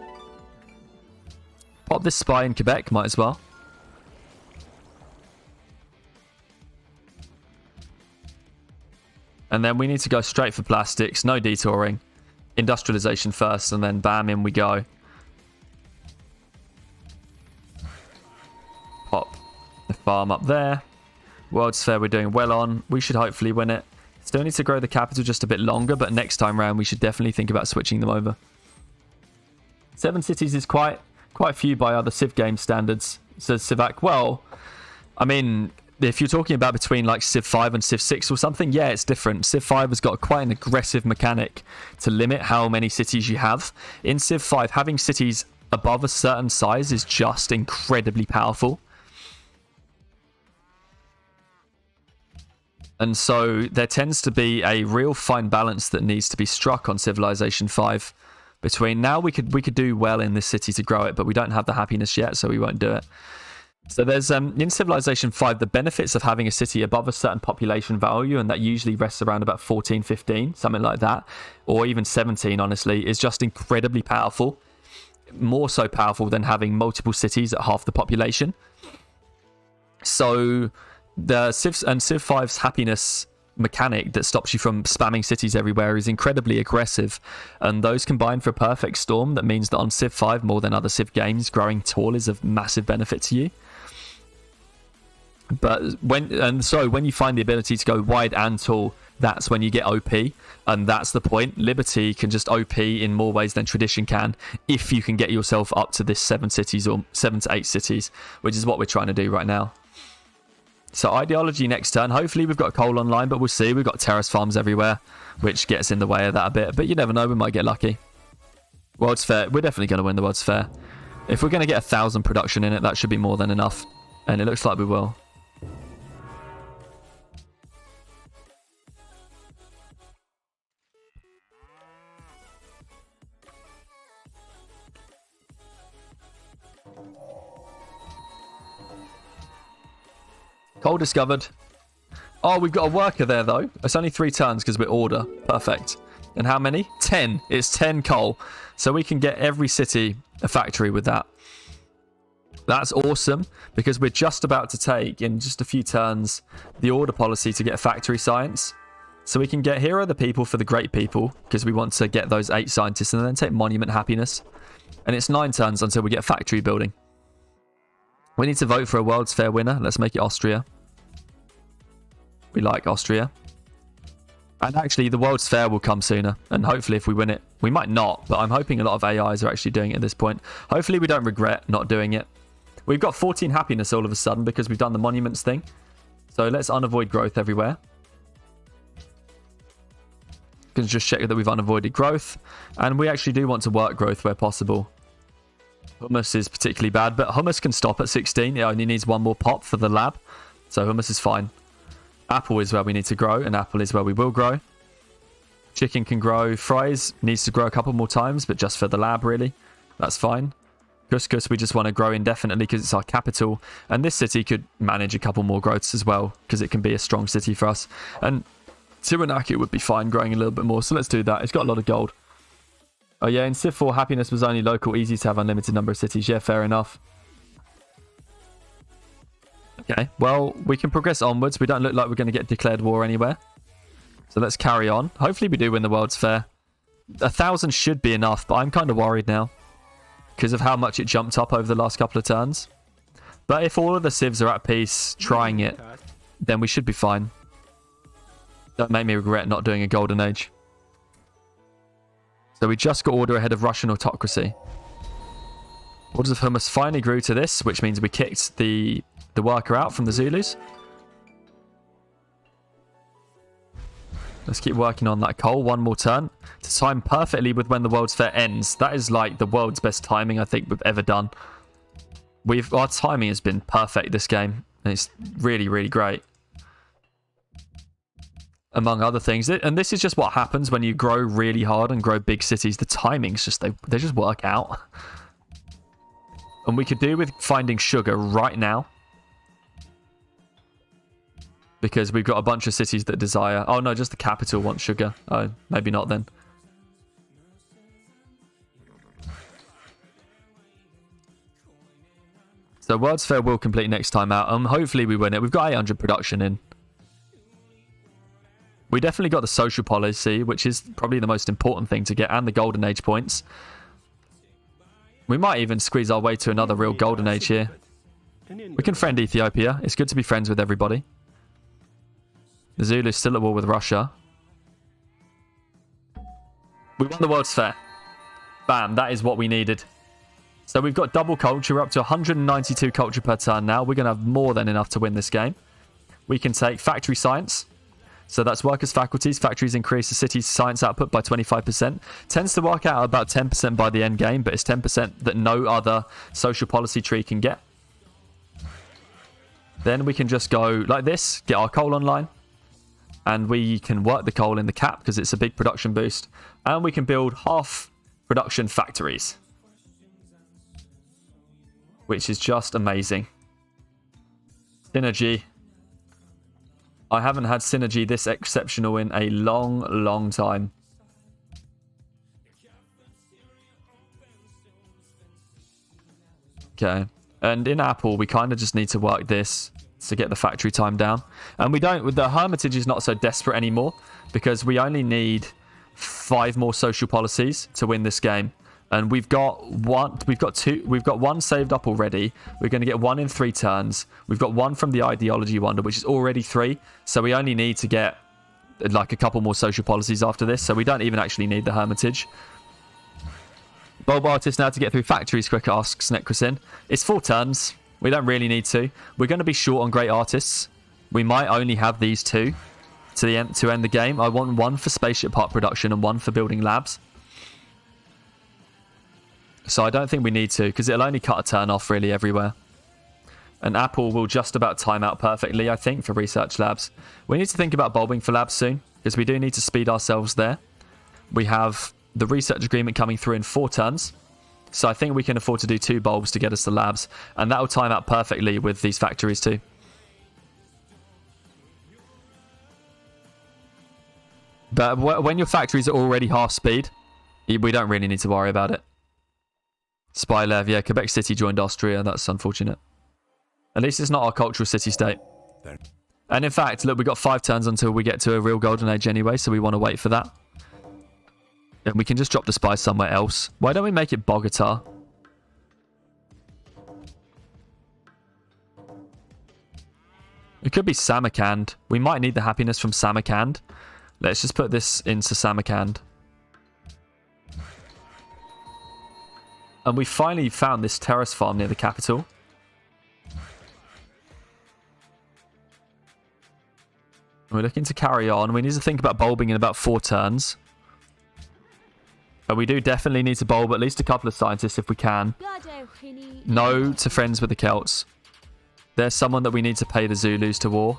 A: Pop this spy in Quebec, might as well. And then we need to go straight for plastics, no detouring. Industrialization first, and then bam, in we go. Pop the farm up there. World's Fair we're doing well on. We should hopefully win it. Still need to grow the capital just a bit longer, but next time round we should definitely think about switching them over. 7 cities is quite a few by other Civ game standards, says Sivak. Well, I mean, if you're talking about between like Civ 5 and Civ 6 or something, yeah, it's different. Civ 5 has got quite an aggressive mechanic to limit how many cities you have. In Civ 5, having cities above a certain size is just incredibly powerful. And so there tends to be a real fine balance that needs to be struck on Civilization 5 between now we could do well in this city to grow it, but we don't have the happiness yet, so we won't do it. So there's in Civilization 5 the benefits of having a city above a certain population value, and that usually rests around about 14, 15, something like that, or even 17, honestly, is just incredibly powerful. More so powerful than having multiple cities at half the population. So the Civ 5's happiness mechanic that stops you from spamming cities everywhere is incredibly aggressive, and those combine for a perfect storm that means that on Civ 5 more than other Civ games, growing tall is of massive benefit to you. But when you find the ability to go wide and tall, that's when you get OP, and that's the point. Liberty can just OP in more ways than tradition can if you can get yourself up to this 7 cities or 7 to 8 cities, which is what we're trying to do right now. So ideology next turn. Hopefully we've got coal online, but we'll see. We've got terrace farms everywhere, which gets in the way of that a bit. But you never know, we might get lucky. World's Fair. We're definitely going to win the World's Fair. If we're going to get 1,000 production in it, that should be more than enough. And it looks like we will. Coal discovered. Oh, we've got a worker there, though. It's only 3 turns because we're order. Perfect. And how many? 10. It's 10 coal. So we can get every city a factory with that. That's awesome because we're just about to take, in just a few turns, the order policy to get a factory science. So we can get here are the people for the great people because we want to get those 8 scientists and then take monument happiness. And it's 9 turns until we get factory building. We need to vote for a World's Fair winner. Let's make it Austria. We like Austria. And actually, the World's Fair will come sooner. And hopefully, if we win it, we might not. But I'm hoping a lot of AIs are actually doing it at this point. Hopefully, we don't regret not doing it. We've got 14 happiness all of a sudden because we've done the monuments thing. So let's unavoid growth everywhere. Can just check that we've unavoided growth. And we actually do want to work growth where possible. Hummus is particularly bad, but hummus can stop at 16. It only needs 1 more pop for the lab. So hummus is fine. Apple is where we need to grow, and apple is where we will grow. Chicken can grow. Fries needs to grow a couple more times, but just for the lab, really. That's fine. Couscous, we just want to grow indefinitely because it's our capital. And this city could manage a couple more growths as well, because it can be a strong city for us. And Tiwanaku would be fine growing a little bit more, so let's do that. It's got a lot of gold. Oh yeah, in Civ 4, happiness was only local, easy to have unlimited number of cities. Yeah, fair enough. Okay, well, we can progress onwards. We don't look like we're going to get declared war anywhere. So let's carry on. Hopefully we do win the World's Fair. 1,000 should be enough, but I'm kind of worried now. Because of how much it jumped up over the last couple of turns. But if all of the civs are at peace, trying it, then we should be fine. Don't make me regret not doing a golden age. So we just got order ahead of Russian autocracy. Orders of Hummus finally grew to this, which means we kicked the worker out from the Zulus. Let's keep working on that coal. 1 more turn to time perfectly with when the World's Fair ends. That is like the world's best timing I think we've ever done. Our timing has been perfect this game. And it's really, really great. Among other things. And this is just what happens when you grow really hard and grow big cities. The timings just, they just work out. And we could do with finding sugar right now. Because we've got a bunch of cities that desire... Oh, no, just the capital wants sugar. Oh, maybe not then. So World's Fair will complete next time out. Hopefully we win it. We've got 800 production in. We definitely got the social policy, which is probably the most important thing to get. And the Golden Age points. We might even squeeze our way to another real Golden Age here. We can friend Ethiopia. It's good to be friends with everybody. The Zulu's still at war with Russia. We won the World's Fair. Bam, that is what we needed. So we've got double culture. We're up to 192 culture per turn now. We're going to have more than enough to win this game. We can take factory science. So that's workers' faculties. Factories increase the city's science output by 25%. Tends to work out about 10% by the end game, but it's 10% that no other social policy tree can get. Then we can just go like this, get our coal online. And we can work the coal in the cap because it's a big production boost. And we can build half production factories. Which is just amazing. Synergy. I haven't had synergy this exceptional in a long, long time. Okay. And in Apple, we kind of just need to work this to get the factory time down. And we don't... The Hermitage is not so desperate anymore because we only need 5 more social policies to win this game. And we've got one saved up already. We're going to get 1 in 3 turns. We've got 1 from the ideology wonder, which is already 3. So we only need to get like a couple more social policies after this. So we don't even actually need the Hermitage. Bulb artist now to get through factories quicker, asks Necrosin. It's 4 turns. We don't really need to. We're going to be short on great artists. We might only have these 2 to end the game. I want 1 for spaceship part production and 1 for building labs. So I don't think we need to, because it'll only cut a turn off really everywhere. An apple will just about time out perfectly, I think, for research labs. We need to think about bulbing for labs soon, because we do need to speed ourselves there. We have the research agreement coming through in 4 turns. So I think we can afford to do 2 bulbs to get us to labs. And that will time out perfectly with these factories too. But when your factories are already half speed, we don't really need to worry about it. Spylev, yeah, Quebec City joined Austria. That's unfortunate. At least it's not our cultural city-state. And in fact, look, we've got 5 turns until we get to a real golden age anyway, so we want to wait for that. And we can just drop the spice somewhere else. Why don't we make it Bogota? It could be Samarkand. We might need the happiness from Samarkand. Let's just put this into Samarkand. And we finally found this terrace farm near the capital. We're looking to carry on. We need to think about bulbing in about 4 turns. But we do definitely need to bulb at least a couple of scientists if we can. No to friends with the Celts. There's someone that we need to pay the Zulus to war.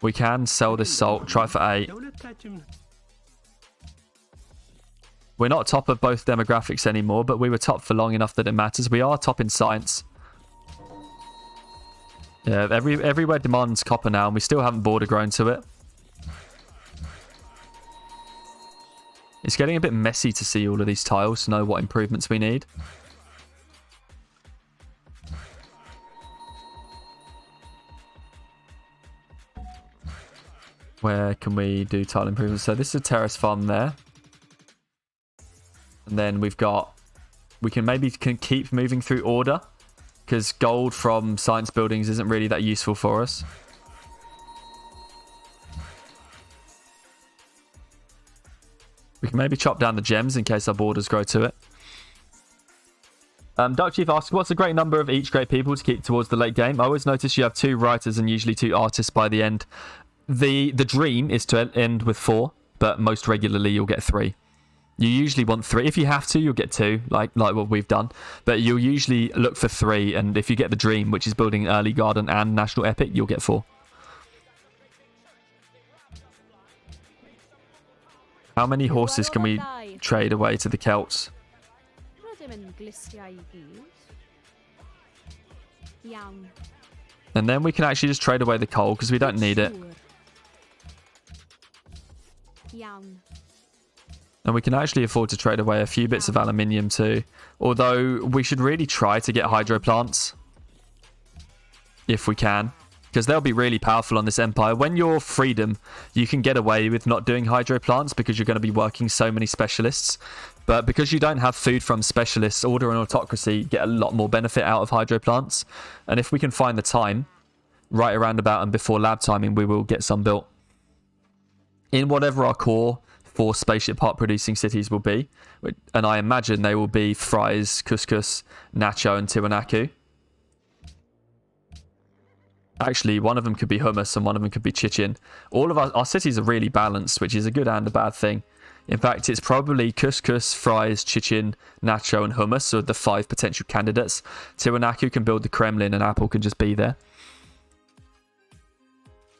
A: We can sell this salt. Try for 8. We're not top of both demographics anymore, but we were top for long enough that it matters. We are top in science. Yeah, everywhere demands copper now, and we still haven't border grown to it. It's getting a bit messy to see all of these tiles to know what improvements we need. Where can we do tile improvements? So this is a terrace farm there. And then we've got... We can maybe keep moving through order, because gold from science buildings isn't really that useful for us. We can maybe chop down the gems in case our borders grow to it. Duck Chief asks, what's a great number of each great people to keep towards the late game? I always notice you have 2 writers and usually 2 artists by the end. The dream is to end with 4, but most regularly you'll get 3. You usually want 3. If you have to, you'll get 2, like what we've done. But you'll usually look for 3, and if you get the dream, which is building an early garden and national epic, you'll get 4. How many horses can we trade away to the Celts? And then we can actually just trade away the coal, because we don't need it. And we can actually afford to trade away a few bits of aluminium too. Although we should really try to get hydro plants. If we can. Because they'll be really powerful on this empire. When you're freedom, you can get away with not doing hydro plants because you're going to be working so many specialists. But because you don't have food from specialists, order and autocracy get a lot more benefit out of hydro plants. And if we can find the time, right around about and before lab timing, we will get some built. In whatever our core 4 spaceship part producing cities will be. And I imagine they will be Fries, Cuscus, Nacho and Tiwanaku. Actually, one of them could be Hummus and one of them could be Chichen. All of our cities are really balanced, which is a good and a bad thing. In fact, it's probably Cuscus, Fries, Chichen, Nacho and Hummus are the 5 potential candidates. Tiwanaku can build the Kremlin and Apple can just be there.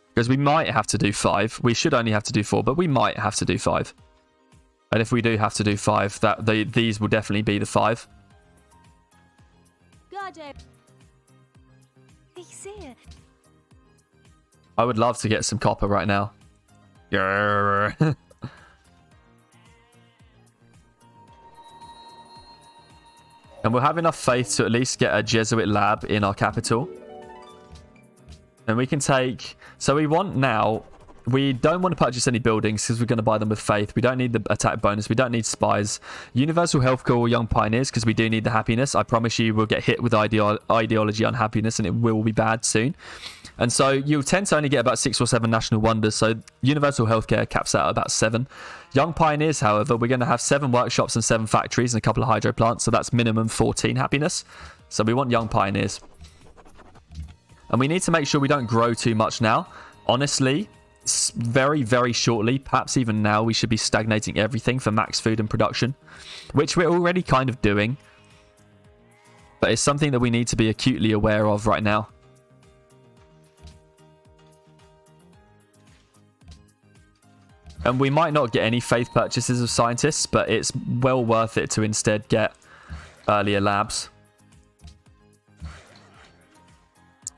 A: Because we might have to do 5. We should only have to do 4, but we might have to do 5. And if we do have to do 5, these will definitely be the 5. I would love to get some copper right now. And we'll have enough faith to at least get a Jesuit lab in our capital. And we can take... So we want now... We don't want to purchase any buildings because we're going to buy them with faith. We don't need the attack bonus. We don't need spies. Universal health core or young pioneers because we do need the happiness. I promise you we'll get hit with ideology unhappiness and it will be bad soon. And so you'll tend to only get about 6 or 7 national wonders. So universal healthcare caps out at about 7. Young pioneers, however, we're going to have 7 workshops and 7 factories and a couple of hydro plants. So that's minimum 14 happiness. So we want young pioneers. And we need to make sure we don't grow too much now. Honestly, very, very shortly, perhaps even now, we should be stagnating everything for max food and production, which we're already kind of doing. But it's something that we need to be acutely aware of right now. And we might not get any faith purchases of scientists, but it's well worth it to instead get earlier labs.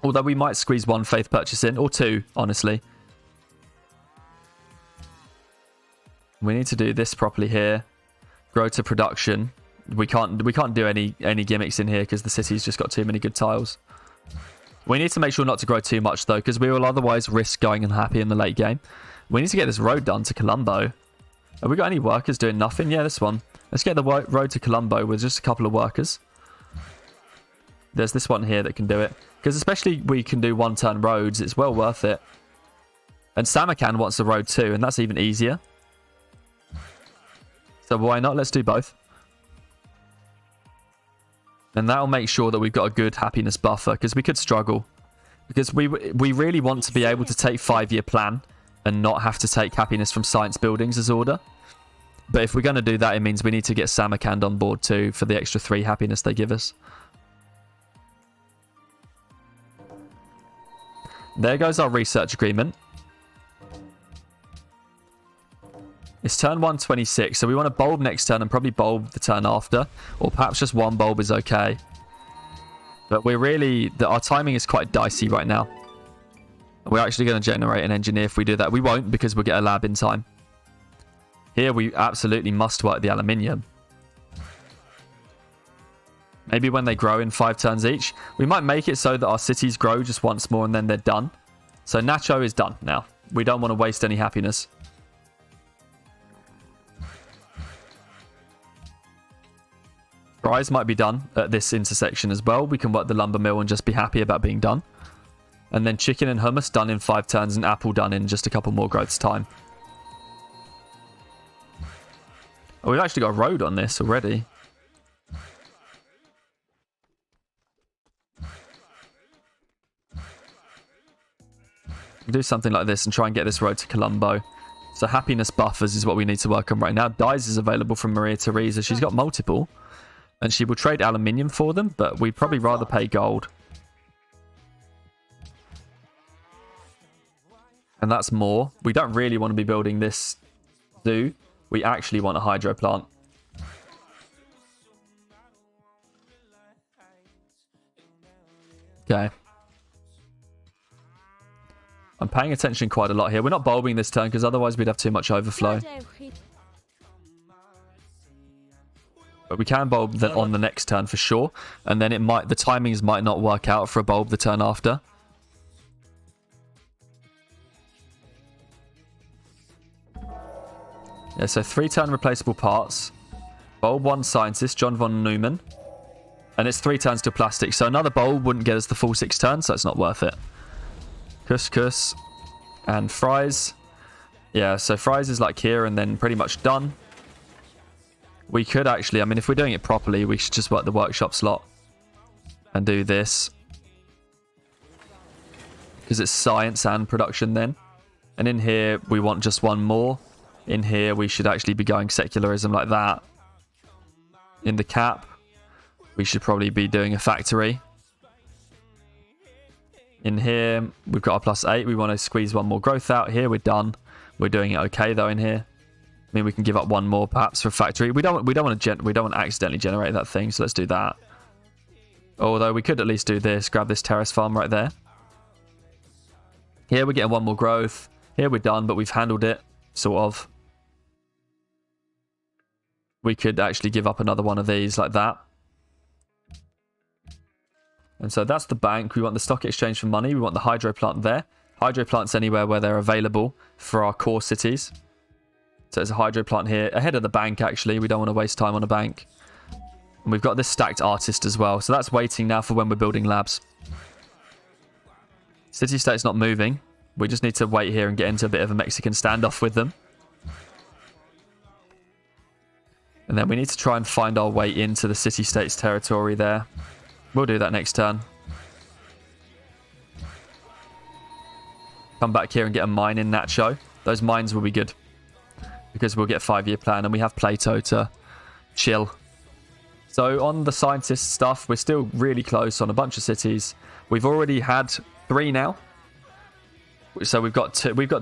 A: Although we might squeeze one faith purchase in, or two, honestly. We need to do this properly here. Grow to production. We can't do any gimmicks in here because the city's just got too many good tiles. We need to make sure not to grow too much though, because we will otherwise risk going unhappy in the late game. We need to get this road done to Colombo. Have we got any workers doing nothing? Yeah, this one. Let's get the road to Colombo with just a couple of workers. There's this one here that can do it. Because especially we can do one-turn roads, it's well worth it. And Samarkand wants the road too, and that's even easier. So why not? Let's do both. And that'll make sure that we've got a good happiness buffer, because we could struggle. Because we really want to be able to take 5-year plan and not have to take happiness from science buildings as order. But if we're going to do that, it means we need to get Samarkand on board too for the extra 3 happiness they give us. There goes our research agreement. It's turn 126, so we want a bulb next turn and probably bulb the turn after. Or perhaps just one bulb is okay. But we're really... our timing is quite dicey right now. We're actually going to generate an engineer if we do that. We won't, because we'll get a lab in time. Here we absolutely must work the aluminium. Maybe when they grow in 5 turns each. We might make it so that our cities grow just once more and then they're done. So Nacho is done now. We don't want to waste any happiness. Fries might be done at this intersection as well. We can work the lumber mill and just be happy about being done. And then chicken and hummus done in 5 turns and apple done in just a couple more growths time. Oh, we've actually got a road on this already. Do something like this and try and get this road to Colombo. So happiness buffers is what we need to work on right now. Dyes is available from Maria Teresa. She's got multiple. And she will trade aluminium for them, but we'd probably rather pay gold. And that's more. We don't really want to be building this zoo. We actually want a hydro plant. Okay. I'm paying attention quite a lot here. We're not bulbing this turn because otherwise we'd have too much overflow. But we can bulb on the next turn for sure. And then the timings might not work out for a bulb the turn after. Yeah, so 3 turn replaceable parts. Bulb 1 scientist, John von Neumann. And it's 3 turns to plastic. So another bulb wouldn't get us the full 6 turns, so it's not worth it. Couscous. And fries. Yeah, so fries is like here and then pretty much done. We could actually, I mean, if we're doing it properly, we should just work the workshop slot and do this. Because it's science and production then. And in here, we want just one more. In here, we should actually be going secularism like that. In the cap, we should probably be doing a factory. In here, we've got a +8. We want to squeeze one more growth out. Here, we're done. We're doing it okay, though, in here. I mean, we can give up one more, perhaps, for factory. We don't want to accidentally generate that thing, so let's do that. Although, we could at least do this. Grab this terrace farm right there. Here, we're getting one more growth. Here, we're done, but we've handled it, sort of. We could actually give up another one of these like that. And so that's the bank. We want the stock exchange for money. We want the hydro plant there. Hydro plants anywhere where they're available for our core cities. So there's a hydro plant here. Ahead of the bank, actually. We don't want to waste time on a bank. And we've got this stacked artist as well. So that's waiting now for when we're building labs. City-state's not moving. We just need to wait here and get into a bit of a Mexican standoff with them. And then we need to try and find our way into the city-state's territory there. We'll do that next turn. come back here and get a mine in Nacho. Those mines will be good because we'll get a 5-year plan and we have Plato to chill. So on the scientist stuff, we're still really close on a bunch of cities. We've already had 3 now. So we've got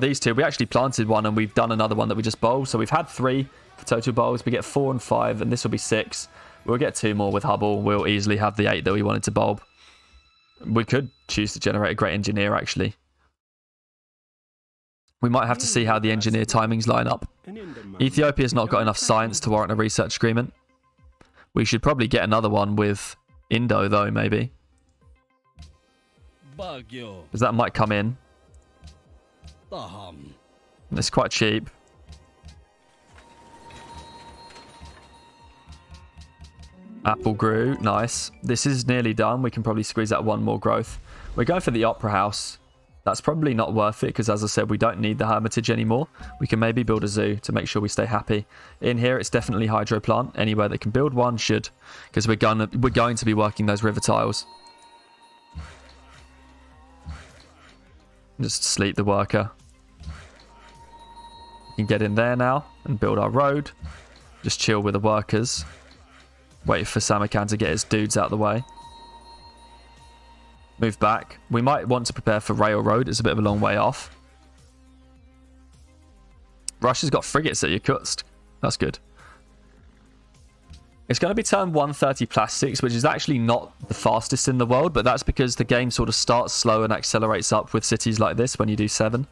A: these 2. We actually planted one and we've done another one that we just bowled. So we've had 3 total bowls. We get 4 and 5 and this will be 6. We'll get 2 more with Hubble. We'll easily have the 8 that we wanted to bulb. We could choose to generate a great engineer actually. We might have to see how the engineer timings line up. Ethiopia's not got enough science to warrant a research agreement. We should probably get another one with Indo though, maybe. Because that might come in. It's quite cheap. Apple grew. Nice. This is nearly done. We can probably squeeze out 1 more growth. We're going for the Opera House. That's probably not worth it because, as I said, we don't need the Hermitage anymore. We can maybe build a zoo to make sure we stay happy. In here, it's definitely hydro plant. Anywhere that can build one should, because we're going to be working those river tiles. Just sleep the worker. We can get in there now and build our road. Just chill with the workers. Wait for Samarkand to get his dudes out of the way. Move back. We might want to prepare for railroad. It's a bit of a long way off. Russia's got frigates at Yakutsk. That's good. It's going to be turn 130 plastics, which is actually not the fastest in the world, but that's because the game sort of starts slow and accelerates up with cities like this when you do 7.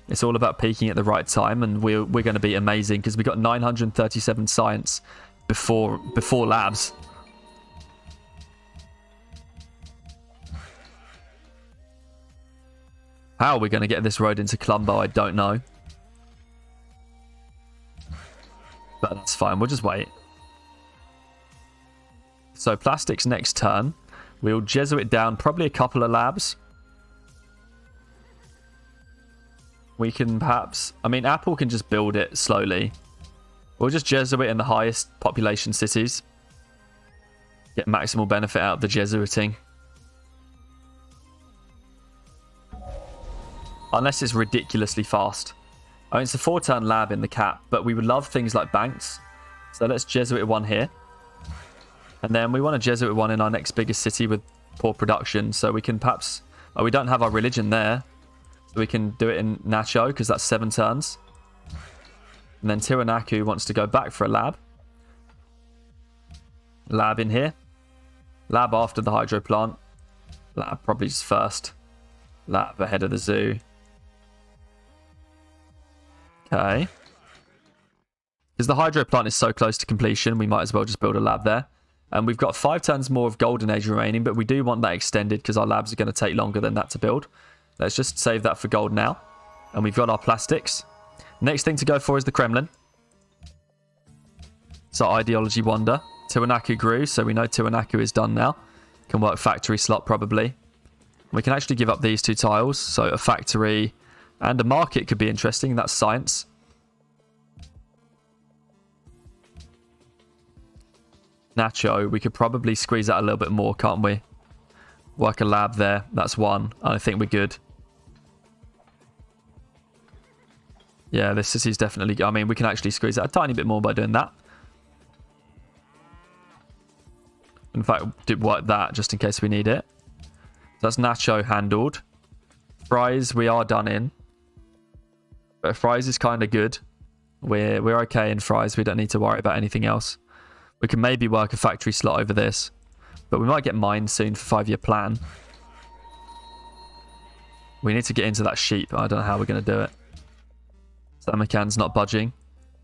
A: It's all about peaking at the right time, and we're going to be amazing because we got 937 science before labs. How are we going to get this road into Colombo? I don't know. But that's fine. We'll just wait. So plastics next turn. We'll Jesuit down probably a couple of labs. We can perhaps... I mean, Apple can just build it slowly. We'll just Jesuit in the highest population cities. Get maximal benefit out of the Jesuiting. Unless it's ridiculously fast. I mean, it's a 4-turn lab in the cap, but we would love things like banks. So let's Jesuit 1 here. And then we want to Jesuit 1 in our next biggest city with poor production. So we can perhaps... Oh, we don't have our religion there. So we can do it in Nacho, because that's 7 turns. And then Tiwanaku wants to go back for a lab. Lab in here. Lab after the hydro plant. Lab probably just first. Lab ahead of the zoo. Okay. Because the hydro plant is so close to completion, we might as well just build a lab there. And we've got 5 turns more of Golden Age remaining, but we do want that extended because our labs are going to take longer than that to build. Let's just save that for gold now. And we've got our plastics. Next thing to go for is the Kremlin. So ideology wonder. Tiwanaku grew, so we know Tiwanaku is done now. Can work factory slot probably. We can actually give up these 2 tiles. So a factory and a market could be interesting. That's science. Nacho, we could probably squeeze out a little bit more, can't we? Work a lab there. That's 1. I think we're good. Yeah, this city's definitely... I mean, we can actually squeeze out a tiny bit more by doing that. In fact, do work that just in case we need it. That's Nacho handled. Fries, we are done in. But Fries is kind of good. We're okay in Fries. We don't need to worry about anything else. We can maybe work a factory slot over this. But we might get mined soon for 5-year plan. We need to get into that sheep. I don't know how we're going to do it. Samarkand's not budging.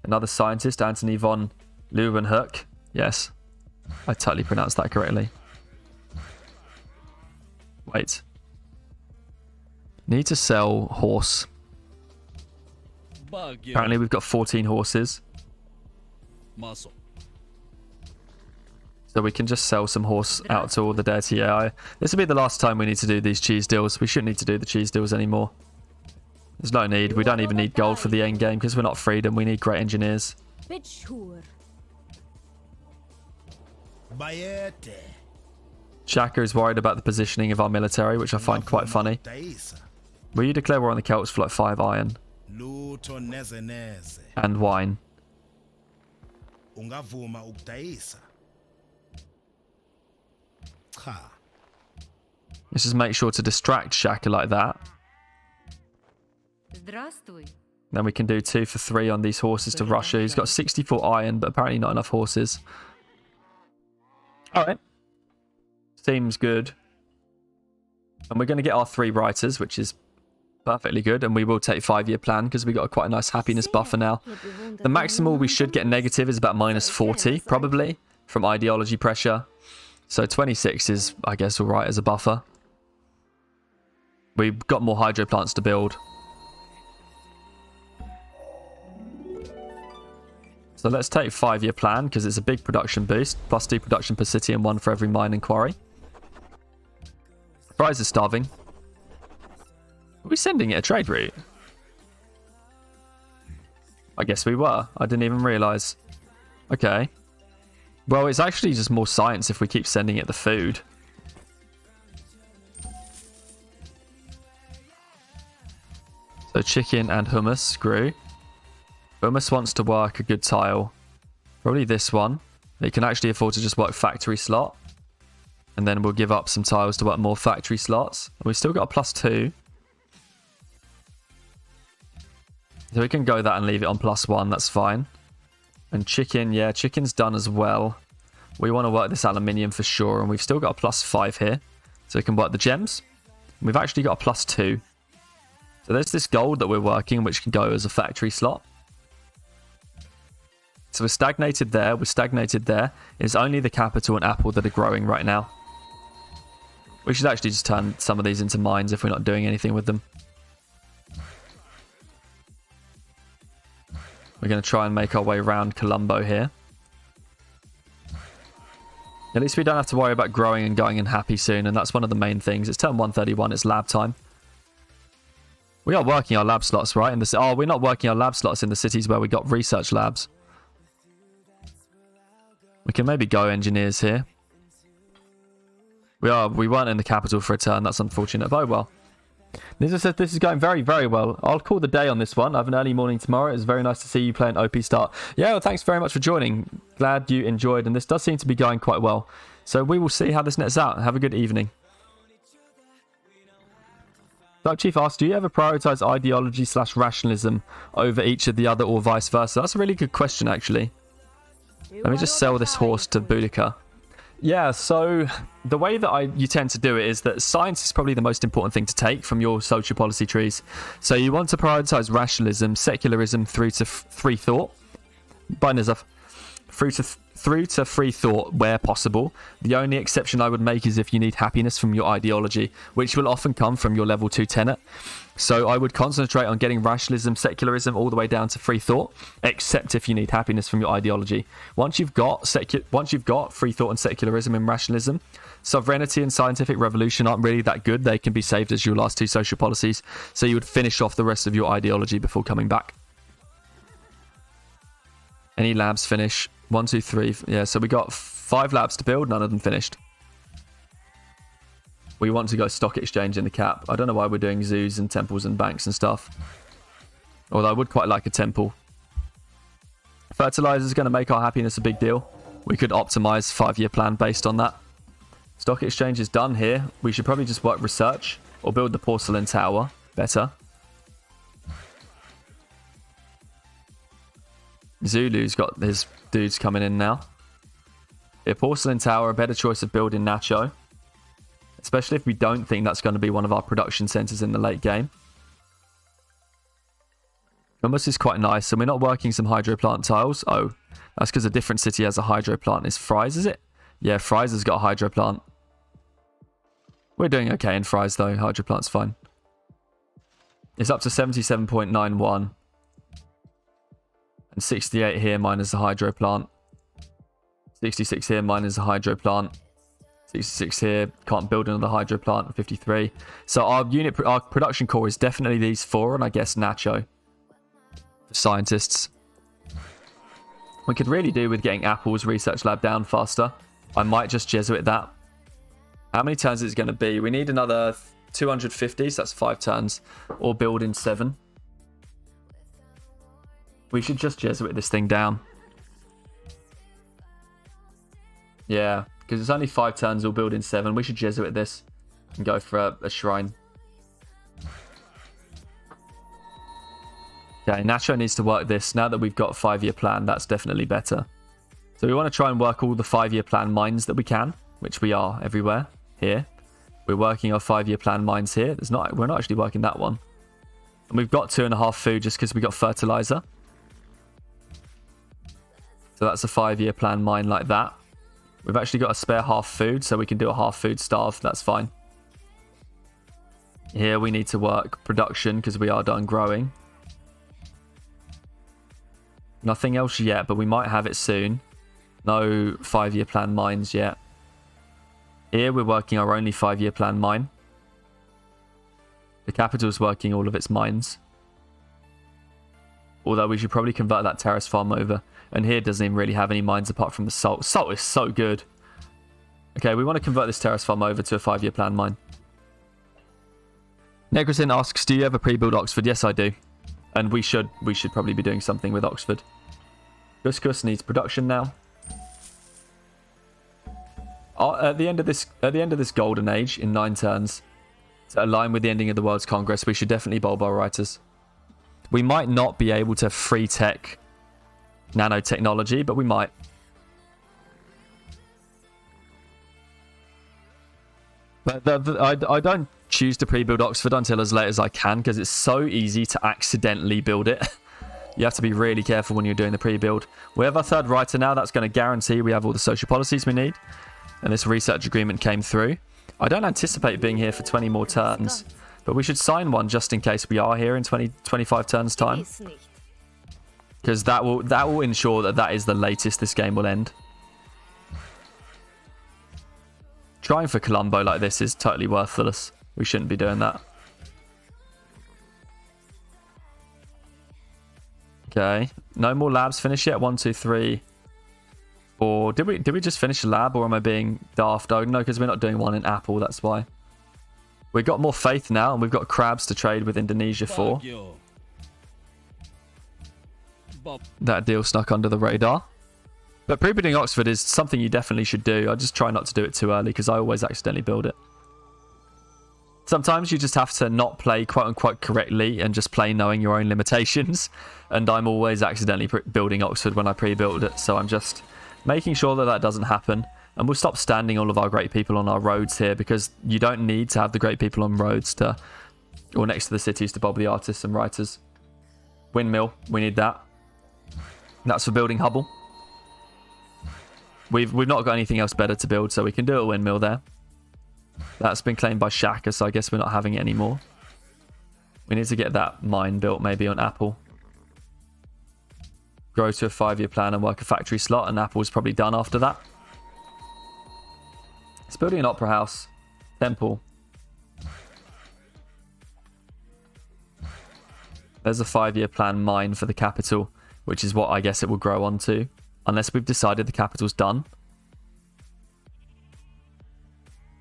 A: Another scientist, Anthony von Leeuwenhoek. Yes. I totally pronounced that correctly. Wait. Need to sell horse. Apparently we've got 14 horses. So we can just sell some horse out to all the Deity AI. This will be the last time we need to do these cheese deals. We shouldn't need to do the cheese deals anymore. There's no need. We don't even need gold for the end game because we're not freedom. We need great engineers. Shaka is worried about the positioning of our military, which I find quite funny. Will you declare war on the Celts for like 5 iron? And wine. Let's just make sure to distract Shaka like that. Then we can do 2 for 3 on these horses to Russia. He's got 64 iron, but apparently not enough horses. Alright. Seems good. And we're going to get our 3 writers, which is perfectly good. And we will take 5-year plan because we got quite a nice happiness buffer now. The maximal we should get negative is about minus 40, probably, from ideology pressure. So 26 is, I guess, alright as a buffer. We've got more hydro plants to build. So let's take 5-year plan because it's a big production boost. Plus 2 production per city and 1 for every mine and quarry. Fries is starving. Are we sending it a trade route? I guess we were. I didn't even realise. Okay. Well, it's actually just more science if we keep sending it the food. So chicken and hummus grew. Hummus wants to work a good tile. Probably this one. They can actually afford to just work factory slot. And then we'll give up some tiles to work more factory slots. We've still got a +2. So we can go that and leave it on +1. That's fine. And chicken, yeah, chicken's done as well. We want to work this aluminium for sure. And we've still got a +5 here. So we can work the gems. We've actually got a +2. So there's this gold that we're working, which can go as a factory slot. So we're stagnated there. We're stagnated there. It's only the capital and apple that are growing right now. We should actually just turn some of these into mines if we're not doing anything with them. We're going to try and make our way around Colombo here. At least we don't have to worry about growing and going in happy soon. And that's one of the main things. It's turn 131. It's lab time. We are working our lab slots, right? Oh, we're not working our lab slots in the cities where we got research labs. We can maybe go engineers here. We weren't in the capital for a turn. That's unfortunate. But oh well. This is going very, very well. I'll call the day on this one. I have an early morning tomorrow. It's very nice to see you play an OP start. Yeah, well, thanks very much for joining. Glad you enjoyed. And this does seem to be going quite well. So we will see how this nets out. Have a good evening. Dark Chief asks, do you ever prioritize ideology / rationalism over each of the other or vice versa? That's a really good question, actually. Let me just sell this horse to Boudica. Yeah, so the way that you tend to do it is that science is probably the most important thing to take from your social policy trees. So you want to prioritize rationalism, secularism through to free thought. Through to free thought where possible. The only exception I would make is if you need happiness from your ideology, which will often come from your level 2 tenet. So I would concentrate on getting rationalism, secularism all the way down to free thought, except if you need happiness from your ideology. Once you've got free thought and secularism and rationalism, sovereignty and scientific revolution aren't really that good. They can be saved as your last 2 social policies. So you would finish off the rest of your ideology before coming back. Any labs finish? 1, 2, 3. Yeah, so we got 5 labs to build. None of them finished. We want to go stock exchange in the cap. I don't know why we're doing zoos and temples and banks and stuff. Although I would quite like a temple. Fertilizer is going to make our happiness a big deal. We could optimize 5-year plan based on that. Stock exchange is done here. We should probably just work research or build the porcelain tower. Better. Zulu's got his dudes coming in now. A porcelain tower, a better choice of building Nacho. Especially if we don't think that's going to be one of our production centers in the late game. Hummus is quite nice. And we're not working some hydro plant tiles. Oh, that's because a different city has a hydro plant. Is Fries, is it? Yeah, Fries has got a hydro plant. We're doing okay in Fries though. Hydro plant's fine. It's up to 77.91. And 68 here minus the hydro plant. 66 here minus the hydro plant. 66 here, can't build another hydro plant. 53. So our production core is definitely these 4, and I guess Nacho for scientists. We could really do with getting Apple's research lab down faster. I might just Jesuit that. How many turns is it going to be? We need another 250, so that's 5 turns. Or build in 7. We should just Jesuit this thing down. Yeah, because it's only 5 turns, we'll build in 7. We should Jesuit this and go for a shrine. Okay, Nacho needs to work this. Now that we've got a 5-year plan, that's definitely better. So we want to try and work all the 5-year plan mines that we can, which we are everywhere here. We're working our 5-year plan mines here. We're not actually working that one. And we've got 2.5 food just because we got fertilizer. So that's a 5-year plan mine like that. We've actually got a spare half food, so we can do a half food starve. That's fine. Here we need to work production because we are done growing. Nothing else yet, but we might have it soon. No 5-year plan mines yet. Here we're working our only 5-year plan mine. The capital's working all of its mines. Although we should probably convert that terrace farm over. And here doesn't even really have any mines apart from the salt. Salt is so good. Okay, we want to convert this terrace farm over to a 5-year plan mine. Negratin asks, do you ever pre-build Oxford? Yes, I do. And we should probably be doing something with Oxford. Cuscus needs production now. At the end of this golden age in 9 turns, to align with the ending of the World's Congress, we should definitely bulb our writers. We might not be able to free tech nanotechnology, but we might. But I don't choose to pre-build Oxford until as late as I can because it's so easy to accidentally build it. You have to be really careful when you're doing the pre-build. We have our 3rd writer now. That's going to guarantee we have all the social policies we need. And this research agreement came through. I don't anticipate being here for 20 more turns, but we should sign one just in case we are here in 25 turns time. Because that will ensure that is the latest this game will end. Trying for Colombo like this is totally worthless. We shouldn't be doing that. Okay. No more labs finished yet. 1, 2, 3, 4. Did we just finish a lab or am I being daft? Oh, no, because we're not doing one in Apple. That's why. We've got more faith now and we've got crabs to trade with Indonesia for. That deal snuck under the radar. But pre-building Oxford is something you definitely should do. I just try not to do it too early because I always accidentally build it. Sometimes you just have to not play quote-unquote correctly and just play knowing your own limitations. And I'm always accidentally building Oxford when I pre-build it. So I'm just making sure that doesn't happen. And we'll stop standing all of our great people on our roads here because you don't need to have the great people on roads or next to the cities to bob the artists and writers. Windmill, we need that. That's for building Hubble. We've not got anything else better to build, so we can do a windmill there. That's been claimed by Shaka, so I guess we're not having it anymore. We need to get that mine built maybe on Apple. Grow to a 5-year plan and work a factory slot, and Apple's probably done after that. It's building an opera house. Temple. There's a 5-year plan mine for the capital, which is what I guess it will grow onto. Unless we've decided the capital's done.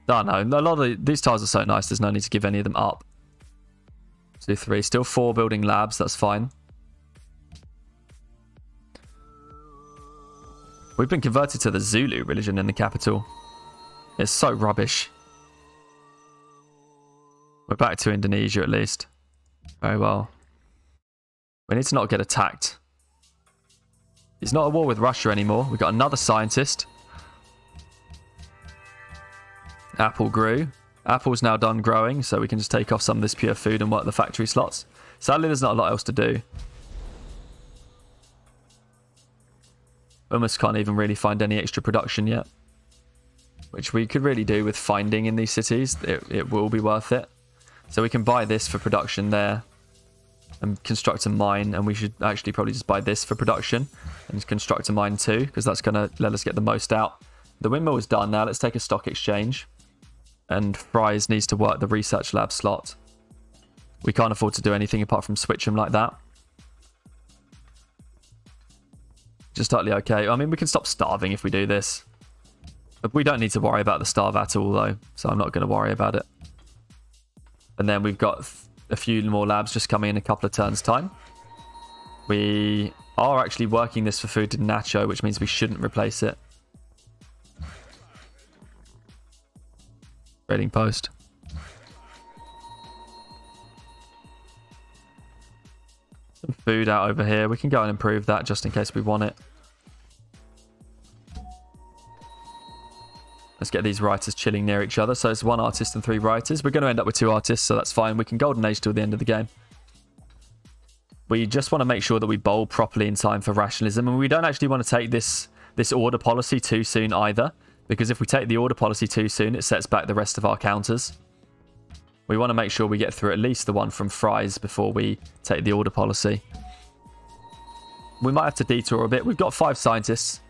A: Oh no, a lot of these tiles are so nice, there's no need to give any of them up. 2, 3, still 4 building labs, that's fine. We've been converted to the Zulu religion in the capital. It's so rubbish. We're back to Indonesia at least. Very well. We need to not get attacked. It's not a war with Russia anymore. We've got another scientist. Apple grew. Apple's now done growing, so we can just take off some of this pure food and work the factory slots. Sadly, there's not a lot else to do. Almost can't even really find any extra production yet. Which we could really do with finding in these cities. It will be worth it. So we can buy this for production there. And construct a mine, and we should actually probably just buy this for production and construct a mine too, because that's going to let us get the most out. The windmill is done now. Let's take a stock exchange, and Fries needs to work the research lab slot. We can't afford to do anything apart from switch them like that. Just totally okay. I mean, we can stop starving if we do this, but we don't need to worry about the starve at all though, so I'm not going to worry about it. And then we've got a few more labs just coming in a couple of turns' time. We are actually working this for food to Nacho, which means we shouldn't replace it. Trading post. Some food out over here. We can go and improve that just in case we want it. Let's get these writers chilling near each other. So it's 1 artist and 3 writers. We're going to end up with 2 artists, so that's fine. We can golden age till the end of the game. We just want to make sure that we bowl properly in time for rationalism. And we don't actually want to take this order policy too soon either. Because if we take the order policy too soon, it sets back the rest of our counters. We want to make sure we get through at least the one from Fries before we take the order policy. We might have to detour a bit. We've got 5 scientists.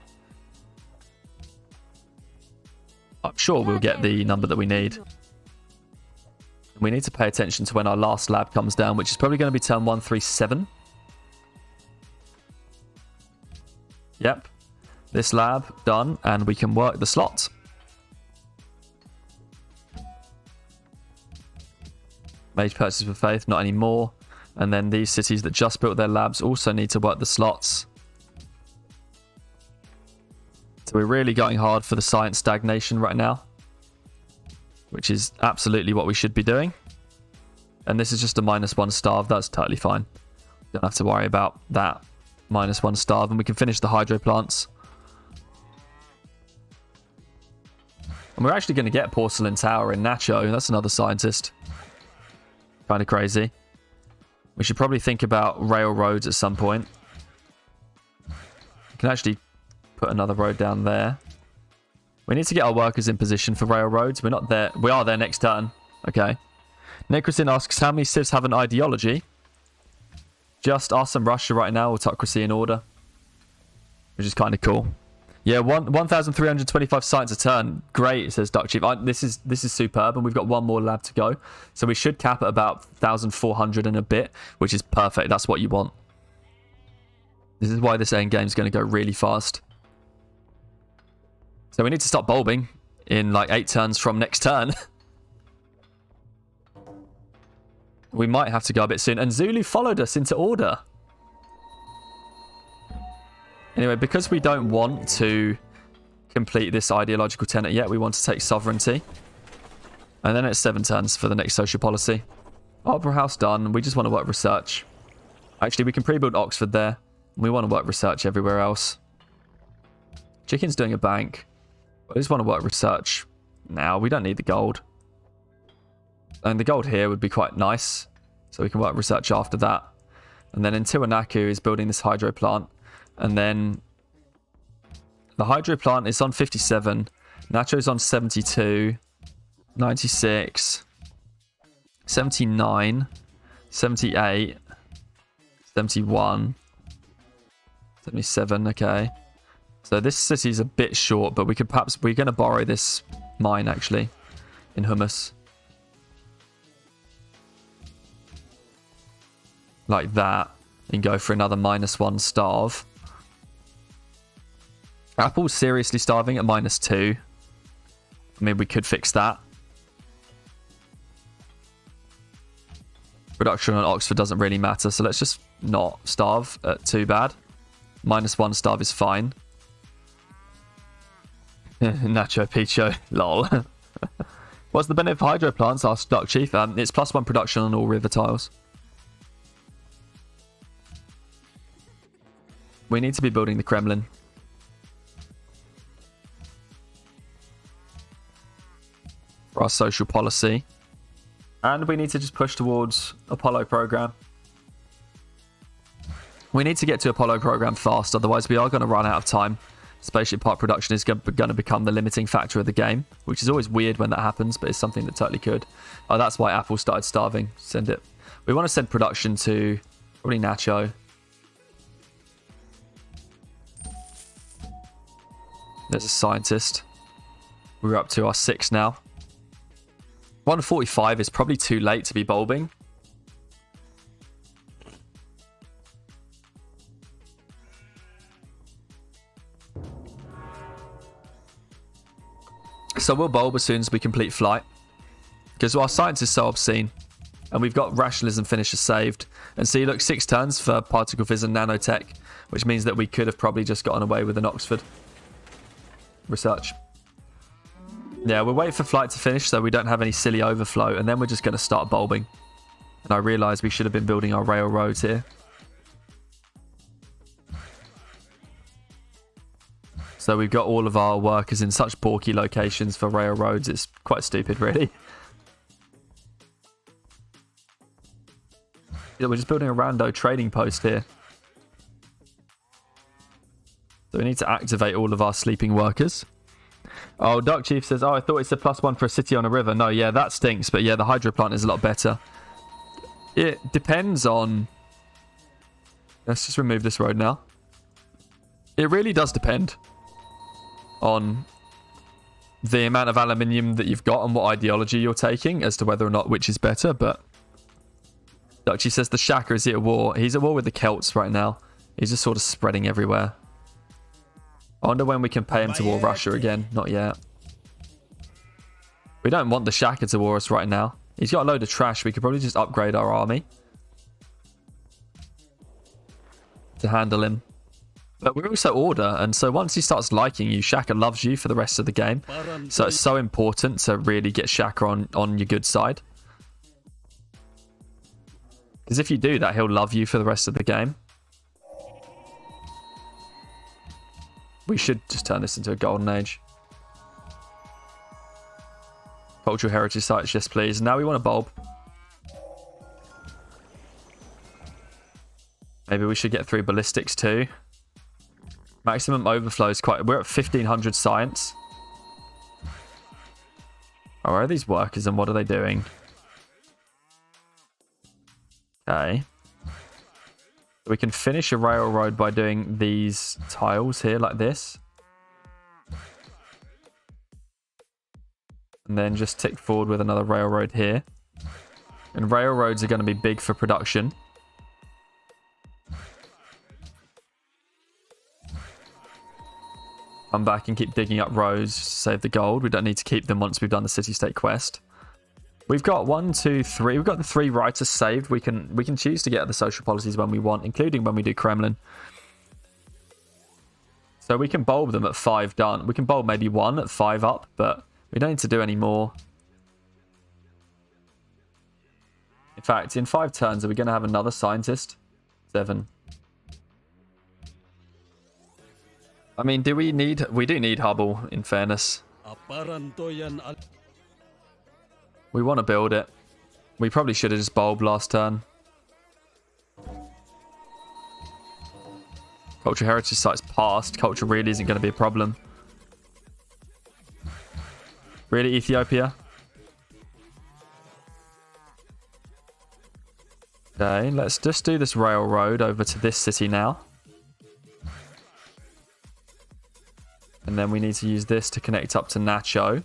A: I'm sure we'll get the number that we need. We need to pay attention to when our last lab comes down, which is probably going to be turn 137. Yep. This lab done, and we can work the slot. Mage purchase for faith, not anymore. And then these cities that just built their labs also need to work the slots. So we're really going hard for the science stagnation right now, which is absolutely what we should be doing. And this is just a -1 starve. That's totally fine. Don't have to worry about that -1 starve. And we can finish the hydro plants. And we're actually going to get Porcelain Tower in Nacho. That's another scientist. Kind of crazy. We should probably think about railroads at some point. We can actually put another road down there. We need to get our workers in position for railroads. We're not there. We are there next turn. Okay. Nicholson asks, how many civs have an ideology? Just us and Russia right now. Autocracy in order. Which is kind of cool. Yeah, 1,325 science a turn. Great, says Duck Chief. This is superb, and we've got 1 more lab to go. So we should cap at about 1,400 and a bit, which is perfect. That's what you want. This is why this end game is going to go really fast. So we need to stop bulbing in like 8 turns from next turn. We might have to go a bit soon. And Zulu followed us into order. Anyway, because we don't want to complete this ideological tenet yet, we want to take sovereignty. And then it's 7 turns for the next social policy. Opera House done. We just want to work research. Actually, we can pre-build Oxford there. We want to work research everywhere else. Chicken's doing a bank. I just want to work research now. We don't need the gold. And the gold here would be quite nice. So we can work research after that. And then in Tiwanaku is building this hydro plant. And then the hydro plant is on 57. Nacho's on 72. 96. 79. 78. 71. 77, okay. So this city's a bit short, but we could perhaps... We're going to borrow this mine, actually, in hummus. Like that. And go for another -1 starve. Apple's seriously starving at -2. I mean, we could fix that. Production on Oxford doesn't really matter, so let's just not starve at too bad. -1 starve is fine. Nacho Picho, lol. What's the benefit of hydro plants? Asked Duck Chief. It's +1 production on all river tiles. We need to be building the Kremlin. For our social policy. And we need to just push towards Apollo program. We need to get to Apollo program fast, otherwise we are going to run out of time. Spaceship part production is going to become the limiting factor of the game, which is always weird when that happens, but it's something that totally could. Oh, that's why Apple started starving. Send it. We want to send production to probably Nacho. There's a scientist. We're up to our 6 now. 145 is probably too late to be bulbing. So we'll bulb as soon as we complete flight. Because our science is so obscene. And we've got rationalism finisher saved. And see, look, 6 turns for particle fizz and nanotech, which means that we could have probably just gotten away with an Oxford research. Yeah, we'll wait for flight to finish so we don't have any silly overflow, and then we're just going to start bulbing. And I realise we should have been building our railroads here. So we've got all of our workers in such porky locations for railroads. It's quite stupid, really. Yeah, we're just building a rando trading post here. So we need to activate all of our sleeping workers. Oh, Dark Chief says, oh, I thought it's a +1 for a city on a river. No, yeah, that stinks. But yeah, the hydro plant is a lot better. It depends on... Let's just remove this road now. It really does depend on the amount of aluminium that you've got and what ideology you're taking as to whether or not which is better. But Dutchy says the Shaka is he at war. He's at war with the Celts right now. He's just sort of spreading everywhere. I wonder when we can pay him to war Russia again. Not yet. We don't want the Shaka to war us right now. He's got a load of trash. We could probably just upgrade our army to handle him. But we're also order, and so once he starts liking you, Shaka loves you for the rest of the game. So it's so important to really get Shaka on your good side. Because if you do that, he'll love you for the rest of the game. We should just turn this into a golden age. Cultural heritage sites, yes please. Now we want a bulb. Maybe we should get 3 ballistics too. Maximum overflow is quite... We're at 1500 science. Oh, where are these workers and what are they doing? Okay. We can finish a railroad by doing these tiles here like this. And then just tick forward with another railroad here. And railroads are going to be big for production. Come back and keep digging up roads, save the gold. We don't need to keep them once we've done the city-state quest. We've got 1, 2, 3. We've got the 3 writers saved. We can choose to get the social policies when we want, including when we do Kremlin. So we can bulb them at 5 done. We can bulb maybe 1 at 5 up, but we don't need to do any more. In fact, in 5 turns, are we going to have another scientist? 7. I mean, do we need... We do need Hubble, in fairness. We want to build it. We probably should have just bulbed last turn. Cultural heritage site's passed. Culture really isn't going to be a problem. Really, Ethiopia? Okay, let's just do this railroad over to this city now. And then we need to use this to connect up to Nacho.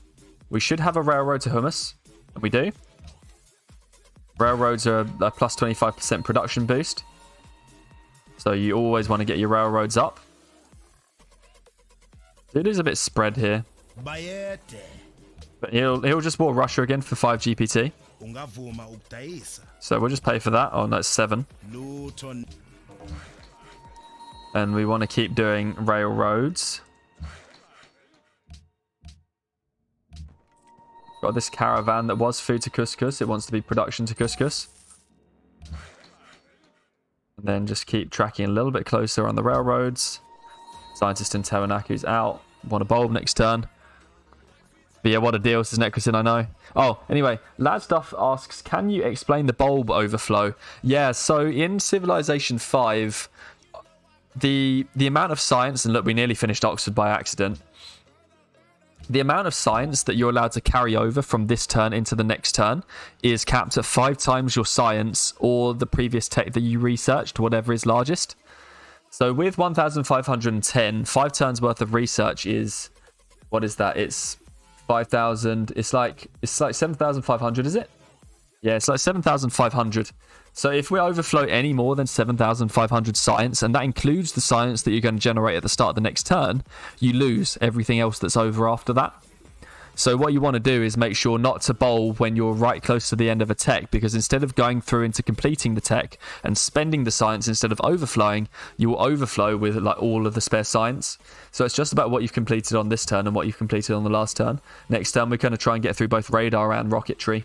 A: We should have a railroad to Hummus. And we do. Railroads are a plus 25% production boost. So you always want to get your railroads up. It is a bit spread here. But he'll just war Russia again for 5 GPT. So we'll just pay for that. Oh, no, it's 7. And we want to keep doing railroads. Got this caravan that was food to couscous. It wants to be production to couscous. And then just keep tracking a little bit closer on the railroads. Scientist in Tawanaku's out. Want a bulb next turn. But yeah, what a deal, says Necrosin, I know. Oh, anyway, Ladstuff asks, can you explain the bulb overflow? Yeah, so in Civilization 5, the amount of science, and look, we nearly finished Oxford by accident. The amount of science that you're allowed to carry over from this turn into the next turn is capped at 5 times your science or the previous tech that you researched, whatever is largest. So with 1,510, 5 turns worth of research is, what is that? It's 5,000. It's like 7,500, is it? Yeah, it's like 7,500. So if we overflow any more than 7,500 science, and that includes the science that you're going to generate at the start of the next turn, you lose everything else that's over after that. So what you want to do is make sure not to bulb when you're right close to the end of a tech, because instead of going through into completing the tech and spending the science instead of overflowing, you will overflow with like all of the spare science. So it's just about what you've completed on this turn and what you've completed on the last turn. Next turn we're going to try and get through both radar and rocketry.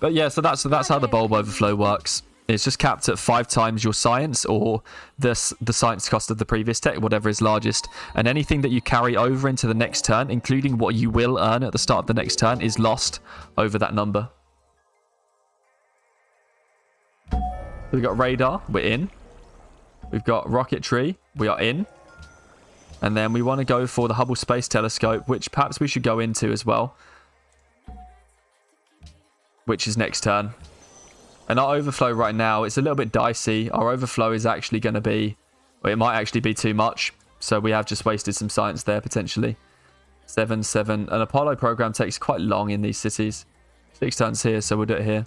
A: But yeah, so that's how the bulb overflow works. It's just capped at 5 times your science, or the science cost of the previous tech, whatever is largest. And anything that you carry over into the next turn, including what you will earn at the start of the next turn, is lost over that number. We've got radar, we're in. We've got rocketry, we are in. And then we want to go for the Hubble Space Telescope, which perhaps we should go into as well, which is next turn. And our overflow right now, it's a little bit dicey. Our overflow is actually going to be, well, it might actually be too much. So we have just wasted some science there, potentially. 7, 7. An Apollo program takes quite long in these cities. 6 turns here, so we'll do it here.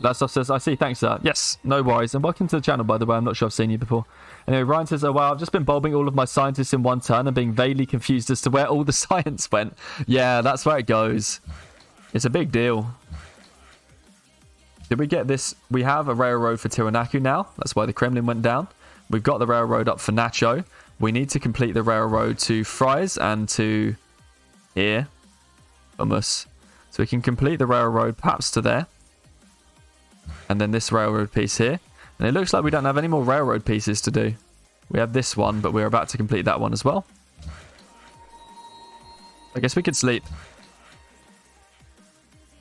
A: Lasov says, I see, thanks, sir. Yes, no worries. And welcome to the channel, by the way. I'm not sure I've seen you before. Anyway, Ryan says, oh, wow, I've just been bulbing all of my scientists in one turn and being vaguely confused as to where all the science went. Yeah, that's where it goes. It's a big deal. Did we get this? We have a railroad for Tiranaku now. That's why the Kremlin went down. We've got the railroad up for Nacho. We need to complete the railroad to Fries and to here. Almost. So we can complete the railroad perhaps to there. And then this railroad piece here. And it looks like we don't have any more railroad pieces to do. We have this one, but we're about to complete that one as well. I guess we could sleep.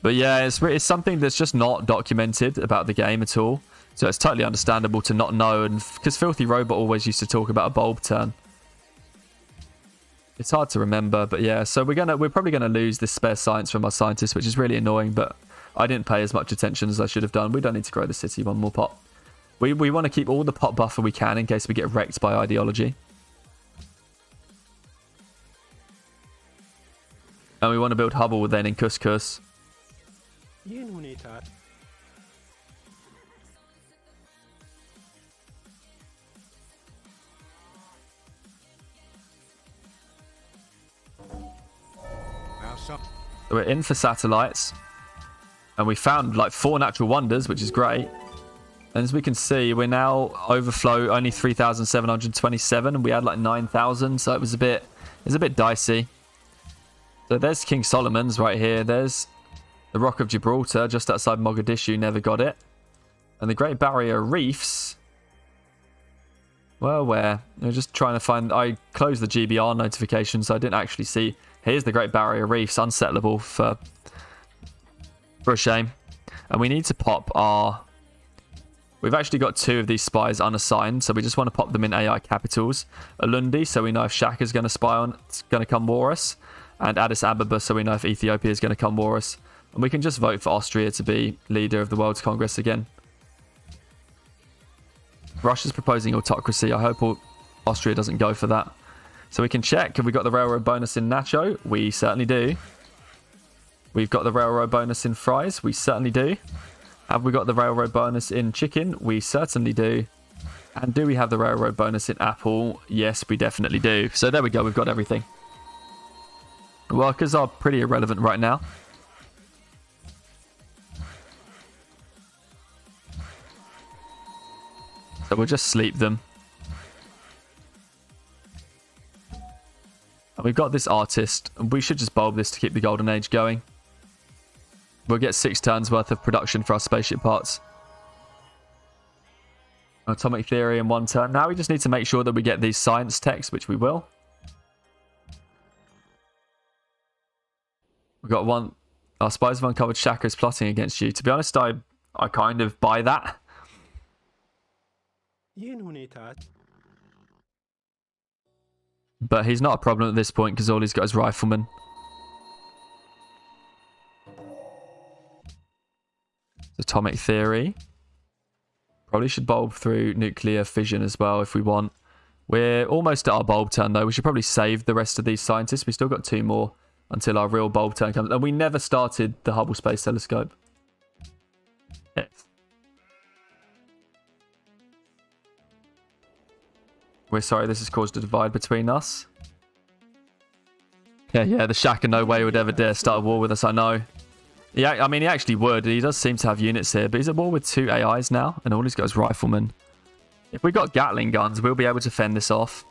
A: But yeah, it's something that's just not documented about the game at all. So it's totally understandable to not know. And because Filthy Robot always used to talk about a bulb turn. It's hard to remember, but yeah. So we're probably gonna lose this spare science from our scientists, which is really annoying. But I didn't pay as much attention as I should have done. We don't need to grow the city one more pot. We want to keep all the pot buffer we can in case we get wrecked by ideology. And we want to build Hubble then in Couscous. We're in for satellites. And we found like 4 natural wonders, which is great. And as we can see, we're now overflow only 3,727, and we had like 9,000, so it was a bit dicey. So there's King Solomon's right here. There's the Rock of Gibraltar just outside Mogadishu, never got it. And the Great Barrier Reefs. Well, where? We're just trying to find... I closed the GBR notification, so I didn't actually see... Here's the Great Barrier Reefs, unsettleable for a shame. And we need to pop our... We've actually got 2 of these spies unassigned, so we just want to pop them in AI capitals. Alundi, so we know if Shaka's going to spy on... It's going to come war us. And Addis Ababa, so we know if Ethiopia is going to come war us. And we can just vote for Austria to be leader of the World's Congress again. Russia's proposing autocracy. I hope Austria doesn't go for that. So we can check. Have we got the railroad bonus in Nacho? We certainly do. We've got the railroad bonus in Fries. We certainly do. Have we got the railroad bonus in Chicken? We certainly do. And do we have the railroad bonus in Apple? Yes, we definitely do. So there we go. We've got everything. Workers are pretty irrelevant right now. So we'll just sleep them. And we've got this artist. And we should just bulb this to keep the golden age going. We'll get 6 turns worth of production for our spaceship parts. Atomic theory in 1 turn. Now we just need to make sure that we get these science techs, which we will. We've got one. Our spies have uncovered Shaka's plotting against you. To be honest, I kind of buy that. But he's not a problem at this point because all he's got is riflemen. Atomic theory. Probably should bulb through nuclear fission as well if we want. We're almost at our bulb turn though. We should probably save the rest of these scientists. We still got 2 more until our real bulb turn comes. And we never started the Hubble Space Telescope. Yes. We're sorry this has caused a divide between us. Yeah, the Shaka no way would ever dare start a war with us, I know. Yeah, I mean, he actually would. He does seem to have units here, but he's at war with 2 AIs now, and all he's got is riflemen. If we got Gatling guns, we'll be able to fend this off.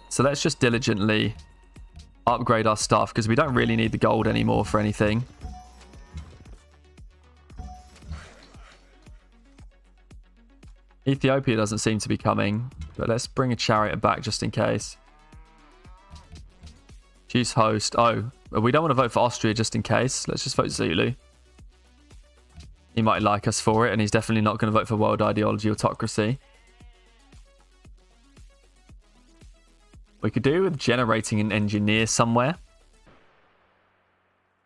A: So let's just diligently upgrade our stuff, because we don't really need the gold anymore for anything. Ethiopia doesn't seem to be coming, but let's bring a chariot back just in case. Choose host. Oh, we don't want to vote for Austria just in case. Let's just vote Zulu. He might like us for it, and he's definitely not going to vote for world ideology autocracy. We could do with generating an engineer somewhere.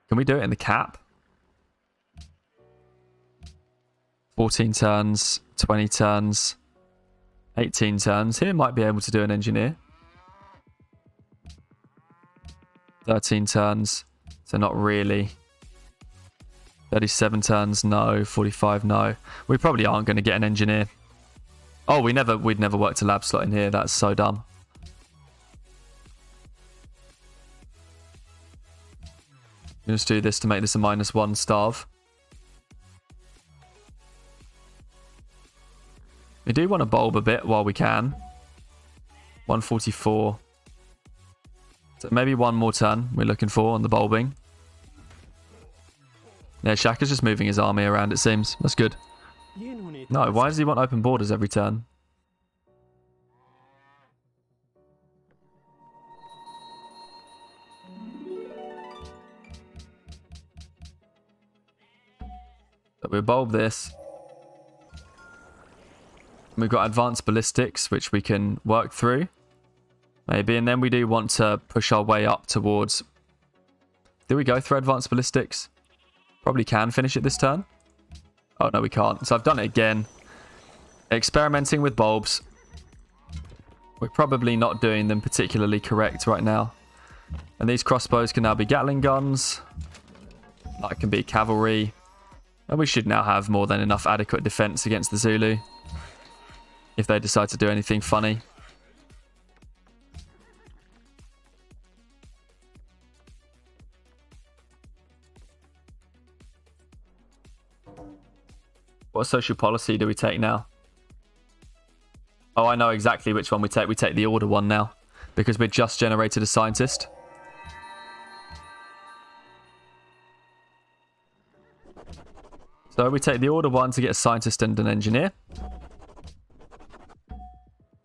A: Can we do it in the cap? 14 turns, 20 turns, 18 turns. Here might be able to do an engineer. 13 turns, so not really. 37 turns, no. 45, no. We probably aren't going to get an engineer. Oh, we'd never worked a lab slot in here. That's so dumb. Let's do this to make this a -1 starve. We do want to bulb a bit while we can. 144. So maybe one more turn we're looking for on the bulbing. Yeah, Shaka's just moving his army around, it seems. That's good. No, why does he want open borders every turn? So we'll bulb this. We've got advanced ballistics, which we can work through. Maybe, and then we do want to push our way up towards... Do we go through advanced ballistics? Probably can finish it this turn. Oh, no, we can't. So I've done it again. Experimenting with bulbs. We're probably not doing them particularly correct right now. And these crossbows can now be Gatling guns. That can be cavalry. And we should now have more than enough adequate defense against the Zulu. If they decide to do anything funny. What social policy do we take now? Oh, I know exactly which one we take. We take the order one now. Because we just generated a scientist. So we take the order one to get a scientist and an engineer.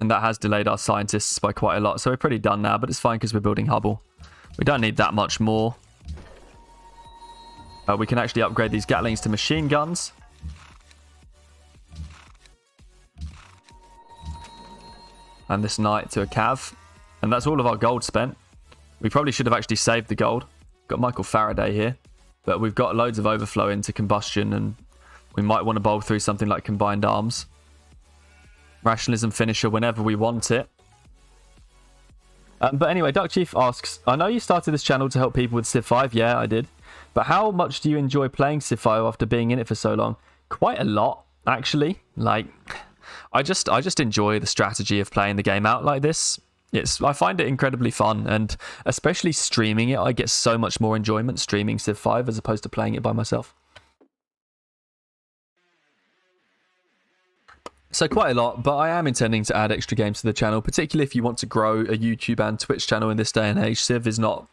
A: And that has delayed our scientists by quite a lot. So we're pretty done now, but it's fine because we're building Hubble. We don't need that much more. We can actually upgrade these Gatlings to machine guns. And this knight to a cav. And that's all of our gold spent. We probably should have actually saved the gold. Got Michael Faraday here. But we've got loads of overflow into combustion. And we might want to bowl through something like combined arms. Rationalism finisher whenever we want it. But anyway, Duck Chief asks, I know you started this channel to help people with Civ 5. Yeah, I did. But how much do you enjoy playing Civ 5 after being in it for so long? Quite a lot, actually. Like, I just enjoy the strategy of playing the game out like this. I find it incredibly fun, and especially streaming it, I get so much more enjoyment streaming Civ 5 as opposed to playing it by myself. So quite a lot, but I am intending to add extra games to the channel, particularly if you want to grow a YouTube and Twitch channel in this day and age. Civ is not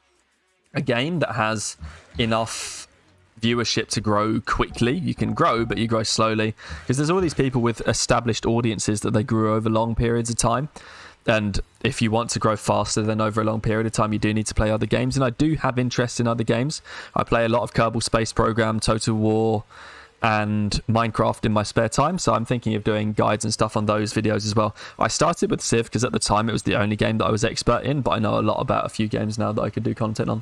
A: a game that has enough viewership to grow quickly. You can grow, but you grow slowly, because there's all these people with established audiences that they grew over long periods of time. And if you want to grow faster than over a long period of time, you do need to play other games. And I do have interest in other games. I play a lot of Kerbal Space Program, Total War, and Minecraft in my spare time, so I'm thinking of doing guides and stuff on those videos as well. I started with Civ because at the time it was the only game that I was expert in, but I know a lot about a few games now that I could do content on.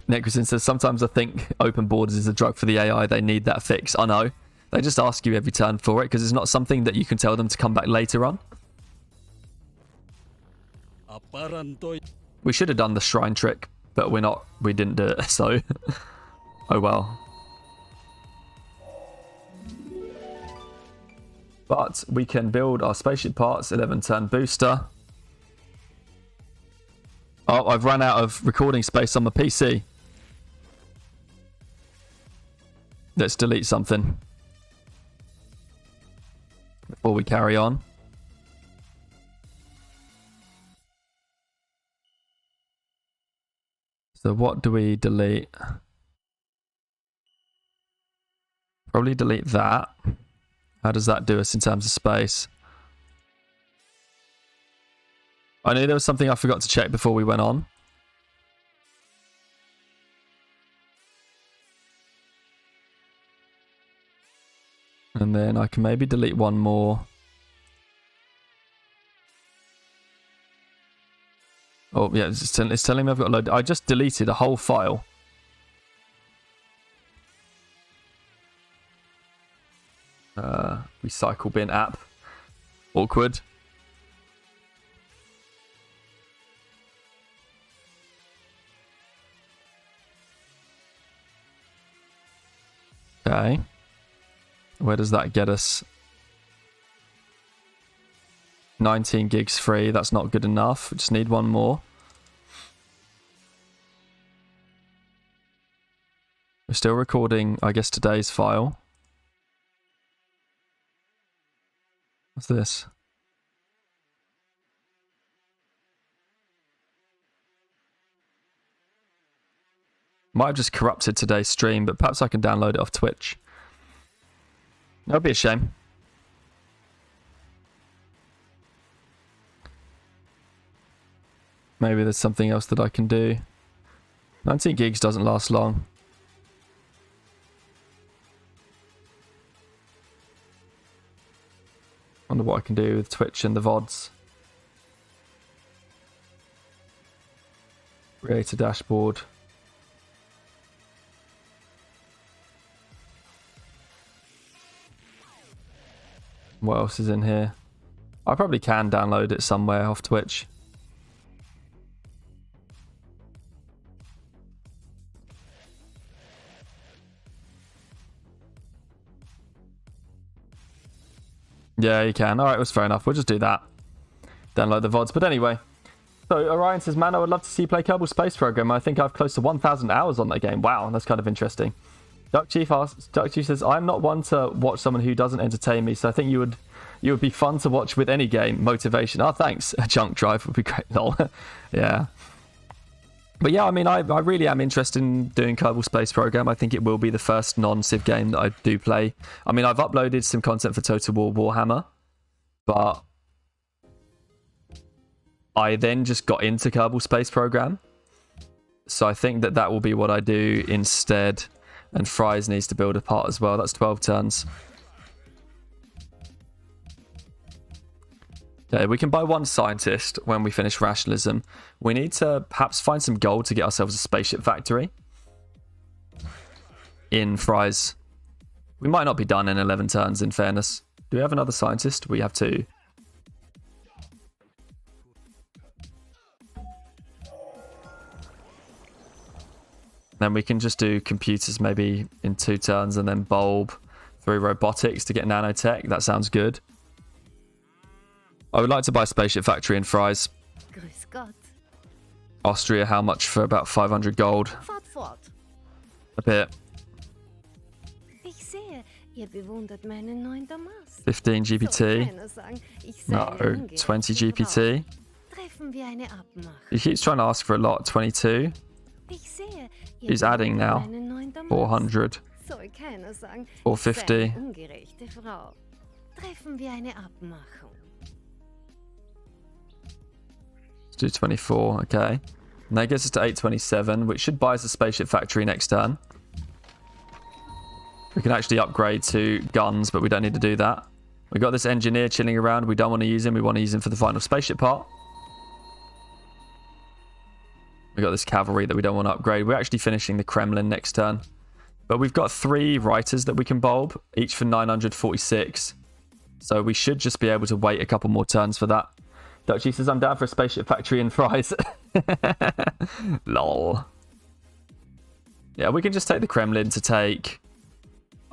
A: Necrosin says, sometimes I think open borders is a drug for the AI. They need that fix. I know. They just ask you every turn for it because it's not something that you can tell them to come back later on. We should have done the shrine trick, but we didn't do it, so oh well. But we can build our spaceship parts, 11 turn booster. Oh, I've run out of recording space on my PC. Let's delete something before we carry on. So what do we delete? Probably delete that. How does that do us in terms of space? I knew there was something I forgot to check before we went on. And then I can maybe delete one more. Oh, yeah, it's telling me I've got a load. I just deleted a whole file. Recycle bin app. Awkward. Okay. Where does that get us? 19 gigs free. That's not good enough. We just need one more. We're still recording, I guess, today's file. What's this? Might have just corrupted today's stream, but perhaps I can download it off Twitch. That would be a shame. Maybe there's something else that I can do. 19 gigs doesn't last long. Wonder what I can do with Twitch and the VODs. Create a dashboard. What else is in here? I probably can download it somewhere off Twitch. Yeah, you can. Alright, it was fair enough. We'll just do that. Download the VODs. But anyway. So Orion says, man, I would love to see you play Kerbal Space Program. I think I've close to 1,000 hours on that game. Wow, that's kind of interesting. Duck Chief says, I'm not one to watch someone who doesn't entertain me, so I think you would be fun to watch with any game. Motivation. Oh, thanks. A junk drive would be great. Lol. Yeah. But yeah, I mean, I really am interested in doing Kerbal Space Program. I think it will be the first non-Civ game that I do play. I mean, I've uploaded some content for Total War Warhammer, but I then just got into Kerbal Space Program. So I think that will be what I do instead. And Fries needs to build a part as well. That's 12 turns. Okay, we can buy one scientist when we finish rationalism. We need to perhaps find some gold to get ourselves a spaceship factory. In Fries. We might not be done in 11 turns, in fairness. Do we have another scientist? We have two. Then we can just do computers maybe in 2 turns and then bulb through robotics to get nanotech. That sounds good. I would like to buy a spaceship factory in Fries.
B: Grüß Gott.
A: Austria, how much for about 500 gold?
B: Fort.
A: A bit.
B: Ich sehe, ihr bewundert meinen neuen Damast.
A: 15 GPT. No, 20 GPT.
B: Treffen wir eine Abmachung.
A: He keeps trying to ask for a lot. 22.
B: Ich sehe,
A: He's adding now. 400.
B: Soll keiner sagen,
A: 450.
B: ungerechte Frau. Treffen wir eine Abmachung.
A: Let's do 24. Okay. And that gets us to 827, which should buy us a spaceship factory next turn. We can actually upgrade to guns, but we don't need to do that. We got this engineer chilling around. We don't want to use him. We want to use him for the final spaceship part. We got this cavalry that we don't want to upgrade. We're actually finishing the Kremlin next turn. But we've got 3 writers that we can bulb, each for 946. So we should just be able to wait a couple more turns for that. Dutchy says, I'm down for a spaceship factory and Fries. Lol. Yeah, we can just take the Kremlin to take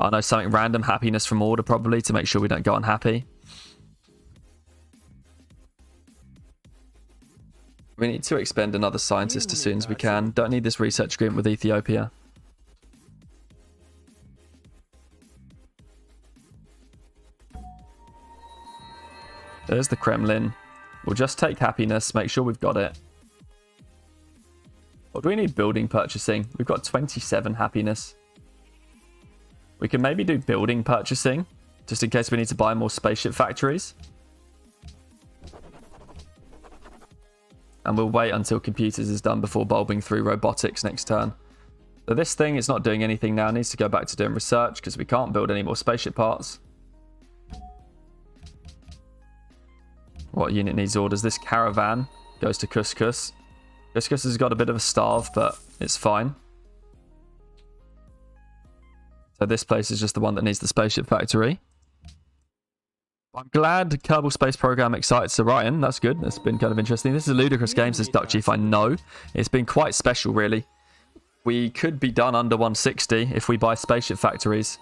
A: I know something random, happiness from order probably, to make sure we don't go unhappy. We need to expend another scientist as soon as we can. Don't need this research agreement with Ethiopia. There's the Kremlin. We'll just take happiness, make sure we've got it. Or do we need building purchasing? We've got 27 happiness. We can maybe do building purchasing, just in case we need to buy more spaceship factories. And we'll wait until computers is done before bulbing through robotics next turn. So this thing is not doing anything now. It needs to go back to doing research because we can't build any more spaceship parts. What unit needs orders? This caravan goes to Couscous. Couscous has got a bit of a starve, but it's fine. So this place is just the one that needs the spaceship factory. I'm glad Kerbal Space Program excites Orion. That's good. That's been kind of interesting. This is a ludicrous game, says Duck Chief. I know. It's been quite special, really. We could be done under 160 if we buy spaceship factories.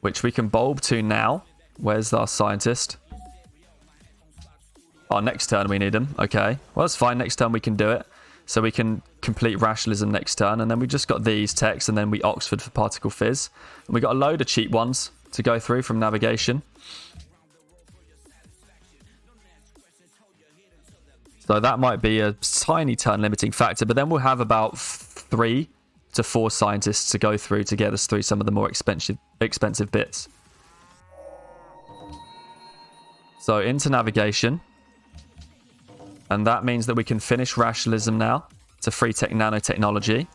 A: Which we can bulb to now. Where's our scientist? Oh, next turn we need him. Okay. Well, that's fine. Next turn we can do it. So we can complete rationalism next turn. And then we just got these techs. And then we Oxford for particle fizz. And we got a load of cheap ones to go through from navigation. So that might be a tiny turn limiting factor. But then we'll have about 3 to 4 scientists to go through to get us through some of the more expensive bits. So into navigation. And that means that we can finish rationalism now to free tech nanotechnology.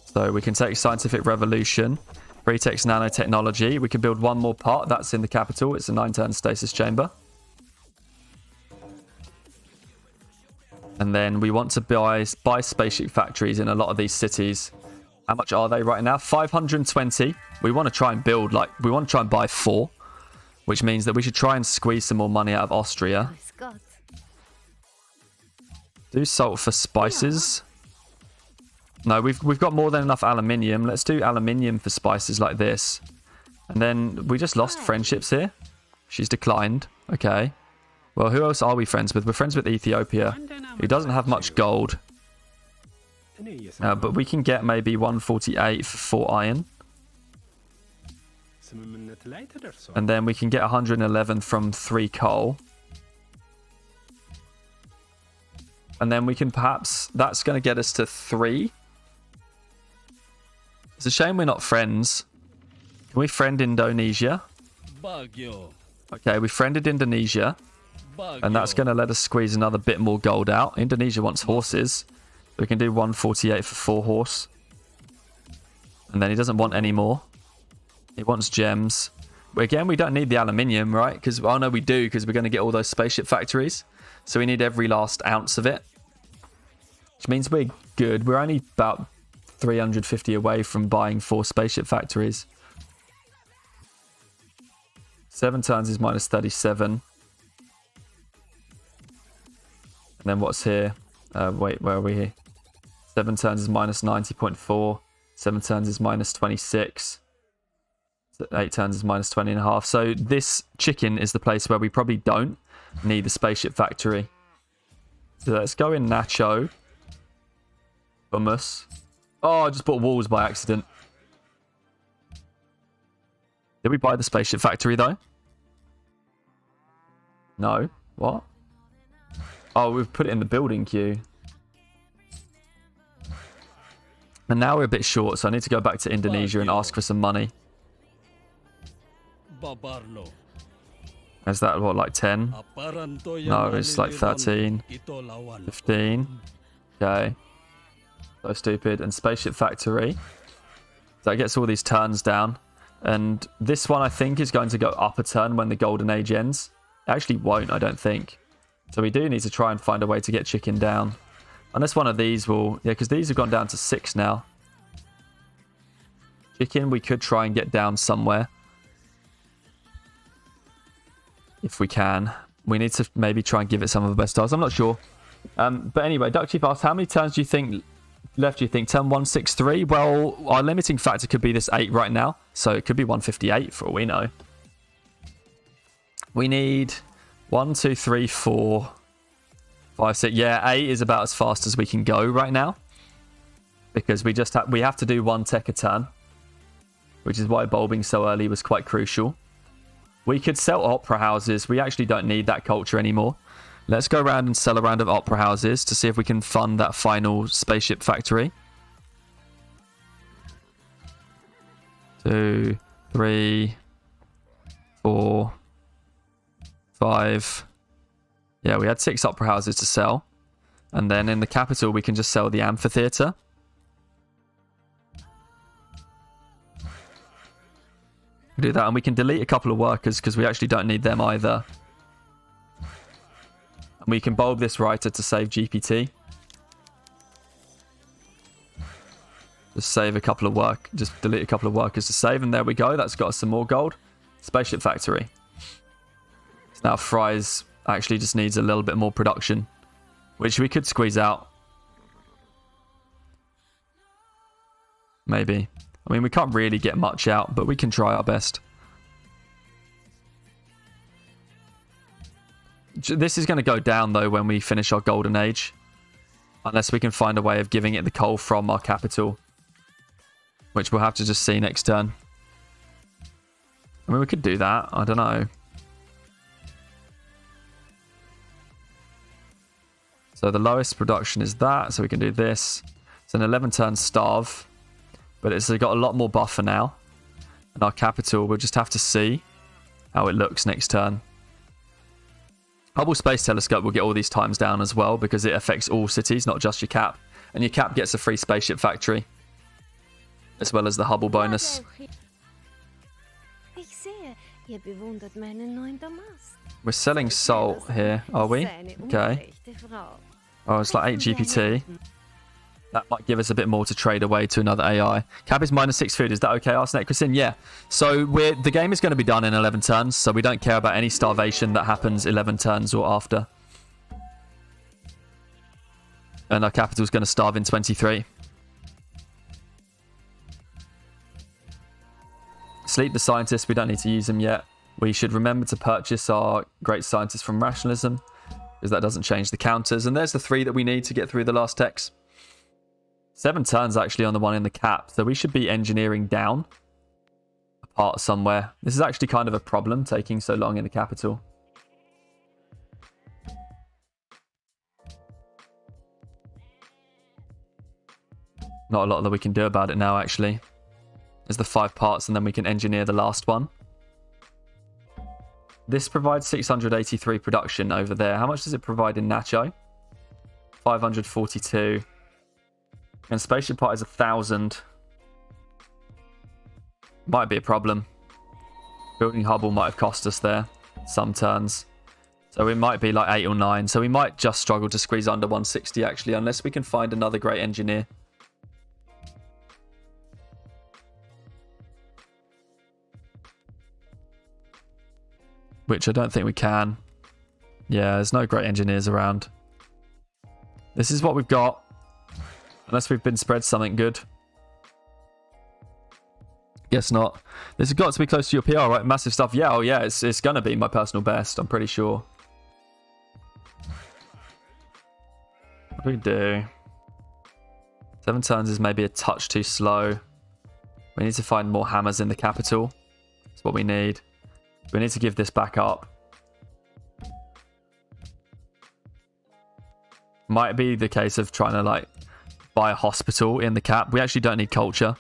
A: So we can take scientific revolution, free tech nanotechnology. We can build one more part. That's in the capital. It's a 9-turn stasis chamber. And then we want to buy spaceship factories in a lot of these cities. How much are they right now? 520. We want to try and build, we want to try and buy 4. Which means that we should try and squeeze some more money out of Austria. Do salt for spices. No, we've got more than enough aluminium. Let's do aluminium for spices like this. And then we just lost friendships here. She's declined. Okay. Well, who else are we friends with? We're friends with Ethiopia, who doesn't have much gold. But we can get maybe 148 for 4 iron. And then we can get 111 from 3 coal. And then we can perhaps... That's going to get us to 3. It's a shame we're not friends. Can we friend Indonesia? Okay, we friended Indonesia. And that's going to let us squeeze another bit more gold out. Indonesia wants horses. We can do 148 for 4 horse. And then he doesn't want any more. He wants gems. Again, we don't need the aluminium, right? Because, oh no, we do, because we're going to get all those spaceship factories. So we need every last ounce of it. Which means we're good. We're only about 350 away from buying 4 spaceship factories. 7 turns is minus 37. And then what's here? Wait, where are we here? 7 turns is minus 90.4. 7 turns is minus 26. 8 turns is minus 20.5. So this chicken is the place where we probably don't need the spaceship factory. So let's go in Nacho. Hummus. Oh, I just bought walls by accident. Did we buy the spaceship factory though? No. What? Oh, we've put it in the building queue. And now we're a bit short, so I need to go back to Indonesia and ask for some money. Is that what, like 10? No, it's like 13. 15. Okay. So stupid. And spaceship factory. So that gets all these turns down. And this one, I think, is going to go up a turn when the golden age ends. It actually won't, I don't think. So we do need to try and find a way to get chicken down. Unless one of these will... Yeah, because these have gone down to 6 now. Chicken, we could try and get down somewhere. If we can. We need to maybe try and give it some of the best tiles. I'm not sure. But anyway, Duck Chief asks, how many turns do you think left? Do you think turn 163? Well, our limiting factor could be this 8 right now. So it could be 158 for all we know. We need 1, 2, 3, 4, 5, 6. Yeah, 8 is about as fast as we can go right now. Because we have to do 1 tech a turn. Which is why bulbing so early was quite crucial. We could sell opera houses. We actually don't need that culture anymore. Let's go around and sell a round of opera houses to see if we can fund that final spaceship factory. 2, 3, 4, 5. Yeah, we had 6 opera houses to sell. And then in the capital, we can just sell the amphitheatre. Do that, and we can delete a couple of workers because we actually don't need them either. And we can bulb this writer to save GPT. Just save a couple of just delete a couple of workers to save, and there we go. That's got us some more gold. Spaceship factory. So now Fry's actually just needs a little bit more production, which we could squeeze out. Maybe. I mean, we can't really get much out, but we can try our best. This is going to go down, though, when we finish our golden age. Unless we can find a way of giving it the coal from our capital. Which we'll have to just see next turn. I mean, we could do that. I don't know. So the lowest production is that. So we can do this. It's an 11-turn starve. But it's got a lot more buffer now. And our capital, we'll just have to see how it looks next turn. Hubble Space Telescope will get all these times down as well because it affects all cities, not just your cap. And your cap gets a free spaceship factory. As well as the Hubble bonus. We're selling salt here, are we? Okay. Oh, it's like 8 GPT. That might give us a bit more to trade away to another AI. Cap is -6 food. Is that okay? Arsenic Christine? Yeah. So the game is going to be done in 11 turns. So we don't care about any starvation that happens 11 turns or after. And our capital is going to starve in 23. Sleep the scientists. We don't need to use them yet. We should remember to purchase our great scientists from rationalism. Because that doesn't change the counters. And there's the 3 that we need to get through the last techs. 7 turns actually on the one in the cap, so we should be engineering down a part somewhere. This is actually kind of a problem, taking so long in the capital. Not a lot that we can do about it now, actually. There's the 5 parts, and then we can engineer the last one. This provides 683 production over there. How much does it provide in Nacho? 542. And spaceship part is 1,000. Might be a problem. Building Hubble might have cost us there some turns. So it might be like 8 or 9. So we might just struggle to squeeze under 160 actually, unless we can find another great engineer. Which I don't think we can. Yeah, there's no great engineers around. This is what we've got. Unless we've been spread something good. Guess not. This has got to be close to your PR, right? Massive stuff. Yeah, oh yeah, it's going to be my personal best, I'm pretty sure. What do we do? 7 turns is maybe a touch too slow. We need to find more hammers in the capital. That's what we need. We need to give this back up. Might be the case of trying to like buy a hospital in the cap. We actually don't need culture.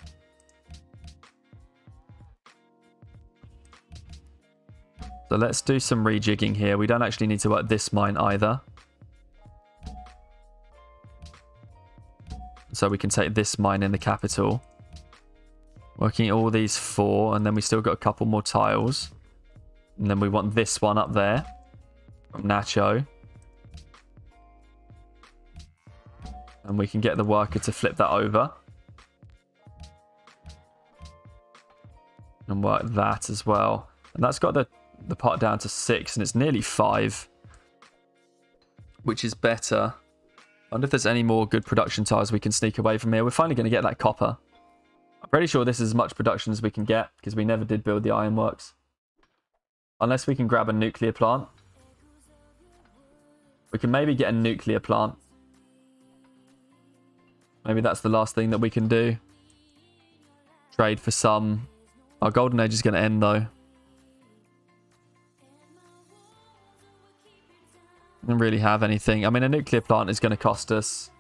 A: So let's do some rejigging here. We don't actually need to work this mine either. So we can take this mine in the capital. Working all these 4, and then we still got a couple more tiles. And then we want this one up there from Nacho. And we can get the worker to flip that over. And work that as well. And that's got the part down to 6, and it's nearly 5. which is better. I wonder if there's any more good production tiles we can sneak away from here. We're finally going to get that copper. I'm pretty sure this is as much production as we can get, because we never did build the ironworks. Unless we can grab a nuclear plant. We can maybe get a nuclear plant. Maybe that's the last thing that we can do. Trade for some. Our golden age is going to end though. Don't really have anything. I mean, a nuclear plant is going to cost us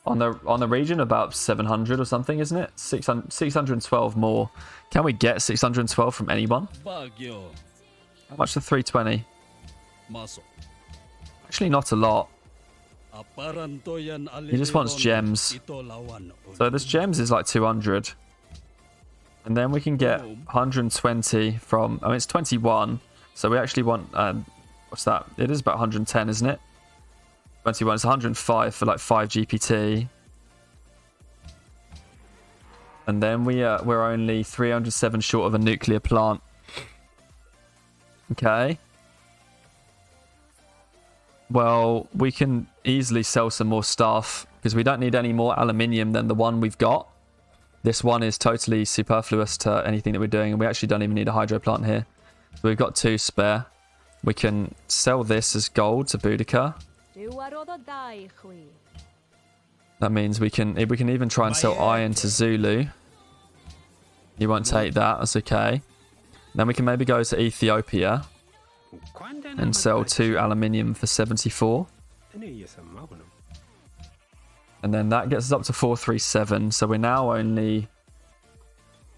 A: on the region about 700 or something, isn't it? 612 more. Can we get 612 from anyone? How much for 320? Actually, not a lot. He just wants gems. So this gems is like 200. And then we can get 120 from... I mean, it's 21. So we actually want... what's that? It is about 110, isn't it? 21. It's 105 for like 5 GPT. And then we're only 307 short of a nuclear plant. Okay. Well, we can easily sell some more stuff because we don't need any more aluminium than the one we've got. This one is totally superfluous to anything that we're doing, and we actually don't even need a hydro plant here. So we've got 2 spare. We can sell this as gold to Boudica. That means we can even try and sell iron to Zulu. He won't take that. That's okay. Then we can maybe go to Ethiopia and sell 2 aluminium for 74. And then that gets us up to 437. So we're now only...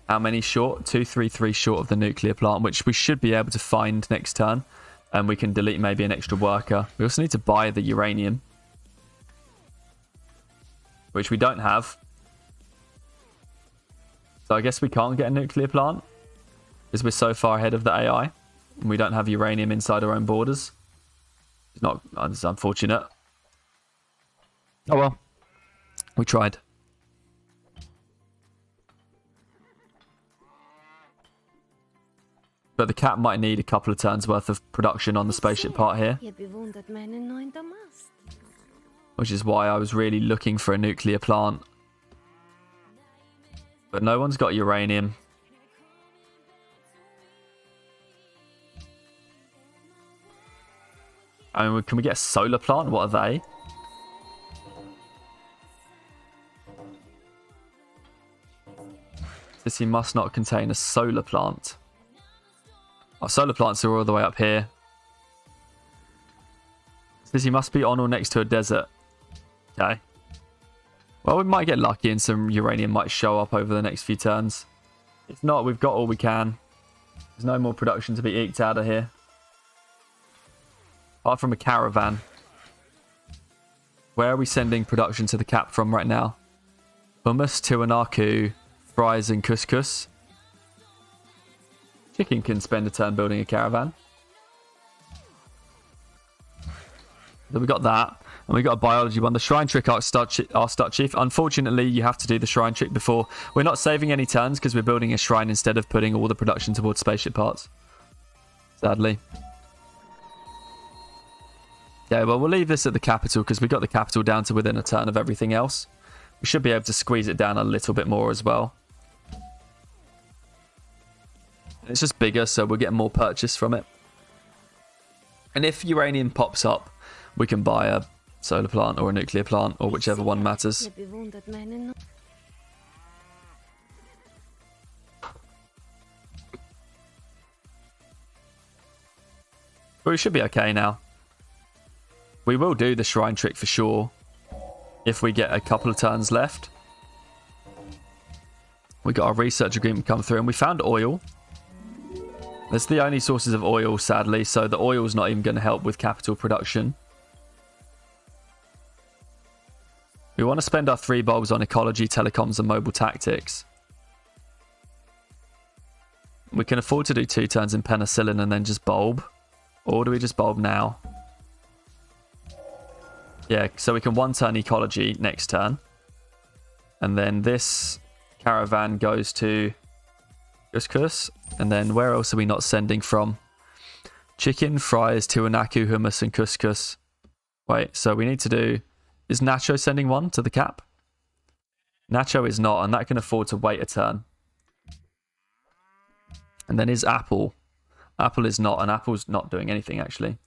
A: how many short? 233 short of the nuclear plant, which we should be able to find next turn. And we can delete maybe an extra worker. We also need to buy the uranium, which we don't have. So I guess we can't get a nuclear plant because we're so far ahead of the AI. And we don't have uranium inside our own borders. It's unfortunate. Oh well. We tried. But the cat might need a couple of turns worth of production on the spaceship part here. Which is why I was really looking for a nuclear plant. But no one's got uranium. I mean, can we get a solar plant? What are they? This must not contain a solar plant. Our solar plants are all the way up here. Says he must be on or next to a desert. Okay. Well, we might get lucky and some uranium might show up over the next few turns. If not, we've got all we can. There's no more production to be eked out of here. Apart from a caravan. Where are we sending production to the cap from right now? Hummus, Tiwanaku, fries and couscous. Chicken can spend a turn building a caravan. So we got that. And we got a biology one. The shrine trick our start chief. Unfortunately, you have to do the shrine trick before. We're not saving any turns because we're building a shrine instead of putting all the production towards spaceship parts. Sadly. Yeah, well, we'll leave this at the capital because we got the capital down to within a turn of everything else. We should be able to squeeze it down a little bit more as well. It's just bigger, so we'll get more purchase from it. And if uranium pops up, we can buy a solar plant or a nuclear plant or whichever one matters. But we should be okay now. We will do the shrine trick for sure if we get a couple of turns left. We got our research agreement come through and we found oil. That's the only sources of oil, sadly, so the oil's not even going to help with capital production. We want to spend our 3 bulbs on ecology, telecoms, and mobile tactics. We can afford to do 2 turns in penicillin and then just bulb. Or do we just bulb now? Yeah, so we can 1 turn ecology next turn. And then this caravan goes to couscous. And then where else are we not sending from? Chicken, fries, tiwanaku, hummus, and couscous. Wait, so we need to do... Is Nacho sending one to the cap? Nacho is not, and that can afford to wait a turn. And then is Apple. Apple is not, and Apple's not doing anything, actually.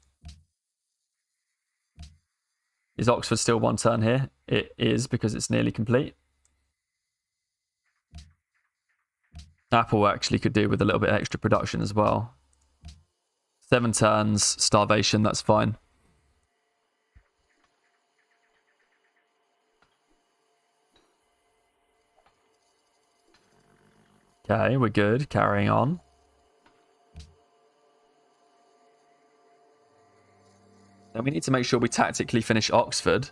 A: Is Oxford still one turn here? It is, because it's nearly complete. Apple actually could do with a little bit extra production as well. 7 turns, starvation, that's fine. Okay, we're good. Carrying on. Then we need to make sure we tactically finish Oxford.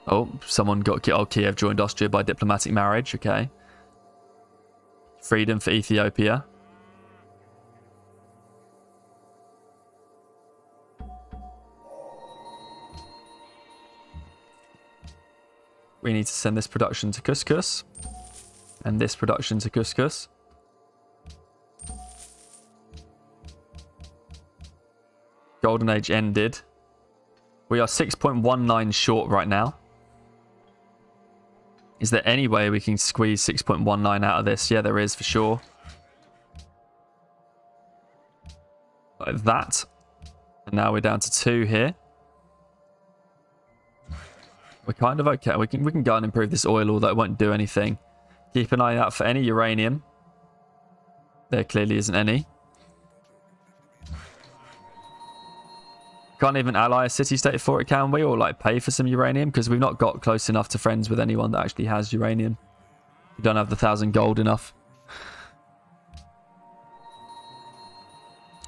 A: Oh, someone got... Oh, Kiev joined Austria by diplomatic marriage. Okay. Freedom for Ethiopia. We need to send this production to Couscous. And this production to Couscous. Golden Age ended. We are 6.19 short right now. Is there any way we can squeeze 6.19 out of this? Yeah, there is for sure. Like that. And now we're down to 2 here. We're kind of okay. We can go and improve this oil, although it won't do anything. Keep an eye out for any uranium. There clearly isn't any. Can't even ally a city-state for it, can we? Or like pay for some uranium? Because we've not got close enough to friends with anyone that actually has uranium. We don't have the 1,000 gold enough.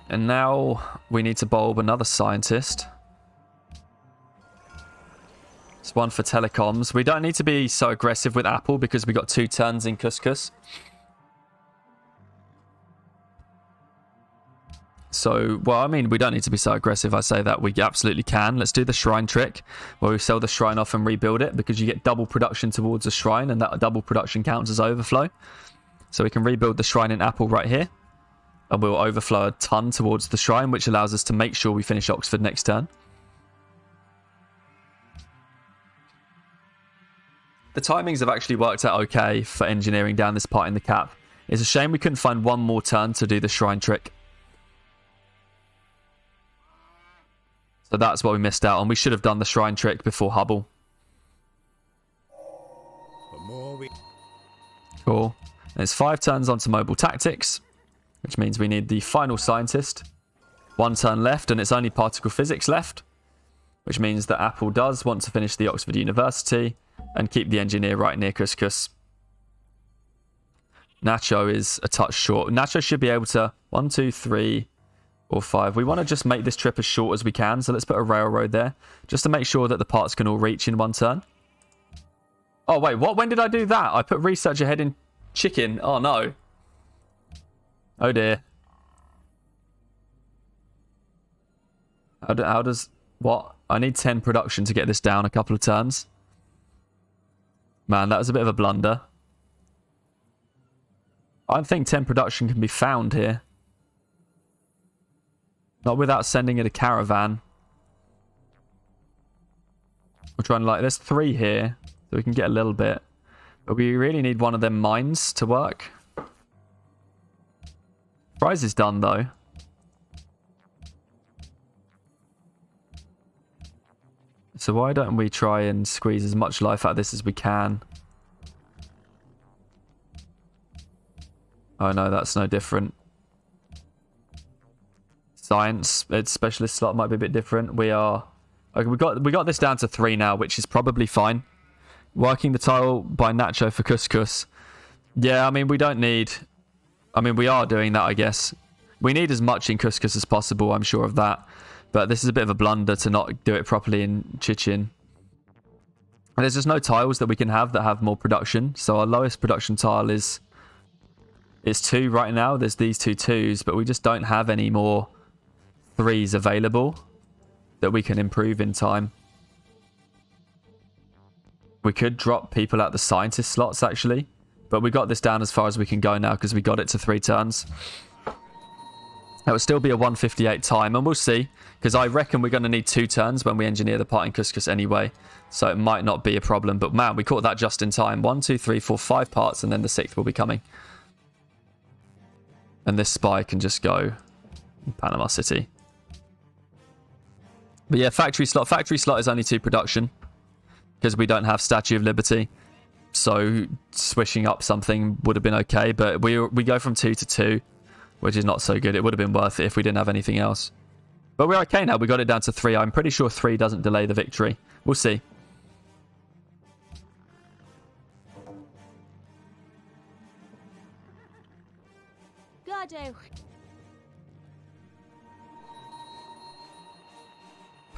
A: And now we need to bulb another scientist. It's one for telecoms. We don't need to be so aggressive with Apple because we got 2 turns in Couscous. So, well, I mean, we don't need to be so aggressive. I say that we absolutely can. Let's do the shrine trick where we sell the shrine off and rebuild it because you get double production towards a shrine and that double production counts as overflow. So we can rebuild the shrine in Apple right here and we'll overflow a tonne towards the shrine, which allows us to make sure we finish Oxford next turn. The timings have actually worked out okay for engineering down this part in the cap. It's a shame we couldn't find one more turn to do the shrine trick. So that's what we missed out on. We should have done the shrine trick before Hubble. Cool. There's 5 turns onto mobile tactics, which means we need the final scientist. 1 turn left, and it's only particle physics left, which means that Apple does want to finish the Oxford University and keep the engineer right near Couscous. Nacho is a touch short. Nacho should be able to 1, 2, 3... or 5. We want to just make this trip as short as we can, so let's put a railroad there just to make sure that the parts can all reach in 1 turn. Oh wait, what? When did I do that? I put research ahead in chicken. Oh no. Oh dear. How does... What? I need 10 production to get this down a couple of turns. Man, that was a bit of a blunder. I think 10 production can be found here. Not without sending it a caravan. We're trying to like... There's 3 here, so we can get a little bit. But we really need one of them mines to work. Prize is done, though. So why don't we try and squeeze as much life out of this as we can? Oh no, that's no different. Science, its specialist slot might be a bit different. We are... Okay, we got this down to 3 now, which is probably fine. Working the tile by Nacho for Couscous. Yeah, I mean, we don't need... I mean, we are doing that, I guess. We need as much in Couscous as possible, I'm sure of that. But this is a bit of a blunder to not do it properly in Chichen. And there's just no tiles that we can have that have more production. So our lowest production tile is 2 right now. There's these 2 2s, but we just don't have any more 3s available that we can improve in time. We could drop people out the scientist slots, actually. But we got this down as far as we can go now because we got it to 3 turns. It will still be a 158 time, and we'll see, because I reckon we're going to need 2 turns when we engineer the part in Couscous anyway, so it might not be a problem. But man, we caught that just in time. 1, 2, 3, 4, 5 parts, and then the 6th will be coming. And this spy can just go in Panama City. But yeah, factory slot. Factory slot is only 2 production, because we don't have Statue of Liberty. So swishing up something would have been okay, but we go from 2 to 2. Which is not so good. It would have been worth it if we didn't have anything else. But we're okay now. We got it down to 3. I'm pretty sure 3 doesn't delay the victory. We'll see.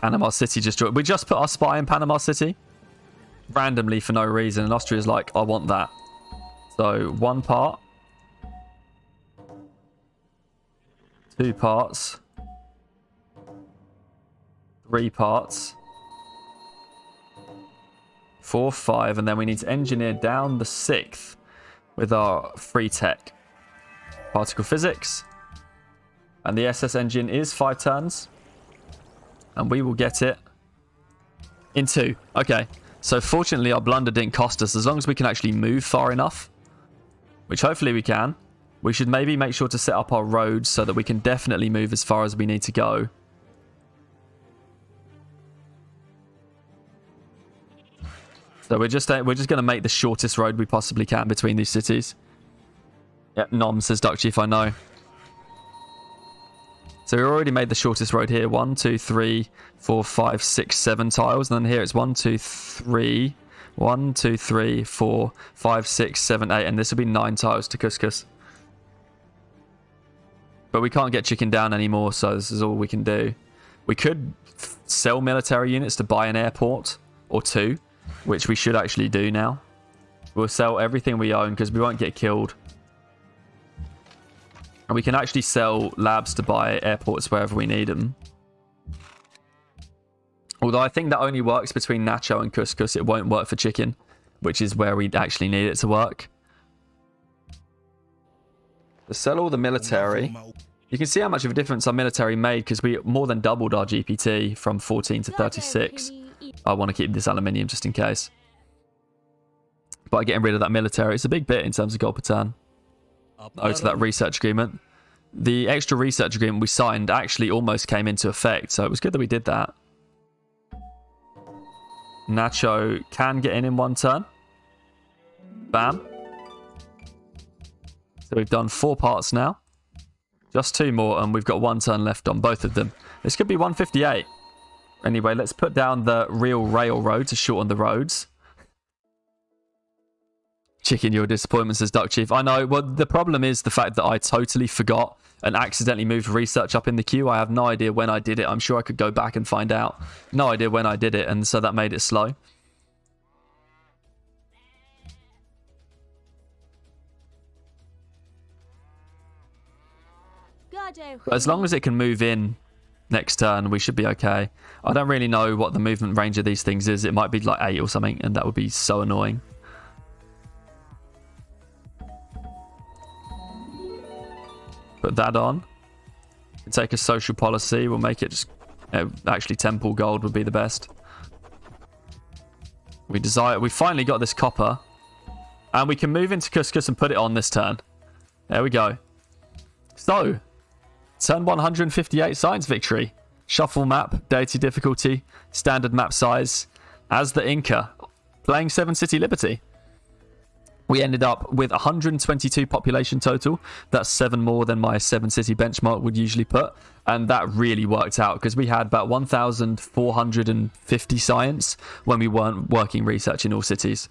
A: Panama City just joined. We just put our spy in Panama City. Randomly for no reason. And Austria's like, I want that. So 1 part. 2 parts, 3 parts, 4, 5, and then we need to engineer down the 6th with our free tech. Particle physics. And the SS engine is 5 turns. And we will get it in 2. Okay, so fortunately our blunder didn't cost us, as long as we can actually move far enough, which hopefully we can. We should maybe make sure to set up our roads so that we can definitely move as far as we need to go. So we're just going to make the shortest road we possibly can between these cities. Yep, Nom says Duck Chief, I know. So we already made the shortest road here. 1, 2, 3, 4, 5, 6, 7 tiles. And then here it's 1, 2, 3. 1, 2, 3, 4, 5, 6, 7, 8. And this will be 9 tiles to Couscous. But we can't get chicken down anymore, so this is all we can do. We could sell military units to buy an airport or 2, which we should actually do now. We'll sell everything we own because we won't get killed. And we can actually sell labs to buy airports wherever we need them. Although I think that only works between Nacho and Couscous. It won't work for chicken, which is where we actually need it to work. To sell all the military. You can see how much of a difference our military made because we more than doubled our GPT from 14 to 36. I want to keep this aluminium just in case. By getting rid of that military, it's a big bit in terms of gold per turn. Oh, to that research agreement. The extra research agreement we signed actually almost came into effect, so it was good that we did that. Nacho can get in 1 turn. Bam. So we've done 4 parts now. Just 2 more, and we've got 1 turn left on both of them. This could be 158. Anyway, let's put down the real railroad to shorten the roads. Chicken, your disappointment, says Duck Chief. I know. Well, the problem is the fact that I totally forgot and accidentally moved research up in the queue. I have no idea when I did it. I'm sure I could go back and find out. No idea when I did it, and so that made it slow. But as long as it can move in next turn, we should be okay. I don't really know what the movement range of these things is. It might be like 8 or something, and that would be so annoying. Put that on. Take a social policy. We'll make it just... actually, temple gold would be the best. We finally got this copper. And we can move into Couscous and put it on this turn. There we go. So... Turn 158 science victory. Shuffle map, deity difficulty, standard map size. As the Inca, playing 7 City Liberty. We ended up with 122 population total. That's 7 more than my 7 city benchmark would usually put. And that really worked out because we had about 1,450 science when we weren't working research in all cities.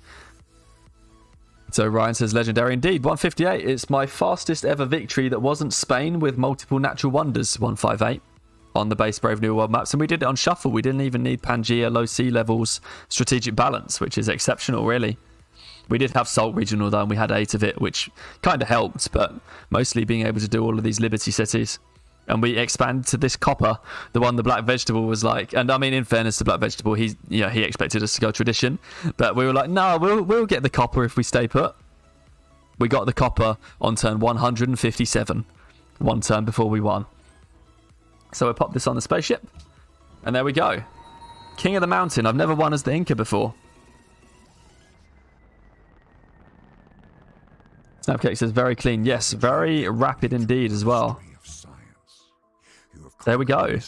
A: So Ryan says, legendary indeed. 158, it's my fastest ever victory that wasn't Spain with multiple natural wonders. 158 on the base Brave New World maps. And we did it on shuffle. We didn't even need Pangea, low sea levels, strategic balance, which is exceptional, really. We did have Salt Regional, though, and we had 8 of it, which kind of helped, but mostly being able to do all of these Liberty cities. And we expanded to this copper, the one the Black Vegetable was like. And I mean, in fairness to Black Vegetable, he expected us to go tradition. But we were like, no, we'll get the copper if we stay put. We got the copper on turn 157. 1 turn before we won. So we'll pop this on the spaceship. And there we go. King of the Mountain. I've never won as the Inca before. Snapcake says very clean. Yes, very rapid indeed as well. There we go.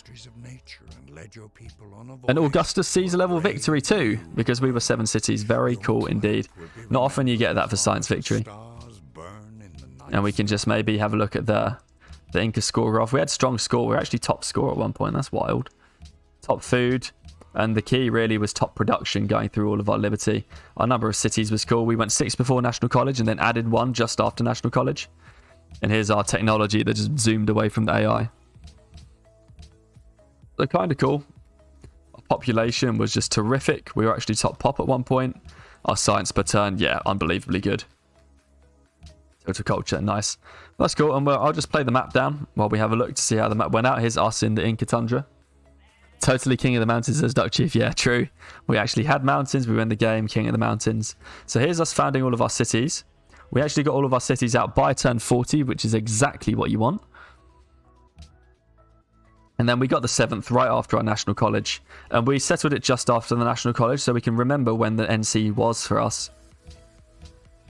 A: An Augustus Caesar level victory too, because we were 7 cities. Very cool indeed. Not often you get that for science victory. And we can just maybe have a look at the Inca score graph. We had strong score. We were actually top score at one point. That's wild. Top food. And the key really was top production going through all of our liberty. Our number of cities was cool. We went 6 before National College and then added 1 just after National College. And here's our technology that just zoomed away from the AI. So kind of cool. Our population was just terrific. We were actually top pop at one point. Our science per turn, yeah, unbelievably good. Total culture, nice. That's cool. And I'll just play the map down while we have a look to see how the map went out. Here's us in the Inca Tundra. Totally King of the Mountains as Duck Chief. Yeah, true. We actually had mountains. We win the game, King of the Mountains. So here's us founding all of our cities. We actually got all of our cities out by turn 40, which is exactly what you want. And then we got the 7th right after our National College. And we settled it just after the National College so we can remember when the NC was for us.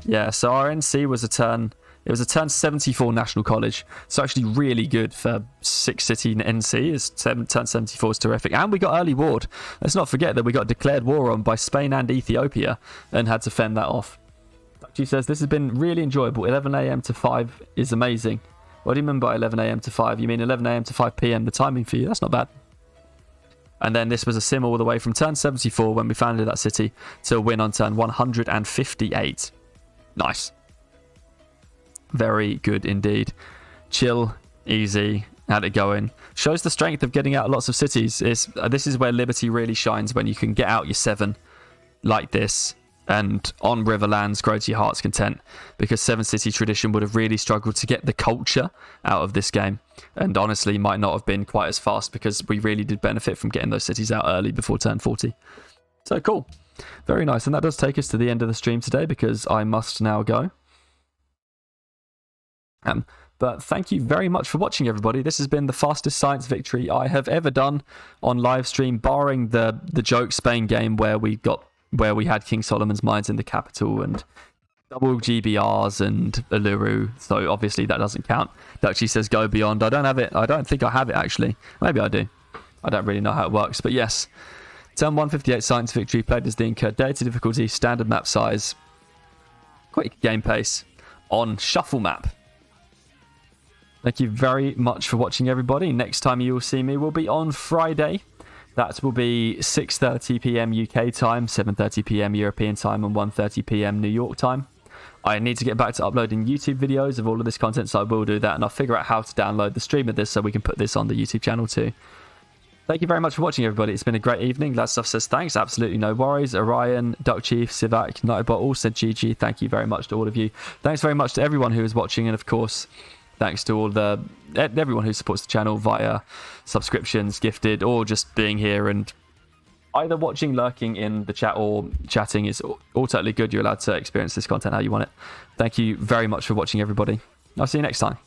A: Yeah, so our NC was a turn... It was a turn 74 National College. So actually really good for 6 city NC. Turn 74 is terrific. And we got early ward. Let's not forget that we got declared war on by Spain and Ethiopia and had to fend that off. She says, this has been really enjoyable. 11 a.m. to 5 is amazing. What do you mean by 11 a.m. to 5? You mean 11 a.m. to 5 p.m. The timing for you? That's not bad. And then this was a sim all the way from turn 74 when we founded that city to a win on turn 158. Nice. Very good indeed. Chill, easy, had it going. Shows the strength of getting out lots of cities. This is where Liberty really shines, when you can get out your 7 like this and on Riverlands grow to your heart's content, because 7 city tradition would have really struggled to get the culture out of this game, and honestly might not have been quite as fast, because we really did benefit from getting those cities out early before turn 40. So cool. Very nice. And that does take us to the end of the stream today, because I must now go. But thank you very much for watching, everybody. This has been the fastest science victory I have ever done on live stream, barring the joke Spain game where we had King Solomon's Mines in the capital and double GBRs and Uluru. So obviously that doesn't count. Duchy says go beyond. I don't have it. I don't think I have it actually. Maybe I do. I don't really know how it works. But yes, turn 158 science victory, played as the Inca, Deity difficulty, standard map size, quick game pace on shuffle map. Thank you very much for watching, everybody. Next time you will see me will be on Friday. That will be 6:30 p.m. UK time, 7:30 p.m. European time, and 1:30 p.m. New York time. I need to get back to uploading YouTube videos of all of this content, so I will do that, and I'll figure out how to download the stream of this so we can put this on the YouTube channel too. Thank you very much for watching, everybody. It's been a great evening. Glad Stuff says thanks. Absolutely no worries. Orion, Duck Chief, Sivak, Nightbot all said GG. Thank you very much to all of you. Thanks very much to everyone who is watching, and of course, thanks to everyone who supports the channel via subscriptions, gifted, or just being here and either watching, lurking in the chat, or chatting is all totally good. You're allowed to experience this content how you want it. Thank you very much for watching, everybody. I'll see you next time.